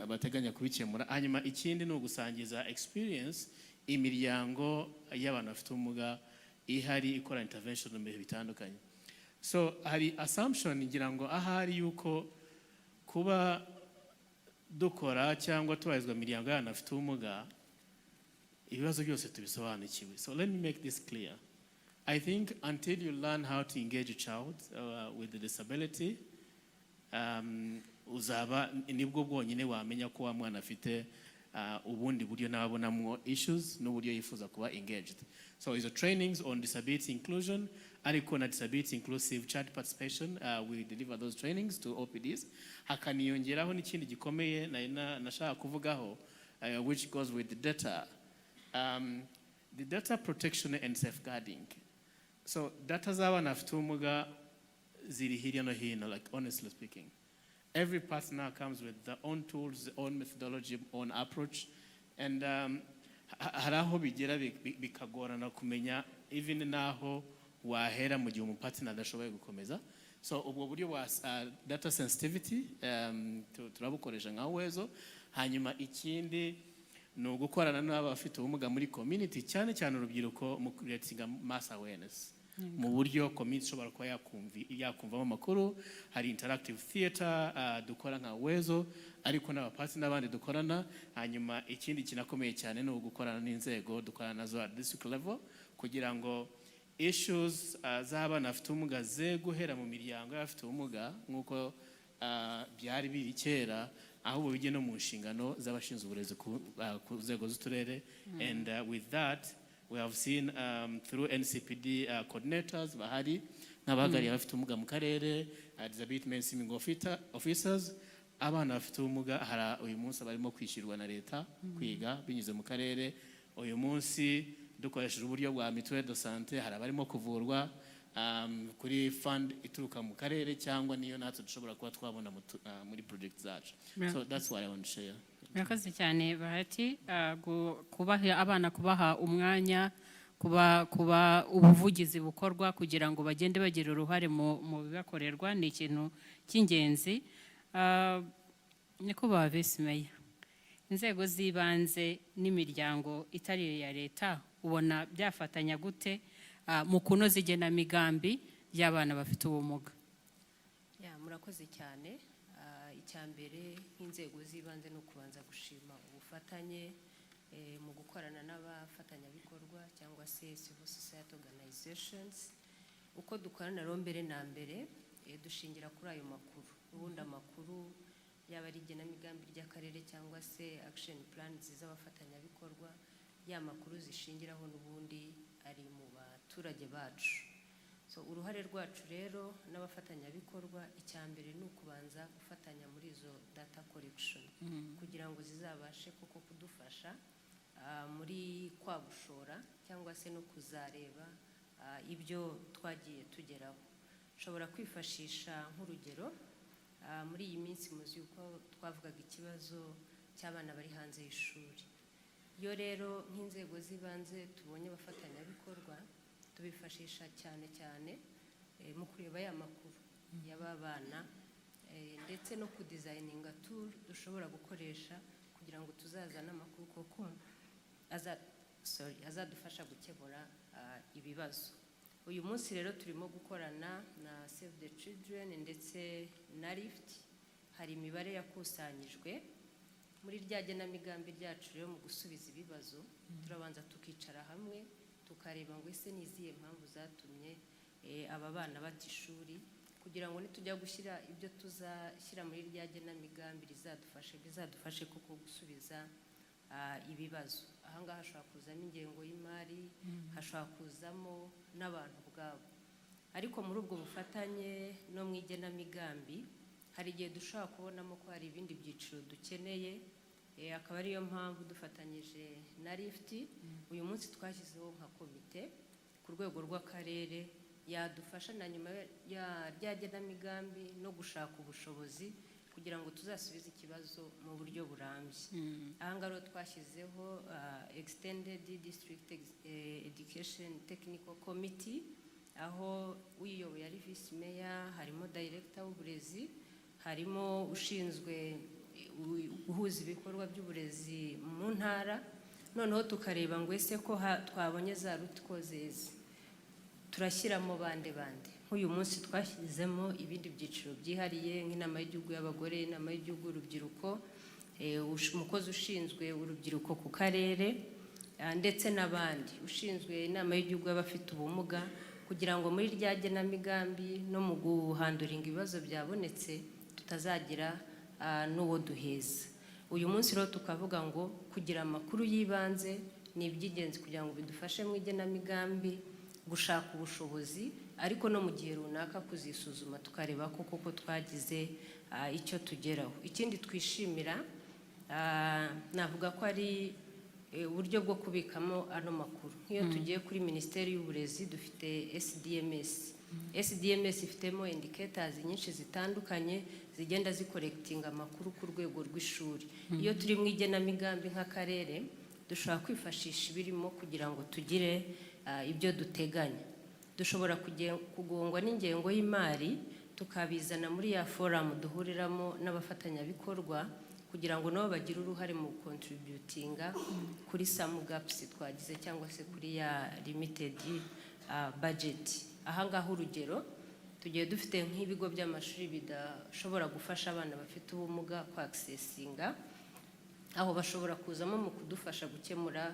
Speaker 2: bateganya kubikemura. Hanyuma ikindi ni ugusangiza experience imiryango y'abantu bafite ubumuga ihari ikora intervention mu bihe bitandukanye. So hari assumption ngira ngo ahari yuko kuba dukora cyangwa tubarizwa imiryango y'abantu bafite ubumuga ibibazo byose tubisobanukiwe. So let me make this clear. I think until you learn how to engage a child with a disability, uzaba nibwo bwonyine wamenya ko wa mwana afite ubundi buryo nabonamo issues n'uburyo yifuza kuba engaged. So is trainings on disability inclusion, ariko na disability inclusive child participation, we deliver those trainings to OPDs. Hakaniyongeraho n'ikindi gikomeye nashaka kuvugaho, which goes with the data, the data protection and safeguarding. So data z'abana bafite ubumuga ziri hirya no hino, like honestly speaking. Every partner comes with their own tools, their own methodology, own approach, and hari aho bigera bikagorana kumenya even naho wahera mu gihe umupartner adashoboye gukomeza. So ubwo buryo wa data sensitivity turabukoresha nka Uwezo. Hanyuma ikindi ni ugukorana n'abafite ubumuga muri community, cyane cyane urubyiruko mu creating mass awareness mu buryo community ishobora kuba yakumvamo amakuru. Hari interactive theater dukora nka Wezo, ariko n'abapasi n'abandi dukorana. Hanyuma ikindi kinakomeye cyane ni ugukorana n'inzego, dukorana nazo at district level kugira ngo issues z'abana bafite ubumuga ze guhera mu miryango y'abafite ubumuga nk'uko byari biri kera, ahubwo bijye no mu nshingano z'abashinzwe uburezi ku nzego z'uturere. And with that we have seen through NCPD coordinators bahari n'abahagariye abafite ubumuga mu karere, disability mainstreaming officers. Abana bafite ubumuga uyu munsi barimo kwishyurwa na leta kwiga binyuze mu karere. Uyu munsi dukoresheje uburyo bwa mutuelle de santé, hari abarimo kuvurwa kuri fund ituruka mu karere, cyangwa niyo natwe dushobora kuba twabona muri project zacu. So that's what I want to share.
Speaker 21: Murakoze cyane Bahati, kubaha abana, kubaha umwanya, kuba ubuvugizi bukorwa kugira ngo bagende bagira uruhare mu bibakorerwa ni ikintu cy'ingenzi. Nyakubahwa Vice Mayor, inzego z'ibanze n'imiryango itari iya leta ubona byafatanya gute mu kunoza igenamigambi y'abana bafite ubumuga?
Speaker 4: Murakoze cyane. Icyambere nk'inzego z'ibanze no kubanza gushima ubufatanye mu gukorana n'abafatanyabikorwa cyangwa se civil society organizations. Uko dukorana rero mbere na mbere dushingira kuri ayo makuru. Ubundi amakuru yaba ari igenamigambi ry'akarere cyangwa se action plans z'abafatanyabikorwa, ya makuru zishingiraho n'ubundi ari mu baturage bacu. So uruhare rwacu rero n'abafatanyabikorwa, icyambere ni ukubanza gufatanya muri izo data collection kugira ngo zizabashe koko kudufasha muri kwagushora cyangwa se no kuzareba ibyo twagiye tugeraho. Nshobora kwifashisha nk'urugero muri iyi minsi muzi uko twavugaga ikibazo cy'abana bari hanze y'ishuri. Iyo rero nk'inzego z'ibanze tubonye abafatanyabikorwa, tubifashisha cyane cyane mu kureba ya makuru y'aba bana ndetse no kudesigninga tool dushobora gukoresha kugira ngo tuzazane amakuru koko azadufasha gukemura ibibazo. Uyu munsi rero turimo gukorana na Save the Children ndetse na Lift. Hari imibare yakusanyijwe muri rya genamigambi ryacu rero mu gusubiza ibibazo. Turabanza tukicara hamwe tukareba ngo ese niziye mpamvu zatumye aba bana bata ishuri, kugira ngo nitujya gushyira ibyo tuzashyira muri rya genamigambi bizadufashe kuko gusubiza ibibazo. Ahangaha hashobora kuzamo ingengo y'imari, hashobora kuzamo n'abantu ubwabo. Ariko muri ubwo bufatanye no mu igenamigambi hari igihe dushobora kubonamo ko hari ibindi byiciro dukeneye, akaba ariyo mpamvu dufatanyije na Lift uyu munsi twashyizeho nka komite ku rwego rw'akarere yadufasha na nyuma ya rya genamigambi no gushaka ubushobozi kugira ngo tuzasubize ikibazo mu buryo burambye. Ahangaha rero twashyizeho Extended District Education Technical Committee, aho uyiyoboye ari Vice Mayor, harimo Director w'uburezi, harimo ushinzwe guhuza ibikorwa by'uburezi mu ntara. Noneho tukareba ngo ese ko twabonye za root causes turashyiramo bande. Nk'uyu munsi twashyizemo ibindi byiciro byihariye nk'inama y'igihugu y'abagore, inama y'igihugu y'urubyiruko, umukozi ushinzwe urubyiruko ku karere ndetse n'abandi, ushinzwe inama y'igihugu y'abafite ubumuga, kugira ngo muri rya genamigambi no mu guhanduringa ibibazo byabonetse tutazagira n'uwo duheza. Uyu munsi rero tukavuga ngo kugira amakuru y'ibanze ni iby'ingenzi kugira ngo bidufashe mu igenamigambi gushaka ubushobozi, ariko no mu gihe runaka kuzisuzuma tukareba ko koko twagize icyo tugeraho. Ikindi twishimira navuga ko ari uburyo bwo kubikamo ano makuru. Nk'iyo tugiye kuri Minisiteri y'Uburezi dufite SDMS. SDMS ifitemo indicators nyinshi zitandukanye zigenda zikorekitinga amakuru ku rwego rw'ishuri. Iyo turi mu igenamigambi nk'akarere dushobora kwifashisha ibirimo kugira ngo tugire ibyo duteganya. Dushobora kugongwa n'ingengo y'imari tukabizana muri ya forum duhuriramo n'abafatanyabikorwa kugira ngo nabo bagire uruhare mu contributinga kuri some gaps twagize cyangwa se kuri ya limited budget. Ahangaha urugero tugiye dufite nk'ibigo by'amashuri bidashobora gufasha abana bafite ubumuga ku accessinga, aho bashobora kuzamo mu kudufasha gukemura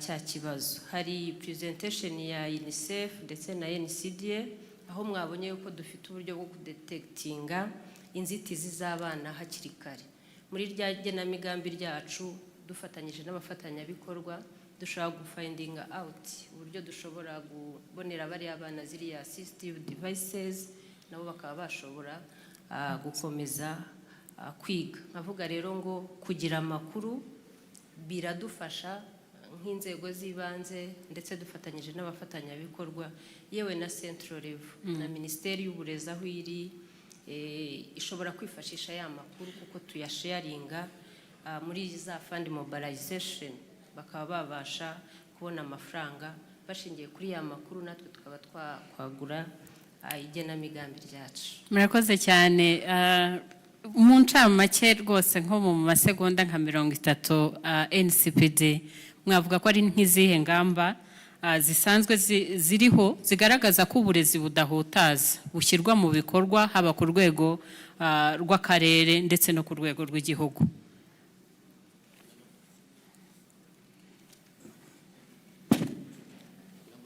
Speaker 4: cya kibazo. Hari presentation ya UNICEF ndetse na NCDA aho mwabonye yuko dufite uburyo bwo kudetekitinga inzitizi z'abana hakiri kare. Muri rya genamigambi ryacu dufatanyije n'abafatanyabikorwa dushobora gufindinga out uburyo dushobora kubonera bari abana ziriya assistive devices, nabo bakaba bashobora gukomeza kwiga. Nkavuga rero ngo kugira amakuru biradufasha nk'inzego z'ibanze ndetse dufatanyije n'abafatanyabikorwa yewe na central level na Minisiteri y'Uburezi aho iri ishobora kwifashisha ya makuru kuko tuyasharinga muri za fund mobilization, bakaba babasha kubona amafaranga bashingiye kuri ya makuru, natwe tukaba twakwagura igenamigambi ryacu.
Speaker 21: Murakoze cyane. Mu ncamake rwose nko mu masegonda nka 30 NCPD mwavuga ko ari nk'izihe ngamba zisanzwe ziriho zigaragaza ko uburezi budahutaza bushyirwa mu bikorwa haba ku rwego rw'akarere ndetse no ku rwego rw'igihugu?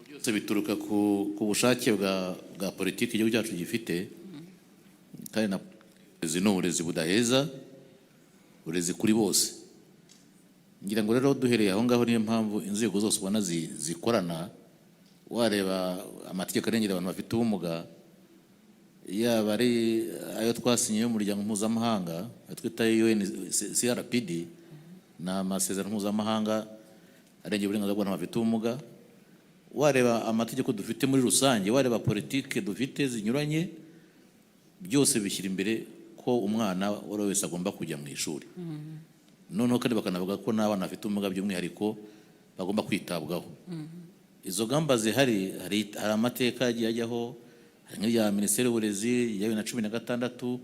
Speaker 3: Byose bituruka ku bushake bwa politiki igihugu cyacu gifite, kandi na uburezi ni uburezi budaheza, uburezi kuri bose. Ngira ngo rero duhereye aho ngaho niyo mpamvu inzego zose ubona zikorana, wareba amategeko arengera abantu bafite ubumuga, yaba ari ayo twasinye y'umuryango mpuzamahanga twita UNCRPD n'amasezerano mpuzamahanga arengera uburenganzira bw'abantu bafite ubumuga, wareba amategeko dufite muri rusange, wareba politike dufite zinyuranye, byose bishyira imbere ko umwana wese agomba kujya mu ishuri. Noneho kandi bakanavuga ko n'abana bafite ubumuga by'umwihariko bagomba kwitabwaho. Izo gamba zihari, hari amateka yagiye ajyaho, hari nk'irya Minisiteri y'Uburezi ya 2016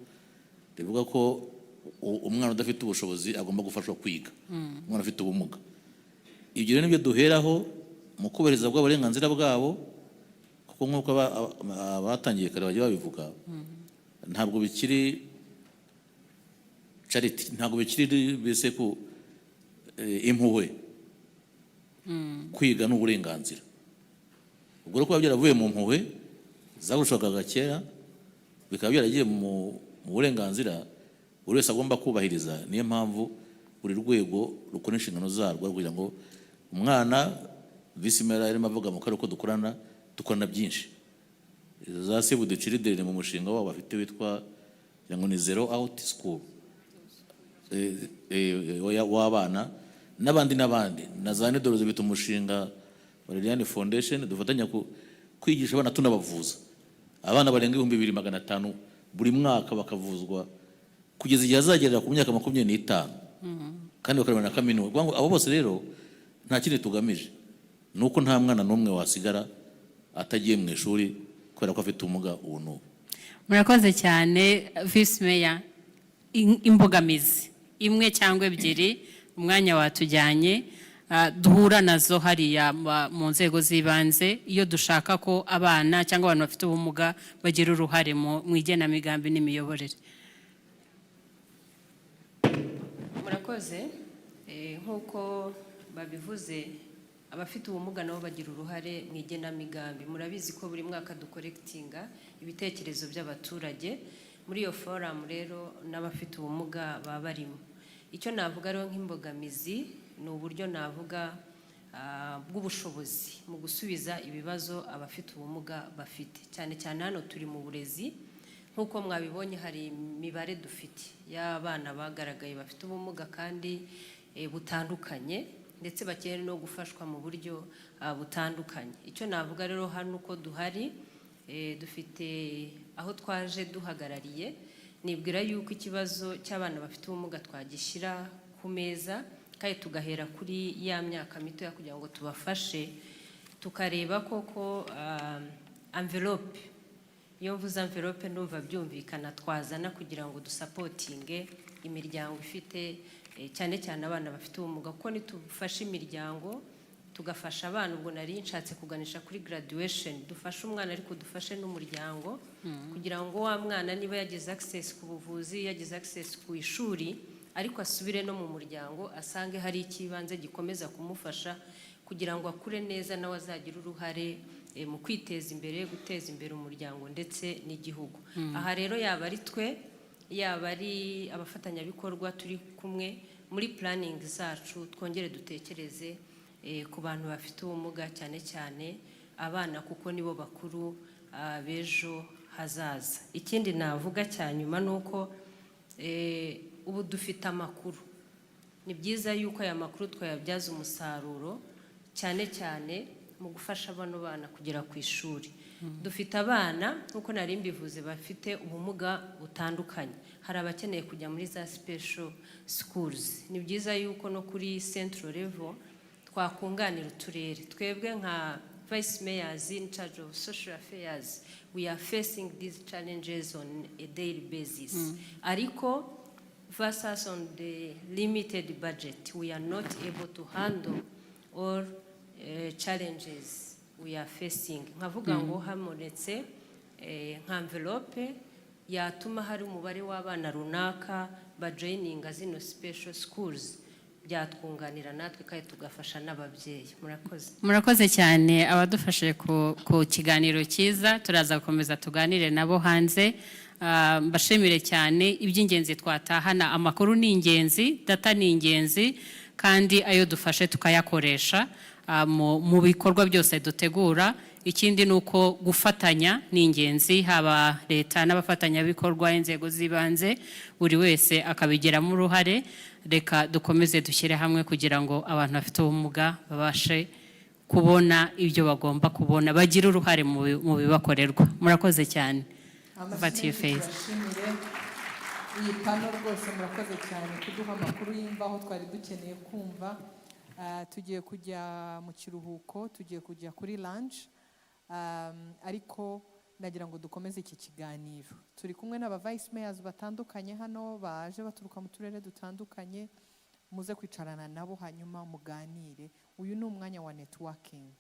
Speaker 3: rivuga ko umwana udafite ubushobozi agomba gufashwa kwiga, umwana ufite ubumuga. Ibyo rero nibyo duheraho mu kubahiriza bw'uburenganzira bwabo, kuko nk'uko abatangiye kare bagiye babivuga, ntabwo bikiri charity, ntabwo bikiri bese ko impuhwe. Kwiga n'uburenganzira. Ubwo rero kuba byaravuye mu mpuhwe zagushakaga kera bikaba byaragiye mu burenganzira buri wese agomba kubahiriza. Niyo mpamvu buri rwego rukora inshingano zarwo kugira ngo umwana Visi Mera arimo avuga mu karere ko dukorana byinshi. Za Save the Children mu mushinga wabo bafite witwa ngo ni Zero Out School w'abana n'abandi na za Nedoro zibita umushinga wa Liliane Foundation dufatanya kwigisha abana tunabavuza. Abana barenga 2500 buri mwaka bakavuzwa kugeza igihe azagerera ku myaka 25 kandi bakarabana na kaminuza. Abo bose rero nta kindi tugamije, nuko nta mwana n'umwe wasigara atagiye mu ishuri kubera ko afite ubumuga ubu n'ubu.
Speaker 21: Murakoze cyane Vice Mayor. Imbogamizi imwe cyangwa ebyiri umwanya watujyanye duhura nazo hariya mu nzego z'ibanze iyo dushaka ko abana cyangwa abantu bafite ubumuga bagira uruhare mu igenamigambi n'imiyoborere?
Speaker 4: Murakoze. Nk'uko babivuze, abafite ubumuga nabo bagira uruhare mu igenamigambi. Murabizi ko buri mwaka dukorekitinga ibitekerezo by'abaturage. Muri iyo forum rero n'abafite ubumuga baba barimo. Icyo navuga rero nk'imbogamizi ni uburyo navuga bw'ubushobozi mu gusubiza ibibazo abafite ubumuga bafite. Cyane cyane hano turi mu burezi, nk'uko mwabibonye hari imibare dufite y'abana bagaragaye bafite ubumuga kandi butandukanye, ndetse bakeneye no gufashwa mu buryo butandukanye. Icyo navuga rero hano uko duhari, dufite aho twaje duhagarariye, nibwira yuko ikibazo cy'abana bafite ubumuga twagishyira ku meza kandi tugahera kuri ya myaka mito kugira ngo tubafashe, tukareba koko envelope. Iyo mvuze envelope ndumva byumvikana twazana kugira ngo dusapotinge imiryango ifite cyane cyane abana bafite ubumuga, kuko nitufasha imiryango tugafasha abana, ubwo nari nshatse kuganisha kuri graduation, dufashe umwana ariko dufashe n'umuryango kugira ngo wa mwana niba yagize access ku buvuzi, yagize access ku ishuri, ariko asubire no mu muryango asange hari ikibanze gikomeza kumufasha kugira ngo akure neza nawe azagira uruhare mu kwiteza imbere, guteza imbere umuryango ndetse n'igihugu. Aha rero yaba ari twe, yaba ari abafatanyabikorwa turi kumwe muri planning zacu, twongere dutekereze ku bantu bafite ubumuga, cyane cyane abana kuko nibo bakuru b'ejo hazaza. Ikindi navuga cya nyuma ni uko ubu dufite amakuru, ni byiza yuko aya makuru twayabyaza umusaruro, cyane cyane mu gufasha bano bana kugera ku ishuri. Dufite abana nk'uko nari mbivuze bafite ubumuga butandukanye, hari abakeneye kujya muri za special schools. Ni byiza yuko no kuri central level twakunganira uturere. Twebwe nka vice mayors in charge of social affairs, we are facing these challenges on a daily basis. Ariko versus on the limited budget, we are not able to handle all challenges we are facing. Nkavuga ngo hamonetse nka envelope yatuma hari umubare w'abana runaka bajoininga zino special schools, byatwunganira natwe kandi tugafasha n'ababyeyi. Murakoze.
Speaker 21: Murakoze cyane abadufashe ku kiganiro cyiza, turaza gukomeza tuganire nabo hanze. Mbashimire cyane, iby'ingenzi twatahana, amakuru ni ingenzi, data ni ingenzi, kandi ayo dufashe tukayakoresha mu bikorwa byose dutegura. Ikindi ni uko gufatanya ni ingenzi, haba leta n'abafatanyabikorwa, inzego z'ibanze, buri wese akabigiramo uruhare. Reka dukomeze dushyire hamwe kugira ngo abantu bafite ubumuga babashe kubona ibyo bagomba kubona, bagire uruhare mu bibakorerwa. Murakoze cyane. Bati face.
Speaker 1: Iyi pano rwose murakoze cyane kuduha amakuru y'imvaho twari dukeneye kumva. Tugiye kujya mu kiruhuko, tugiye kujya kuri lunch, ariko nagira ngo dukomeze iki kiganiro. Turi kumwe n'aba vice mayors batandukanye hano, baje baturuka mu turere dutandukanye, muze kwicarana nabo hanyuma muganire. Uyu ni umwanya wa networking.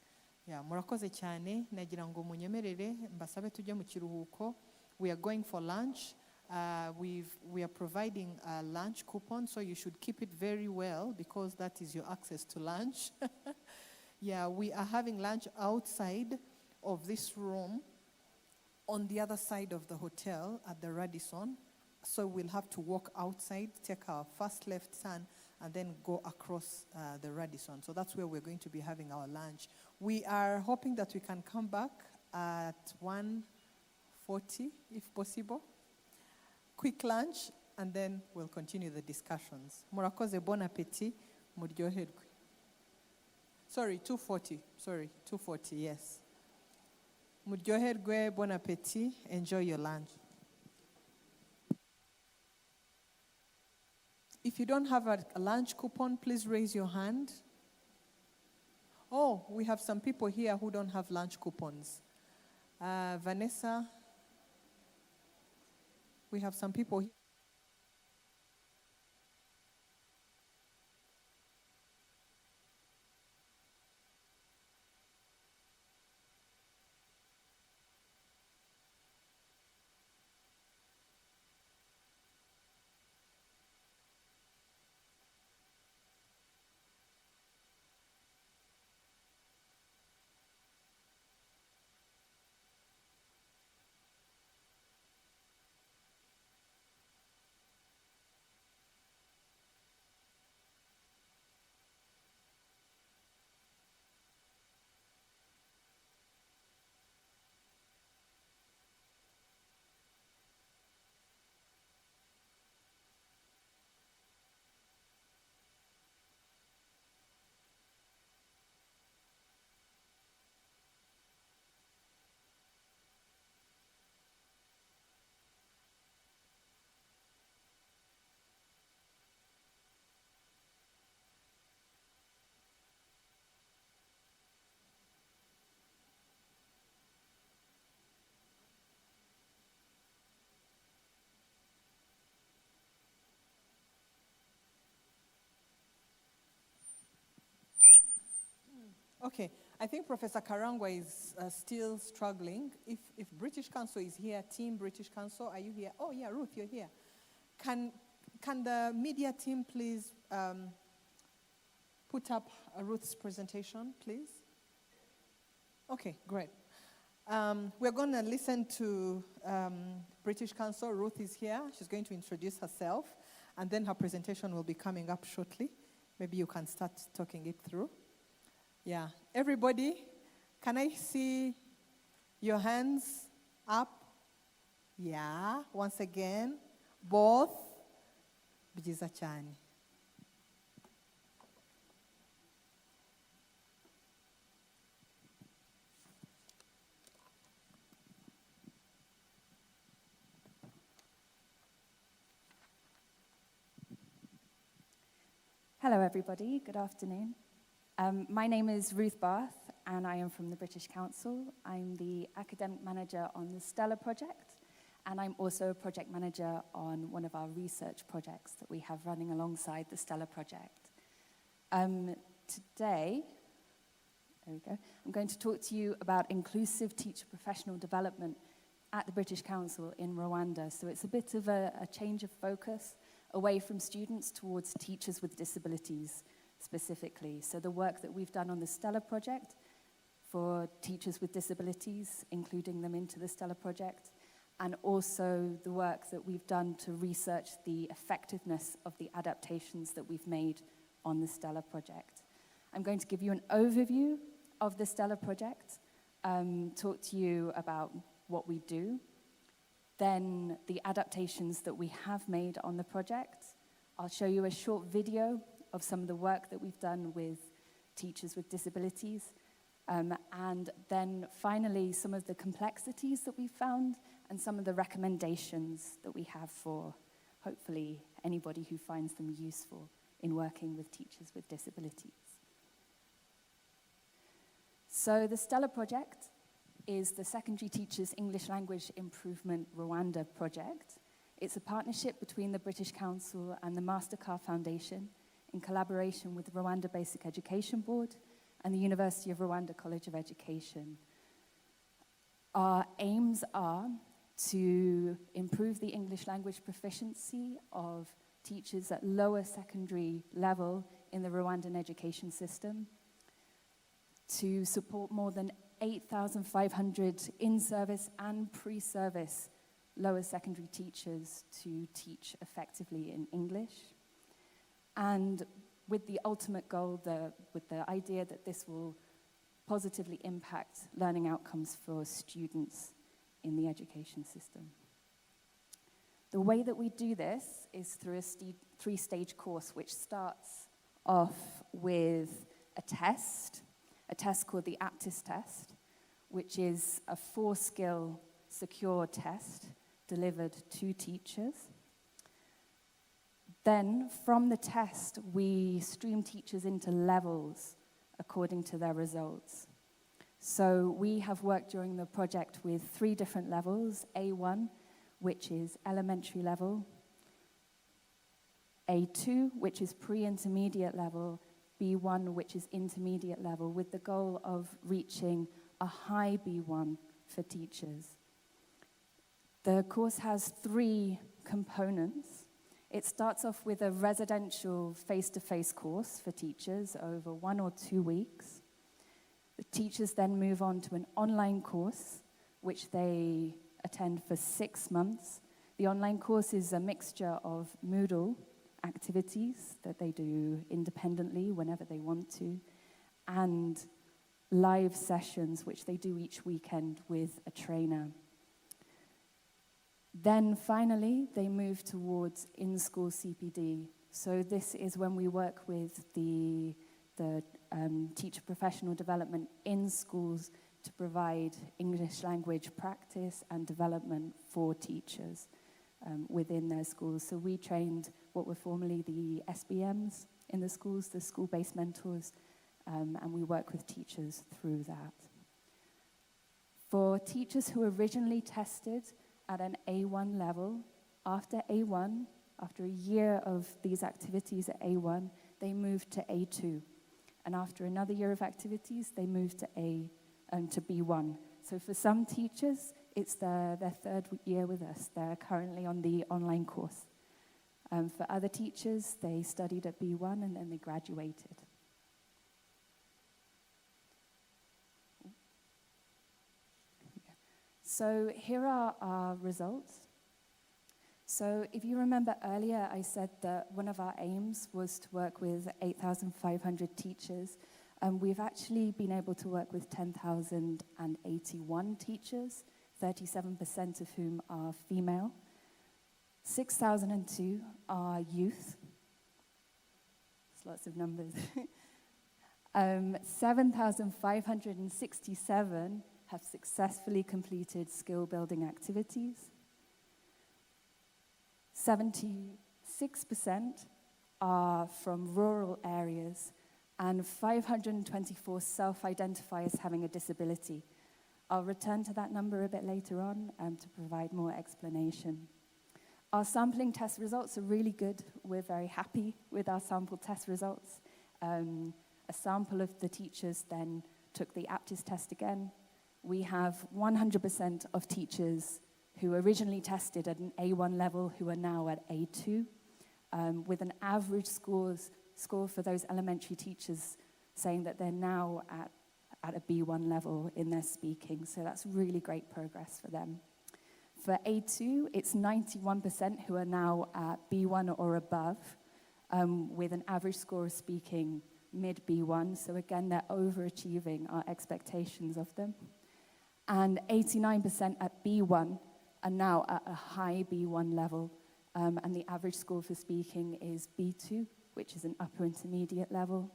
Speaker 1: Murakoze cyane, nagira ngo munyemerere mbasabe tujye mu kiruhuko. We are going for lunch. We are providing a lunch coupon, so you should keep it very well because that is your access to lunch. We are having lunch outside of this room on the other side of the hotel at the Radisson. So we'll have to walk outside, take our first left turn, and then go across the Radisson. So that's where we're going to be having our lunch. We are hoping that we can come back at 1:40, if possible. Quick lunch, and then we'll continue the discussions. Murakoze, bon appétit, muryoherwe. Sorry, 2:40. Sorry, 2:40, yes. Muryoherwe, bon appétit, enjoy your lunch. If you don't have a lunch coupon, please raise your hand. Oh, we have some people here who don't have lunch coupons. Vanessa, we have some people here. Okay, I think Professor Karangwa is still struggling. If British Council is here, Team British Council, are you here? Oh yeah, Ruth, you're here. Can the media team please put up Ruth's presentation, please? Okay, great. We're going to listen to British Council. Ruth is here. She's going to introduce herself, and then her presentation will be coming up shortly. Maybe you can start talking it through. Yeah, everybody, can I see your hands up? Yeah, once again, both. Byiza cyane.
Speaker 8: Hello, everybody. Good afternoon. My name is Ruth Barth, and I am from the British Council. I'm the academic manager on the Stella project, and I'm also a project manager on one of our research projects that we have running alongside the Stella project. Today, there we go, I'm going to talk to you about inclusive teacher professional development at the British Council in Rwanda. So it's a bit of a change of focus away from students towards teachers with disabilities specifically. So the work that we've done on the Stella project for teachers with disabilities, including them into the Stella project, and also the work that we've done to research the effectiveness of the adaptations that we've made on the Stella project. I'm going to give you an overview of the Stella project, talk to you about what we do, then the adaptations that we have made on the project. I'll show you a short video of some of the work that we've done with teachers with disabilities, and then finally some of the complexities that we found and some of the recommendations that we have for hopefully anybody who finds them useful in working with teachers with disabilities. So the Stella project is the Secondary Teachers English Language Improvement Rwanda project. It's a partnership between the British Council and the Mastercard Foundation in collaboration with the Rwanda Basic Education Board and the University of Rwanda College of Education. Our aims are to improve the English language proficiency of teachers at lower secondary level in the Rwandan education system, to support more than 8,500 in-service and pre-service lower secondary teachers to teach effectively in English, and with the ultimate goal, with the idea that this will positively impact learning outcomes for students in the education system. The way that we do this is through a three-stage course, which starts off with a test called the APTIS test, which is a 4-skill secure test delivered to teachers. Then, from the test, we stream teachers into levels according to their results. So we have worked during the project with 3 different levels: A1, which is elementary level; A2, which is pre-intermediate level; B1, which is intermediate level, with the goal of reaching a high B1 for teachers. The course has 3 components. It starts off with a residential face-to-face course for teachers over 1 or 2 weeks. The teachers then move on to an online course, which they attend for 6 months. The online course is a mixture of Moodle activities that they do independently whenever they want to, and live sessions, which they do each weekend with a trainer. Then finally, they move towards in-school CPD. So this is when we work with the teacher professional development in schools to provide English language practice and development for teachers within their schools. So we trained what were formerly the SBMs in the schools, the school-based mentors, and we work with teachers through that. For teachers who originally tested at an A1 level, after a year of these activities at A1, they moved to A2. And after another year of activities, they move to to B1. So for some teachers, it's their third year with us. They're currently on the online course. For other teachers, they studied at B1 and then they graduated. So here are our results. So if you remember earlier, I said that one of our aims was to work with 8,500 teachers. We've actually been able to work with 10,081 teachers, 37% of whom are female. 6,002 are youth. It's lots of numbers. 7,567 have successfully completed skill-building activities. 76% are from rural areas, and 524 self-identify as having a disability. I'll return to that number a bit later on to provide more explanation. Our sampling test results are really good. We're very happy with our sample test results. A sample of the teachers then took the aptis test again. We have 100% of teachers who originally tested at an A1 level who are now at A2, with an average score for those elementary teachers saying that they're now at a B1 level in their speaking. So that's really great progress for them. For A2, it's 91% who are now at B1 or above, with an average score of speaking mid B1. So again, they're overachieving our expectations of them. And 89% at B1 are now at a high B1 level, and the average score for speaking is B2, which is an upper intermediate level.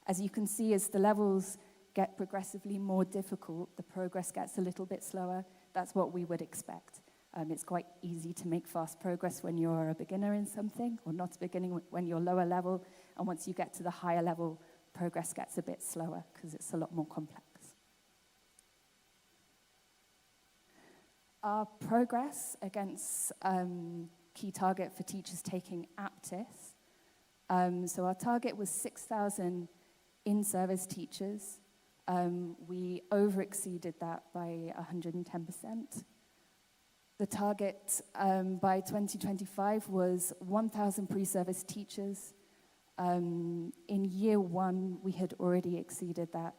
Speaker 8: As you can see, as the levels get progressively more difficult, the progress gets a little bit slower. That's what we would expect. It's quite easy to make fast progress when you're a beginner in something, or not a beginner when you're lower level, and once you get to the higher level, progress gets a bit slower because it's a lot more complex. Our progress against key target for teachers taking aptis. So our target was 6,000 in-service teachers. We over-exceeded that by 110%. The target by 2025 was 1,000 pre-service teachers. In year one, we had already exceeded that.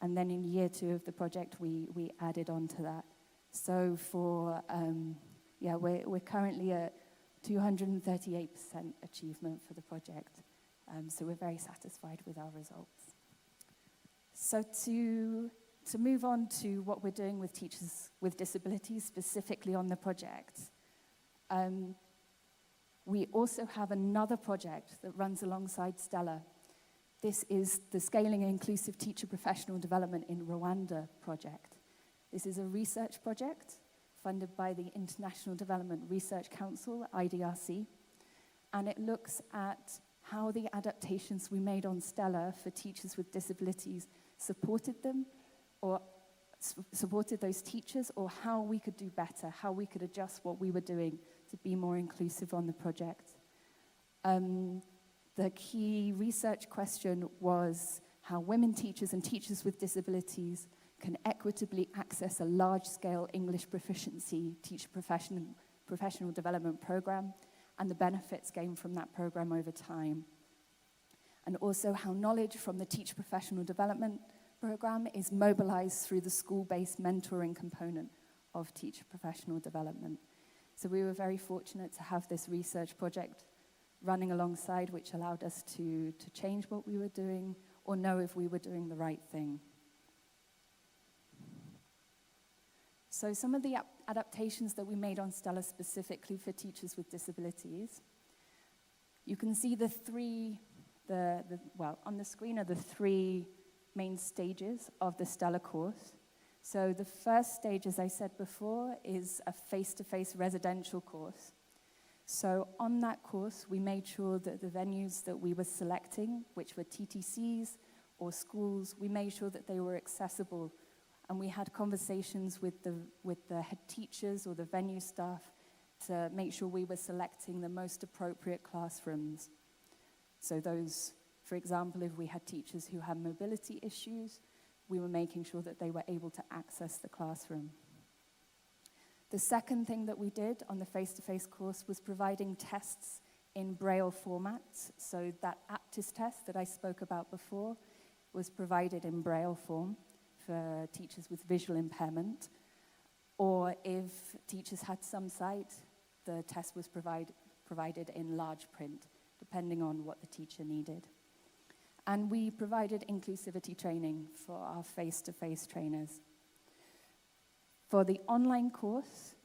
Speaker 8: And then in year two of the project, we added on to that. So for, we're currently at 238% achievement for the project. So we're very satisfied with our results. So to move on to what we're doing with teachers with disabilities, specifically on the project, we also have another project that runs alongside Stella. This is the Scaling Inclusive Teacher Professional Development in Rwanda project. This is a research project funded by the International Development Research Council, IDRC, and it looks at how the adaptations we made on Stella for teachers with disabilities supported them, or supported those teachers, or how we could do better, how we could adjust what we were doing to be more inclusive on the project. The key research question was how women teachers and teachers with disabilities can equitably access a large-scale English proficiency teacher professional development program, and the benefits gained from that program over time. And also how knowledge from the teacher professional development program is mobilized through the school-based mentoring component of teacher professional development. So we were very fortunate to have this research project running alongside, which allowed us to change what we were doing or know if we were doing the right thing. So some of the adaptations that we made on Stella specifically for teachers with disabilities, you can see on the screen are the three main stages of the Stella course. So the first stage, as I said before, is a face-to-face residential course. So on that course, we made sure that the venues that we were selecting, which were TTCs or schools, we made sure that they were accessible. And we had conversations with the head teachers or the venue staff to make sure we were selecting the most appropriate classrooms. So those For example, if we had teachers who had mobility issues, we were making sure that they were able to access the classroom. The second thing that we did on the face-to-face course was providing tests in Braille formats. So that aptis test that I spoke about before was provided in Braille form for teachers with visual impairment. Or if teachers had some sight, the test was provided in large print, depending on what the teacher needed. And we provided inclusivity training for our face-to-face trainers. For the online course,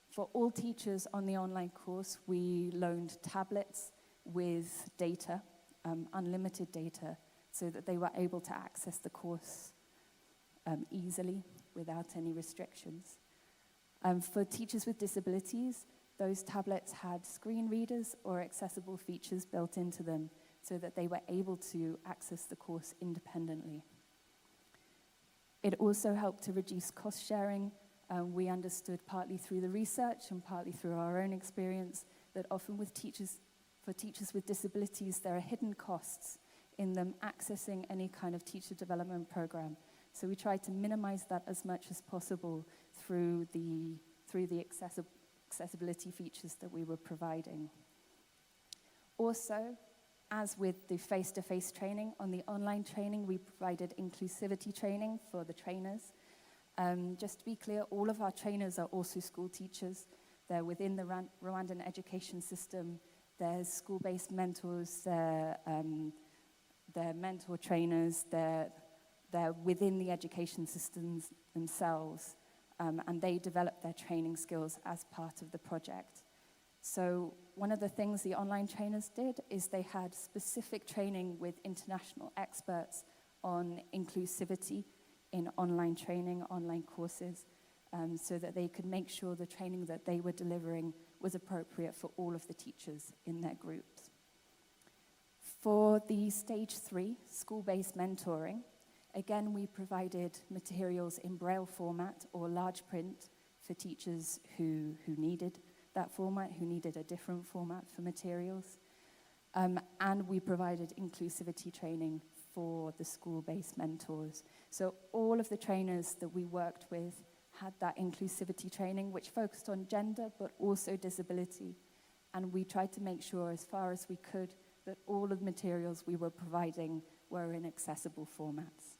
Speaker 8: for all teachers on the online course, we loaned tablets with data, unlimited data, so that they were able to access the course easily without any restrictions. For teachers with disabilities, those tablets had screen readers or accessible features built into them so that they were able to access the course independently. It also helped to reduce cost sharing. We understood partly through the research and partly through our own experience that often for teachers with disabilities, there are hidden costs in them accessing any kind of teacher development program. So we tried to minimize that as much as possible through the accessibility features that we were providing. Also, as with the face-to-face training, on the online training, we provided inclusivity training for the trainers. Just to be clear, all of our trainers are also school teachers. They're within the Rwandan education system. There's school-based mentors, they're mentor trainers, they're within the education systems themselves, and they develop their training skills as part of the project. So one of the things the online trainers did is they had specific training with international experts on inclusivity in online training, online courses, so that they could make sure the training that they were delivering was appropriate for all of the teachers in their groups. For the stage 3, school-based mentoring, again, we provided materials in Braille format or large print for teachers who needed that format, who needed a different format for materials. And we provided inclusivity training for the school-based mentors. So all of the trainers that we worked with had that inclusivity training, which focused on gender, but also disability. And we tried to make sure, as far as we could, that all of the materials we were providing were in accessible formats.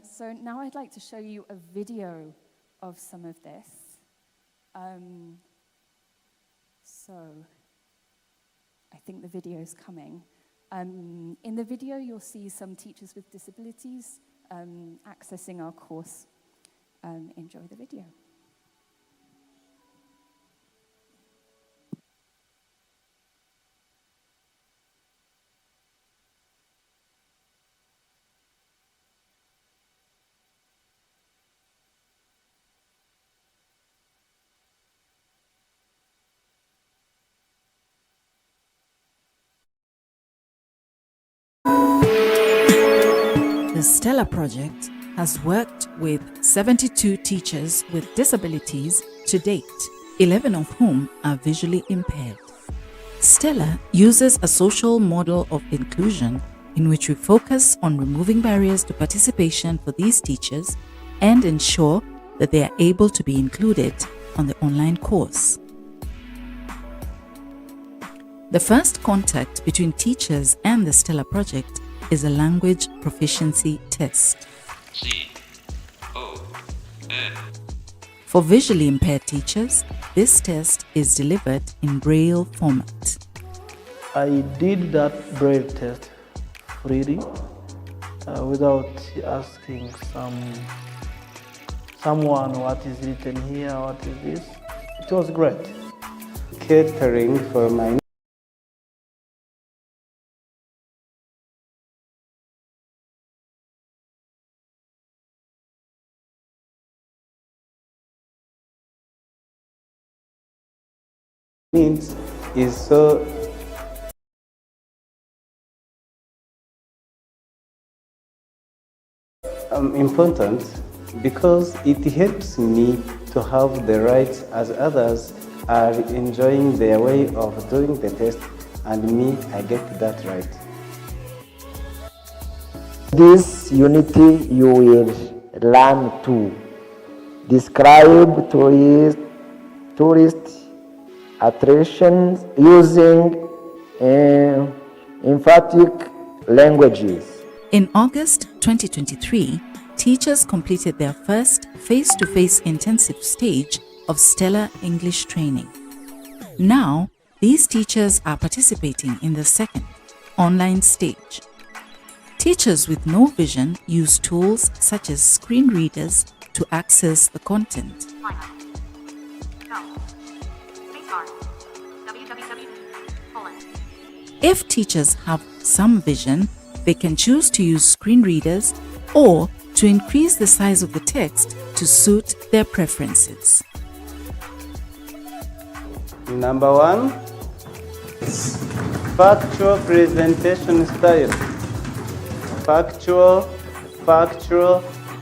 Speaker 8: So now I'd like to show you a video of some of this. So I think the video is coming. In the video, you'll see some teachers with disabilities accessing our course. Enjoy the video.
Speaker 10: The Stella Project has worked with 72 teachers with disabilities to date, 11 of whom are visually impaired. Stella uses a social model of inclusion in which we focus on removing barriers to participation for these teachers and ensure that they are able to be included on the online course. The first contact between teachers and the Stella Project is a language proficiency test. For visually impaired teachers, this test is delivered in Braille format.
Speaker 22: I did that Braille test freely without asking someone what is written here, what is this. It was great.
Speaker 23: Catering for my needs is so important because it helps me to have the rights as others are enjoying their way of doing the test and me, I get that right.
Speaker 6: This unity you will learn to describe tourist attractions using emphatic languages.
Speaker 10: In August 2023, teachers completed their first face-to-face intensive stage of Stellar English training. Now, these teachers are participating in the second, online stage. Teachers with no vision use tools such as screen readers to access the content. If teachers have some vision, they can choose to use screen readers or to increase the size of the text to suit their preferences.
Speaker 23: Number 1, factual presentation style. Factual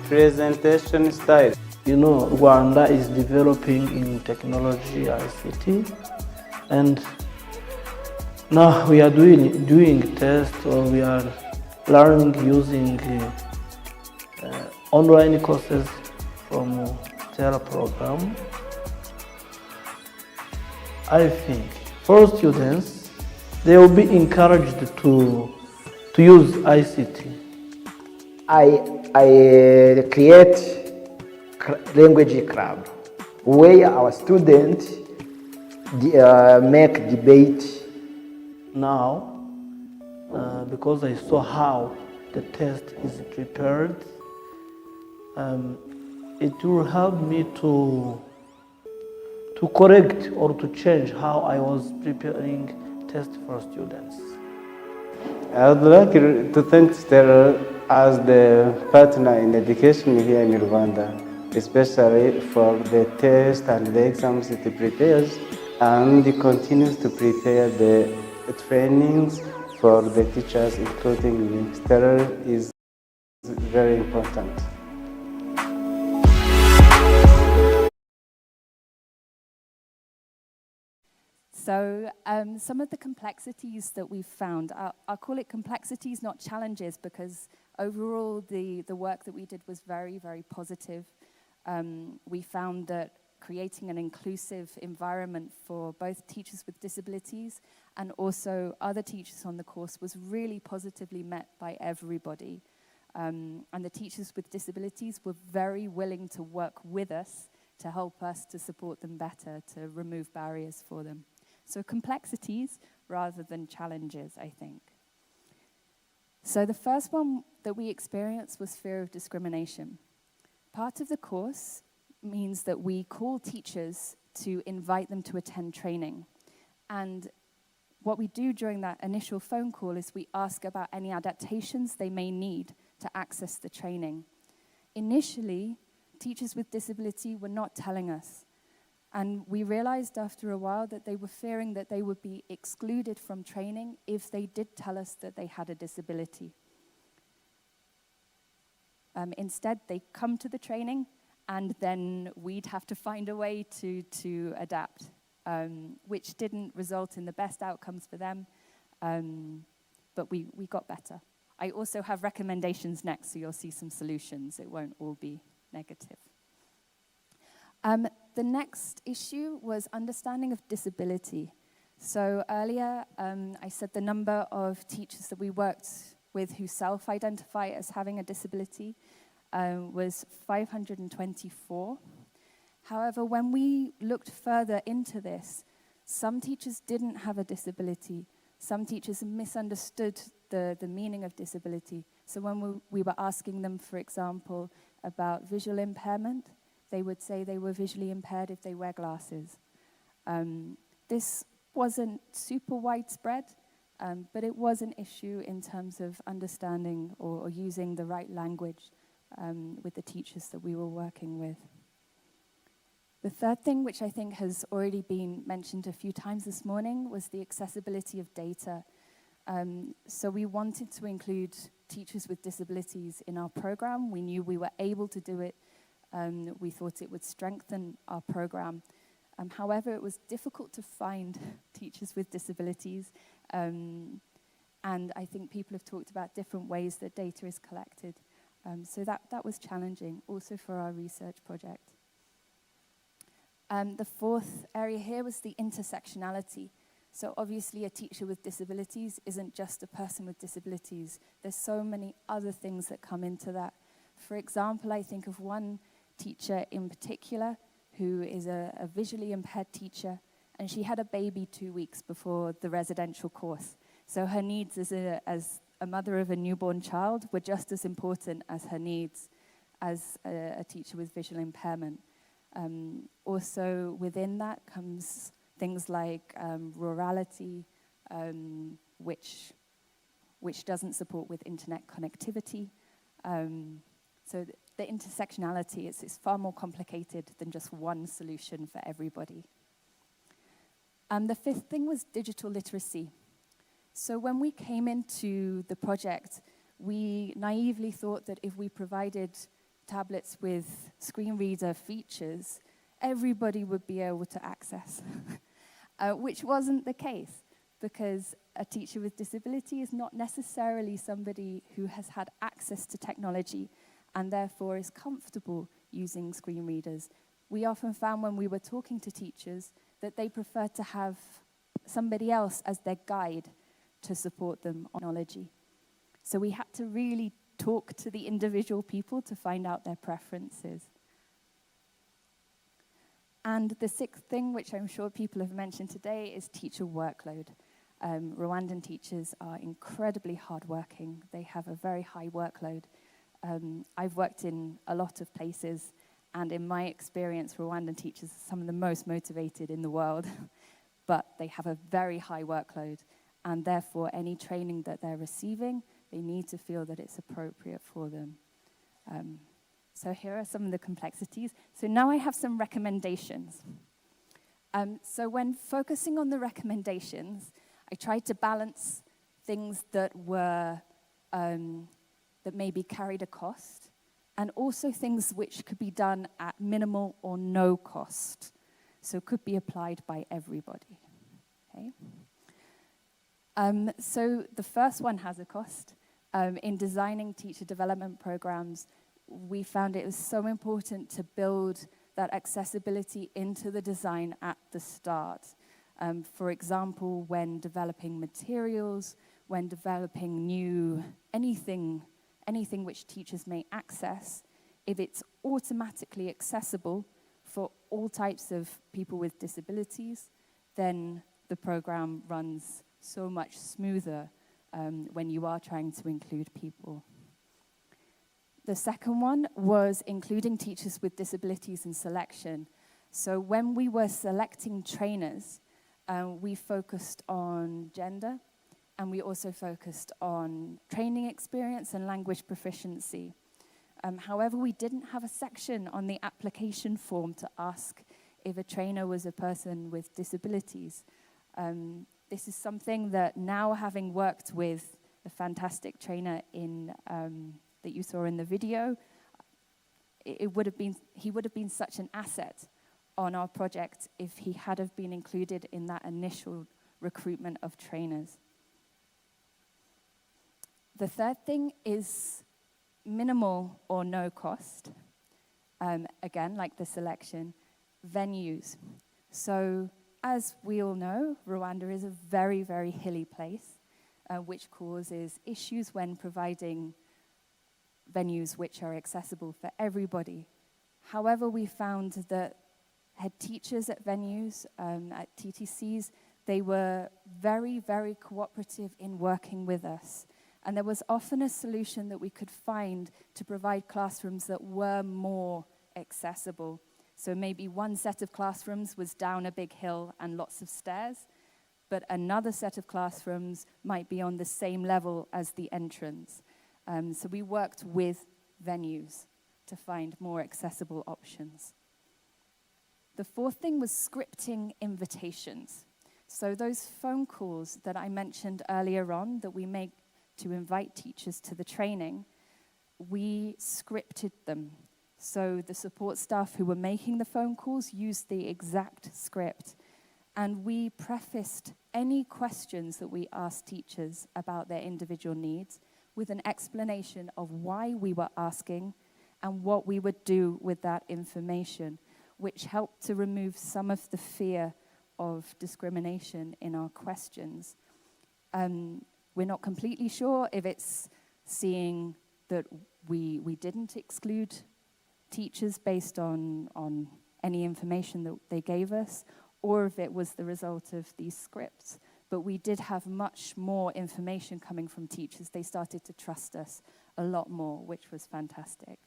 Speaker 23: presentation style.
Speaker 22: You know, Rwanda is developing in technology, ICT, and now we are doing tests, or we are learning using online courses from Stellar program. I think for students, they will be encouraged to use ICT.
Speaker 6: I create language club where our students make debate.
Speaker 22: Now, because I saw how the test is prepared, it will help me to correct or to change how I was preparing tests for students.
Speaker 23: I would like to thank Stellar as the partner in education here in Rwanda, especially for the test and the exams it prepares, and it continues to prepare the trainings for the teachers, including me. Stellar is very important.
Speaker 8: So some of the complexities that we've found, I'll call it complexities, not challenges, because overall the work that we did was very, very positive. We found that creating an inclusive environment for both teachers with disabilities and also other teachers on the course was really positively met by everybody. And the teachers with disabilities were very willing to work with us to help us to support them better, to remove barriers for them. So complexities rather than challenges, I think. So the first one that we experienced was fear of discrimination. Part of the course means that we call teachers to invite them to attend training. And what we do during that initial phone call is we ask about any adaptations they may need to access the training. Initially, teachers with disability were not telling us. And we realized after a while that they were fearing that they would be excluded from training if they did tell us that they had a disability. Instead, they come to the training, and then we'd have to find a way to adapt, which didn't result in the best outcomes for them, but we got better. I also have recommendations next, so you'll see some solutions. It won't all be negative. The next issue was understanding of disability. So earlier, I said the number of teachers that we worked with who self-identify as having a disability was 524. However, when we looked further into this, some teachers didn't have a disability. Some teachers misunderstood the meaning of disability. So when we were asking them, for example, about visual impairment, they would say they were visually impaired if they wear glasses. This wasn't super widespread, but it was an issue in terms of understanding or using the right language with the teachers that we were working with. The third thing, which I think has already been mentioned a few times this morning, was the accessibility of data. So we wanted to include teachers with disabilities in our program. We knew we were able to do it. We thought it would strengthen our program. However, it was difficult to find teachers with disabilities, and I think people have talked about different ways that data is collected. So that was challenging, also for our research project. The fourth area here was the intersectionality. So obviously a teacher with disabilities isn't just a person with disabilities. There's so many other things that come into that. For example, I think of one teacher in particular who is a visually impaired teacher, and she had a baby 2 weeks before the residential course. So her needs as a mother of a newborn child were just as important as her needs as a teacher with visual impairment. Also within that comes things like rurality, which doesn't support with internet connectivity. So the intersectionality is far more complicated than just one solution for everybody. The fifth thing was digital literacy. So when we came into the project, we naively thought that if we provided tablets with screen reader features, everybody would be able to access, which wasn't the case, because a teacher with disability is not necessarily somebody who has had access to technology and therefore is comfortable using screen readers. We often found when we were talking to teachers that they prefer to have somebody else as their guide to support them on technology. So we had to really talk to the individual people to find out their preferences. And the sixth thing, which I'm sure people have mentioned today, is teacher workload. Rwandan teachers are incredibly hardworking. They have a very high workload. I've worked in a lot of places, and in my experience, Rwandan teachers are some of the most motivated in the world, but they have a very high workload, and therefore any training that they're receiving, they need to feel that it's appropriate for them. So here are some of the complexities. So now I have some recommendations. So when focusing on the recommendations, I tried to balance things that were, that maybe carried a cost, and also things which could be done at minimal or no cost. So could be applied by everybody, okay? So the first one has a cost. In designing teacher development programs, we found it was so important to build that accessibility into the design at the start. For example, when developing materials, when developing new anything which teachers may access, if it's automatically accessible for all types of people with disabilities, then the program runs so much smoother when you are trying to include people. The second one was including teachers with disabilities in selection. So when we were selecting trainers, we focused on gender, and we also focused on training experience and language proficiency. However, we didn't have a section on the application form to ask if a trainer was a person with disabilities. This is something that now, having worked with a fantastic trainer in that you saw in the video, he would have been such an asset on our project if he had have been included in that initial recruitment of trainers. The third thing is minimal or no cost. Again, like the selection, venues. So as we all know, Rwanda is a very, very hilly place, which causes issues when providing venues which are accessible for everybody. However, we found that head teachers at venues, at TTCs, they were very, very cooperative in working with us. And there was often a solution that we could find to provide classrooms that were more accessible. So maybe one set of classrooms was down a big hill and lots of stairs, but another set of classrooms might be on the same level as the entrance. So we worked with venues to find more accessible options. The fourth thing was scripting invitations. So those phone calls that I mentioned earlier on that we make to invite teachers to the training, we scripted them. So the support staff who were making the phone calls used the exact script. And we prefaced any questions that we asked teachers about their individual needs with an explanation of why we were asking and what we would do with that information, which helped to remove some of the fear of discrimination in our questions. We're not completely sure if it's seeing that we didn't exclude teachers based on any information that they gave us, or if it was the result of these scripts. But we did have much more information coming from teachers. They started to trust us a lot more, which was fantastic.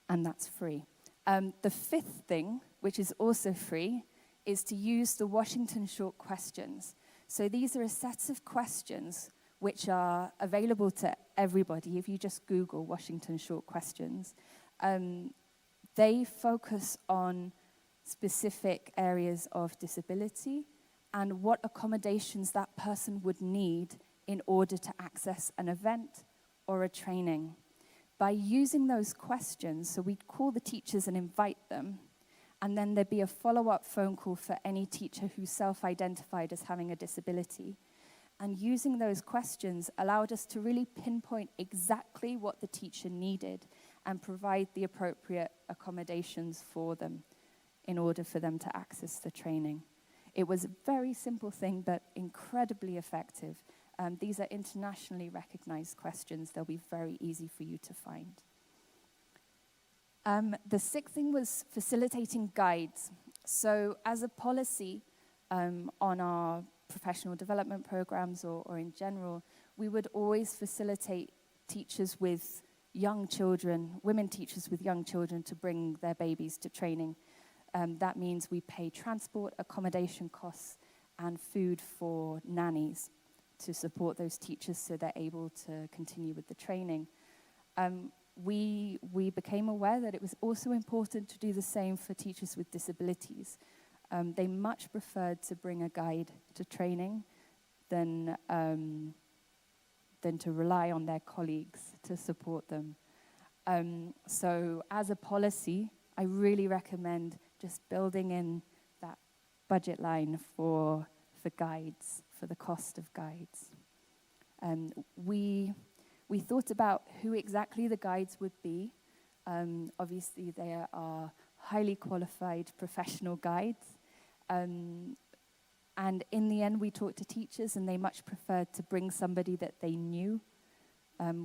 Speaker 8: And that's free. The fifth thing, which is also free, is to use the Washington Short Questions. So these are a set of questions which are available to everybody. If you just Google Washington Short Questions, they focus on specific areas of disability and what accommodations that person would need in order to access an event or a training. By using those questions, so we'd call the teachers and invite them, and then there'd be a follow-up phone call for any teacher who self-identified as having a disability. And using those questions allowed us to really pinpoint exactly what the teacher needed and provide the appropriate accommodations for them in order for them to access the training. It was a very simple thing, but incredibly effective. These are internationally recognized questions. They'll be very easy for you to find. The sixth thing was facilitating guides. So as a policy on our professional development programs or in general, we would always facilitate teachers with young children, women teachers with young children, to bring their babies to training. That means we pay transport, accommodation costs, and food for nannies to support those teachers so they're able to continue with the training. We became aware that it was also important to do the same for teachers with disabilities. They much preferred to bring a guide to training than to rely on their colleagues to support them. So as a policy, I really recommend just building in that budget line for guides, for the cost of guides. We thought about who exactly the guides would be. Obviously, there are highly qualified professional guides. And in the end, we talked to teachers, and they much preferred to bring somebody that they knew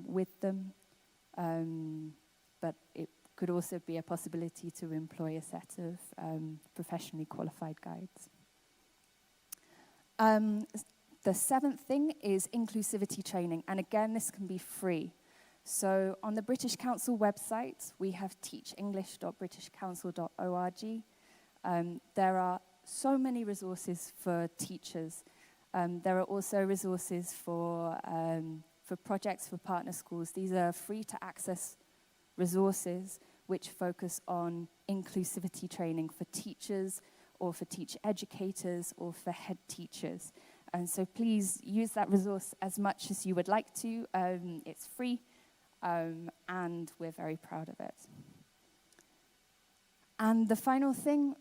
Speaker 8: with them. But it could also be a possibility to employ a set of professionally qualified guides. The seventh thing is inclusivity training, and again, this can be free. So on the British Council website, we have teachenglish.britishcouncil.org. There are so many resources for teachers. There are also resources for projects for partner schools. These are free to access resources which focus on inclusivity training for teachers or for teacher educators or for head teachers. And so please use that resource as much as you would like to. It's free, and we're very proud of it. And the final thing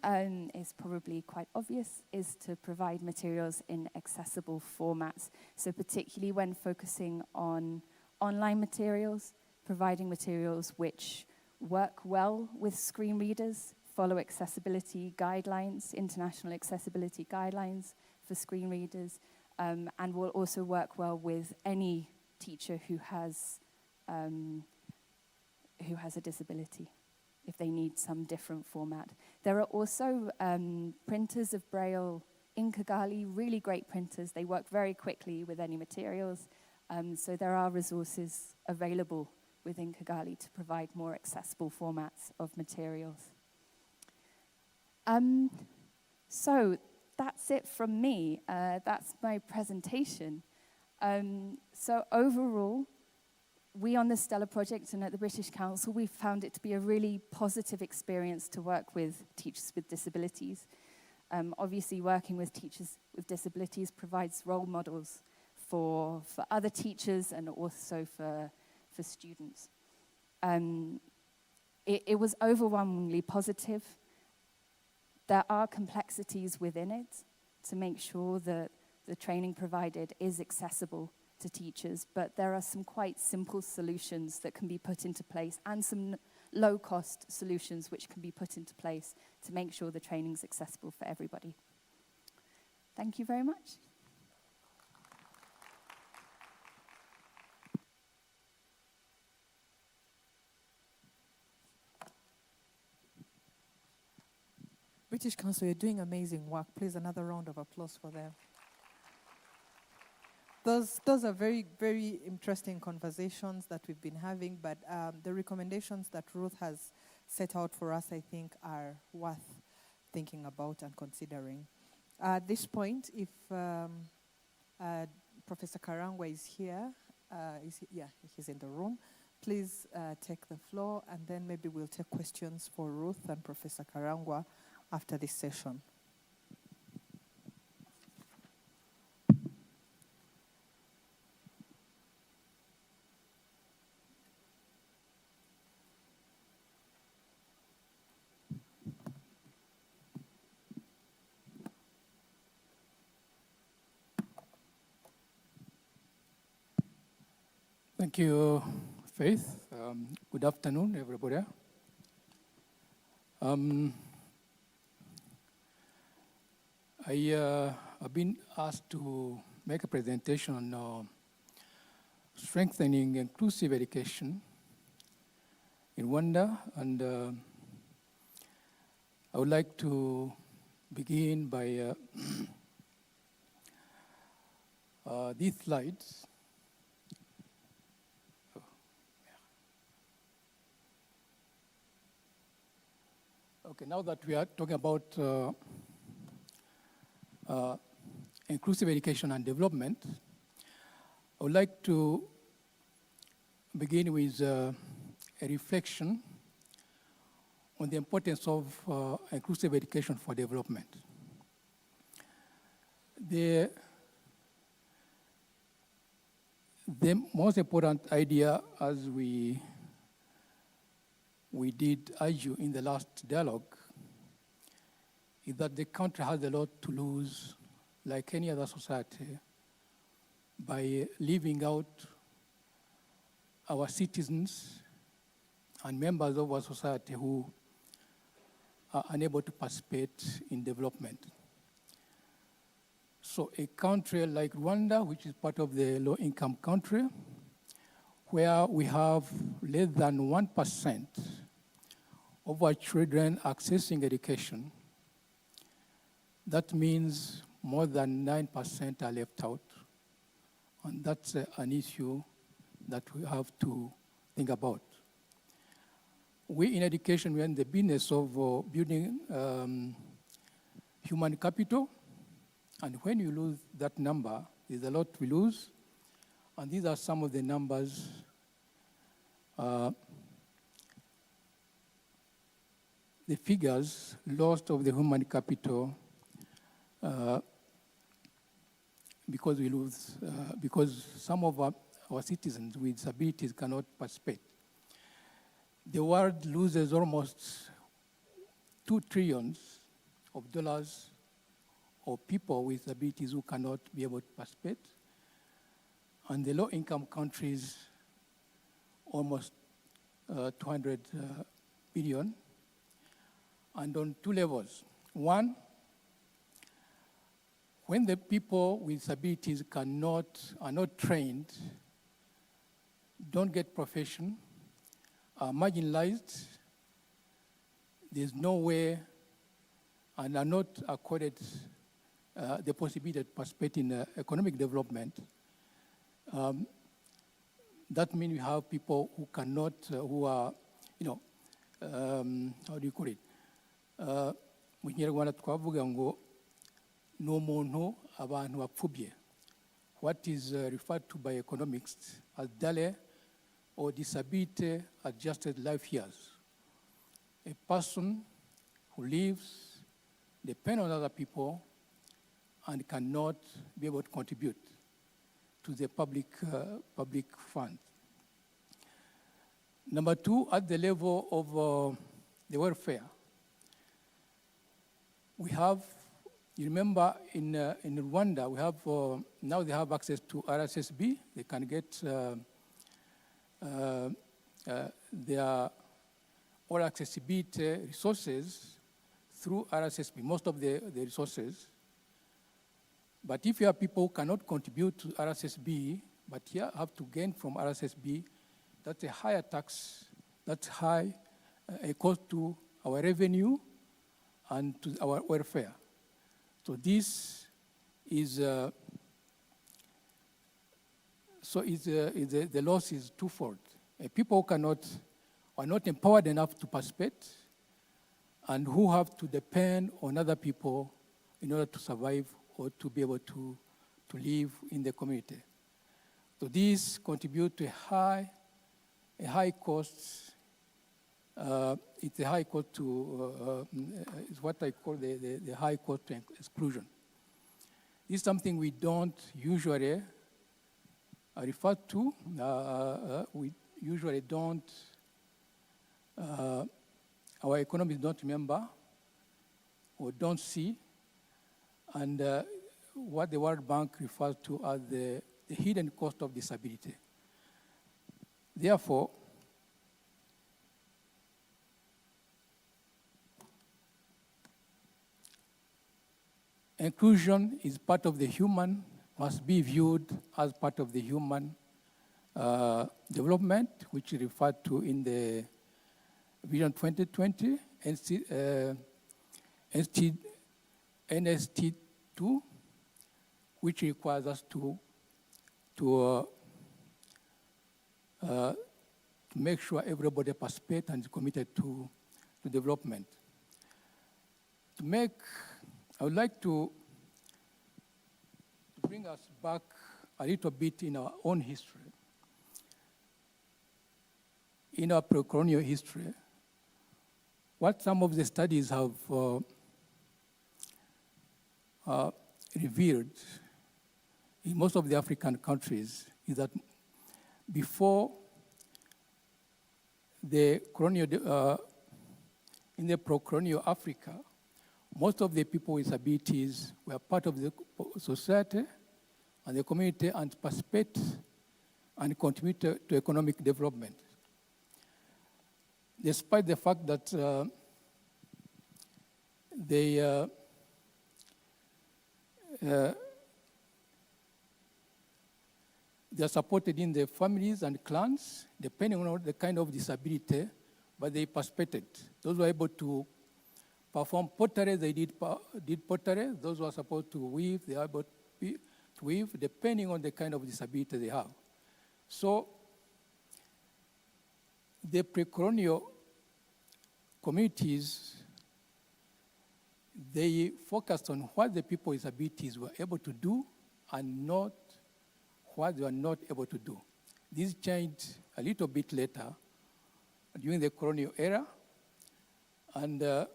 Speaker 8: is probably quite obvious, is to provide materials in accessible formats. So particularly when focusing on online materials, providing materials which work well with screen readers, follow accessibility guidelines, international accessibility guidelines for screen readers, and will also work well with any teacher who has a disability, if they need some different format. There are also printers of Braille in Kigali, really great printers. They work very quickly with any materials. So there are resources available within Kigali to provide more accessible formats of materials. So that's it from me. That's my presentation. So overall, we on the Stella Project and at the British Council, we found it to be a really positive experience to work with teachers with disabilities. Obviously, working with teachers with disabilities provides role models for other teachers and also for students. It was overwhelmingly positive. There are complexities within it to make sure that the training provided is accessible to teachers, but there are some quite simple solutions that can be put into place and some low-cost solutions which can be put into place to make sure the training is accessible for everybody. Thank you very much.
Speaker 1: British Council, you're doing amazing work. Please, another round of applause for them. Those are very, very interesting conversations that we've been having, but the recommendations that Ruth has set out for us, I think, are worth thinking about and considering. At this point, if Professor Karangwa is here, he's in the room, please take the floor, and then maybe we'll take questions for Ruth and Professor Karangwa after this session.
Speaker 9: Thank you, Faith. Good afternoon, everybody. I've been asked to make a presentation on strengthening inclusive education in Rwanda, and I would like to begin by these slides. Okay, now that we are talking about inclusive education and development, I would like to begin with a reflection on the importance of inclusive education for development. The most important idea, as we did argue in the last dialogue, is that the country has a lot to lose, like any other society, by leaving out our citizens and members of our society who are unable to participate in development. So a country like Rwanda, which is part of the low-income country, where we have less than 1% of our children accessing education, that means more than 9% are left out. And that's an issue that we have to think about. We in education, we're in the business of building human capital. And when you lose that number, there's a lot we lose. And these are some of the numbers. The figures lost of the human capital because we lose, because some of our citizens with disabilities cannot participate. The world loses almost $2 trillion of people with disabilities who cannot be able to participate. And the low-income countries, almost 200 billion. And on two levels. One, when the people with disabilities are not trained, don't get profession, are marginalized, there's no way, and are not accorded the possibility to participate in economic development. That means we have people who cannot, who are, how do you call it? Mu Kinyarwanda twavuga ngo ni umuntu abantu bapfubye. What is referred to by economics as DALE or disability adjusted life years. A person who lives, depends on other people, and cannot be able to contribute to the public fund. Number two, at the level of the welfare, we have, you remember in Rwanda, we have, now they have access to RSSB. They can get their all accessibility resources through RSSB, most of the resources. But if you have people who cannot contribute to RSSB, but here have to gain from RSSB, that's a higher tax, that's high, a cost to our revenue and to our welfare. So this is, the loss is twofold. People are not empowered enough to participate, and who have to depend on other people in order to survive or to be able to live in the community. So these contribute to a high cost. It's a high cost to, is what I call the high cost to exclusion. This is something we don't usually refer to. We usually don't, our economists don't remember or don't see, and what the World Bank refers to as the hidden cost of disability. Therefore, inclusion is part of the human, must be viewed as part of the human development, which is referred to in the Vision 2020, NST2, which requires us to make sure everybody participates and is committed to development. I would like to bring us back a little bit in our own history. In our pre-colonial history, what some of the studies have revealed in most of the African countries is that before the colonial, in the pro-colonial Africa, most of the people with disabilities were part of the society and the community and participate and contribute to economic development. Despite the fact that they are supported in their families and clans, depending on the kind of disability, but they participated. Those who were able to perform pottery, they did pottery. Those who are supposed to weave, they are able to weave, depending on the kind of disability they have. So the pre-colonial communities, they focused on what the people with disabilities were able to do and not what they were not able to do. This changed a little bit later during the colonial era, and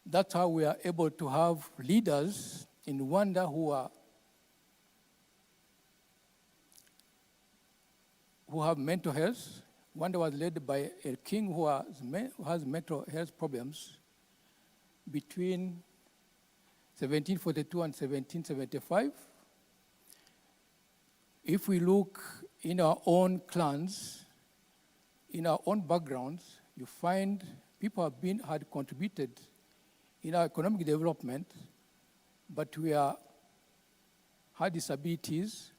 Speaker 9: that's how we are able to have leaders in Rwanda who have mental health. Rwanda was led by a king who has mental health problems between 1742 and 1775. If we look in our own clans, in our own backgrounds, you find people had contributed in our economic development, but we had disabilities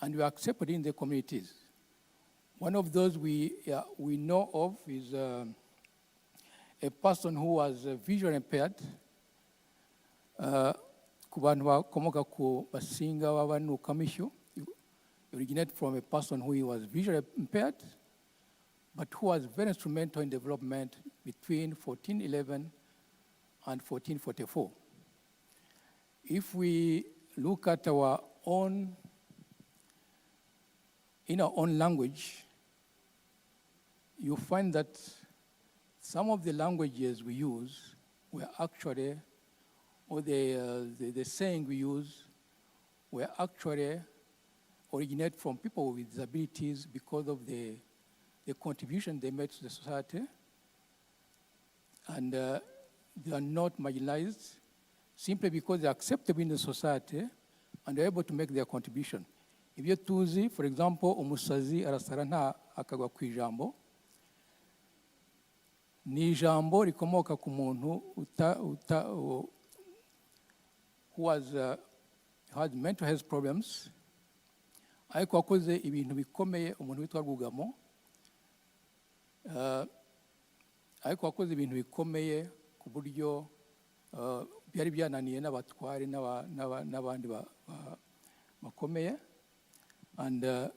Speaker 9: and we are accepted in the communities. One of those we know of is a person who was visually impaired. Ku bantu bakomoka ku basinga b'abanukamisho, originate from a person who was visually impaired, but who was very instrumental in development between 1411 and 1444. If we look at our own, in our own language, you find that some of the languages we use were actually, or the saying we use, were actually originate from people with disabilities because of the the contribution they made to the society, and they are not marginalized simply because they are acceptable in the society and are able to make their contribution. Ibyo tuzi, for example, umusazi arasara nta akagwa ku ijambo, ni ijambo rikomoka ku muntu who has mental health problems, ariko wakoze ibintu bikomeye, umuntu witwa Rwugamo, ariko wakoze ibintu bikomeye ku buryo byari byananiye n'abatware n'abandi bakomeye. And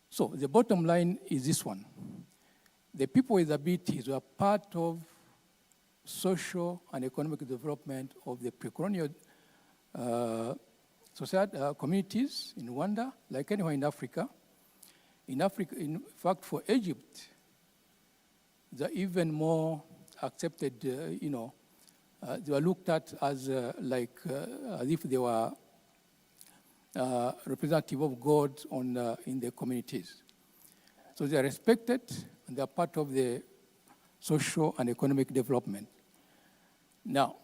Speaker 9: so the bottom line is this one. The people with abilities were part of social and economic development of the pre-colonial communities in Rwanda, like anywhere in Africa. In fact, for Egypt, they're even more accepted, they were looked at as as if they were representative of God in the communities. So they are respected, and they are part of the social and economic development. Now,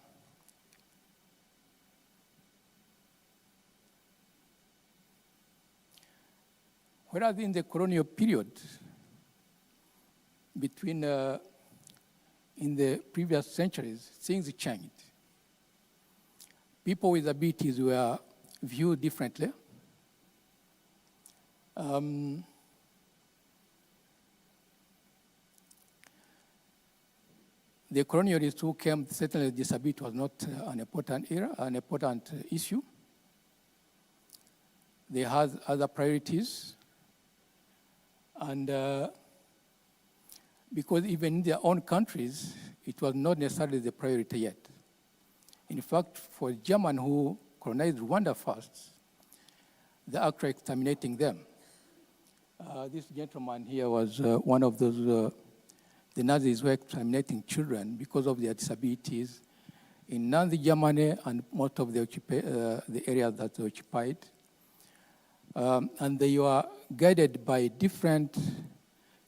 Speaker 9: whereas in the colonial period, between in the previous centuries, things changed. People with abilities were viewed differently. The colonialists who came, certainly disability was not an important issue. They had other priorities. And because even in their own countries, it was not necessarily the priority yet. In fact, for German who colonized Rwanda first, they're actually exterminating them. This gentleman here was one of those, the Nazis were exterminating children because of their disabilities in Nazi Germany and most of the areas that they occupied. And they were guided by different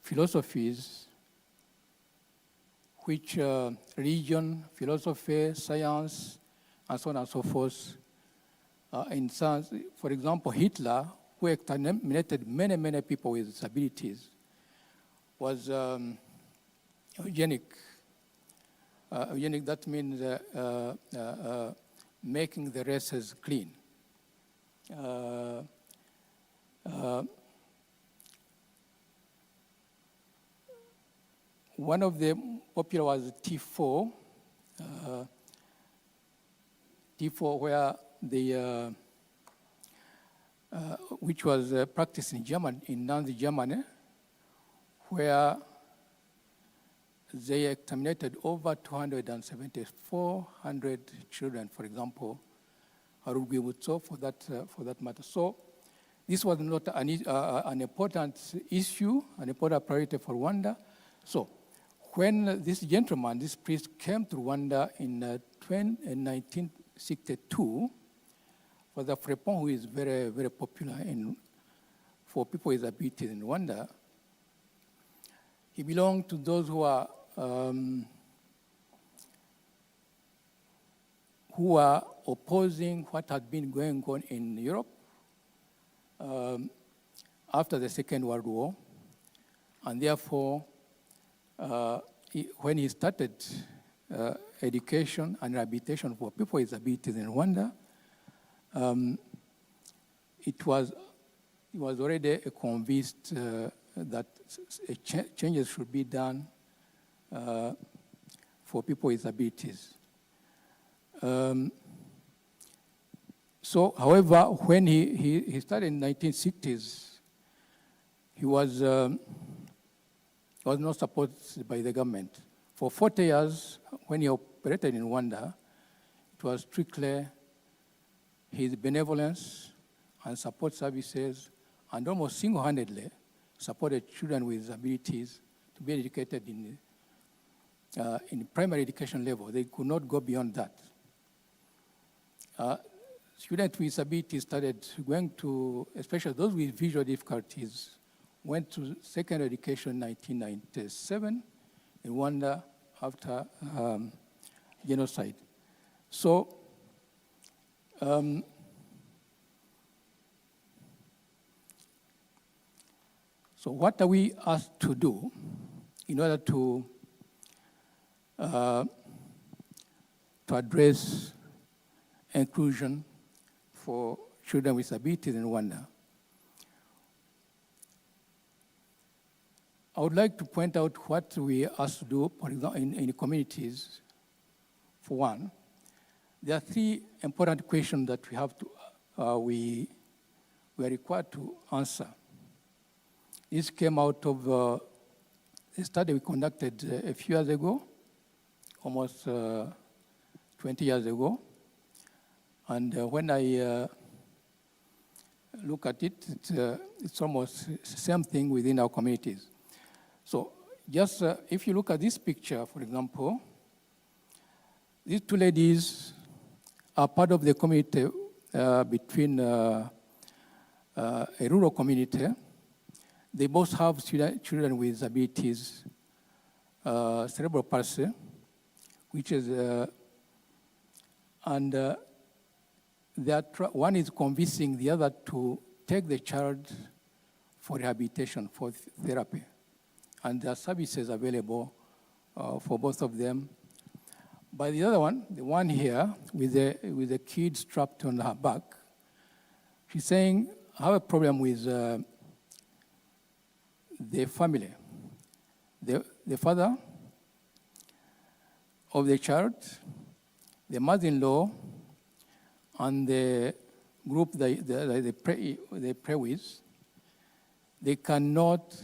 Speaker 9: philosophies, which religion, philosophy, science, and so on and so forth. In science, for example, Hitler, who exterminated many people with disabilities, was eugenic. Eugenic, that means making the races clean. One of the popular was T4, T4 where the which was practiced in Germany, in Nazi Germany, where they exterminated over 274,000 children, for example, for that matter. So this was not an important issue, an important priority for Rwanda. So when this gentleman, this priest, came to Rwanda in 1962, for the Frepon, who is very, very popular for people with abilities in Rwanda, he belonged to those who are opposing what had been going on in Europe after the Second World War. And therefore, when he started education and rehabilitation for people with abilities in Rwanda, he was already convinced that changes should be done for people with abilities. So, however, when he started in the 1960s, he was not supported by the government. For 40 years, when he operated in Rwanda, it was strictly his benevolence and support services, and almost single-handedly supported children with disabilities to be educated in primary education level. They could not go beyond that. Students with disabilities started going to, especially those with visual difficulties, went to secondary education in 1997 in Rwanda after genocide. So, so what are we asked to do in order to address inclusion for children with disabilities in Rwanda? I would like to point out what we asked to do, for example, in communities. For one, there are three important questions that we have to, we are required to answer. This came out of a study we conducted a few years ago, almost 20 years ago. And when I look at it, it's almost the same thing within our communities. So just if you look at this picture, for example, these two ladies are part of the community between a rural community. They both have children with disabilities, cerebral palsy, which is, and one is convincing the other to take the child for rehabilitation, for therapy. And there are services available for both of them. But the other one, the one here with the kid strapped on her back, she's saying, I have a problem with the family. The father of the child, the mother-in-law, and the group they pray with, they cannot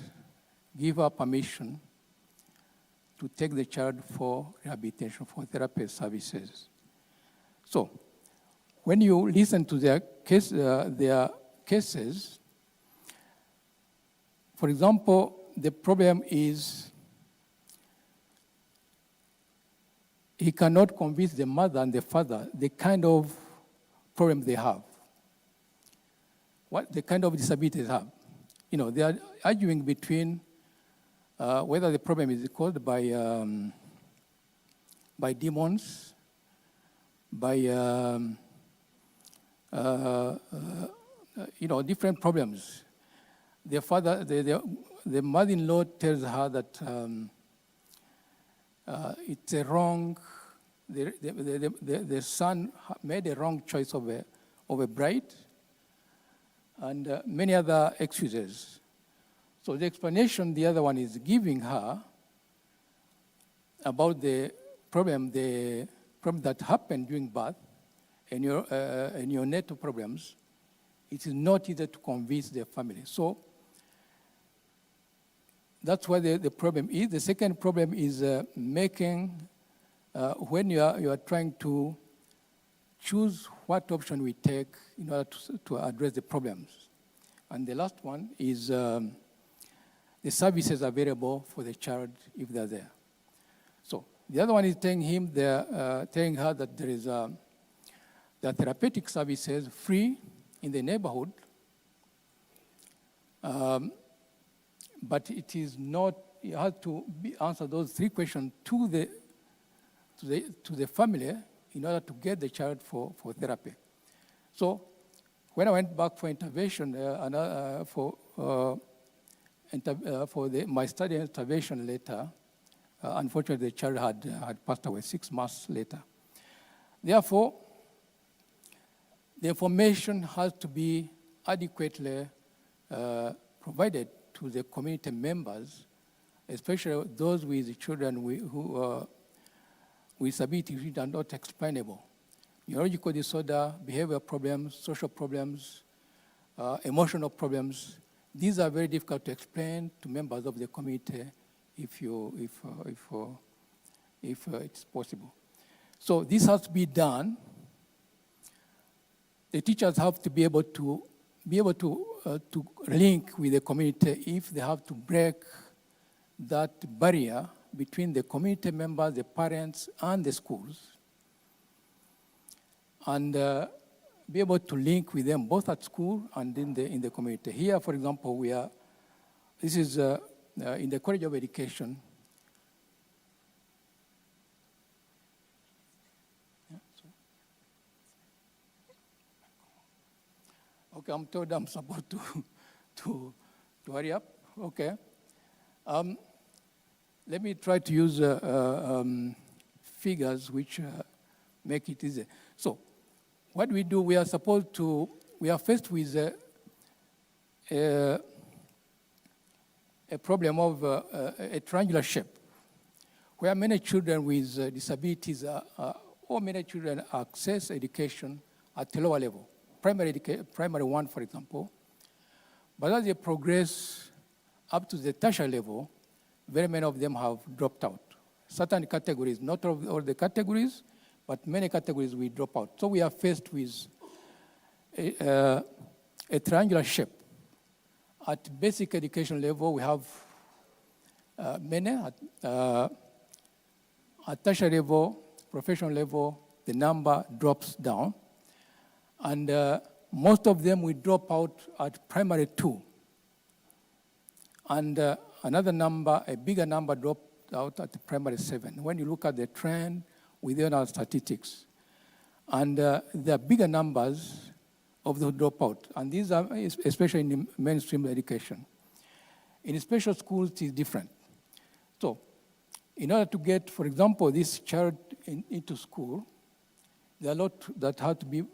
Speaker 9: give her permission to take the child for rehabilitation, for therapy services. So, when you listen to their cases, for example, the problem is he cannot convince the mother and the father the kind of problem they have, what the kind of disability they have. You know, they are arguing between whether the problem is caused by demons, by different problems. The father, the mother-in-law tells her that it's a wrong. The son made a wrong choice of a bride, and many other excuses. So the explanation the other one is giving her about the problem that happened during birth and your neonatal problems, it is not easy to convince the family. So that's why the problem is. The second problem is making, when you are trying to choose what option we take in order to address the problems. And the last one is the services available for the child if they're there. So the other one is telling her that there is the therapeutic services free in the neighborhood, but it is not. You have to answer those three questions to the family in order to get the child for therapy. So when I went back for intervention my study intervention later, unfortunately the child had passed away 6 months later. Therefore, the information has to be adequately provided to the community members, especially those with children who with disabilities which are not explainable. Neurological disorder, behavioral problems, social problems, emotional problems. These are very difficult to explain to members of the community if it's possible. So this has to be done. The teachers have to be able to link with the community if they have to break that barrier between the community members, the parents, and the schools, and be able to link with them both at school and in the community. Here, for example, we are this is in the College of Education. Okay, I'm told I'm supposed to hurry up. Okay. Let me try to use figures which make it easy. So, what we do, we are faced with a problem of a triangular shape, where many children with disabilities or many children access education at a lower level, primary one, for example. But as they progress up to the tertiary level, very many of them have dropped out. Certain categories, not all the categories, but many categories we drop out. So we are faced with a triangular shape. At basic education level, we have many. At tertiary level, professional level, the number drops down. And most of them we drop out at primary 2. And another number, a bigger number, dropped out at primary 7. When you look at the trend within our statistics. And there are bigger numbers of those dropout. And these are especially in the mainstream education. In special schools, it is different. So, in order to get, for example, this child into school, there are a lot that have to be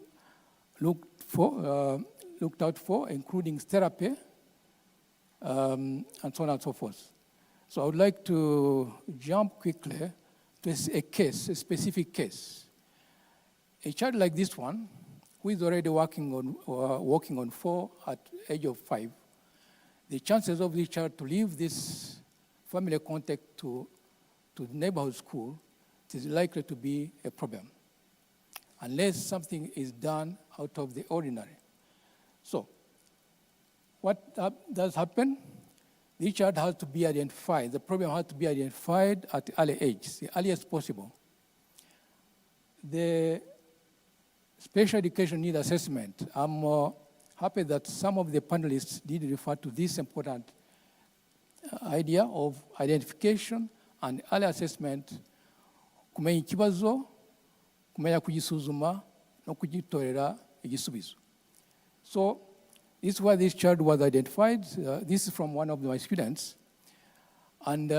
Speaker 9: looked out for, including therapy, and so on and so forth. So I would like to jump quickly to a case, a specific case. A child like this one, who is already walking on 4 at age of 5, the chances of this child to leave this family contact to the neighborhood school, it is likely to be a problem, unless something is done out of the ordinary. So, what does happen? The child has to be identified. The problem has to be identified at the early age, the earliest possible. The special education need assessment. I'm happy that some of the panelists did refer to this important idea of identification and early assessment, kumenya ikibazo, kumenya kugisuzuma, no kugitorera igisubizo. So, this is why this child was identified. This is from one of my students. And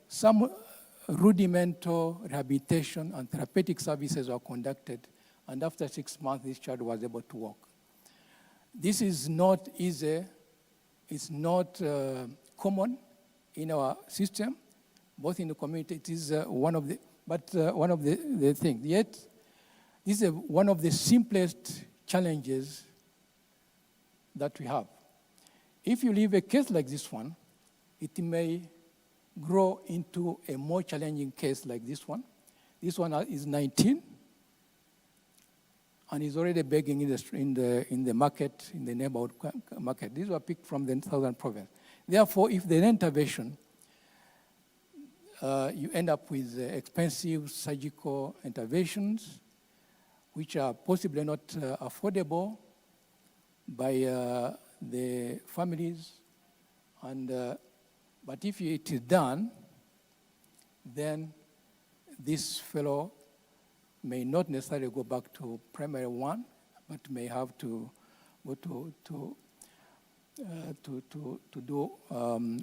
Speaker 9: some rudimental rehabilitation and therapeutic services were conducted. And after 6 months, this child was able to walk. This is not easy. It's not common in our system, both in the community. It is one of the things. Yet, this is one of the simplest challenges that we have. If you leave a case like this one, it may grow into a more challenging case like this one. This one is 19, and is already begging in the market, in the neighborhood market. These were picked from the southern province. Therefore, if there's an intervention, you end up with expensive surgical interventions, which are possibly not affordable by the families, and but if it is done, then this fellow may not necessarily go back to primary 1, but may have to go to do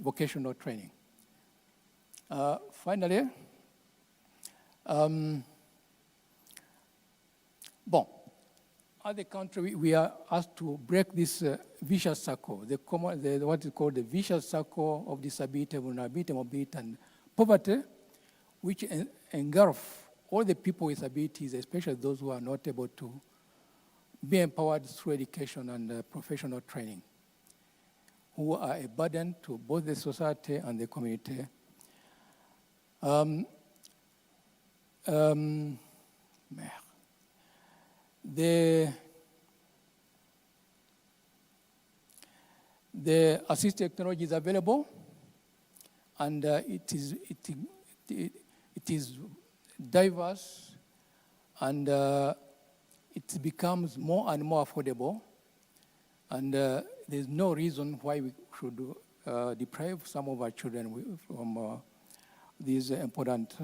Speaker 9: vocational training. Finally, as a country, we are asked to break this vicious circle, what is called the vicious circle of disability, vulnerability, mobility, and poverty, which engulf all the people with disabilities, especially those who are not able to be empowered through education and professional training, who are a burden to both the society and the community. The assistive technology is available, and it is diverse, and it becomes more and more affordable, and there's no reason why we should deprive some of our children from these important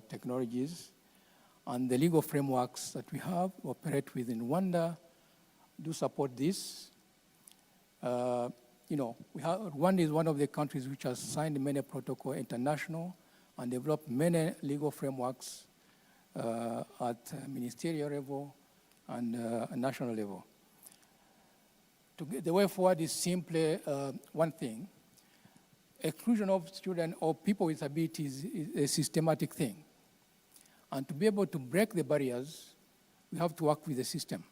Speaker 9: technologies. And the legal frameworks that we have operate within Rwanda do support this. Rwanda is one of the countries which has signed many protocols international and developed many legal frameworks at ministerial level and national level. The way forward is simply one thing. Exclusion of students or people with disabilities is a systematic thing. And to be able to break the barriers, we have to work with the system.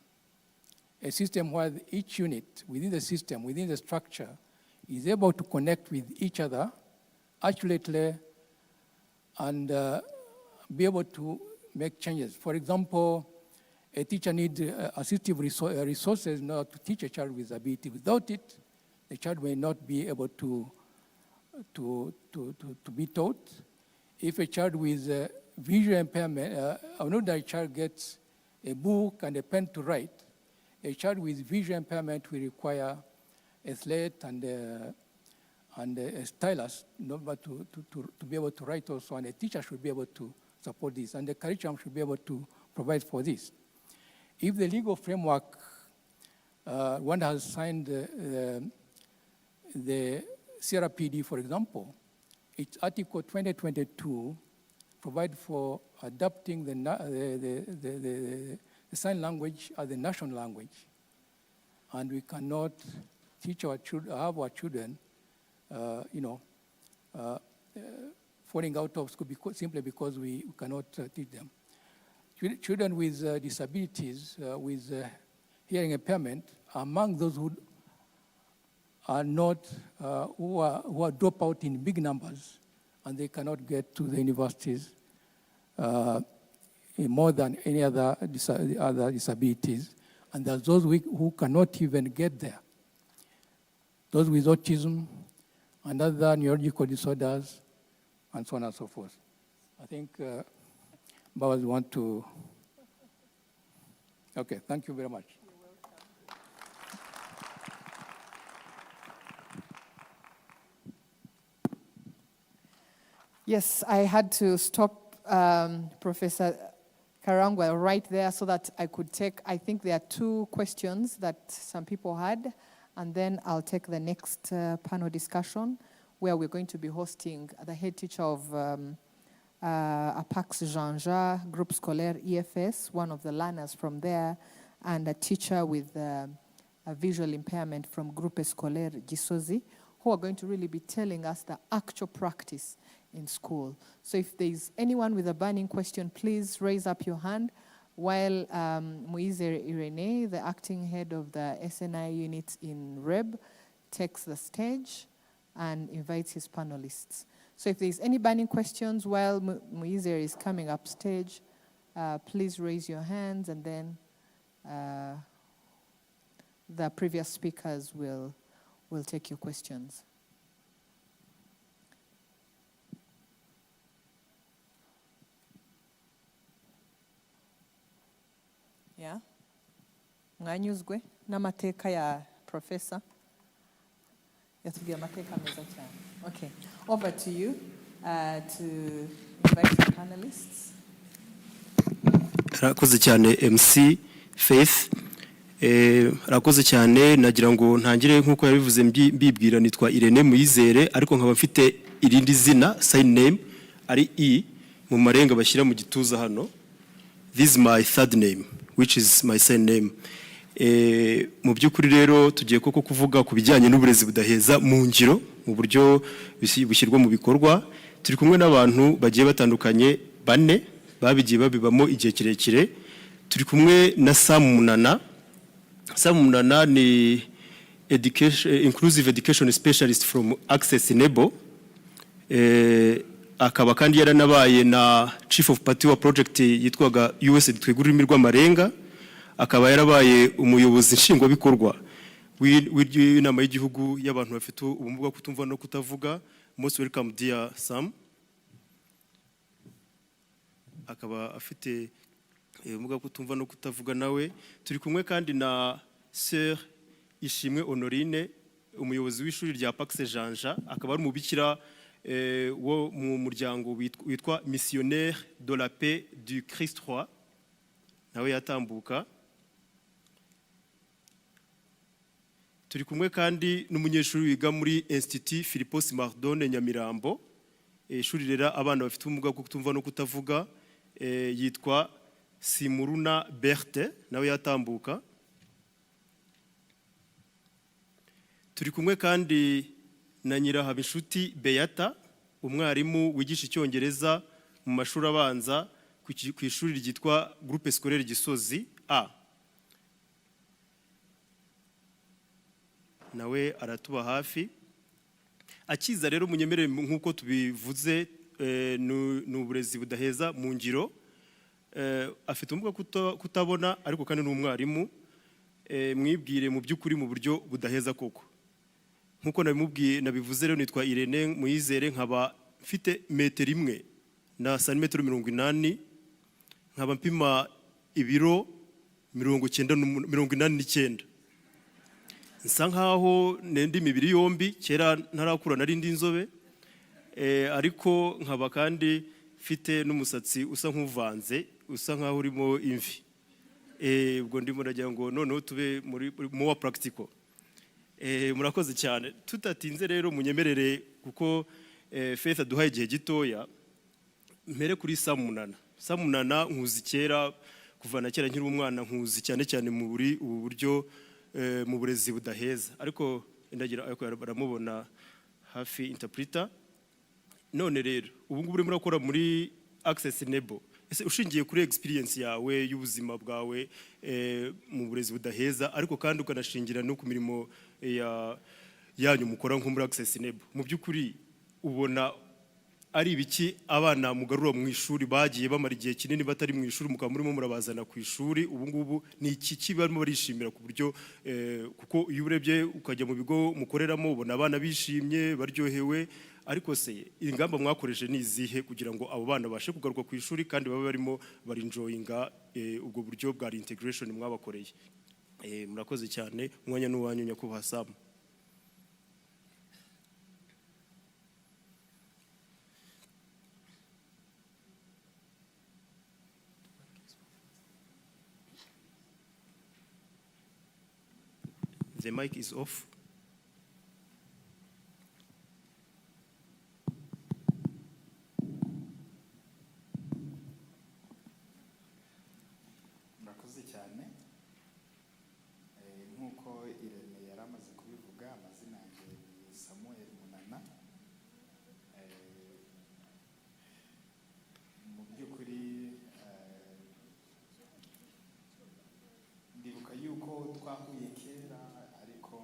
Speaker 9: A system where each unit within the system, within the structure, is able to connect with each other accurately and be able to make changes. For example, a teacher needs assistive resources in order to teach a child with disability. Without it, the child may not be able to be taught. If a child with visual impairment, I know that a child gets a book and a pen to write. A child with visual impairment will require a slate and a stylus in order to be able to write also, and a teacher should be able to support this, and the curriculum should be able to provide for this. If the legal framework, one has signed the CRPD, for example, its Article 2022 provide for adopting the sign language as the national language. And we cannot teach our children, have our children, falling out of school simply because we cannot teach them. Children with disabilities, with hearing impairment, among those who are not, who are drop out in big numbers, and they cannot get to the universities more than any other disabilities. And there's those who cannot even get there. Those with autism and other neurological disorders, and so on and so forth. I think Bowers want to. Okay, thank you very much.
Speaker 11: Yes, I had to stop Professor Karangwa right there so that I could take, I think there are 2 questions that some people had, and then I'll take the next panel discussion where we're going to be hosting the head teacher of Apax Janja Groupe Scolaire EFS, one of the learners from there, and a teacher with a visual impairment from Groupe Scolaire Gisozi, who are going to really be telling us the actual practice in school. So if there's anyone with a burning question, please raise up your hand while Moise Irene, the acting head of the SNI unit in REB, takes the stage and invites his panelists. So if there's any burning questions while Moise is coming up stage, please raise your hands, and then the previous speakers will take your questions. Yeah. Mwanyuzwe n'amateka ya professor. Yatubwiye amateka meza cyane. Okay. Over to you to invite the panelists.
Speaker 12: Rakoze cyane MC Faith. Rakoze cyane, nagira ngo ntangire nkuko yabivuze mbibwira nitwa Irene Muyizere, ariko nkaba mfite irindi zina sign name ari E mu marenga bashyira mu gituza hano. This is my third name, which is my sign name. Mu byukuri rero tugiye koko kuvuga ku bijyanye n'uburezi budaheza mu ngiro mu buryo bushyirwa mu bikorwa. Turi kumwe n'abantu bagiye batandukanye 4 babigiye babibamo igihe kirekire. Turi kumwe na Sam Munana ni inclusive education specialist from Access Enable. Akaba kandi yaranabaye na chief of party wa project yitwaga US twegurimi rw'amarenga. Akaba yarabaye umuyobozi nshingwabikorwa w'inama y'igihugu y'abantu bafite ubumuga bwo kutumva no kutavuga. Most welcome dear Sam. Akaba afite ubumuga bwo kutumva no kutavuga nawe. Turi kumwe kandi na Sir Ishimwe Honorine, umuyobozi w'ishuri rya Pax Janja, akaba ari umubikira wo mu muryango witwa Missionnaire de la Paix du Christ Roi, nawe yatambuka. Turi kumwe kandi n'umunyeshuri wiga muri Institut Philippos Mardone Nyamirambo, ishuri rera abana bafite ubumuga bwo kutumva no kutavuga, yitwa Simuruna Berthe, nawe yatambuka. Turi kumwe kandi na Nyirahabinshuti Beata, umwarimu wigisha icyongereza mu mashuri abanza ku ishuri ryitwa Groupe Scolaire Gisozi A. Nawe aratuba hafi. Akiza rero munyemerere nk'uko tubivuze, ni uburezi budaheza mu ngiro. Afite ubumuga kutabona ariko kandi n'umwarimu. Mwibwire mu by'ukuri mu buryo budaheza koko. Nkuko nabivuze rero nitwa Irene Muyizere, nkaba mfite metero imwe na santimetero 80, nkaba mpima ibiro 89. Nsa nkaho nendi imibiri yombi, kera ntarakura nari ndi inzobe, ariko nkaba kandi mfite n'umusatsi usa nk'uvanze, usa nkaho urimo imvi. Ubwo ndimo ndagira ngo noneho tube mu wa practical. Murakoze cyane. Tutatinze rero munyemerere kuko Faith aduhaye igihe gitoya, mpere kuri Samunana. Samunana nkuzi kera, kuva na kera nkiri umwana nkuzi cyane cyane mu ubu buryo mu burezi budaheza, ariko ndagira baramubona hafi interpreter. None rero ubu ngubu urimo urakora muri Access Enable. Ese ushingiye kuri experience yawe y'ubuzima bwawe mu burezi budaheza, ariko kandi ukanashingira no ku mirimo yanyu mukora nko muri Access Enable, mu by'ukuri ubona ari ibiki abana mugarura mu ishuri bagiye bamara igihe kinini batari mu ishuri mukaba murimo murabazana ku ishuri, ubu ngubu ni iki kibarimo barishimira ku buryo kuko iyo urebye ukajya mu bigo mukoreramo ubona abana bishimye baryohewe, ariko se ingamba mwakoreshe ni izihe kugira ngo abo bana bashe kugaruka ku ishuri kandi babe barimo barinjoyinga ubwo buryo bwa integration mwabakoreye? Murakoze cyane, umwanya n'uwanyu nyakubahwa Sam. The mic is off.
Speaker 5: Murakoze cyane. Nk'uko Irene yari amaze kubivuga, amazina yanjye ni Samuel Munana. Mu by'ukuri ndibuka yuko twahuye kera, ariko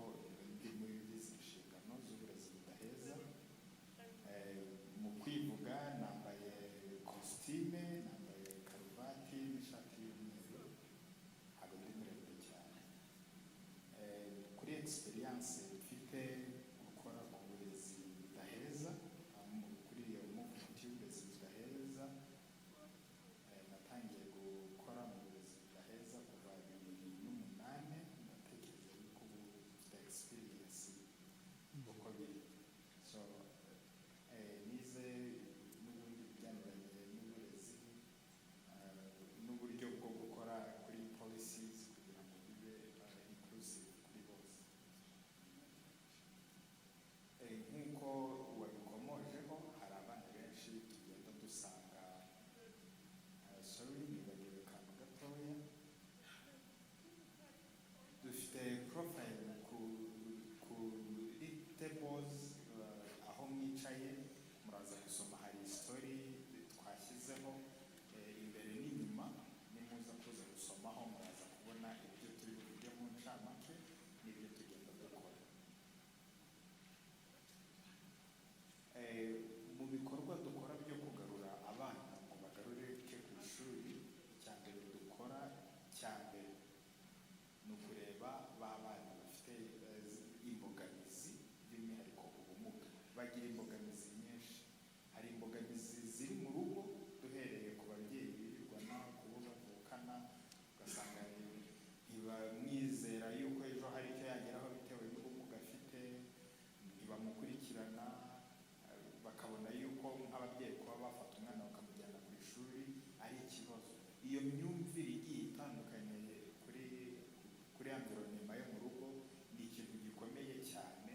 Speaker 5: iyo myumvire igiye itandukanye kuri environnement yo mu rugo ni ikintu gikomeye cyane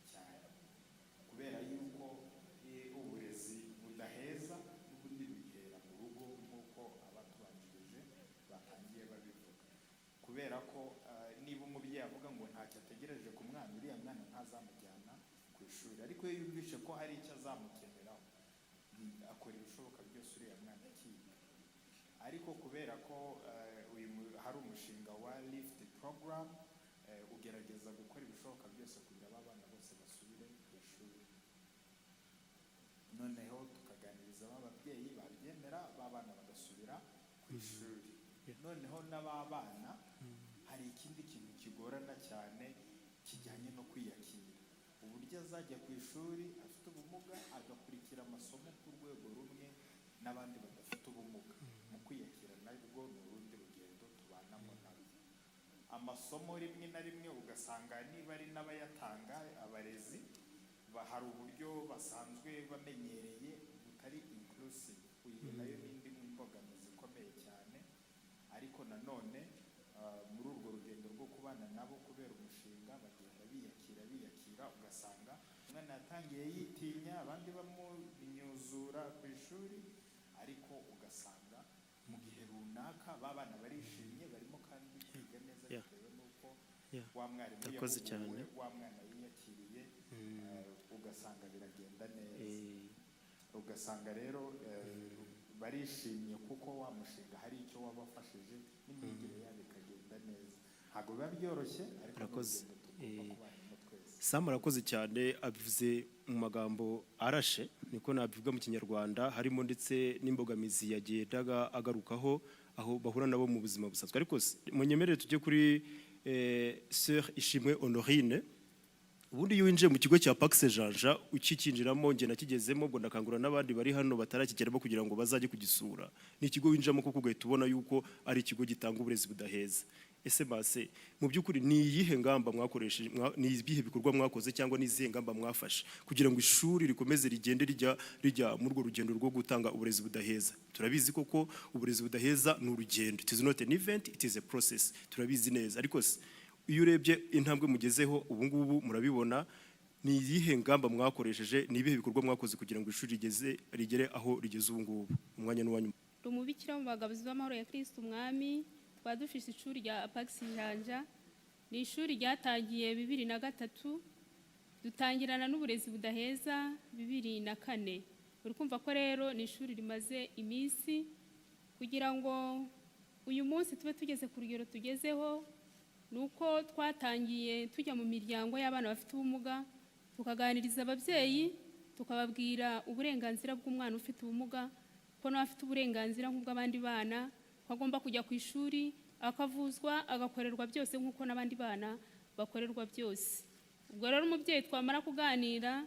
Speaker 5: cyane, kubera yuko uburezi budaheza n'ubundi bugera mu rugo nk'uko abatubanjirije batangiye babivuga, kubera ko niba umubyeyi avuga ngo ntacyo ategereje ku mwana, uriya mwana ntazamujyana ku ishuri, ariko iyo yumvishe ko hari icyo azamukeneraho akora ibishoboka byose uriya mwana akiga. Ariko kubera ko hari umushinga wa lift program ugerageza gukora ibishoboka byose kugira abana bose basubire ku ishuri, noneho tukaganiriza ababyeyi babyemera babana bagasubira ku ishuri. Noneho n'ababana hari ikindi kintu kigorana cyane kijyanye no kwiyakira, uburyo azajya ku ishuri afite ubumuga agakurikira amasomo ku rwego rumwe n'abandi badafite ubumuga. Mu kwiyakira nabwo ni urundi rugendo tubanamo nabo. Amasomo rimwe na rimwe ugasanga niba ari n'abayatanga abarezi hari uburyo basanzwe bamenyereye butari inclusive, uyu nayo n'indi mbogamizi ikomeye cyane. Ariko nanone muri urwo rugendo rwo kubana nabo kubera umushinga bagenda biyakira, ugasanga umwana yatangiye yitinya, abandi bamunyuzura ku ishuri, ariko ugasanga mu gihe runaka babana barishimye barimo kandi kwiga neza bitewe n'uko wa mwarimu yahuguwe, wa mwana yiyakiriye, ugasanga biragenda neza. Ugasanga rero barishimye kuko wa mushinga hari icyo wabafashije n'imyigire yabo ikagenda neza. Ntabwo biba byoroshye, ariko tugomba kubana twese.
Speaker 12: Sam arakoze cyane, abivuze mu magambo arashe, niko nabivuga mu Kinyarwanda, harimo ndetse n'imbogamizi yagendaga agarukaho aho bahura nabo mu buzima busanzwe. Ariko munyemerere tujye kuri Sœur Ishimwe Honorine. Ubundi iyo winjiye mu kigo cya Pax Janja ukikinjiramo, nge nakigezemo, ubwo ndakangura n'abandi bari hano batarakigeramo kugira ngo bazajye kugisura. Ni ikigo winjiramo kuko ugahita ubona yuko ari ikigo gitanga uburezi budaheza. Ese base mu by'ukuri ni iyihe ngamba mwakoresheje, ni ibihe bikorwa mwakoze cyangwa ni izihe ngamba mwafashe kugira ngo ishuri rikomeze rigende rijya muri urwo rugendo rwo gutanga uburezi budaheza? Turabizi koko uburezi budaheza ni urugendo, it is not an event, it is a process, turabizi neza. Ariko iyo urebye intambwe mugezeho ubu ngubu murabibona, ni iyihe ngamba mwakoresheje, ni ibihe bikorwa mwakoze kugira ngo ishuri rigere aho rigeze ubu ngubu? Umwanya n'uwanyu.
Speaker 13: Rumubikira mu bagabuzi b'amahoro ya Kristo umwami, twadufise ishuri rya Pax Janja. Ni ishuri ryatangiye 2003, dutangirana n'uburezi budaheza 2004. Uri kumva ko rero ni ishuri rimaze iminsi, kugira ngo uyu munsi tube tugeze ku rugero tugezeho, nuko twatangiye tujya mu miryango y'abana bafite ubumuga, tukaganiriza ababyeyi, tukababwira uburenganzira bw'umwana ufite ubumuga, ko nawe afite uburenganzira nk'ubw'abandi bana, ko agomba kujya ku ishuri akavuzwa, agakorerwa byose nk'uko n'abandi bana bakorerwa byose. Ubwo rero umubyeyi twamara kuganira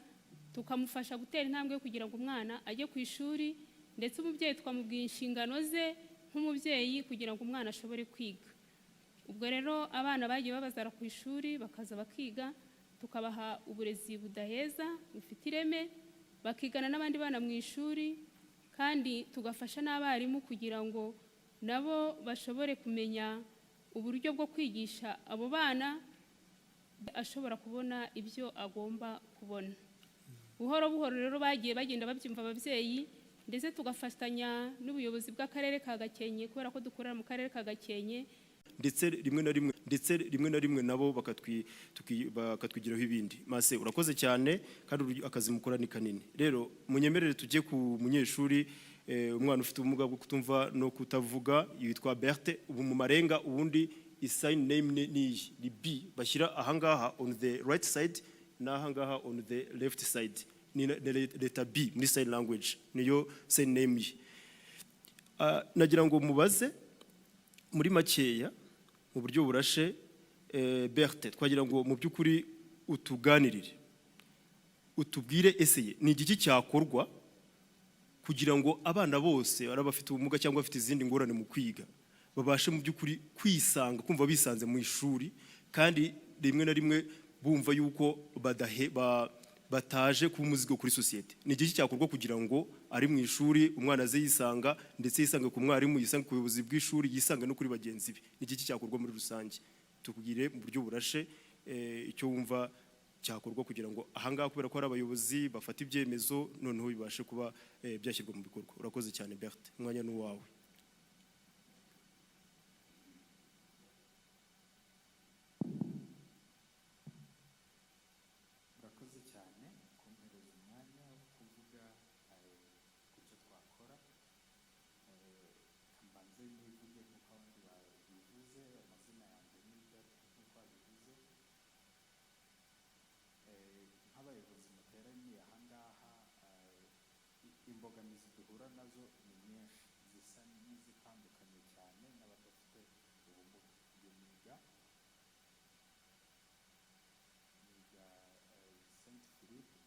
Speaker 13: tukamufasha gutera intambwe kugira ngo umwana ajye ku ishuri, ndetse umubyeyi twamubwiye inshingano ze nk'umubyeyi kugira ngo umwana ashobore kwiga. Ubwo rero abana bagiye babazara ku ishuri bakaza bakiga, tukabaha uburezi budaheza bufite ireme, bakigana n'abandi bana mu ishuri, kandi tugafasha n'abarimu kugira ngo nabo bashobore kumenya uburyo bwo kwigisha abo bana, ashobora kubona ibyo agomba kubona. Buhoro buhoro rero bagiye bagenda babyumva ababyeyi, ndetse tugafatanya n'ubuyobozi bw'akarere ka Gakenke, kubera ko dukorera mu karere ka Gakenke,
Speaker 12: ndetse rimwe na rimwe nabo bakatwigiraho ibindi. Mase urakoze cyane kandi akazi mukora ni kanini. Rero munyemerere tujye ku munyeshuri, umwana ufite ubumuga bwo kutumva no kutavuga, yitwa Berthe. Ubu mu marenga ubundi sign name ni B, bashyira ahangaha on the right side n'ahangaha on the left side, ni letter B muri sign language, niyo sign name ye. Nagira ngo mubaze muri makeya mu buryo burashe, Berthe, twagira ngo mu by'ukuri utuganirire, utubwire ese ni igiki cyakorwa kugira ngo abana bose ari abafite ubumuga cyangwa bafite izindi ngorane mu kwiga babashe mu by'ukuri kwisanga, kumva bisanze mu ishuri, kandi rimwe na rimwe bumva yuko bataje kuba umuzigo kuri sosiyete. Ni iki cyakorwa kugira ngo ari mu ishuri umwana aze yisanga, ndetse yisange ku mwarimu, yisange ku buyobozi bw'ishuri, yisange no kuri bagenzi be? Ni iki cyakorwa muri rusange? Tukugire mu buryo burashe icyo wumva cyakorwa kugira ngo ahangaha, kubera ko hari abayobozi bafata ibyemezo, noneho bibashe kuba byashyirwa mu bikorwa. Urakoze cyane Berthe, umwanya n'uwawe.
Speaker 5: Urakoze cyane kumpereza umwanya wo kuvuga ku cyo twakora. Mbanze nivuge nk'uko abandi babivuze, amazina yanjye ni Berthe nk'uko babivuze. Nk'abayobozi muteraniye ahangaha, imbogamizi duhura nazo ni nyinshi, zisa n'izitandukanye cyane n'abadafite ubumuga. Iyo niga Saint Philippe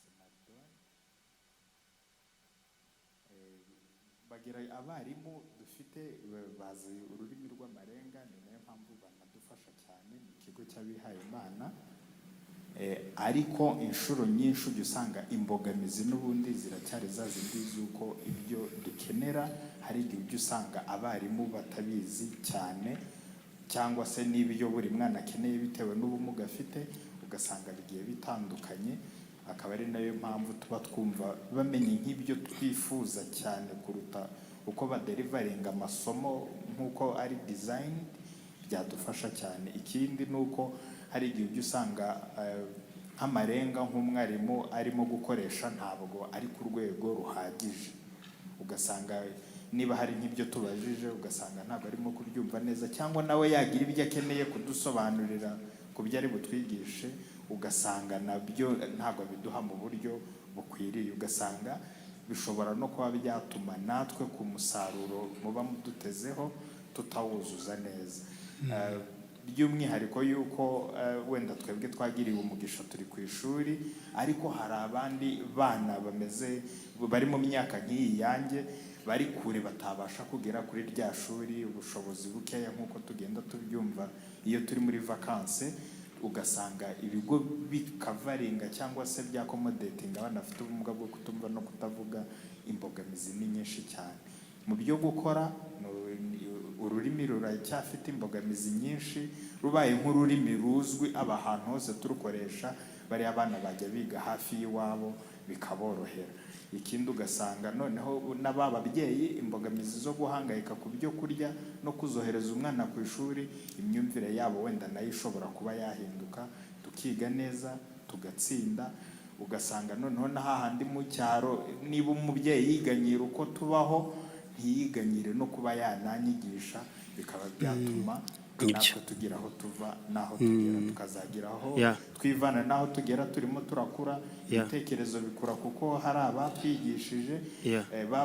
Speaker 5: Senardon, bagira abarimu dufite bazi ururimi rw'amarenga, ni nayo mpamvu banadufasha cyane. Ni ikigo cy'abihaye Imana, ariko inshuro nyinshi ujya usanga imbogamizi n'ubundi ziracyari za zindi z'uko ibyo dukenera hari igihe ujya usanga abarimu batabizi cyane, cyangwa se n'ibyo buri mwana akeneye bitewe n'ubumuga afite, ugasanga bigiye bitandukanye. Akaba ari nayo mpamvu tuba twumva bamenye nk'ibyo twifuza cyane kuruta uko baderivaringa amasomo nk'uko ari design, byadufasha cyane. Ikindi ni uko hari igihe ujya usanga nk'amarenga nk'umwarimu arimo gukoresha ntabwo ari ku rwego ruhagije, ugasanga niba hari nk'ibyo tubajije ugasanga ntabwo arimo kubyumva neza, cyangwa nawe yagira ibyo akeneye kudusobanurira ku byo ari butwigishe, ugasanga nabyo ntabwo biduha mu buryo bukwiriye. Ugasanga bishobora no kuba byatuma natwe ku musaruro muba mudutezeho tutawuzuza neza. By'umwihariko yuko wenda twebwe twagiriwe umugisha turi ku ishuri, ariko hari abandi bana bari mu myaka nk'iyi yanjye, bari kure batabasha kugera kuri rya shuri, ubushobozi bukeya nk'uko tugenda tubyumva iyo turi muri vakanse. Ugasanga ibigo bikavaringa cyangwa se byakomodetinga abana bafite ubumuga bwo kutumva no kutavuga. Imbogamizi ni nyinshi cyane mu byo gukora. Ururimi ruracyafite imbogamizi nyinshi, rubaye nk'ururimi ruzwi aba ahantu hose turukoresha, bariya abana bajya biga hafi y'iwabo bikaborohera. Ikindi ugasanga noneho n'aba babyeyi imbogamizi zo guhangayika ku byo kurya no kuzohereza umwana ku ishuri, imyumvire yabo wenda nayo ishobora kuba yahinduka, tukiga neza tugatsinda. Ugasanga noneho na hahandi mu cyaro, niba umubyeyi yiganyira uko tubaho, ntiyiganyire no kuba yananyigisha, bikaba byatuma natwe tugira aho tuva n'aho tugera, tukazagira aho twivana n'aho tugera turimo turakura. Ibitekerezo bikura kuko hari abatwigishije,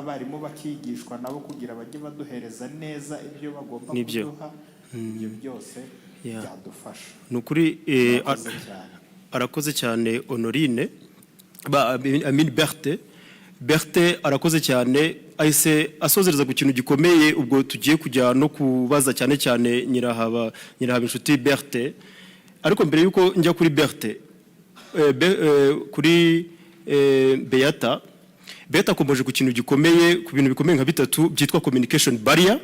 Speaker 5: barimo bakigishwa nabo kugira bajye baduhereza neza ibyo bagomba kuduha. Ibyo byose byadufasha.
Speaker 12: Ni ukuri arakoze cyane Honorine, Berthe arakoze cyane. Ahise asozereza ku kintu gikomeye, ubwo tugiye kujya no kubaza cyane cyane nyirahaba inshuti Berthe. Ariko mbere yuko njya kuri Berthe, kuri Beata akomeje ku kintu gikomeye, ku bintu bikomeye nka bitatu byitwa communication barrier,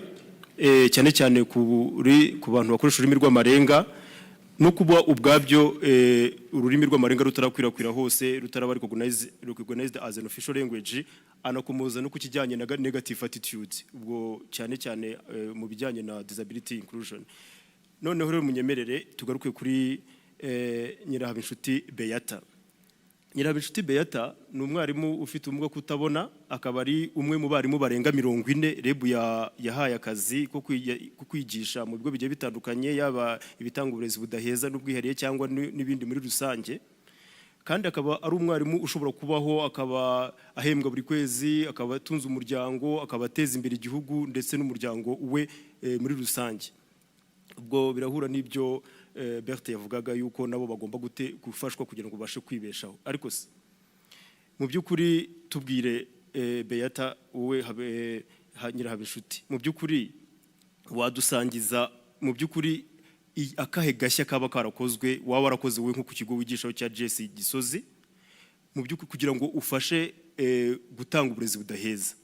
Speaker 12: cyane cyane ku bantu bakoresha ururimi rw'amarenga, no kuba ubwabyo ururimi rw'amarenga rutarakwirakwira hose, rutaraba recognized as an official language. Anakomoza no ku kijyanye na negative attitude, ubwo cyane cyane mu bijyanye na disability inclusion. Noneho rero munyemerere tugaruke kuri Nyirahabinshuti Beata. Nyirahabinshuti Beata ni umwarimu ufite ubumuga kutabona, akaba ari umwe mu barimu barenga 40 REB yahaye akazi ko kwigisha mu bigo bigiye bitandukanye, yaba ibitanga uburezi budaheza n'ubwihariye cyangwa n'ibindi muri rusange. Kandi akaba ari umwarimu ushobora kubaho, akaba ahembwa buri kwezi, akaba atunze umuryango, akaba ateza imbere igihugu ndetse n'umuryango we muri rusange. Ubwo birahura n'ibyo Berthe yavugaga yuko nabo bagomba gufashwa kugira ngo bashe kwibeshaho. Ariko se mu by'ukuri tubwire Beata, wowe Nyirahabinshuti, mu by'ukuri wadusangiza mu by'ukuri akahe gashya kaba karakozwe, waba warakoze wowe nko ku kigo wigishaho cya JS Gisozi, mu by'ukuri kugira ngo ufashe gutanga uburezi budaheza.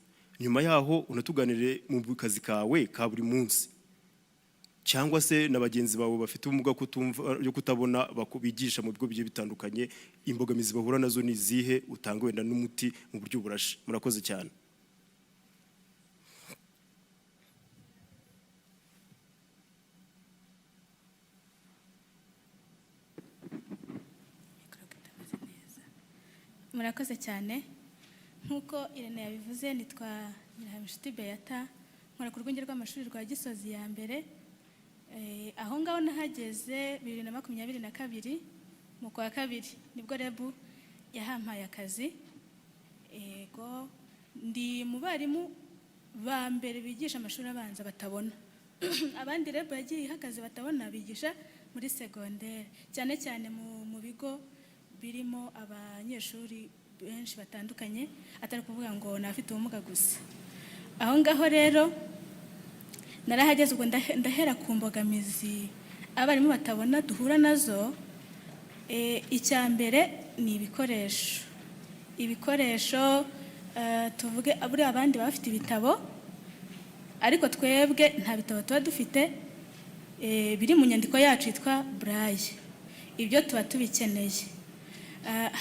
Speaker 12: Nyuma yaho unatuganire mu kazi kawe ka buri munsi cyangwa se na bagenzi bawe bafite ubumuga yo kutabona bigisha mu bigo bigiye bitandukanye, imbogamizi bahura nazo ni zihe, utanga wenda n'umuti mu buryo burashe. Murakoze cyane.
Speaker 16: Murakoze cyane. Nk'uko Irene yabivuze, nitwa Nyirahabishuti Beata, nkora ku rwunge rw'amashuri rwa Gisozi ya mbere. Aho ngaho nahageze 2022 mu kwa kabiri nibwo rebu yahampaye akazi. Ego ndi mu barimu ba mbere bigisha amashuri abanza batabona. Abandi rebu yagiye ihakaze batabona bigisha muri segondere, cyane cyane mu bigo birimo abanyeshuri benshi batandukanye, atari kuvuga ngo nafite ubumuga gusa. Aho ngaho rero narahageze ubwo ndahera ku mbogamizi abarimu batabona duhura nazo. Icya mbere ni ibikoresho tuvuge aburi abandi baba bafite ibitabo, ariko twebwe nta bitabo tuba dufite biri mu nyandiko yacu yitwa braille. Ibyo tuba tubikeneye.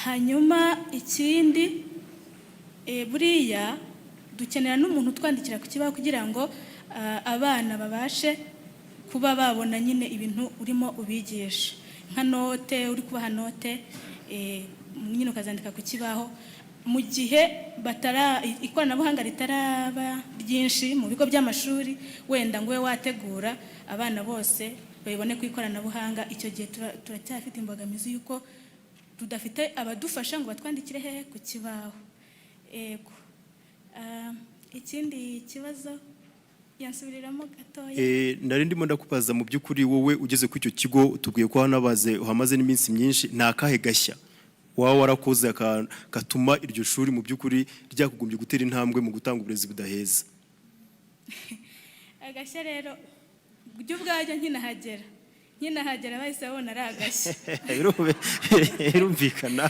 Speaker 16: Hanyuma ikindi buriya dukenera n'umuntu twandikira ku kibaho kugira ngo abana babashe kuba babona nyine ibintu urimo ubigisha, nka note uri kubaha note nyine ukazandika ku kibaho. Mu gihe ikoranabuhanga ritaraba ryinshi mu bigo by'amashuri, wenda ngo we wategura abana bose babibone ku ikoranabuhanga, icyo gihe turacyafite imbogamizi yuko tudafite abadufasha ngo batwandikire hehe ku kibaho. Ego ikindi kibazo yansubiriramo gatoya.
Speaker 12: Nari ndimo ndakubaza mu by'ukuri wowe ugeze ku icyo kigo tubwiye ko uhamaze n'iminsi myinshi, nta kahe gashya waba warakoze katuma iryo shuri mu by'ukuri ryakugombye gutera intambwe mu gutanga uburezi budaheza?
Speaker 16: Agashya rero byo ubwajya nkinahagera bahise babona ari agashya.
Speaker 12: Birumvikana.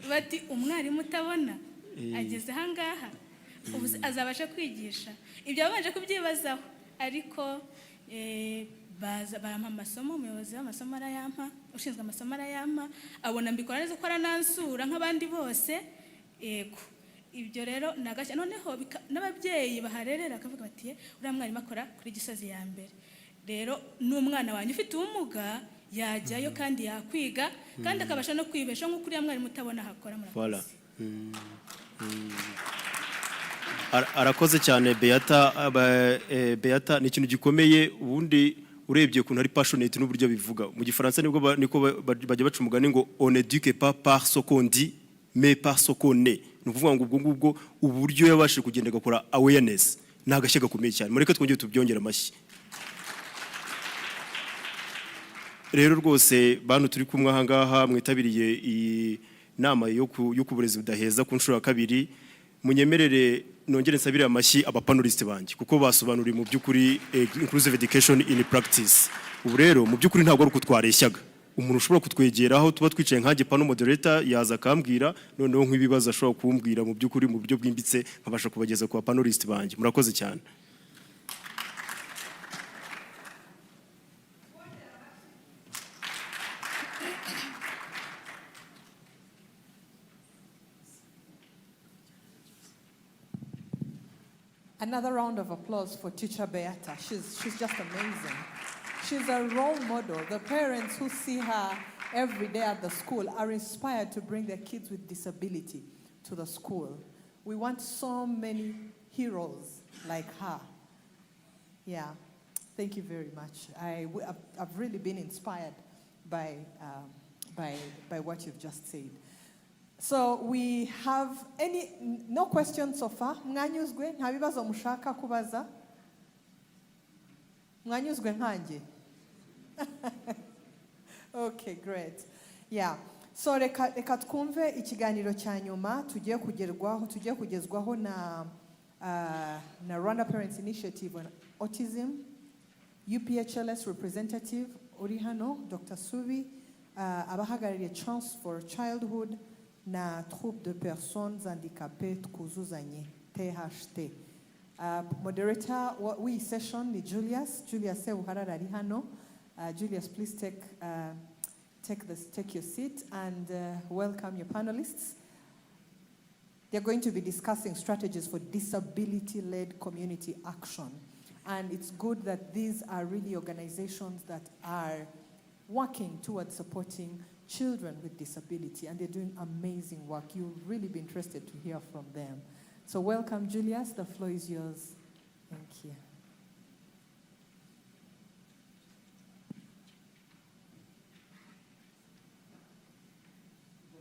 Speaker 16: Bati umwarimu utabona ageze ahangaha azabasha kwigisha. Ibyo babanje kubyibazaho, ariko barampa amasomo, umuyobozi w'amasomo arayampa, ushinzwe amasomo arayampa, abona mbikora neza ko aranansura nk'abandi bose. Ego ibyo rero nagashya. Noneho n'ababyeyi baharerera akavuga bati uriya mwarimu akora kuri Gisozi ya mbere, rero n'umwana wanjye ufite ubumuga yajyayo kandi yakwiga kandi akabasha no kwibesha nk'uko uriya mwarimu utabona hakora.
Speaker 12: Voilà. Arakoze cyane Beata. Beata ni ikintu gikomeye, ubundi urebye ukuntu ari passionate n'uburyo bivuga mu Gifaransa niko bajya baca umugani ngo on n'éduque pas par ce qu'on dit mais par ce qu'on est. Ni ukuvuga ngo ubwo ngubwo uburyo yabashije kugenda agakora awareness ni agashya gakomeye cyane. Mureke twongere tubyongera amashyi. Rero rwose bantu turi kumwe aha ngaha mwitabiriye inama yo kuburezi budaheza ku nshuro ya kabiri, munyemerere nongere nsabire amashyi abapaneliste banjye kuko basobanuriye mu by'ukuri inclusive education in practice. Ubu rero mu by'ukuri ntabwo ari uko twareshyaga, umuntu ushobora kutwegeraho tuba twicaye nkanjye panel moderator yaza akambwira, noneho nk'ibibazo ashobora kumbwira mu by'ukuri mu buryo bwimbitse nkabasha kubageza ku bapaneliste banjye. Murakoze cyane.
Speaker 1: Another round of applause for teacher Beata. She's just amazing. She's a role model. The parents who see her every day at the school are inspired to bring their kids with disability to the school. We want so many heroes like her. Yeah, thank you very much. I've really been inspired by what you've just said. So we have no questions so far. Mwanyuzwe nta bibazo mushaka kubaza? Mwanyuzwe nkanje? Okay, great. Yeah. So reka twumve ikiganiro cya nyuma tugiye kugezwaho na Rwanda Parents Initiative on Autism, UPHLS representative uri hano, Dr. Subi, abahagarariye Chance for Childhood na Troupe de Personnes Handicapées twuzuzanye, THT. Moderator w'iyi session ni Julius Sebuharara ari hano. Julius, please take your seat and welcome your panelists. They're going to be discussing strategies for disability-led community action. And it's good that these are really organizations that are working towards supporting children with disability, and they're doing amazing work. You'll really be interested to hear from them. So welcome, Julius. The floor is yours. Thank you.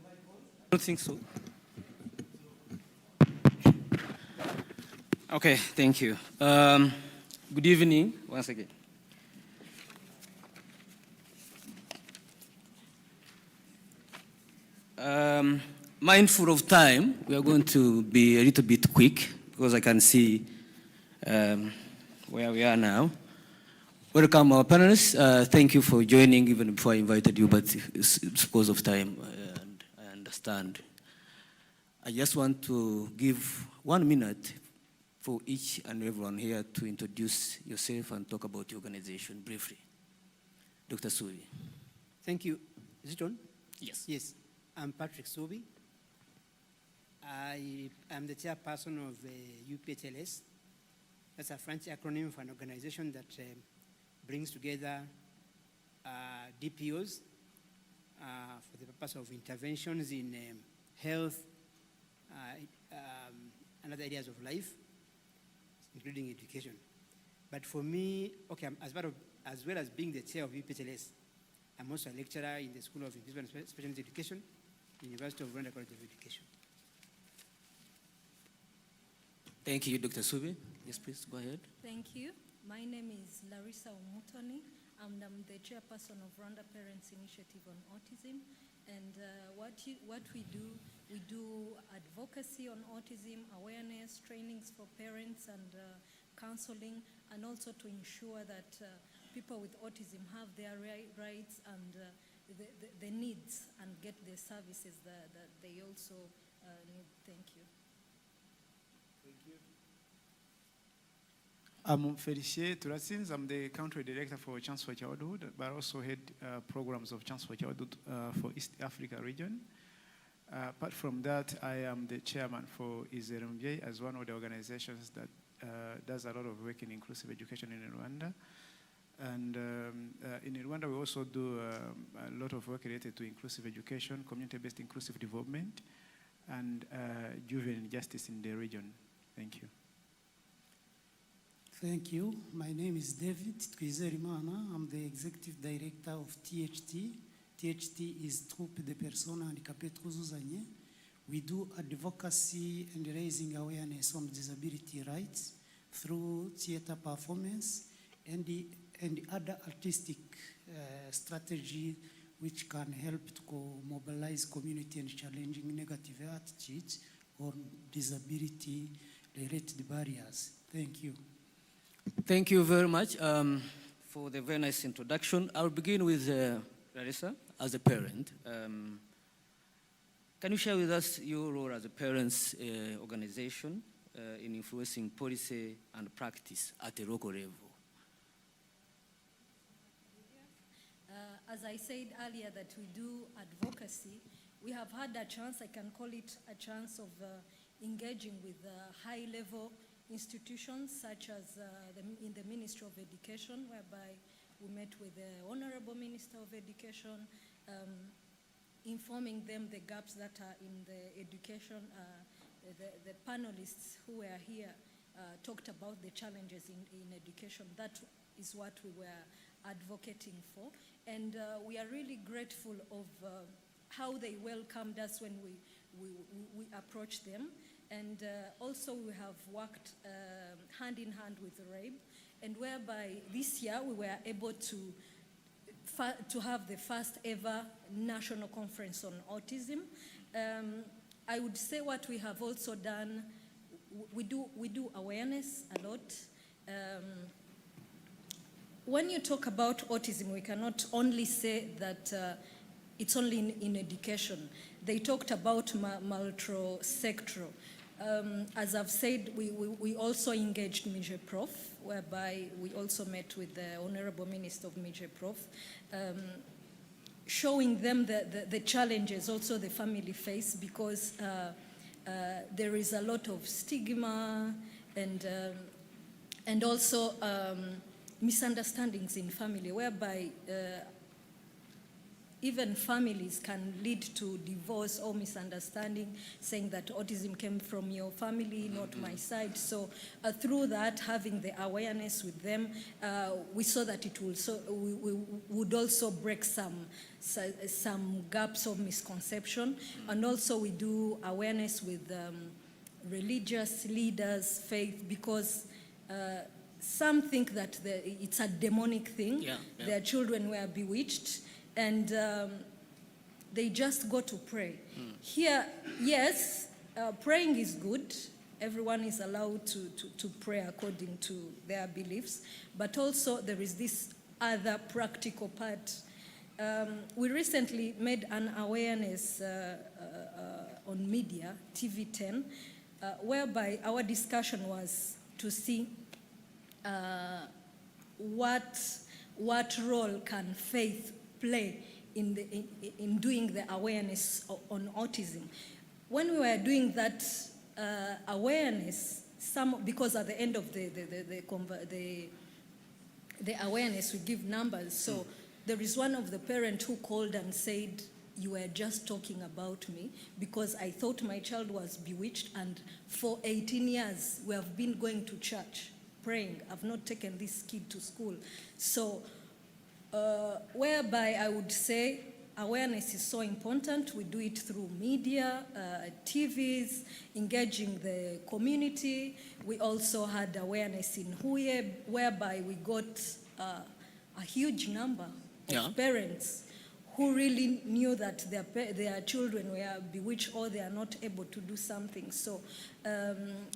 Speaker 15: I don't think so. Okay, thank you. Good evening once again. Mindful of time, we are going to be a little bit quick because I can see where we are now. Welcome our panelists. Thank you for joining even before I invited you, but it's because of time, and I understand. I just want to give 1 minute for each and everyone here to introduce yourself and talk about your organization briefly. Dr. Subi.
Speaker 17: Thank you. Is it on?
Speaker 15: Yes.
Speaker 17: Yes. I'm Patrick Subi. I am the chairperson of UPHLS. That's a French acronym for an organization that brings together DPOs for the purpose of interventions in health and other areas of life, including education. But for me, okay, as well as being the chair of UPHLS, I'm also a lecturer in the School of Inclusive and Special Needs Education, University of Rwanda College of Education.
Speaker 15: Thank you, Dr. Subi. Yes, please, go ahead.
Speaker 18: Thank you. My name is Larissa Omutoni, and I'm the chairperson of Rwanda Parents Initiative on Autism. And what we do advocacy on autism, awareness, trainings for parents, and counseling, and also to ensure that people with autism have their rights and the needs and get the services that they also need. Thank you.
Speaker 24: I'm Félicien Turatsins. I'm the country director for Chance for Childhood, but also head programs of Chance for Childhood for East Africa region. Apart from that, I am the chairman for Izerumbiye as one of the organizations that does a lot of work in inclusive education in Rwanda. And in Rwanda, we also do a lot of work related to inclusive education, community-based inclusive development, and juvenile justice in the region. Thank you.
Speaker 25: Thank you. My name is David Twizerimana. I'm the executive director of THT. THT is Troupe de Personnes Handicapées twuzuzanye. We do advocacy and raising awareness on disability rights through theater performance and other artistic strategy which can help to mobilize community and challenging negative attitudes on disability-related barriers. Thank you.
Speaker 15: Thank you very much for the very nice introduction. I'll begin with Larissa, as a parent. Can you share with us your role as a parents' organization in influencing policy and practice at a local level?
Speaker 18: As I said earlier that we do advocacy, we have had a chance, I can call it a chance of engaging with high-level institutions such as in the Ministry of Education, whereby we met with the Honorable Minister of Education, informing them the gaps that are in the education. The panelists who were here talked about the challenges in education. That is what we were advocating for. And we are really grateful of how they welcomed us when we approached them. And also we have worked hand in hand with RAIB, and whereby this year we were able to have the first ever national conference on autism. I would say what we have also done, we do awareness a lot. when you talk about autism, we cannot only say that it's only in education. They talked about multi-sectoral. As I've said, we also engaged MIGEPROF, whereby we also met with the Honorable Minister of MIGEPROF, showing them the challenges also the family face, because there is a lot of stigma and also misunderstandings in family, whereby even families can lead to divorce or misunderstanding, saying that autism came from your family, not my side. So through that, having the awareness with them, we saw that it will we would also break some gaps of misconception. And also we do awareness with religious leaders, faith, because some think that it's a demonic thing. Their children were bewitched, and they just go to pray. Here, yes, praying is good. Everyone is allowed to pray according to their beliefs, but also there is this other practical part. We recently made an awareness on media, TV10, whereby our discussion was to see what role can faith play in doing the awareness on autism. When we were doing that awareness, because at the end of the awareness we give numbers. So there is one of the parents who called and said, "You were just talking about me because I thought my child was bewitched, and for 18 years we have been going to church, praying. I've not taken this kid to school." So whereby I would say awareness is so important. We do it through media, TVs, engaging the community. We also had awareness in Huye, whereby we got a huge number of parents who really knew that their children were bewitched or they are not able to do something. So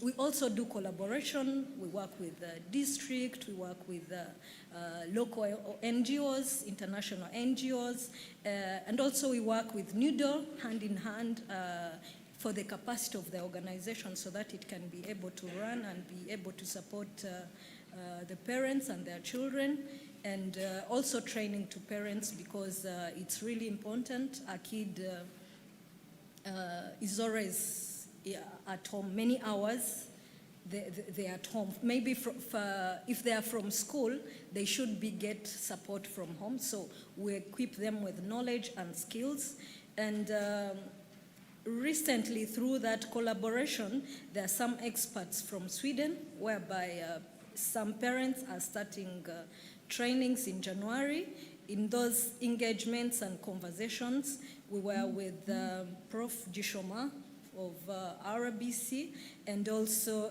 Speaker 18: we also do collaboration. We work with the district, we work with local NGOs, international NGOs, and also we work with NUDO hand in hand for the capacity of the organization so that it can be able to run and be able to support the parents and their children. And also training to parents, because it's really important. A kid is always at home many hours. They're at home. Maybe if they are from school, they should get support from home. So we equip them with knowledge and skills. And recently, through that collaboration, there are some experts from Sweden, whereby some parents are starting trainings in January. In those engagements and conversations, we were with Prof. Gishoma of RBC, and also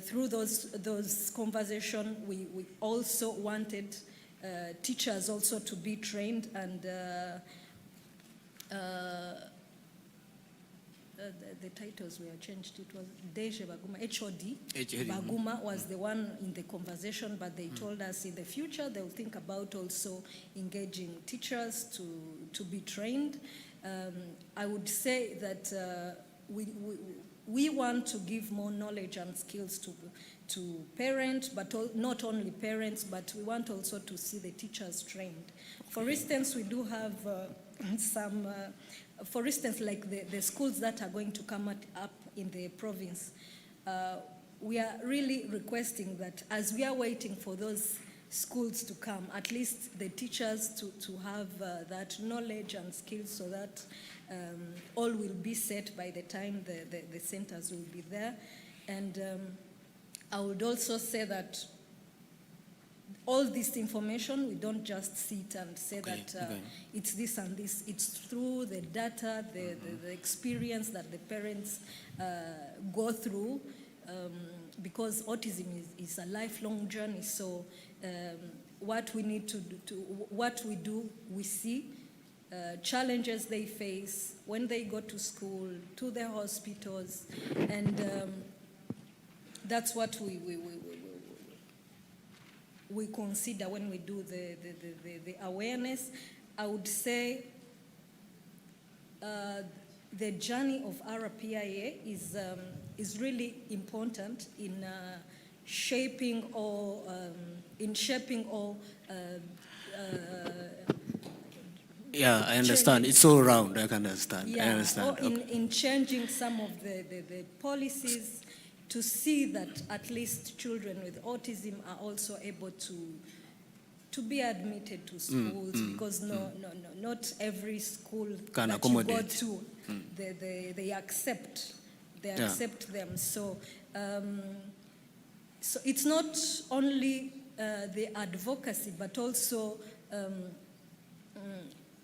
Speaker 18: through those conversations, we also wanted teachers also to be trained, and the titles were changed. It was Deje Baguma, HOD. Baguma was the one in the conversation, but they told us in the future they'll think about also engaging teachers to be trained. I would say that we want to give more knowledge and skills to parents, but not only parents, but we want also to see the teachers trained. For instance, we do have some, for instance, like the schools that are going to come up in the province. We are really requesting that as we are waiting for those schools to come, at least the teachers to have that knowledge and skills, so that all will be set by the time the centers will be there. And I would also say that all this information, we don't just sit and say it's this and this. It's through the data, the experience that the parents go through, because autism is a lifelong journey. So what we need to do, what we do, we see challenges they face when they go to school, to the hospitals, and that's what we consider when we do the awareness. I would say the journey of RPIA is really important in shaping all
Speaker 15: yeah, I understand. It's all around. I can understand.
Speaker 18: Yeah,
Speaker 15: I understand.
Speaker 18: or in changing some of the policies to see that at least children with autism are also able to be admitted to schools, because not every school
Speaker 15: Can
Speaker 18: that
Speaker 15: accommodate.
Speaker 18: you go to, they accept them. So so it's not only the advocacy, but also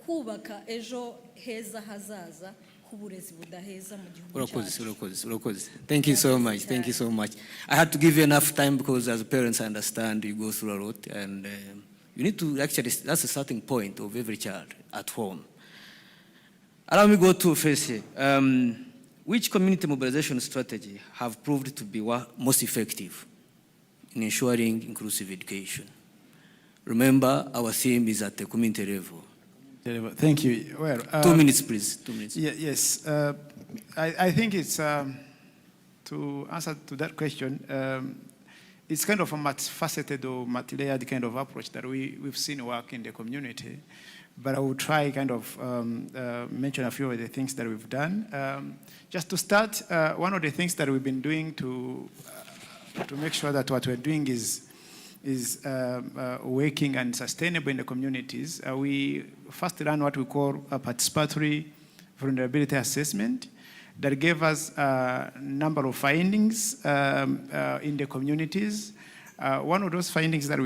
Speaker 18: kubaka ejo heza hazaza h'uburezi budaheza mu gihugu cyacu.
Speaker 15: Thank you so much. Thank you so much. I had to give you enough time because as parents, I understand you go through a lot, and you need to actually, that's a starting point of every child at home. Allow me go to first here. Which community mobilization strategy have proved to be most effective in ensuring inclusive education? Remember, our theme is at the community level.
Speaker 24: Thank you. Well,
Speaker 15: 2 minutes, please. 2 minutes.
Speaker 24: Yes. I think it's, to answer to that question, it's kind of a multifaceted or multi-layered kind of approach that we've seen work in the community. But I will try kind of mention a few of the things that we've done. Just to start, one of the things that we've been doing to make sure that what we're doing is working and sustainable in the communities, we first ran what we call a participatory vulnerability assessment that gave us a number of findings in the communities. One of those findings that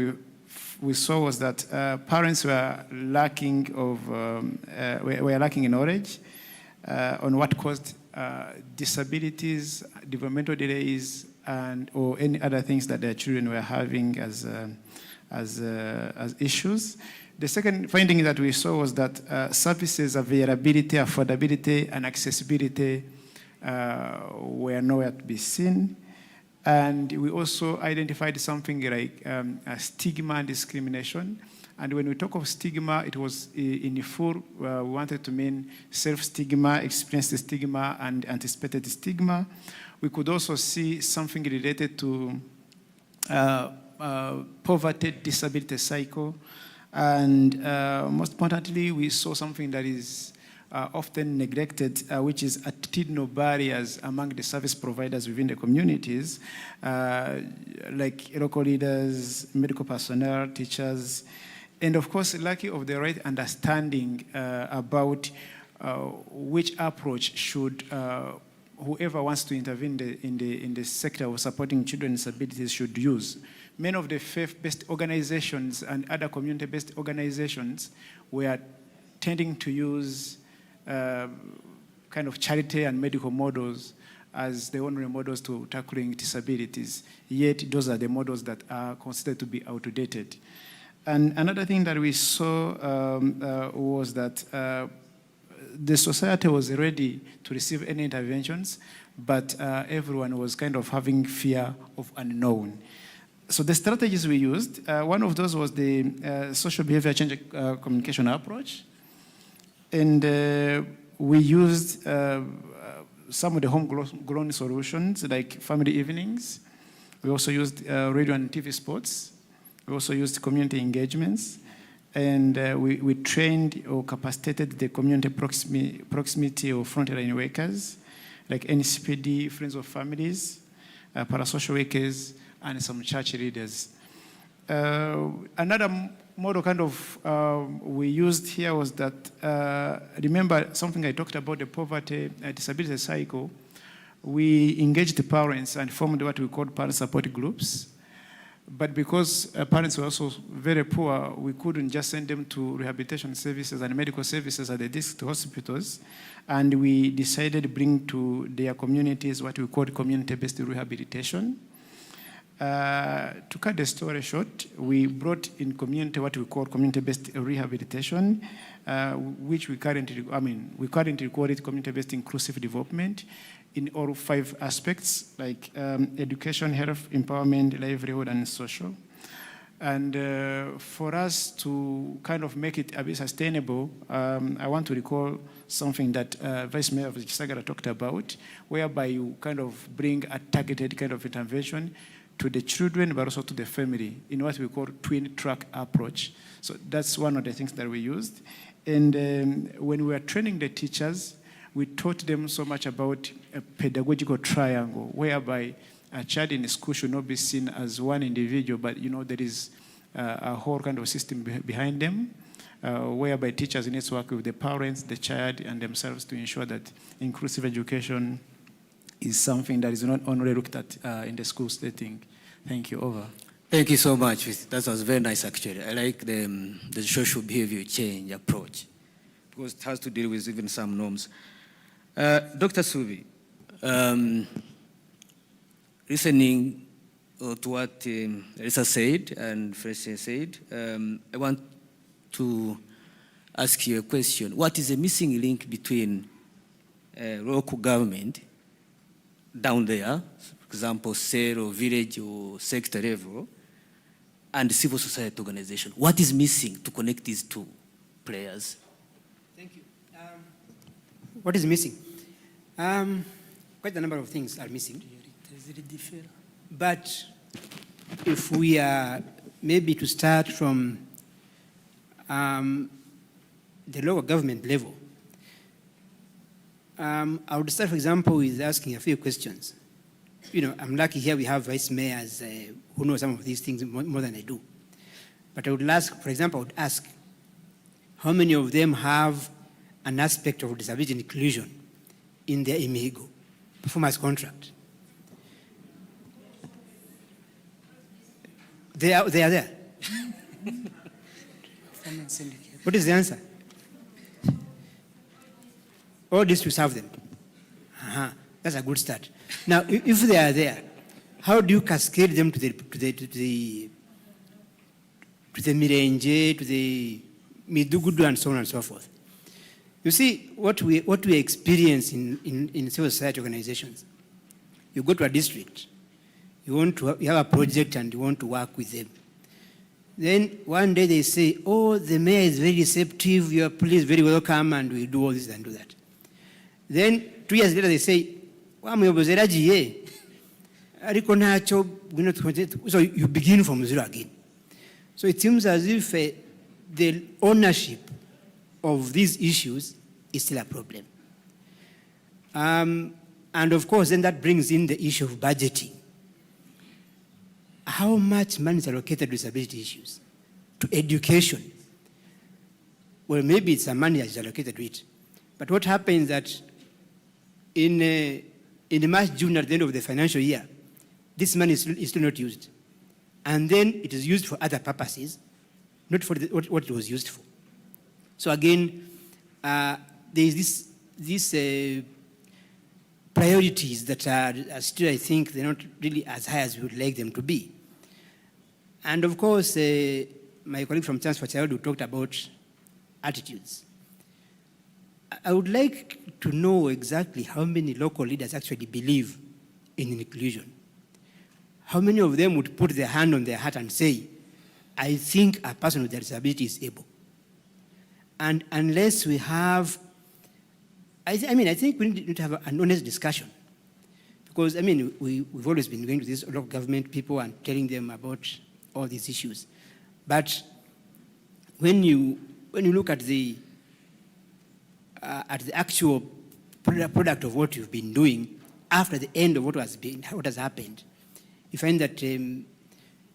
Speaker 24: we saw was that parents were lacking in knowledge on what caused disabilities, developmental delays, or any other things that their children were having as issues. The second finding that we saw was that services availability, affordability, and accessibility were nowhere to be seen. And we also identified something like stigma and discrimination. And when we talk of stigma, it was in full, we wanted to mean self-stigma, experienced stigma, and anticipated stigma. We could also see something related to poverty, disability cycle. And most importantly, we saw something that is often neglected, which is attitudinal barriers among the service providers within the communities, like local leaders, medical personnel, teachers, and of course, lack of the right understanding about which approach should whoever wants to intervene in the sector of supporting children with disabilities should use. Many of the faith-based organizations and other community-based organizations were tending to use kind of charity and medical models as the only models to tackling disabilities. Yet those are the models that are considered to be outdated. And another thing that we saw was that the society was ready to receive any interventions, but everyone was kind of having fear of unknown. So the strategies we used, one of those was the social behavior change communication approach. And we used some of the homegrown solutions like family evenings. We also used radio and TV spots. We also used community engagements. And we trained or capacitated the community proximity or frontline workers, like NCPD, Friends of Families, parasocial workers, and some church leaders. Another model kind of we used here was that, remember something I talked about, the poverty disability cycle. We engaged the parents and formed what we called parent support groups. But because parents were also very poor, we couldn't just send them to rehabilitation services and medical services at the district hospitals. And we decided to bring to their communities what we called community-based rehabilitation. To cut the story short, we brought in community what we call community-based rehabilitation, which we currently call it community-based inclusive development in all 5 aspects, like education, health, empowerment, livelihood, and social. And for us to kind of make it a bit sustainable, I want to recall something that Vice Mayor of Gisagara talked about, whereby you kind of bring a targeted kind of intervention to the children, but also to the family in what we call twin track approach. So that's one of the things that we used. And when we were training the teachers, we taught them so much about a pedagogical triangle, whereby a child in school should not be seen as one individual, but there is a whole kind of system behind them, whereby teachers need to work with the parents, the child, and themselves to ensure that inclusive education is something that is not only looked at in the school setting. Thank you. Over.
Speaker 15: Thank you so much. That was very nice, actually. I like the social behavior change approach, because it has to deal with even some norms. Dr. Subi, listening to what Lisa said and Fresh said, I want to ask you a question. What is the missing link between local government down there, for example, cell or village or sector level, and civil society organization? What is missing to connect these two players?
Speaker 17: Thank you. What is missing? Quite a number of things are missing. But if we are maybe to start from the local government level, I would start, for example, with asking a few questions. I'm lucky here we have vice mayors who know some of these things more than I do. But I would ask, for example, I would ask, how many of them have an aspect of disability inclusion in their IMIGO, performance contract? They are there. What is the answer? All this to serve them. That's a good start. Now, if they are there, how do you cascade them to the Mirenje, to the Midugudu, and so on and so forth? You see, what we experience in civil society organizations, you go to a district, you have a project and you want to work with them. Then one day they say, oh, the mayor is very receptive, you are please very welcome, and we do all this and do that. Then 2 years later they say, so you begin from zero again. So it seems as if the ownership of these issues is still a problem. And of course, then that brings in the issue of budgeting. How much money is allocated to disability issues, to education? Well, maybe it's some money that is allocated to it. But what happens that in March, June, at the end of the financial year, this money is still not used. And then it is used for other purposes, not for what it was used for. So again, there is these priorities that are still, I think, they're not really as high as we would like them to be. And of course, my colleague from Chance for Childhood talked about attitudes. I would like to know exactly how many local leaders actually believe in inclusion. How many of them would put their hand on their heart and say, I think a person with a disability is able? And unless we have, I think we need to have an honest discussion. Because, we've always been going to these local government people and telling them about all these issues. But when you look at the actual product of what you've been doing after the end of what has happened, you find that there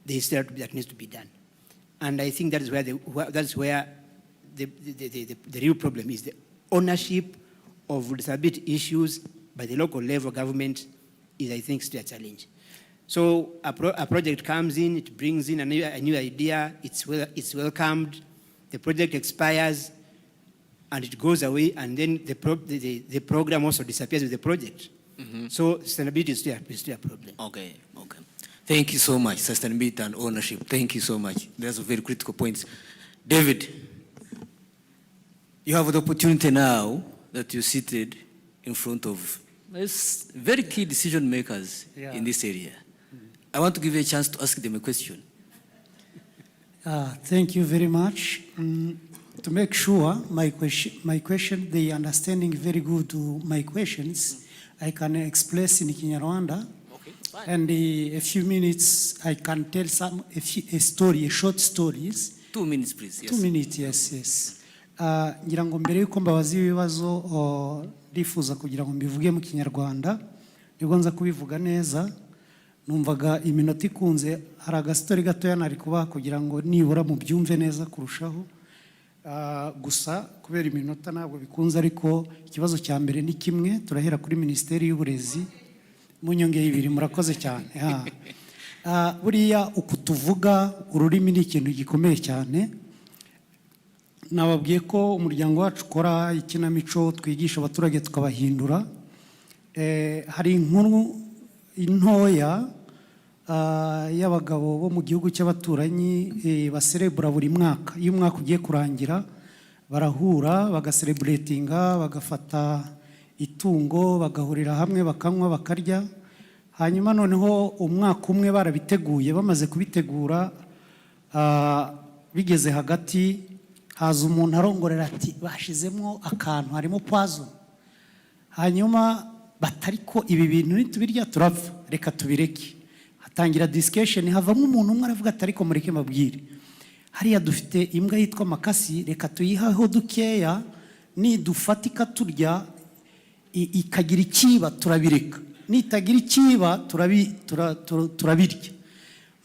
Speaker 17: is still that needs to be done. And I think that is where the real problem is. The ownership of disability issues by the local level government is, I think, still a challenge. So a project comes in, it brings in a new idea, it's welcomed, the project expires, and it goes away, and then the program also disappears with the project. Mm-hmm. So sustainability is still a problem.
Speaker 15: Okay. Thank you so much, sustainability and ownership. Thank you so much. Those are very critical points. David, you have the opportunity now that you're seated in front of very key decision makers in this area. I want to give you a chance to ask them a question.
Speaker 25: Thank you very much. To make sure my question, the understanding very good to my questions, I can express in Kinyarwanda. And a few minutes, I can tell a story, short stories.
Speaker 15: 2 minutes, please. Yes.
Speaker 25: 2 minutes, yes. Ngira ngo mbere yuko mbabaza ibibazo ndifuza kugira ngo mbivuge mu Kinyarwanda, nibwo nza kubivuga neza. Numvaga iminota ikunze, hari agastori gatoya nari kubaha kugira ngo nibura mu byumve neza kurushaho. Gusa kubera iminota ntabwo bikunze, ariko ikibazo cya mbere ni kimwe, turahera kuri Minisiteri y'Uburezi. Munyongeye ibiri, murakoze cyane. Buriya uku tuvuga ururimi ni ikintu gikomeye cyane. Nababwiye ko umuryango wacu ukora ikinamico, twigisha abaturage tukabahindura. Hari inkuru intoya y'abagabo bo mu gihugu cy'abaturanyi baserebura buri mwaka. Iyo umwaka ugiye kurangira barahura bagasereburatinga, bagafata itungo, bagahurira hamwe bakanywa bakarya. Hanyuma noneho umwaka umwe barabiteguye, bamaze kubitegura bigeze hagati haza umuntu arongorera ati bashizemo akantu, harimo poison. Hanyuma batariko ibi bintu nitubirya turapfa, reka tubireke. Hatangira discussion, havamo umuntu umwe aravuga ati ariko mureke mabwire, hariya dufite imbwa yitwa makasi, reka tuyihaho dukeya, nidufatika turya ikagira ikiba turabireka, nitagira ikiba turabirya.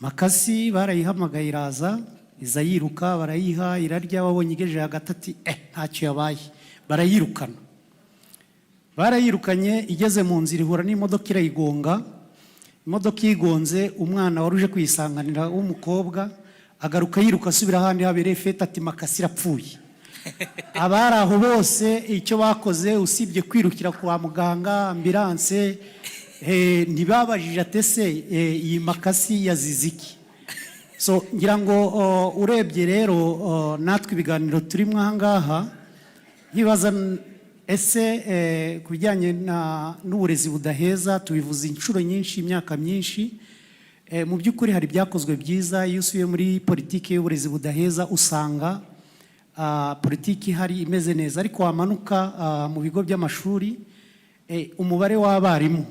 Speaker 25: Makasi barayihamagaye iraza, iza yiruka, barayiha irarya, babonye igejeje hagati ati ntacyo yabaye, barayirukana. Barayirukanye, igeze mu nzira ihura n'imodoka irayigonga. Imodoka yigonze, umwana waruje kuyisanganira w'umukobwa agaruka yiruka asubira ahandi habereye fete ati makasi irapfuye. Abari aho bose icyo bakoze usibye kwirukira kwa muganga, ambulance, ntibabajije atese iyi makasi yazize iki. So ngira ngo urebye rero natwe ibiganiro turimo aha ngaha, nkibaza ese ku bijyanye n'uburezi budaheza tubivuze inshuro nyinshi, imyaka myinshi. Mu by'ukuri hari byakozwe byiza. Iyo usubiye muri politiki y'uburezi budaheza usanga politiki ihari imeze neza, ariko wamanuka mu bigo by'amashuri umubare w'abarimu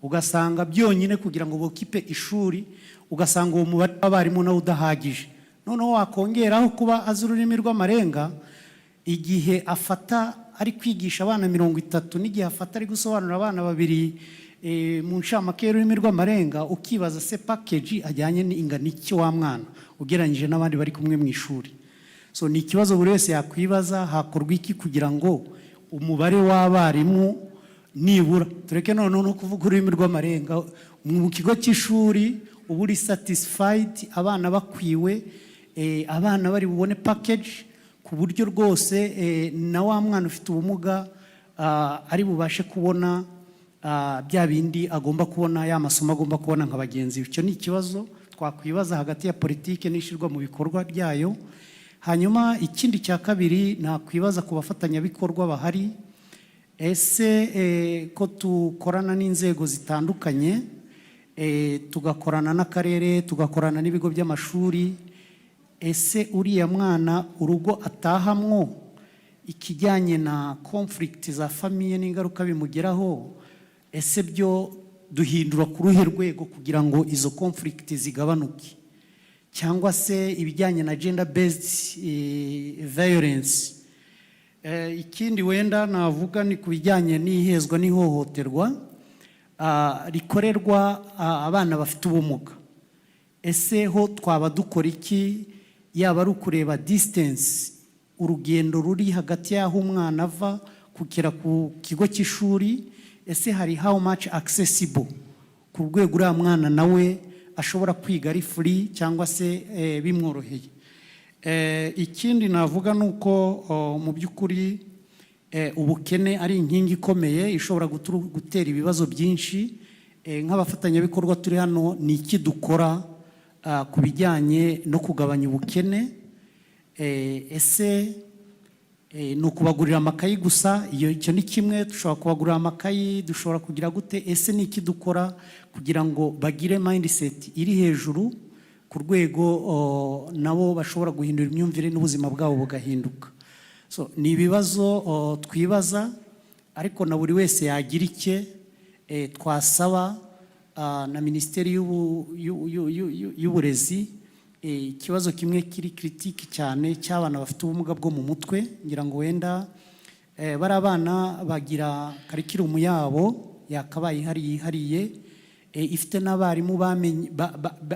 Speaker 25: ugasanga byonyine kugira ngo bokipe ishuri, ugasanga uwo mubare w'abarimu nawe udahagije. Noneho wakongeraho kuba azi ururimi rw'amarenga, igihe afata ari kwigisha abana 30 n'igihe afata ari gusobanurira abana 2 mu nshamake y'ururimi rw'amarenga, ukibaza se package ajyanye n'ingano iki wa mwana ugereranyije n'abandi bari kumwe mu ishuri. So ni ikibazo buri wese yakwibaza, hakorwa iki kugira ngo umubare w'abarimu nibura, tureke noneho no kuvuga ururimi rw'amarenga, mu kigo cy'ishuri ubu uri satisfied, abana bakwiwe, abana bari bubone package ku buryo rwose na wa mwana ufite ubumuga ari bubashe kubona bya bindi agomba kubona, ya masomo agomba kubona nka bagenzi. Icyo ni ikibazo twakwibaza hagati ya politike n'ishirwa mu bikorwa byayo. Hanyuma ikindi cya kabiri nakwibaza ku bafatanyabikorwa bahari, ese ko tukorana n'inzego zitandukanye, tugakorana n'akarere, tugakorana n'ibigo by'amashuri, ese uriya mwana urugo atahamwo ikijyanye na conflict za famiye n'ingaruka bimugeraho, ese byo duhindura ku ruhe rwego kugira ngo izo conflict zigabanuke? Cyangwa se ibijyanye na gender based violence. Ikindi wenda navuga ni ku bijyanye n'ihezwa n'ihohoterwa rikorerwa abana bafite ubumuga. Ese ho twaba dukora iki, yaba ari ukureba distance, urugendo ruri hagati y'aho umwana ava kugera ku kigo cy'ishuri, ese hari how much accessible ku rwego uriya mwana nawe ashobora kwiga ari free cyangwa se bimworoheye. Ikindi navuga nuko mu by'ukuri ubukene ari inkingi ikomeye ishobora gutera ibibazo byinshi. Nk'abafatanyabikorwa turi hano, ni iki dukora ku bijyanye no kugabanya ubukene? Ese ni ukubagurira amakayi gusa? Icyo ni kimwe, dushobora kubagurira amakayi, dushobora kugira gute? Ese ni iki dukora kugira ngo bagire mindset iri hejuru ku rwego nabo bashobora guhindura imyumvire n'ubuzima bwabo bugahinduka. So ni ibibazo twibaza, ariko na buri wese yagira icye twasaba na Minisiteri y'Uburezi. Ikibazo kimwe kiri kiritiki cyane cy'abana bafite ubumuga bwo mu mutwe, ngira ngo wenda bari abana bagira karikiramu yabo yakabaye yihariye, ifite n'abarimu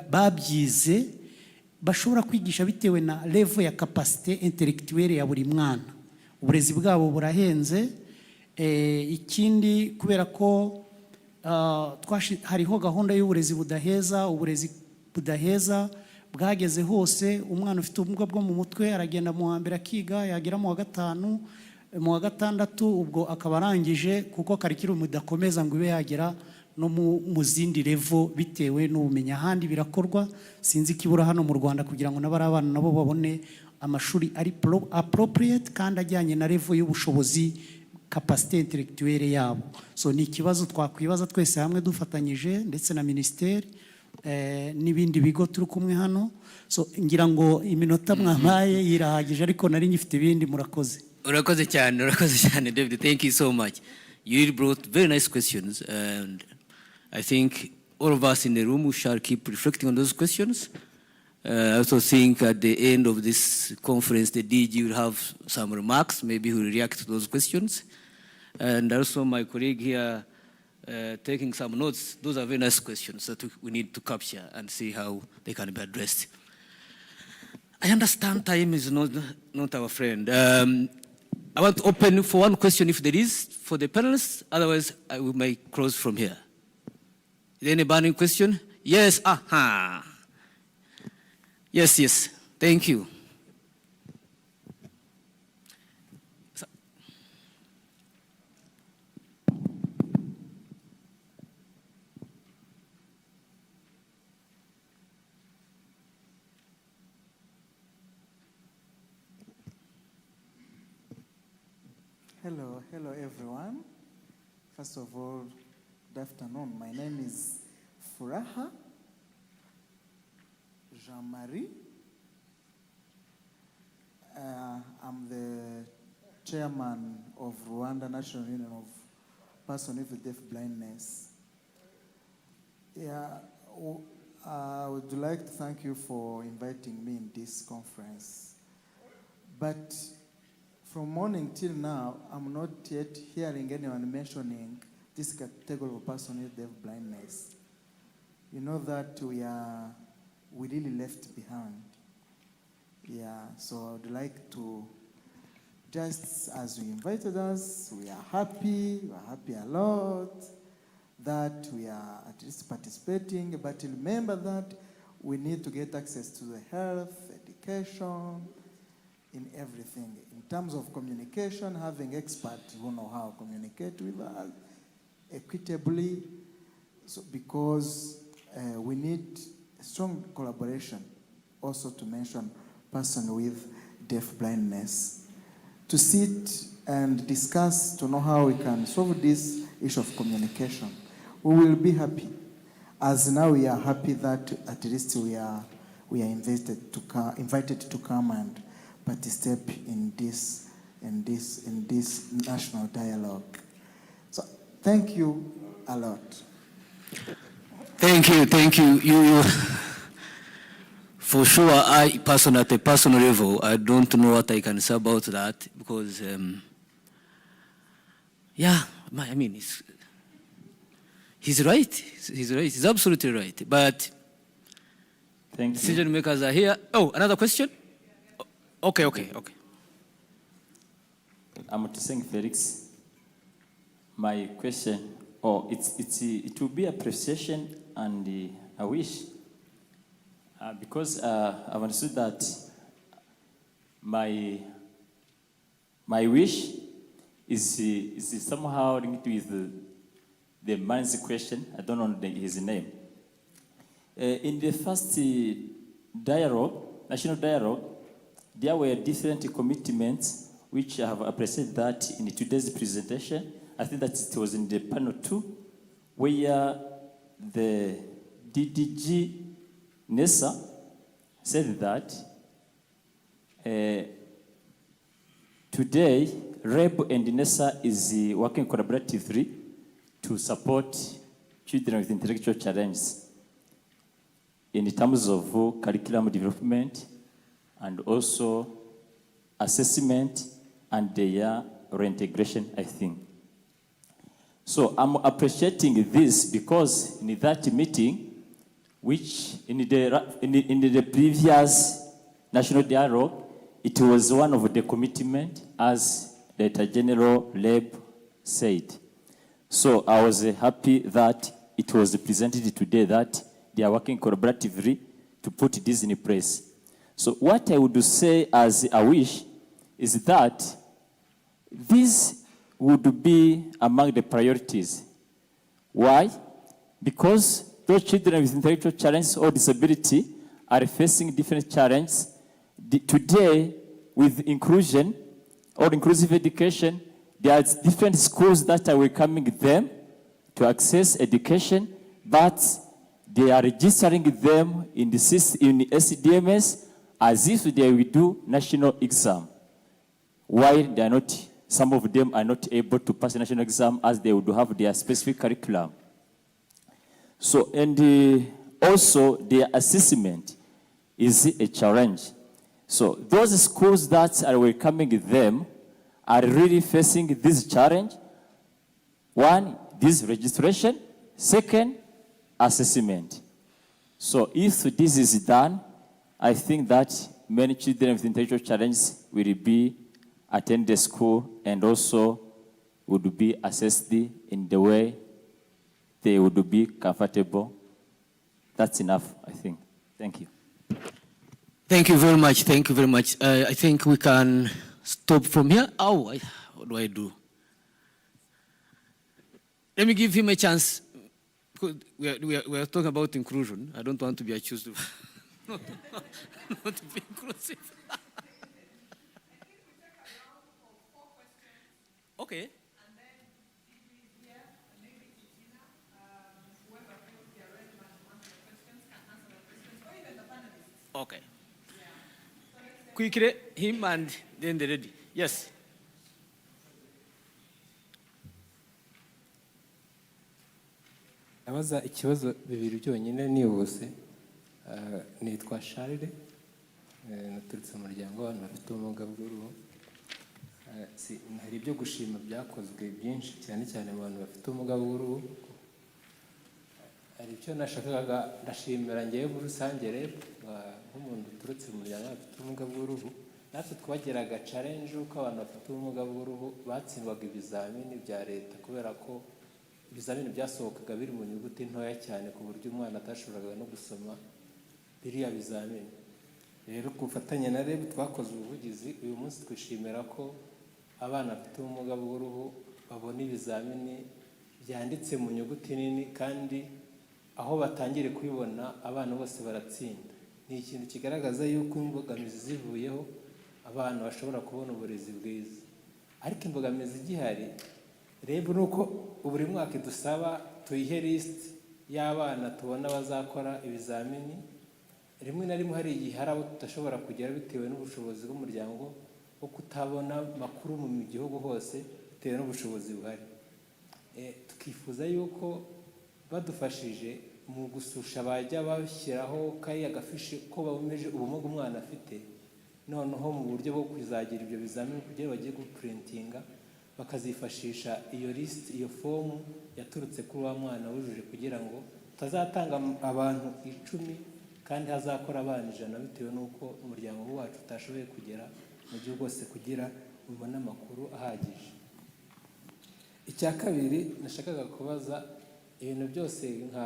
Speaker 25: babyize bashobora kwigisha bitewe na level ya capacité intellectuelle ya buri mwana. Uburezi bwabo burahenze. Ikindi kubera ko hariho gahunda y'uburezi budaheza, uburezi budaheza bwageze hose. Umwana ufite ubumuga bwo mu mutwe aragenda mu wa mbere akiga, yagera mu wa gatanu, mu wa gatandatu ubwo akaba arangije, kuko karikiramu idakomeza ngo ibe yagera no mu zindi level bitewe n'ubumenyi. Ahandi birakorwa, sinzi ikibura hano mu Rwanda kugira ngo n'abari abana nabo babone amashuri ari appropriate kandi ajyanye na level y'ubushobozi, capacité intellectuelle yabo. So ni ikibazo twakwibaza twese hamwe dufatanyije, ndetse na Minisiteri n'ibindi bigo turi kumwe hano. So ngira ngo iminota mwampaye irahagije, ariko nari ngifite ibindi. Murakoze.
Speaker 15: Urakoze cyane David, thank you so much. You brought very nice questions, and I think all of us in the room shall keep reflecting on those questions. I also think at the end of this conference, the DG will have some remarks, maybe he will react to those questions. And also my colleague here taking some notes. Those are very nice questions that we need to capture and see how they can be addressed. I understand time is not our friend. I want to open for one question if there is for the panelists, otherwise I will make close from here. Is there any burning question? Yes, Yes, thank you.
Speaker 2: Hello everyone. First of all, good afternoon. My name is Furaha Jean-Marie. I'm the chairman of Rwanda National Union of Persons with Deaf Blindness. I would like to thank you for inviting me in this conference. But from morning till now, I'm not yet hearing anyone mentioning this category of person with deaf blindness. You know that we really left behind. So I would like to, just as you invited us, we are happy a lot that we are at least participating, but remember that we need to get access to the health, education, in everything. In terms of communication, having experts who know how to communicate with us equitably, so because we need strong collaboration, also to mention person with deaf blindness, to sit and discuss to know how we can solve this issue of communication. We will be happy, as now we are happy that at least we are invited to come and participate in this national dialogue. So thank you a lot.
Speaker 15: Thank you. You for sure. I personally, at a personal level, I don't know what I can say about that, because he's right. He's absolutely right. But decision makers are here. Oh, another question. Okay.
Speaker 7: I'm Tseng Felix. My question, it will be appreciation and a wish, because I've understood that my wish is somehow linked with the man's question. I don't know his name. In the first national dialogue, there were different commitments which I have appreciated that in today's presentation. I think that it was in the panel 2, where the DDG NESA said that today, REB and NESA is working collaboratively to support children with intellectual challenges in terms of curriculum development and also assessment and their reintegration, I think. So I'm appreciating this because in that meeting, which in the previous national dialogue, it was one of the commitment, as Director General Leb said. So I was happy that it was presented today that they are working collaboratively to put this in place. So what I would say as a wish is that this would be among the priorities. Why? Because those children with intellectual challenges or disability are facing different challenges. Today, with inclusion or inclusive education, there are different schools that are welcoming them to access education, but they are registering them in the SDMS as if they will do national exam. Why they are not, some of them are not able to pass the national exam as they would have their specific curriculum. So, and also their assessment is a challenge. So those schools that are welcoming them are really facing this challenge. One, this registration. Second, assessment. So if this is done, I think that many children with intellectual challenges will be attend the school and also would be assessed in the way they would be comfortable. That's enough, I think. Thank you.
Speaker 15: Thank you very much. Thank you very much. I think we can stop from here. Oh, what do I do? Let me give him a chance. We are talking about inclusion. I don't want to be accused of not to be inclusive. Okay. Okay. Quickly, him and then the lady. Yes.
Speaker 3: Abaza ikibazo bibiri byonyine nihuse. Nitwa Charles, naturutse mu muryango w'abantu bafite ubumuga bw'uruhu. Hari ibyo gushima byakozwe byinshi cyane cyane mu bantu bafite ubumuga bw'uruhu. Hari icyo nashakaga ndashimira ngewe muri rusange rero nk'umuntu uturutse mu muryango w'abafite ubumuga bw'uruhu, natwe twageraga challenge uko abantu bafite ubumuga bw'uruhu batsindwaga ibizamini bya leta kubera ko ibizamini byasohokaga biri mu nyuguti ntoya cyane ku buryo umwana atashoboraga no gusoma biriya bizamini. Rero ku bufatanye na REB twakoze ubuvugizi, uyu munsi twishimira ko abana bafite ubumuga bw'uruhu babona ibizamini byanditse mu nyuguti nini kandi aho batangire kubibona abana bose baratsinda. Ni ikintu kigaragaza yuko imbogamizi zivuyeho abana bashobora kubona uburezi bwiza. Ariko imbogamizi igihari REB nuko buri mwaka dusaba tuyihe list y'abana tubona bazakora ibizamini. Rimwe na rimwe hari igihe hari abo tudashobora kugera bitewe n'ubushobozi bw'umuryango wo kutabona makuru mu gihugu hose bitewe n'ubushobozi buhari. Tukifuza yuko badufashije mu gususha bajya bashyiraho kariya gafishi ko babomeje ubumuga umwana afite, noneho mu buryo bwo kuzagira ibyo bizamini kugira bagiye guprintinga bakazifashisha iyo list, iyo fomu yaturutse kuri wa mwana wujuje kugira ngo tutazatanga abantu 10 kandi hazakora abana 100 bitewe n'uko umuryango wacu utashoboye kugera mu gihugu hose kugira ubone amakuru ahagije. Icya kabiri nashakaga kubaza ibintu byose nka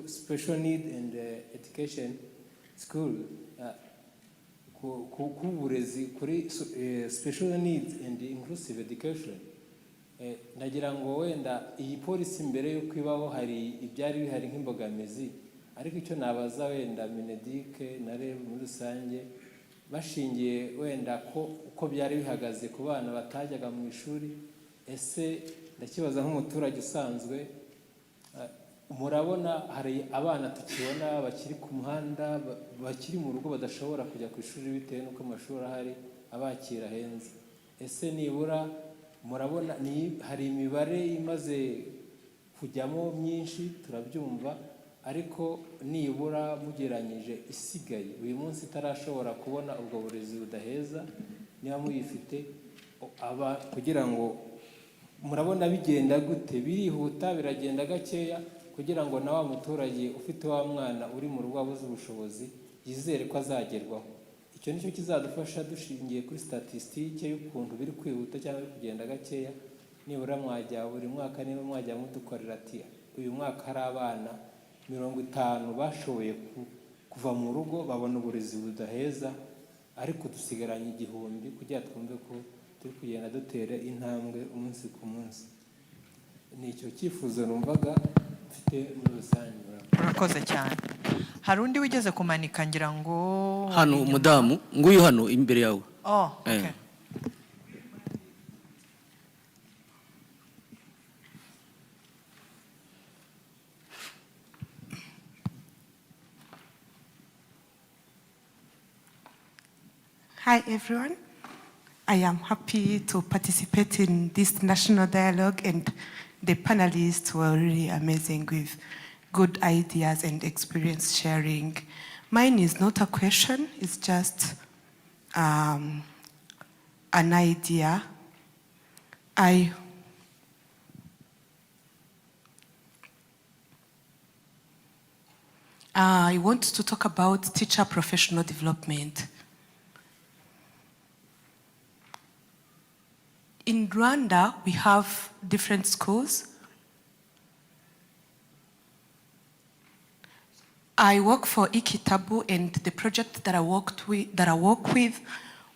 Speaker 3: special need and education school ku burezi kuri special needs and inclusive education. Nagira ngo wenda iyi policy mbere yo kwibaho hari ibyari bihari nk'imbogamizi, ariko icyo nabaza wenda Minedike na REB muri rusange bashingiye wenda ko uko byari bihagaze ku bana batajyaga mu ishuri. Ese ndakibaza nk'umuturage usanzwe murabona hari abana tukibona bakiri ku muhanda bakiri mu rugo badashobora kujya ku ishuri bitewe n'uko amashuri ahari abakira henze. Ese nibura murabona hari imibare imaze kujyamo myinshi turabyumva, ariko nibura mugeranyije isigaye uyu munsi itarashobora kubona ubwo burezi budaheza niba muyifite kugira ngo murabona bigenda gute, birihuta biragenda gakeya kugira ngo na wa muturage ufite wa mwana uri mu rugo abuze ubushobozi yizere ko azagerwaho. Icyo nicyo kizadufasha dushingiye kuri statistique y'ukuntu biri kwihuta cyangwa biri kugenda gakeya. Nibura mwajya buri mwaka niba mwajya mudukorera ati uyu mwaka hari abana 50 bashoboye kuva mu rugo babona uburezi budaheza, ariko dusigaranye 1000 kugira twumve ko turi kugenda dutera intambwe umunsi ku munsi. Nicyo cyifuzo numvaga mfite muri rusange.
Speaker 11: Murakoze cyane. Hari undi wigeze kumanika ngira ngo
Speaker 15: hano umudamu nguyu hano imbere yawe.
Speaker 11: Oh, okay.
Speaker 4: Hi everyone. I am happy to participate in this national dialogue, and the panelists were really amazing with good ideas and experience sharing. Mine is not a question, it's just an idea. I want to talk about teacher professional development. In Rwanda, we have different schools. I work for Ikitabu, and the project that I work with,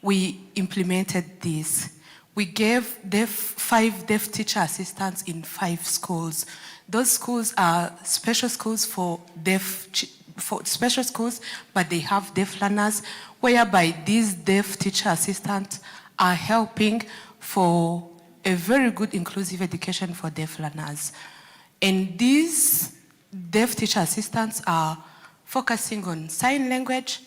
Speaker 4: we implemented this. We gave 5 deaf teacher assistants in 5 schools. Those schools are special schools for special schools, but they have deaf learners, whereby these deaf teacher assistants are helping for a very good inclusive education for deaf learners. And these deaf teacher assistants are focusing on sign language,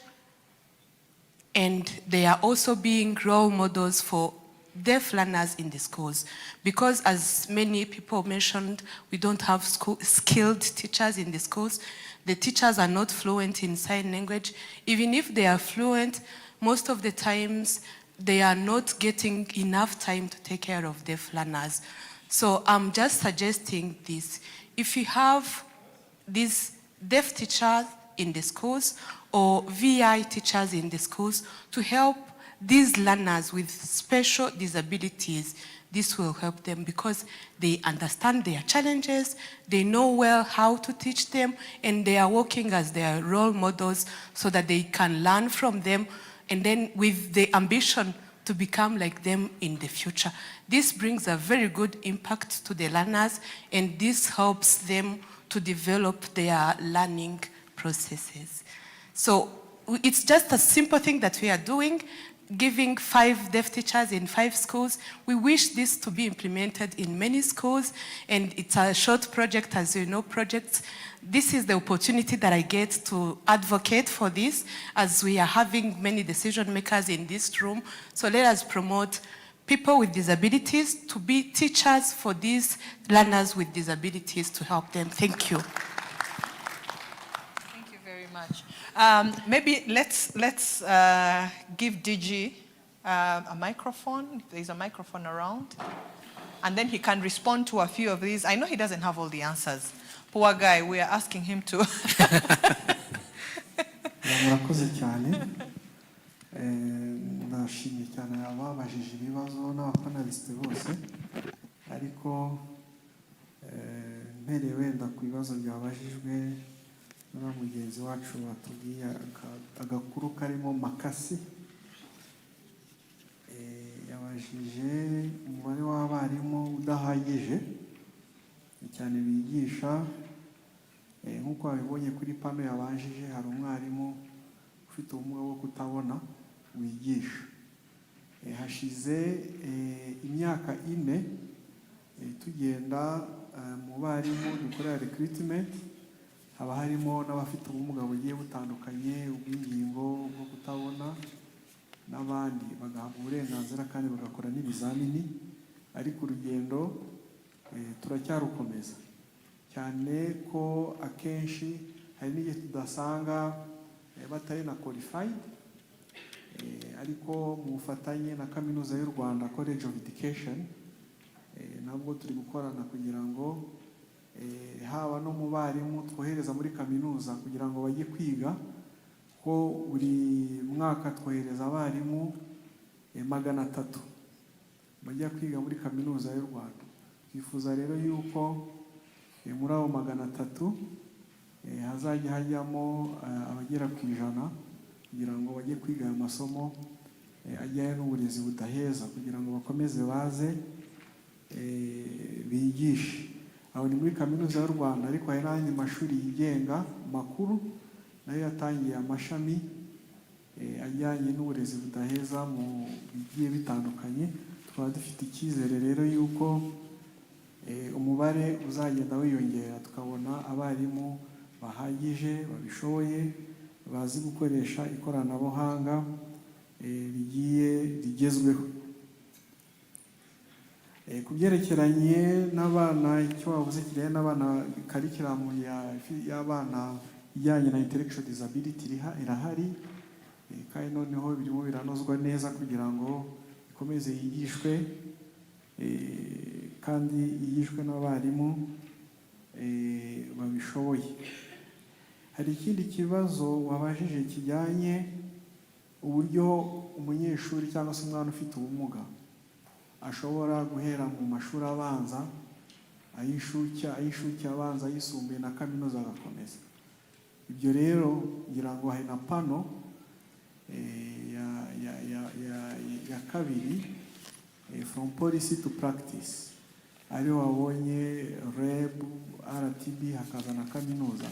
Speaker 4: and they are also being role models for deaf learners in the schools. Because as many people mentioned, we don't have skilled teachers in the schools. The teachers are not fluent in sign language. Even if they are fluent, most of the times they are not getting enough time to take care of deaf learners. So I'm just suggesting this. If you have these deaf teachers in the schools or VI teachers in the schools to help these learners with special disabilities, this will help them because they understand their challenges, they know well how to teach them, and they are working as their role models so that they can learn from them, and then with the ambition to become like them in the future. This brings a very good impact to the learners, and this helps them to develop their learning processes. So it's just a simple thing that we are doing, giving 5 deaf teachers in 5 schools. We wish this to be implemented in many schools, and it's a short project, as you know, projects. This is the opportunity that I get to advocate for this, as we are having many decision makers in this room. So let us promote people with disabilities to be teachers for these learners with disabilities to help them. Thank you.
Speaker 11: Thank you very much. Maybe let's give DG a microphone. If there's a microphone around, and then he can respond to a few of these. I know he doesn't have all the answers. Poor guy, we are asking him to.
Speaker 2: murakoze cyane. Nashimye cyane ababajije ibibazo n'abapanalisite bose, ariko mpereye wenda ku bibazo byabajijwe na mugenzi wacu batubwiye agakuru karimo makasi. Yabajije umubare w'abarimu udahagije cyane bigisha, nk'uko babibonye kuri pano yabajije, hari umwarimu ufite ubumuga bwo kutabona wigisha. Hashize imyaka 4 tugenda
Speaker 24: mu barimu dukorera recruitment haba harimo n'abafite ubumuga bugiye butandukanye, ubw'ingingo, bwo kutabona n'abandi, bagahabwa uburenganzira kandi bagakora n'ibizamini, ariko urugendo turacyarukomeza cyane ko akenshi hari n'igihe tudasanga batari na qualified, ariko mu bufatanye na Kaminuza y'u Rwanda College of Education nabwo turi gukorana kugira ngo haba no mu barimu twohereza muri kaminuza kugira ngo bajye kwiga, ko buri mwaka twohereza abarimu 300 bajya kwiga muri Kaminuza y'u Rwanda. Twifuza rero yuko muri abo 300 hazajya hajyamo abagera ku 100 kugira ngo bajye kwiga aya masomo ajyanye n'uburezi budaheza, kugira ngo bakomeze baze bigishe. Aho ni muri Kaminuza y'u Rwanda, ariko hari n'andi mashuri yigenga makuru nayo yatangiye amashami ajyanye n'uburezi budaheza mu bigiye bitandukanye. Tukaba dufite icyizere rero yuko umubare uzagenda wiyongera, tukabona abarimu bahagije babishoboye bazi gukoresha ikoranabuhanga rigezweho. Ku byerekeranye n'abana, icyo wavuze kijyanye n'abana, karikiramu y'abana ijyanye na intellectual disability irahari, kandi noneho birimo biranozwa neza kugira ngo ikomeze yigishwe, kandi yigishwe n'abarimu babishoboye. Hari ikindi kibazo wabajije kijyanye uburyo umunyeshuri cyangwa se umwana ufite ubumuga ashobora guhera mu mashuri abanza, ay'ishuke abanza, ayisumbuye na kaminuza agakomeza. Ibyo rero ngira ngo hari na pano ya kabiri, from policy to practice, ariho wabonye REB, RTB, hakaza na kaminuza.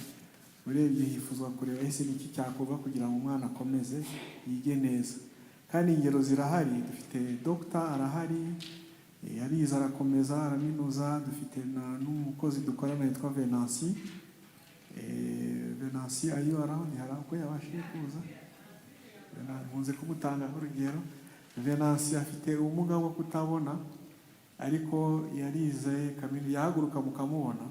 Speaker 24: Urebye hifuzwa kureba ese niki cyakorwa kugira ngo umwana akomeze yige neza, kandi ingero zirahari. Dufite Dr. arahari, yarize arakomeza araminuza. Dufite n'umukozi dukorana yitwa Venansi. Venansi ayo arahandi hari uko yabashije kuza, nkunze kumutanga nk'urugero. Venansi afite ubumuga bwo kutabona, ariko yarize kaminuza, yahaguruka mukamubona.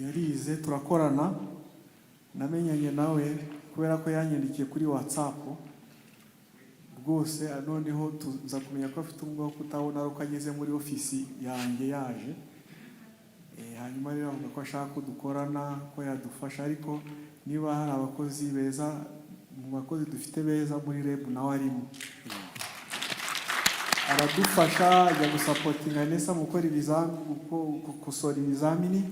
Speaker 24: Yarize, turakorana, namenyanye nawe kubera ko yanyandikiye kuri WhatsApp rwose. Noneho tuza kumenya ko afite ubumuga bwo kutabona, ariko ageze muri ofisi yanjye yaje. Hanyuma rero avuga ko ashaka ko dukorana, ko yadufasha, ariko niba hari abakozi beza, mu bakozi dufite beza muri REB nawe arimo, aradufasha, ajya gusapotinga nesa mu gukora gukosora ibizamini,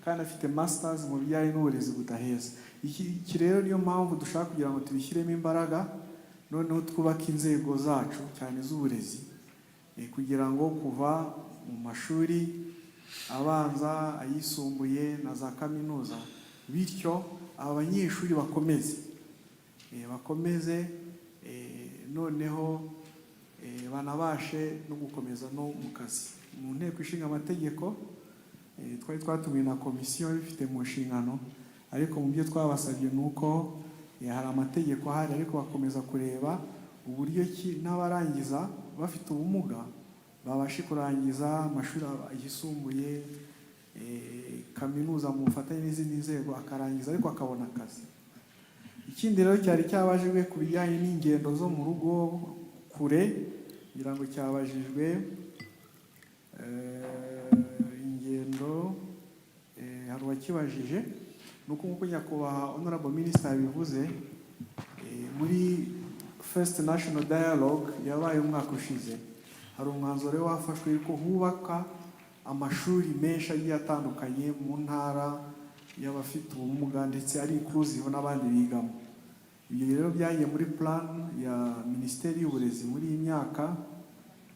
Speaker 24: kandi afite masters mu bijyanye n'uburezi budaheza. Iki rero niyo mpamvu dushaka kugira ngo tubishyiremo imbaraga, noneho twubake inzego zacu cyane z'uburezi, kugira ngo kuva mu mashuri abanza, ayisumbuye na za kaminuza, bityo aba banyeshuri bakomeze noneho banabashe no gukomeza no mu kazi. Mu nteko ishinga amategeko twari twatumiye na komisiyo bifite mu nshingano, ariko mu byo twabasabye ni uko hari amategeko ahari, ariko bakomeza kureba uburyo ki n'abarangiza bafite ubumuga babashe kurangiza amashuri yisumbuye, kaminuza mu bufatanye n'izindi nzego, akarangiza ariko akabona akazi. Ikindi rero cyari cyabajijwe ku bijyanye n'ingendo zo mu rugo kure, kugira ngo cyabajijwe ingendo, hari uwakibajije. Nuko nk'uko nyakubahwa Honorable Minister yabivuze, muri First National Dialogue yabaye umwaka ushize, hari umwanzuro wafashwe yuko hubaka amashuri menshi agiye atandukanye mu ntara y'abafite ubumuga, ndetse ari inclusive n'abandi bigamo. Ibyo rero byagiye muri plan ya Minisiteri y'Uburezi muri iyi myaka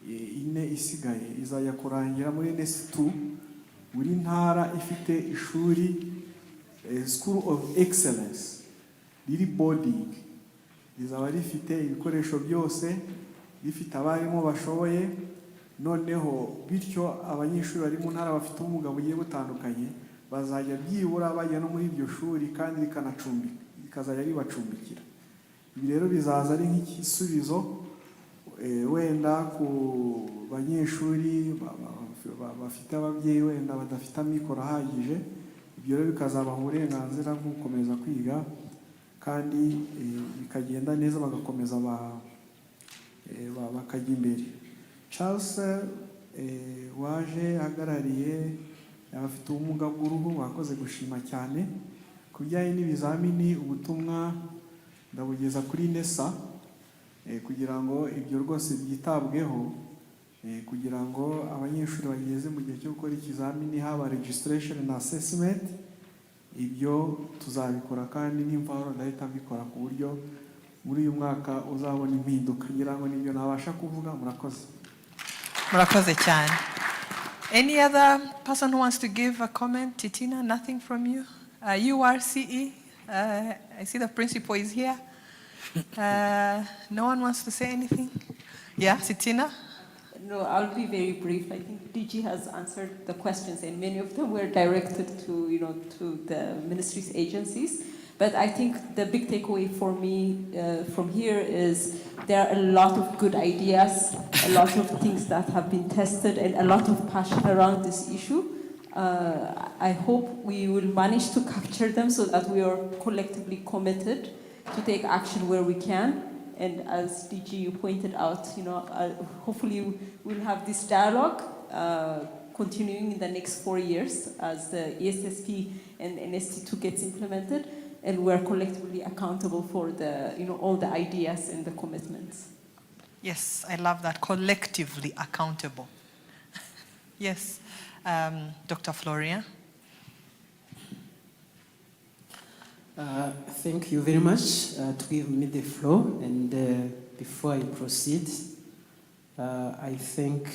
Speaker 24: 4 isigaye, izajya kurangira muri NS2. Buri ntara ifite ishuri School of Excellence riri boarding, rizaba rifite ibikoresho byose, rifite abarimu bashoboye, noneho bityo abanyeshuri bari mu ntara bafite ubumuga bugiye butandukanye bazajya byibura bajya no muri iryo shuri kandi rikazajya ribacumbikira. Ibi rero bizaza ari nk'igisubizo wenda ku banyeshuri bafite ababyeyi wenda badafite amikoro ahagije. Ibyo rero bikazabaha uburenganzira bwo gukomeza kwiga kandi bikagenda neza bagakomeza bakajya imbere. Charles waje ahagarariye abafite ubumuga bw'uruhu, wakoze gushima cyane. Ku bijyanye n'ibizamini, ubutumwa ndabugeza kuri NESA kugira ngo ibyo rwose byitabweho, kugira ngo abanyeshuri bageze mu gihe cyo gukora ikizamini haba registration na assessment, ibyo tuzabikora kandi n'imvaro ndahita mbikora ku buryo muri uyu mwaka uzabona impinduka. Ngira ngo nibyo nabasha kuvuga. Murakoze.
Speaker 1: Murakoze cyane. Any other person who wants to give a comment? Titina, nothing from you? You are CE. I see the principal is here. No one wants to say anything? Yeah, Titina?
Speaker 10: No, I'll be very brief. I think DG has answered the questions, and many of them were directed to the ministry's agencies. But I think the big takeaway for me from here is there are a lot of good ideas, a lot of things that have been tested, and a lot of passion around this issue. I hope we will manage to capture them so that we are collectively committed to take action where we can. And as DG you pointed out, hopefully we'll have this dialogue continuing in the next 4 years as the ESSP and NST2 gets implemented. And we're collectively accountable for all the ideas and the commitments.
Speaker 1: Yes, I love that. Collectively accountable. Yes, Dr. Florian.
Speaker 14: Thank you very much to give me the floor. And before I proceed, I thank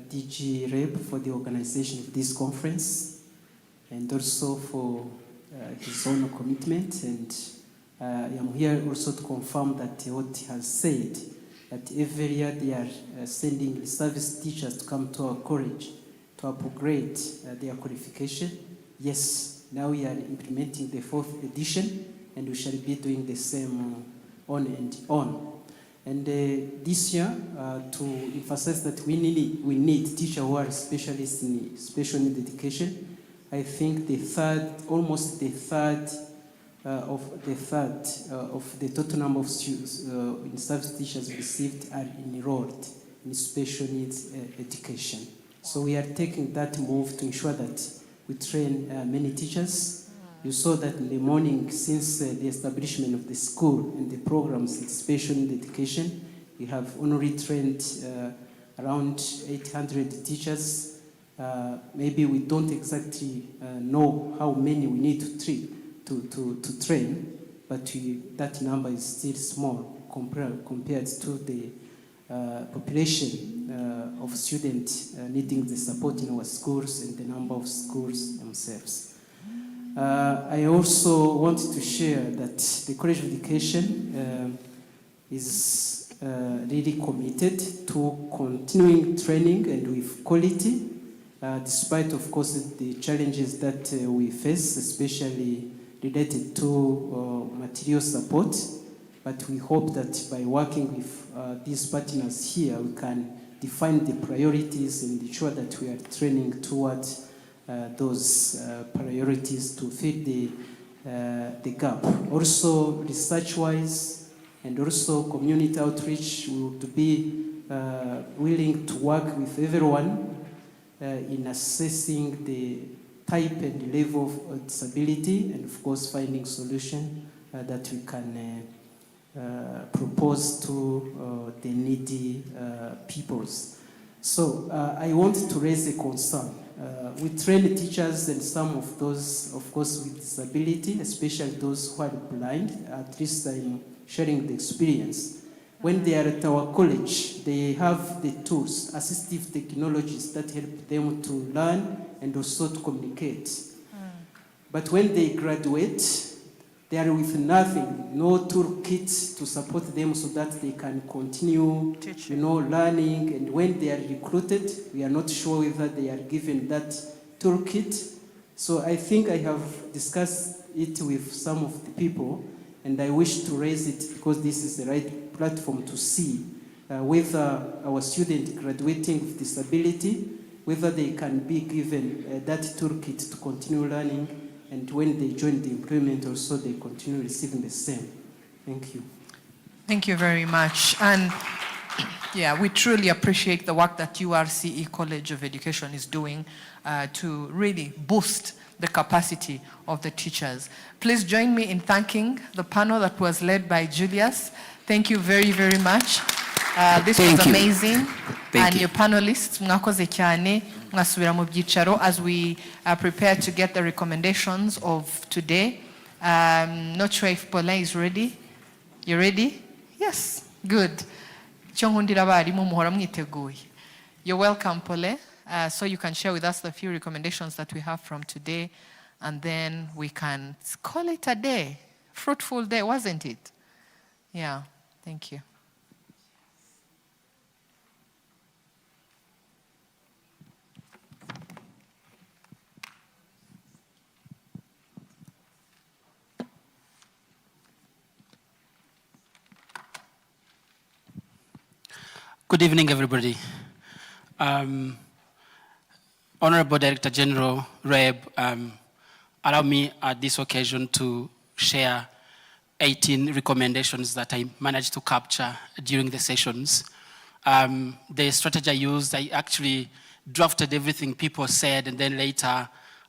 Speaker 14: DG Rep for the organization of this conference and also for his own commitment, and I am here also to confirm that what he has said, that every year they are sending service teachers to come to our college to upgrade their qualification. Yes, now we are implementing the 4th edition, and we shall be doing the same on and on. And this year, to emphasize that we need teachers who are specialists in special need education. I think almost the third of the total number of students in service teachers received are enrolled in special needs education. So we are taking that move to ensure that we train many teachers. You saw that in the morning, since the establishment of the school and the programs in special need education, we have only trained around 800 teachers. Maybe we don't exactly know how many we need to train, but that number is still small compared to the population of students needing the support in our schools and the number of schools themselves. I also want to share that the College of Education is really committed to continuing training and with quality. Despite, of course, the challenges that we face, especially related to material support, but we hope that by working with these partners here, we can define the priorities and ensure that we are training towards those priorities to fill the gap. Also, research-wise and also community outreach, we would be willing to work with everyone in assessing the type and level of disability, and of course finding solution that we can propose to the needy peoples. So I want to raise a concern. We train teachers, and some of those, of course, with disability, especially those who are blind. At least I'm sharing the experience. When they are at our college, they have the tools, assistive technologies that help them to learn and also to communicate. But when they graduate, they are with nothing, no toolkit to support them so that they can continue, learning. And when they are recruited, we are not sure whether they are given that toolkit. So I think I have discussed it with some of the people, and I wish to raise it because this is the right platform to see whether our students graduating with disability, whether they can be given that toolkit to continue learning, and when they join the employment also they continue receiving the same. Thank you.
Speaker 11: Thank you very much. And yeah, we truly appreciate the work that URCE College of Education is doing to really boost the capacity of the teachers. Please join me in thanking the panel that was led by Julius. Thank you very, very much. This was amazing. And your panelists, mwakoze cyane, mwasubira mu byicaro as we prepare to get the recommendations of today. Not sure if Paulin is ready. You ready? Yes, good. You're welcome, Paulin. So you can share with us the few recommendations that we have from today, and then we can call it a day. Fruitful day, wasn't it? Yeah, thank you.
Speaker 6: Good evening, everybody. Honorable Director General, Reb, allow me at this occasion to share 18 recommendations that I managed to capture during the sessions. The strategy I used, I actually drafted everything people said, and then later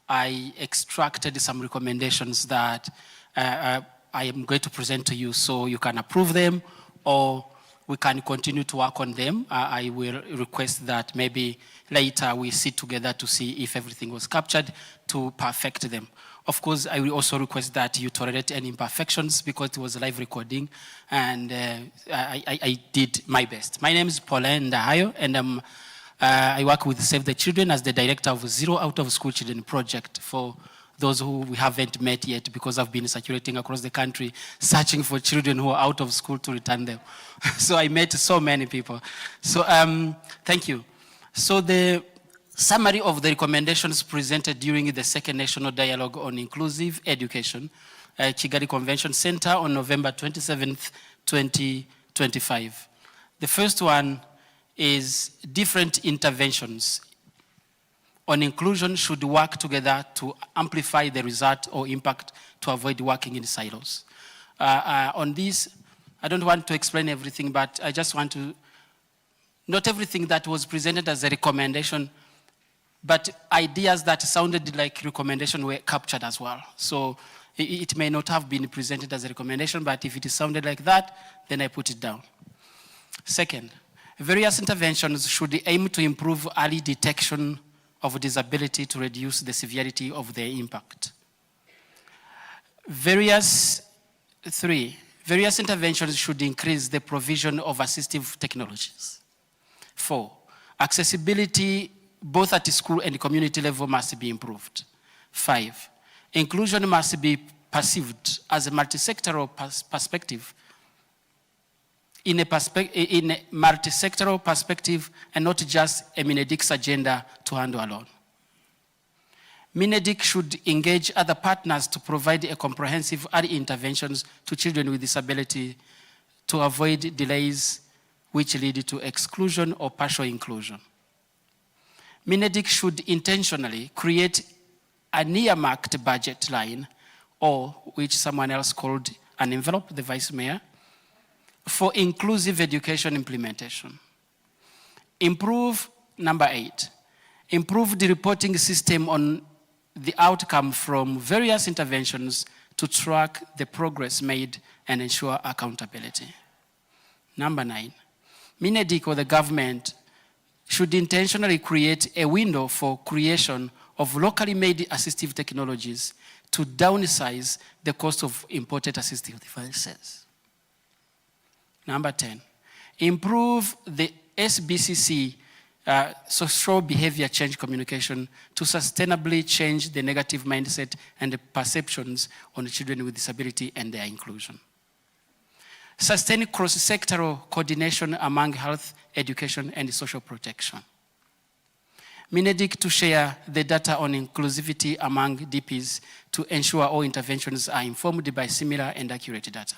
Speaker 6: I extracted some recommendations that I am going to present to you so you can approve them, or we can continue to work on them. I will request that maybe later we sit together to see if everything was captured to perfect them. Of course, I will also request that you tolerate any imperfections because it was a live recording, and I did my best. My name is Paulin Ndahayo, and I work with Save the Children as the director of Zero Out of School Children Project for those who we haven't met yet, because I've been circulating across the country searching for children who are out of school to return them. So I met so many people. So thank you. So the summary of the recommendations presented during the second National Dialogue on Inclusive Education, Kigali Convention Center on November 27th, 2025. The first one is different interventions on inclusion should work together to amplify the result or impact to avoid working in silos. On this, I don't want to explain everything, but I just want to, not everything that was presented as a recommendation, but ideas that sounded like recommendation were captured as well. So it may not have been presented as a recommendation, but if it sounded like that, then I put it down. Second, various interventions should aim to improve early detection of disability to reduce the severity of their impact. Various interventions should increase the provision of assistive technologies. 4, accessibility both at school and community level must be improved. 5, inclusion must be perceived as a multi-sectoral perspective, in a multi-sectoral perspective, and not just a Minedic's agenda to handle alone. Minedic should engage other partners to provide a comprehensive early interventions to children with disability to avoid delays which lead to exclusion or partial inclusion. Minedic should intentionally create an earmarked budget line, or which someone else called an envelope, the Vice Mayor, for inclusive education implementation. Improve, number 8, improve the reporting system on the outcome from various interventions to track the progress made and ensure accountability. Number 9, Minedic or the government should intentionally create a window for creation of locally made assistive technologies to downsize the cost of imported assistive devices. Number 10, improve the SBCC social behavior change communication to sustainably change the negative mindset and the perceptions on children with disability and their inclusion. Sustain cross-sectoral coordination among health, education, and social protection. MINEDIC to share the data on inclusivity among DPs to ensure all interventions are informed by similar and accurate data.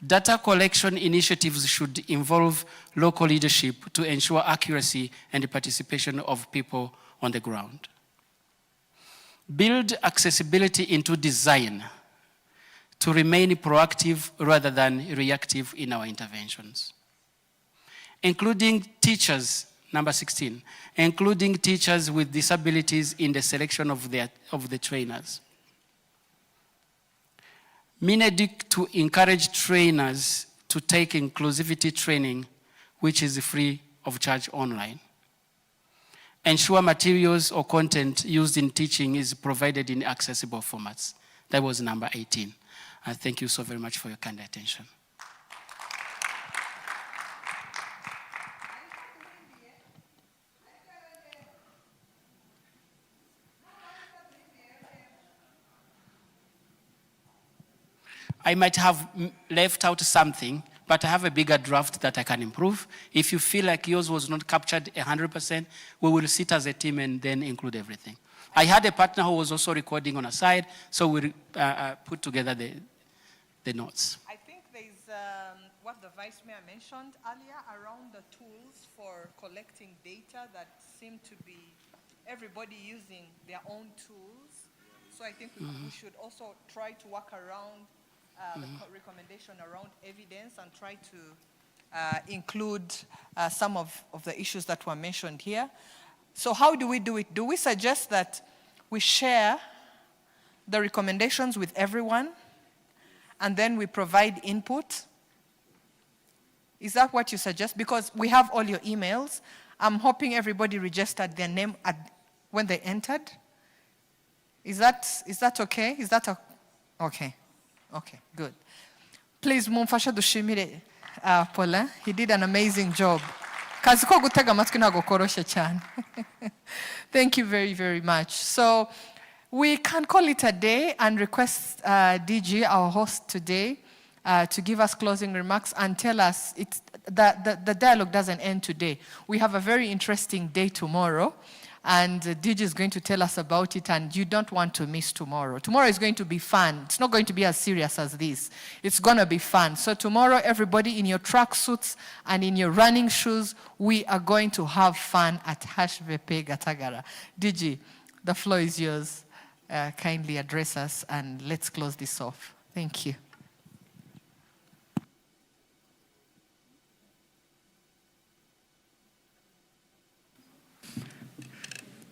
Speaker 6: Data collection initiatives should involve local leadership to ensure accuracy and participation of people on the ground. Build accessibility into design to remain proactive rather than reactive in our interventions. Including teachers, number 16, including teachers with disabilities in the selection of the trainers. MINEDIC to encourage trainers to take inclusivity training, which is free of charge online. Ensure materials or content used in teaching is provided in accessible formats. That was number 18. Thank you so very much for your kind attention. I might have left out something, but I have a bigger draft that I can improve. If you feel like yours was not captured 100%, we will sit as a team and then include everything. I had a partner who was also recording on a side, so we put together the notes.
Speaker 11: I think there's what the Vice Mayor mentioned earlier around the tools for collecting data that seem to be everybody using their own tools. So I think we should also try to work around the recommendation around evidence and try to include some of the issues that were mentioned here. So how do we do it? Do we suggest that we share the recommendations with everyone and then we provide input? Is that what you suggest? Because we have all your emails. I'm hoping everybody registered their name when they entered. Is that okay? Is that okay? Okay, good. Please, mumfasha dushimire Paulin. He did an amazing job. Kazi ko gutega amatwi ntago koroshe cyane. Thank you very, very much. So we can call it a day and request DG, our host today, to give us closing remarks and tell us the dialogue doesn't end today. We have a very interesting day tomorrow. And DG is going to tell us about it, and you don't want to miss tomorrow. Tomorrow is going to be fun. It's not going to be as serious as this. It's going to be fun. So tomorrow, everybody in your tracksuits and in your running shoes, we are going to have fun at HVP Gatagara. DG, the floor is yours. Kindly address us, and let's close this off. Thank you.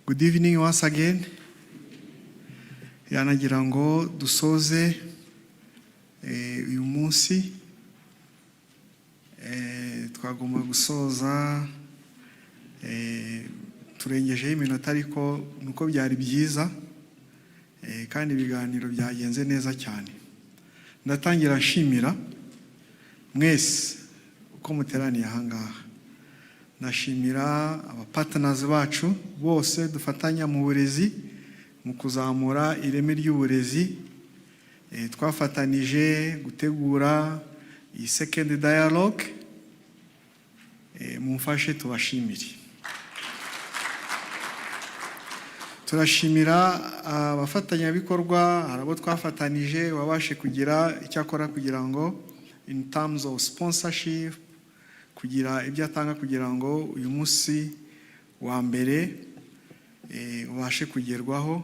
Speaker 24: Good evening once again. Yanagira ngo dusoze uyu munsi twagomba gusoza turengejeho iminota ariko nuko byari byiza kandi ibiganiro byagenze neza cyane. Ndatangira nshimira mwese uko muteraniye aha ngaha. Nashimira abapartners bacu bose dufatanya mu burezi mu kuzamura ireme ry'uburezi. Twafatanije gutegura iyi second dialogue. Mumfashe tubashimire. Turashimira abafatanyabikorwa, harabo twafatanije wabashe kugira icyakora kugira ngo in terms of sponsorship kugira ibyo atanga kugira ngo uyu munsi wa mbere ubashe kugerwaho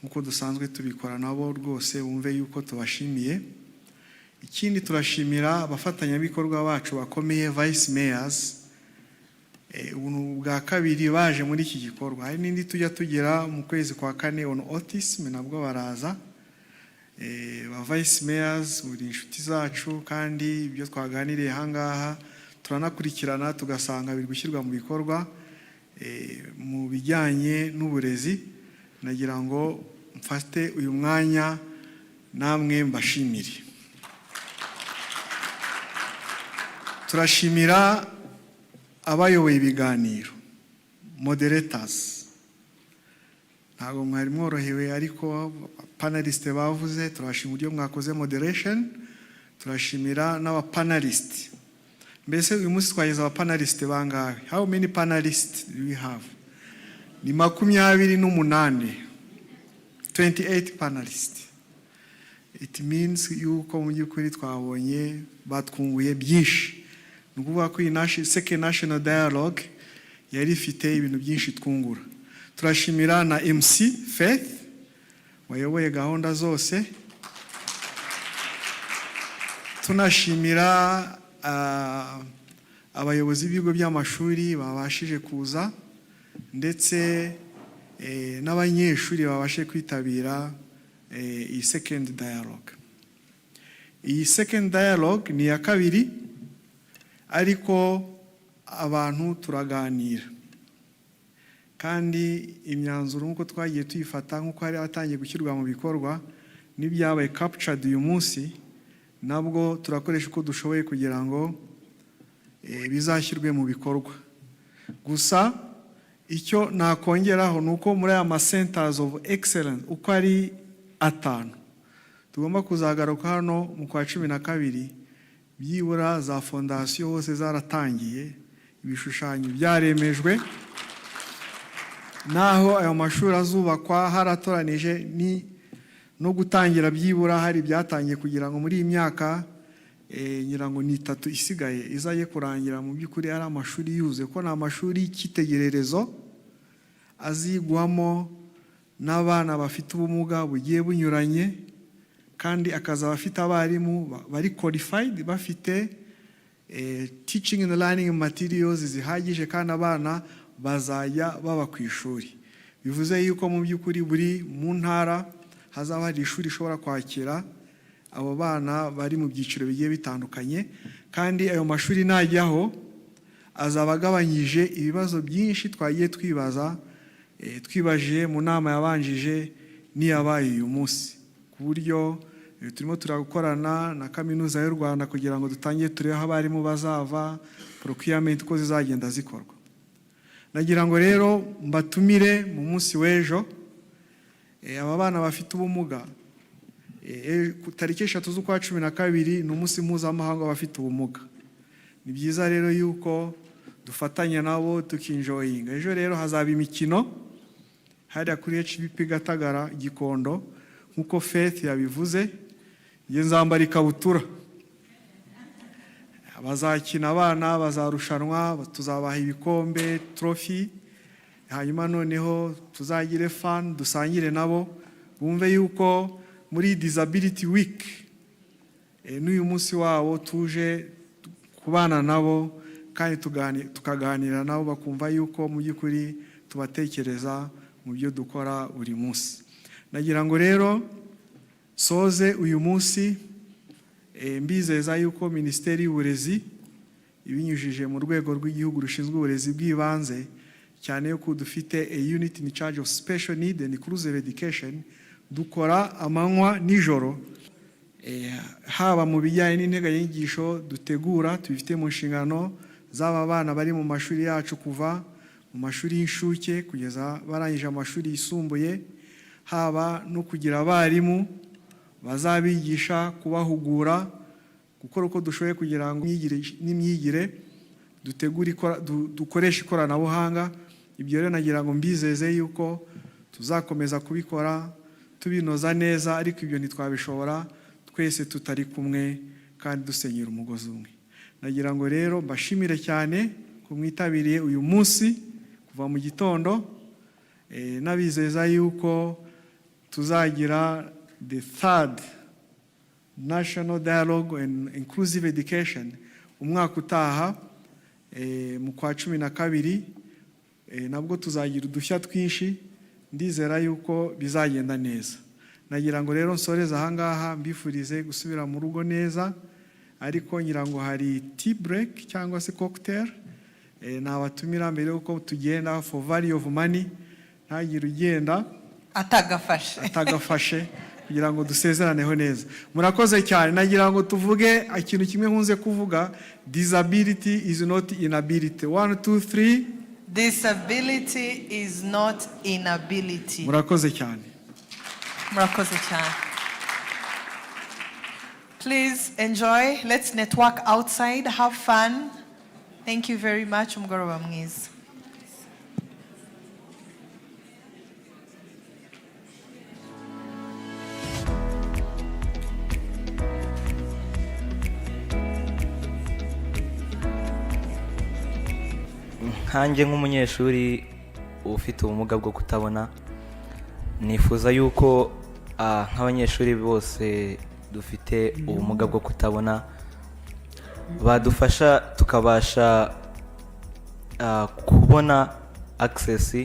Speaker 24: nkuko dusanzwe tubikora nabo rwose wumve yuko tubashimiye. Ikindi turashimira abafatanyabikorwa bacu bakomeye vice mayors ubuntu bwa kabiri baje muri iki gikorwa. Hari n'indi tujya tugera mu kwezi kwa kane on autism nabwo baraza ba vice mayors muri inshuti zacu kandi ibyo twaganiriye hangaha turanakurikirana tugasanga biri gushyirwa mu bikorwa mu bijyanye n'uburezi. Nagira ngo mfate uyu mwanya namwe mbashimire. Turashimira abayoboye ibiganiro, moderators, ntabwo mwari mworohewe ariko paneliste bavuze, turashimira uburyo mwakoze moderation, turashimira n'abapaneliste. Mbese uyu munsi twageze abapaneliste bangahe? How many panelists do we have? Ni 28, 28 panelists. It means yuko mu by'ukuri twabonye batwunguye byinshi. Ni ukuvuga ko iyi second national dialogue yari ifite ibintu byinshi twungura. Turashimira na MC Faith wayoboye gahunda zose. Tunashimira abayobozi b'ibigo by'amashuri babashije kuza ndetse n'abanyeshuri babashe kwitabira iyi second dialogue. Iyi second dialogue ni ya kabiri ariko abantu turaganira kandi imyanzuro nk'uko twagiye tuyifata nk'uko hari atangiye gushyirwa mu bikorwa n'ibyabaye captured uyu munsi, nabwo turakoresha uko dushoboye kugira ngo bizashyirwe mu bikorwa. Gusa icyo nakongeraho ni uko muri aya centers of excellence uko ari 5 tugomba kuzagaruka hano mu kwa 12, byibura za fondasiyo hose zaratangiye, ibishushanyo byaremejwe, naho ayo mashuri azubakwa haratoranije no gutangira byibura hari byatangiye kugira ngo muri iyi myaka nyirango ni 3 isigaye izaye kurangira mu by'ukuri ari amashuri yuze, ko na amashuri y'ikitegererezo azigwamo n'abana bafite ubumuga bugiye bunyuranye kandi akaza bafite abarimu bari qualified, bafite teaching and learning materials zihagije kandi abana bazajya baba ku ishuri. Bivuze yuko mu by'ukuri buri mu ntara hazaba hari ishuri ishobora kwakira abo bana bari mu byiciro bigiye bitandukanye, kandi ayo mashuri najyaho azaba agabanyije ibibazo byinshi twagiye twibajije mu nama yabanjije n'iyabaye uyu munsi, ku buryo turimo turakorana na kaminuza y'u Rwanda kugira ngo dutangire turebe aho abarimu bazava, procurement ko zizagenda zikorwa. Nagira ngo rero mbatumire mu munsi w'ejo aba bana bafite ubumuga. Tariki 3 z'ukwa 12 ni umunsi mpuzamahanga w'abafite ubumuga. Ni byiza rero yuko dufatanya nabo tukinjoyinga. Ejo rero hazaba imikino hariya kuri HBP Gatagara Gikondo nk'uko Faith yabivuze, ye nzambara ikabutura. Bazakina abana, bazarushanwa, tuzabaha ibikombe, trophy, hanyuma noneho tuzagire fan, dusangire nabo, bumve yuko muri Disability Week n'uyu munsi wabo tuje kubana nabo kandi tukaganira nabo, bakumva yuko mu by'ukuri tubatekereza mu byo dukora buri munsi. Nagira ngo rero soze uyu munsi mbizeza yuko Minisiteri y'Uburezi ibinyujije mu rwego rw'igihugu rushinzwe uburezi bw'ibanze, cyane yuko dufite a unit in charge of special need and inclusive education, dukora amanywa nijoro, haba mu bijyanye n'integanyanyigisho dutegura tubifite mu nshingano z'aba bana bari mu mashuri yacu kuva mu mashuri y'inshuke kugeza barangije amashuri yisumbuye, haba no kugira abarimu bazabigisha, kubahugura, gukora uko dushoboye kugira ngo n'imyigire dukoresha ikoranabuhanga. Ibyo rero nagira ngo mbizeze yuko tuzakomeza kubikora tubinoza neza, ariko ibyo ntitwabishobora twese tutari kumwe kandi dusenyera umugozi umwe. Nagira ngo rero mbashimire cyane ko mwitabiriye uyu munsi kuva mu gitondo, nabizeza yuko tuzagira the 3rd National Dialogue and Inclusive Education umwaka utaha mu kwa 12, nabwo tuzagira udushya twinshi, ndizera yuko bizagenda neza. Nagira ngo rero nsoreza ahangaha mbifurize gusubira mu rugo neza, ariko ngira ngo hari tea break cyangwa se cocktail nabatumira mbere yuko tugenda for value of money, ntagire ugenda atagafashe kugira ngo dusezeraneho neza. Murakoze cyane. Nagira ngo tuvuge ikintu kimwe nkunze kuvuga, disability is not inability. 1 2 3.
Speaker 11: Disability is not inability.
Speaker 24: Murakoze cyane.
Speaker 11: Murakoze cyane. Please enjoy. Let's network outside. Have fun. Thank you very much. Umugoroba mwiza.
Speaker 19: nkanjye nk'umunyeshuri ufite ubumuga bwo kutabona, nifuza yuko nk'abanyeshuri bose dufite ubumuga bwo kutabona badufasha tukabasha kubona access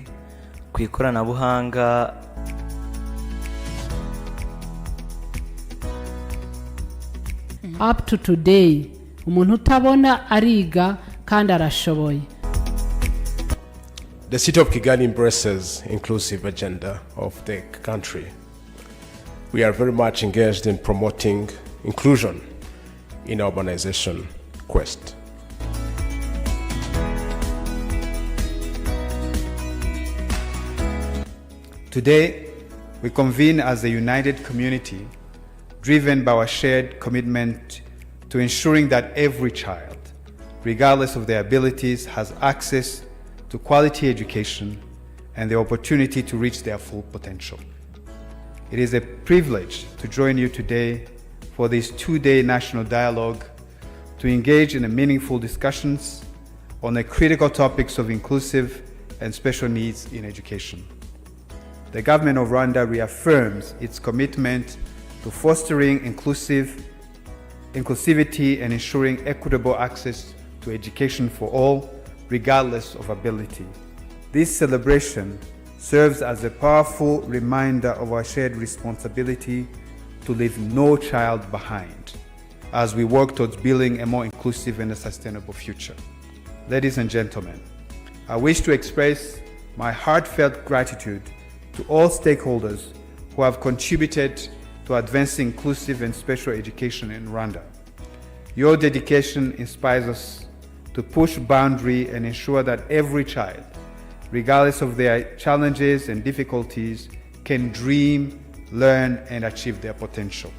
Speaker 19: ku ikoranabuhanga.
Speaker 20: Up to today umuntu utabona ariga kandi arashoboye.
Speaker 21: The city of Kigali embraces inclusive agenda of the country. We are very much engaged in promoting inclusion in urbanization quest.
Speaker 5: Today, we convene as a united community, driven by our shared commitment to ensuring that every child, regardless of their abilities, has access to quality education and the opportunity to reach their full potential. It is a privilege to join you today for this two-day national dialogue to engage in meaningful discussions on the critical topics of inclusive and special needs in education. The government of Rwanda reaffirms its commitment to fostering inclusivity and ensuring equitable access to education for all, regardless of ability. This celebration serves as a powerful reminder of our shared responsibility to leave no child behind as we work towards building a more inclusive and a sustainable future. Ladies and gentlemen, I wish to express my heartfelt gratitude to all stakeholders who have contributed to advancing inclusive and special education in Rwanda. Your dedication inspires us to push boundaries and ensure that every child, regardless of their challenges and difficulties, can dream, learn, and achieve their potential.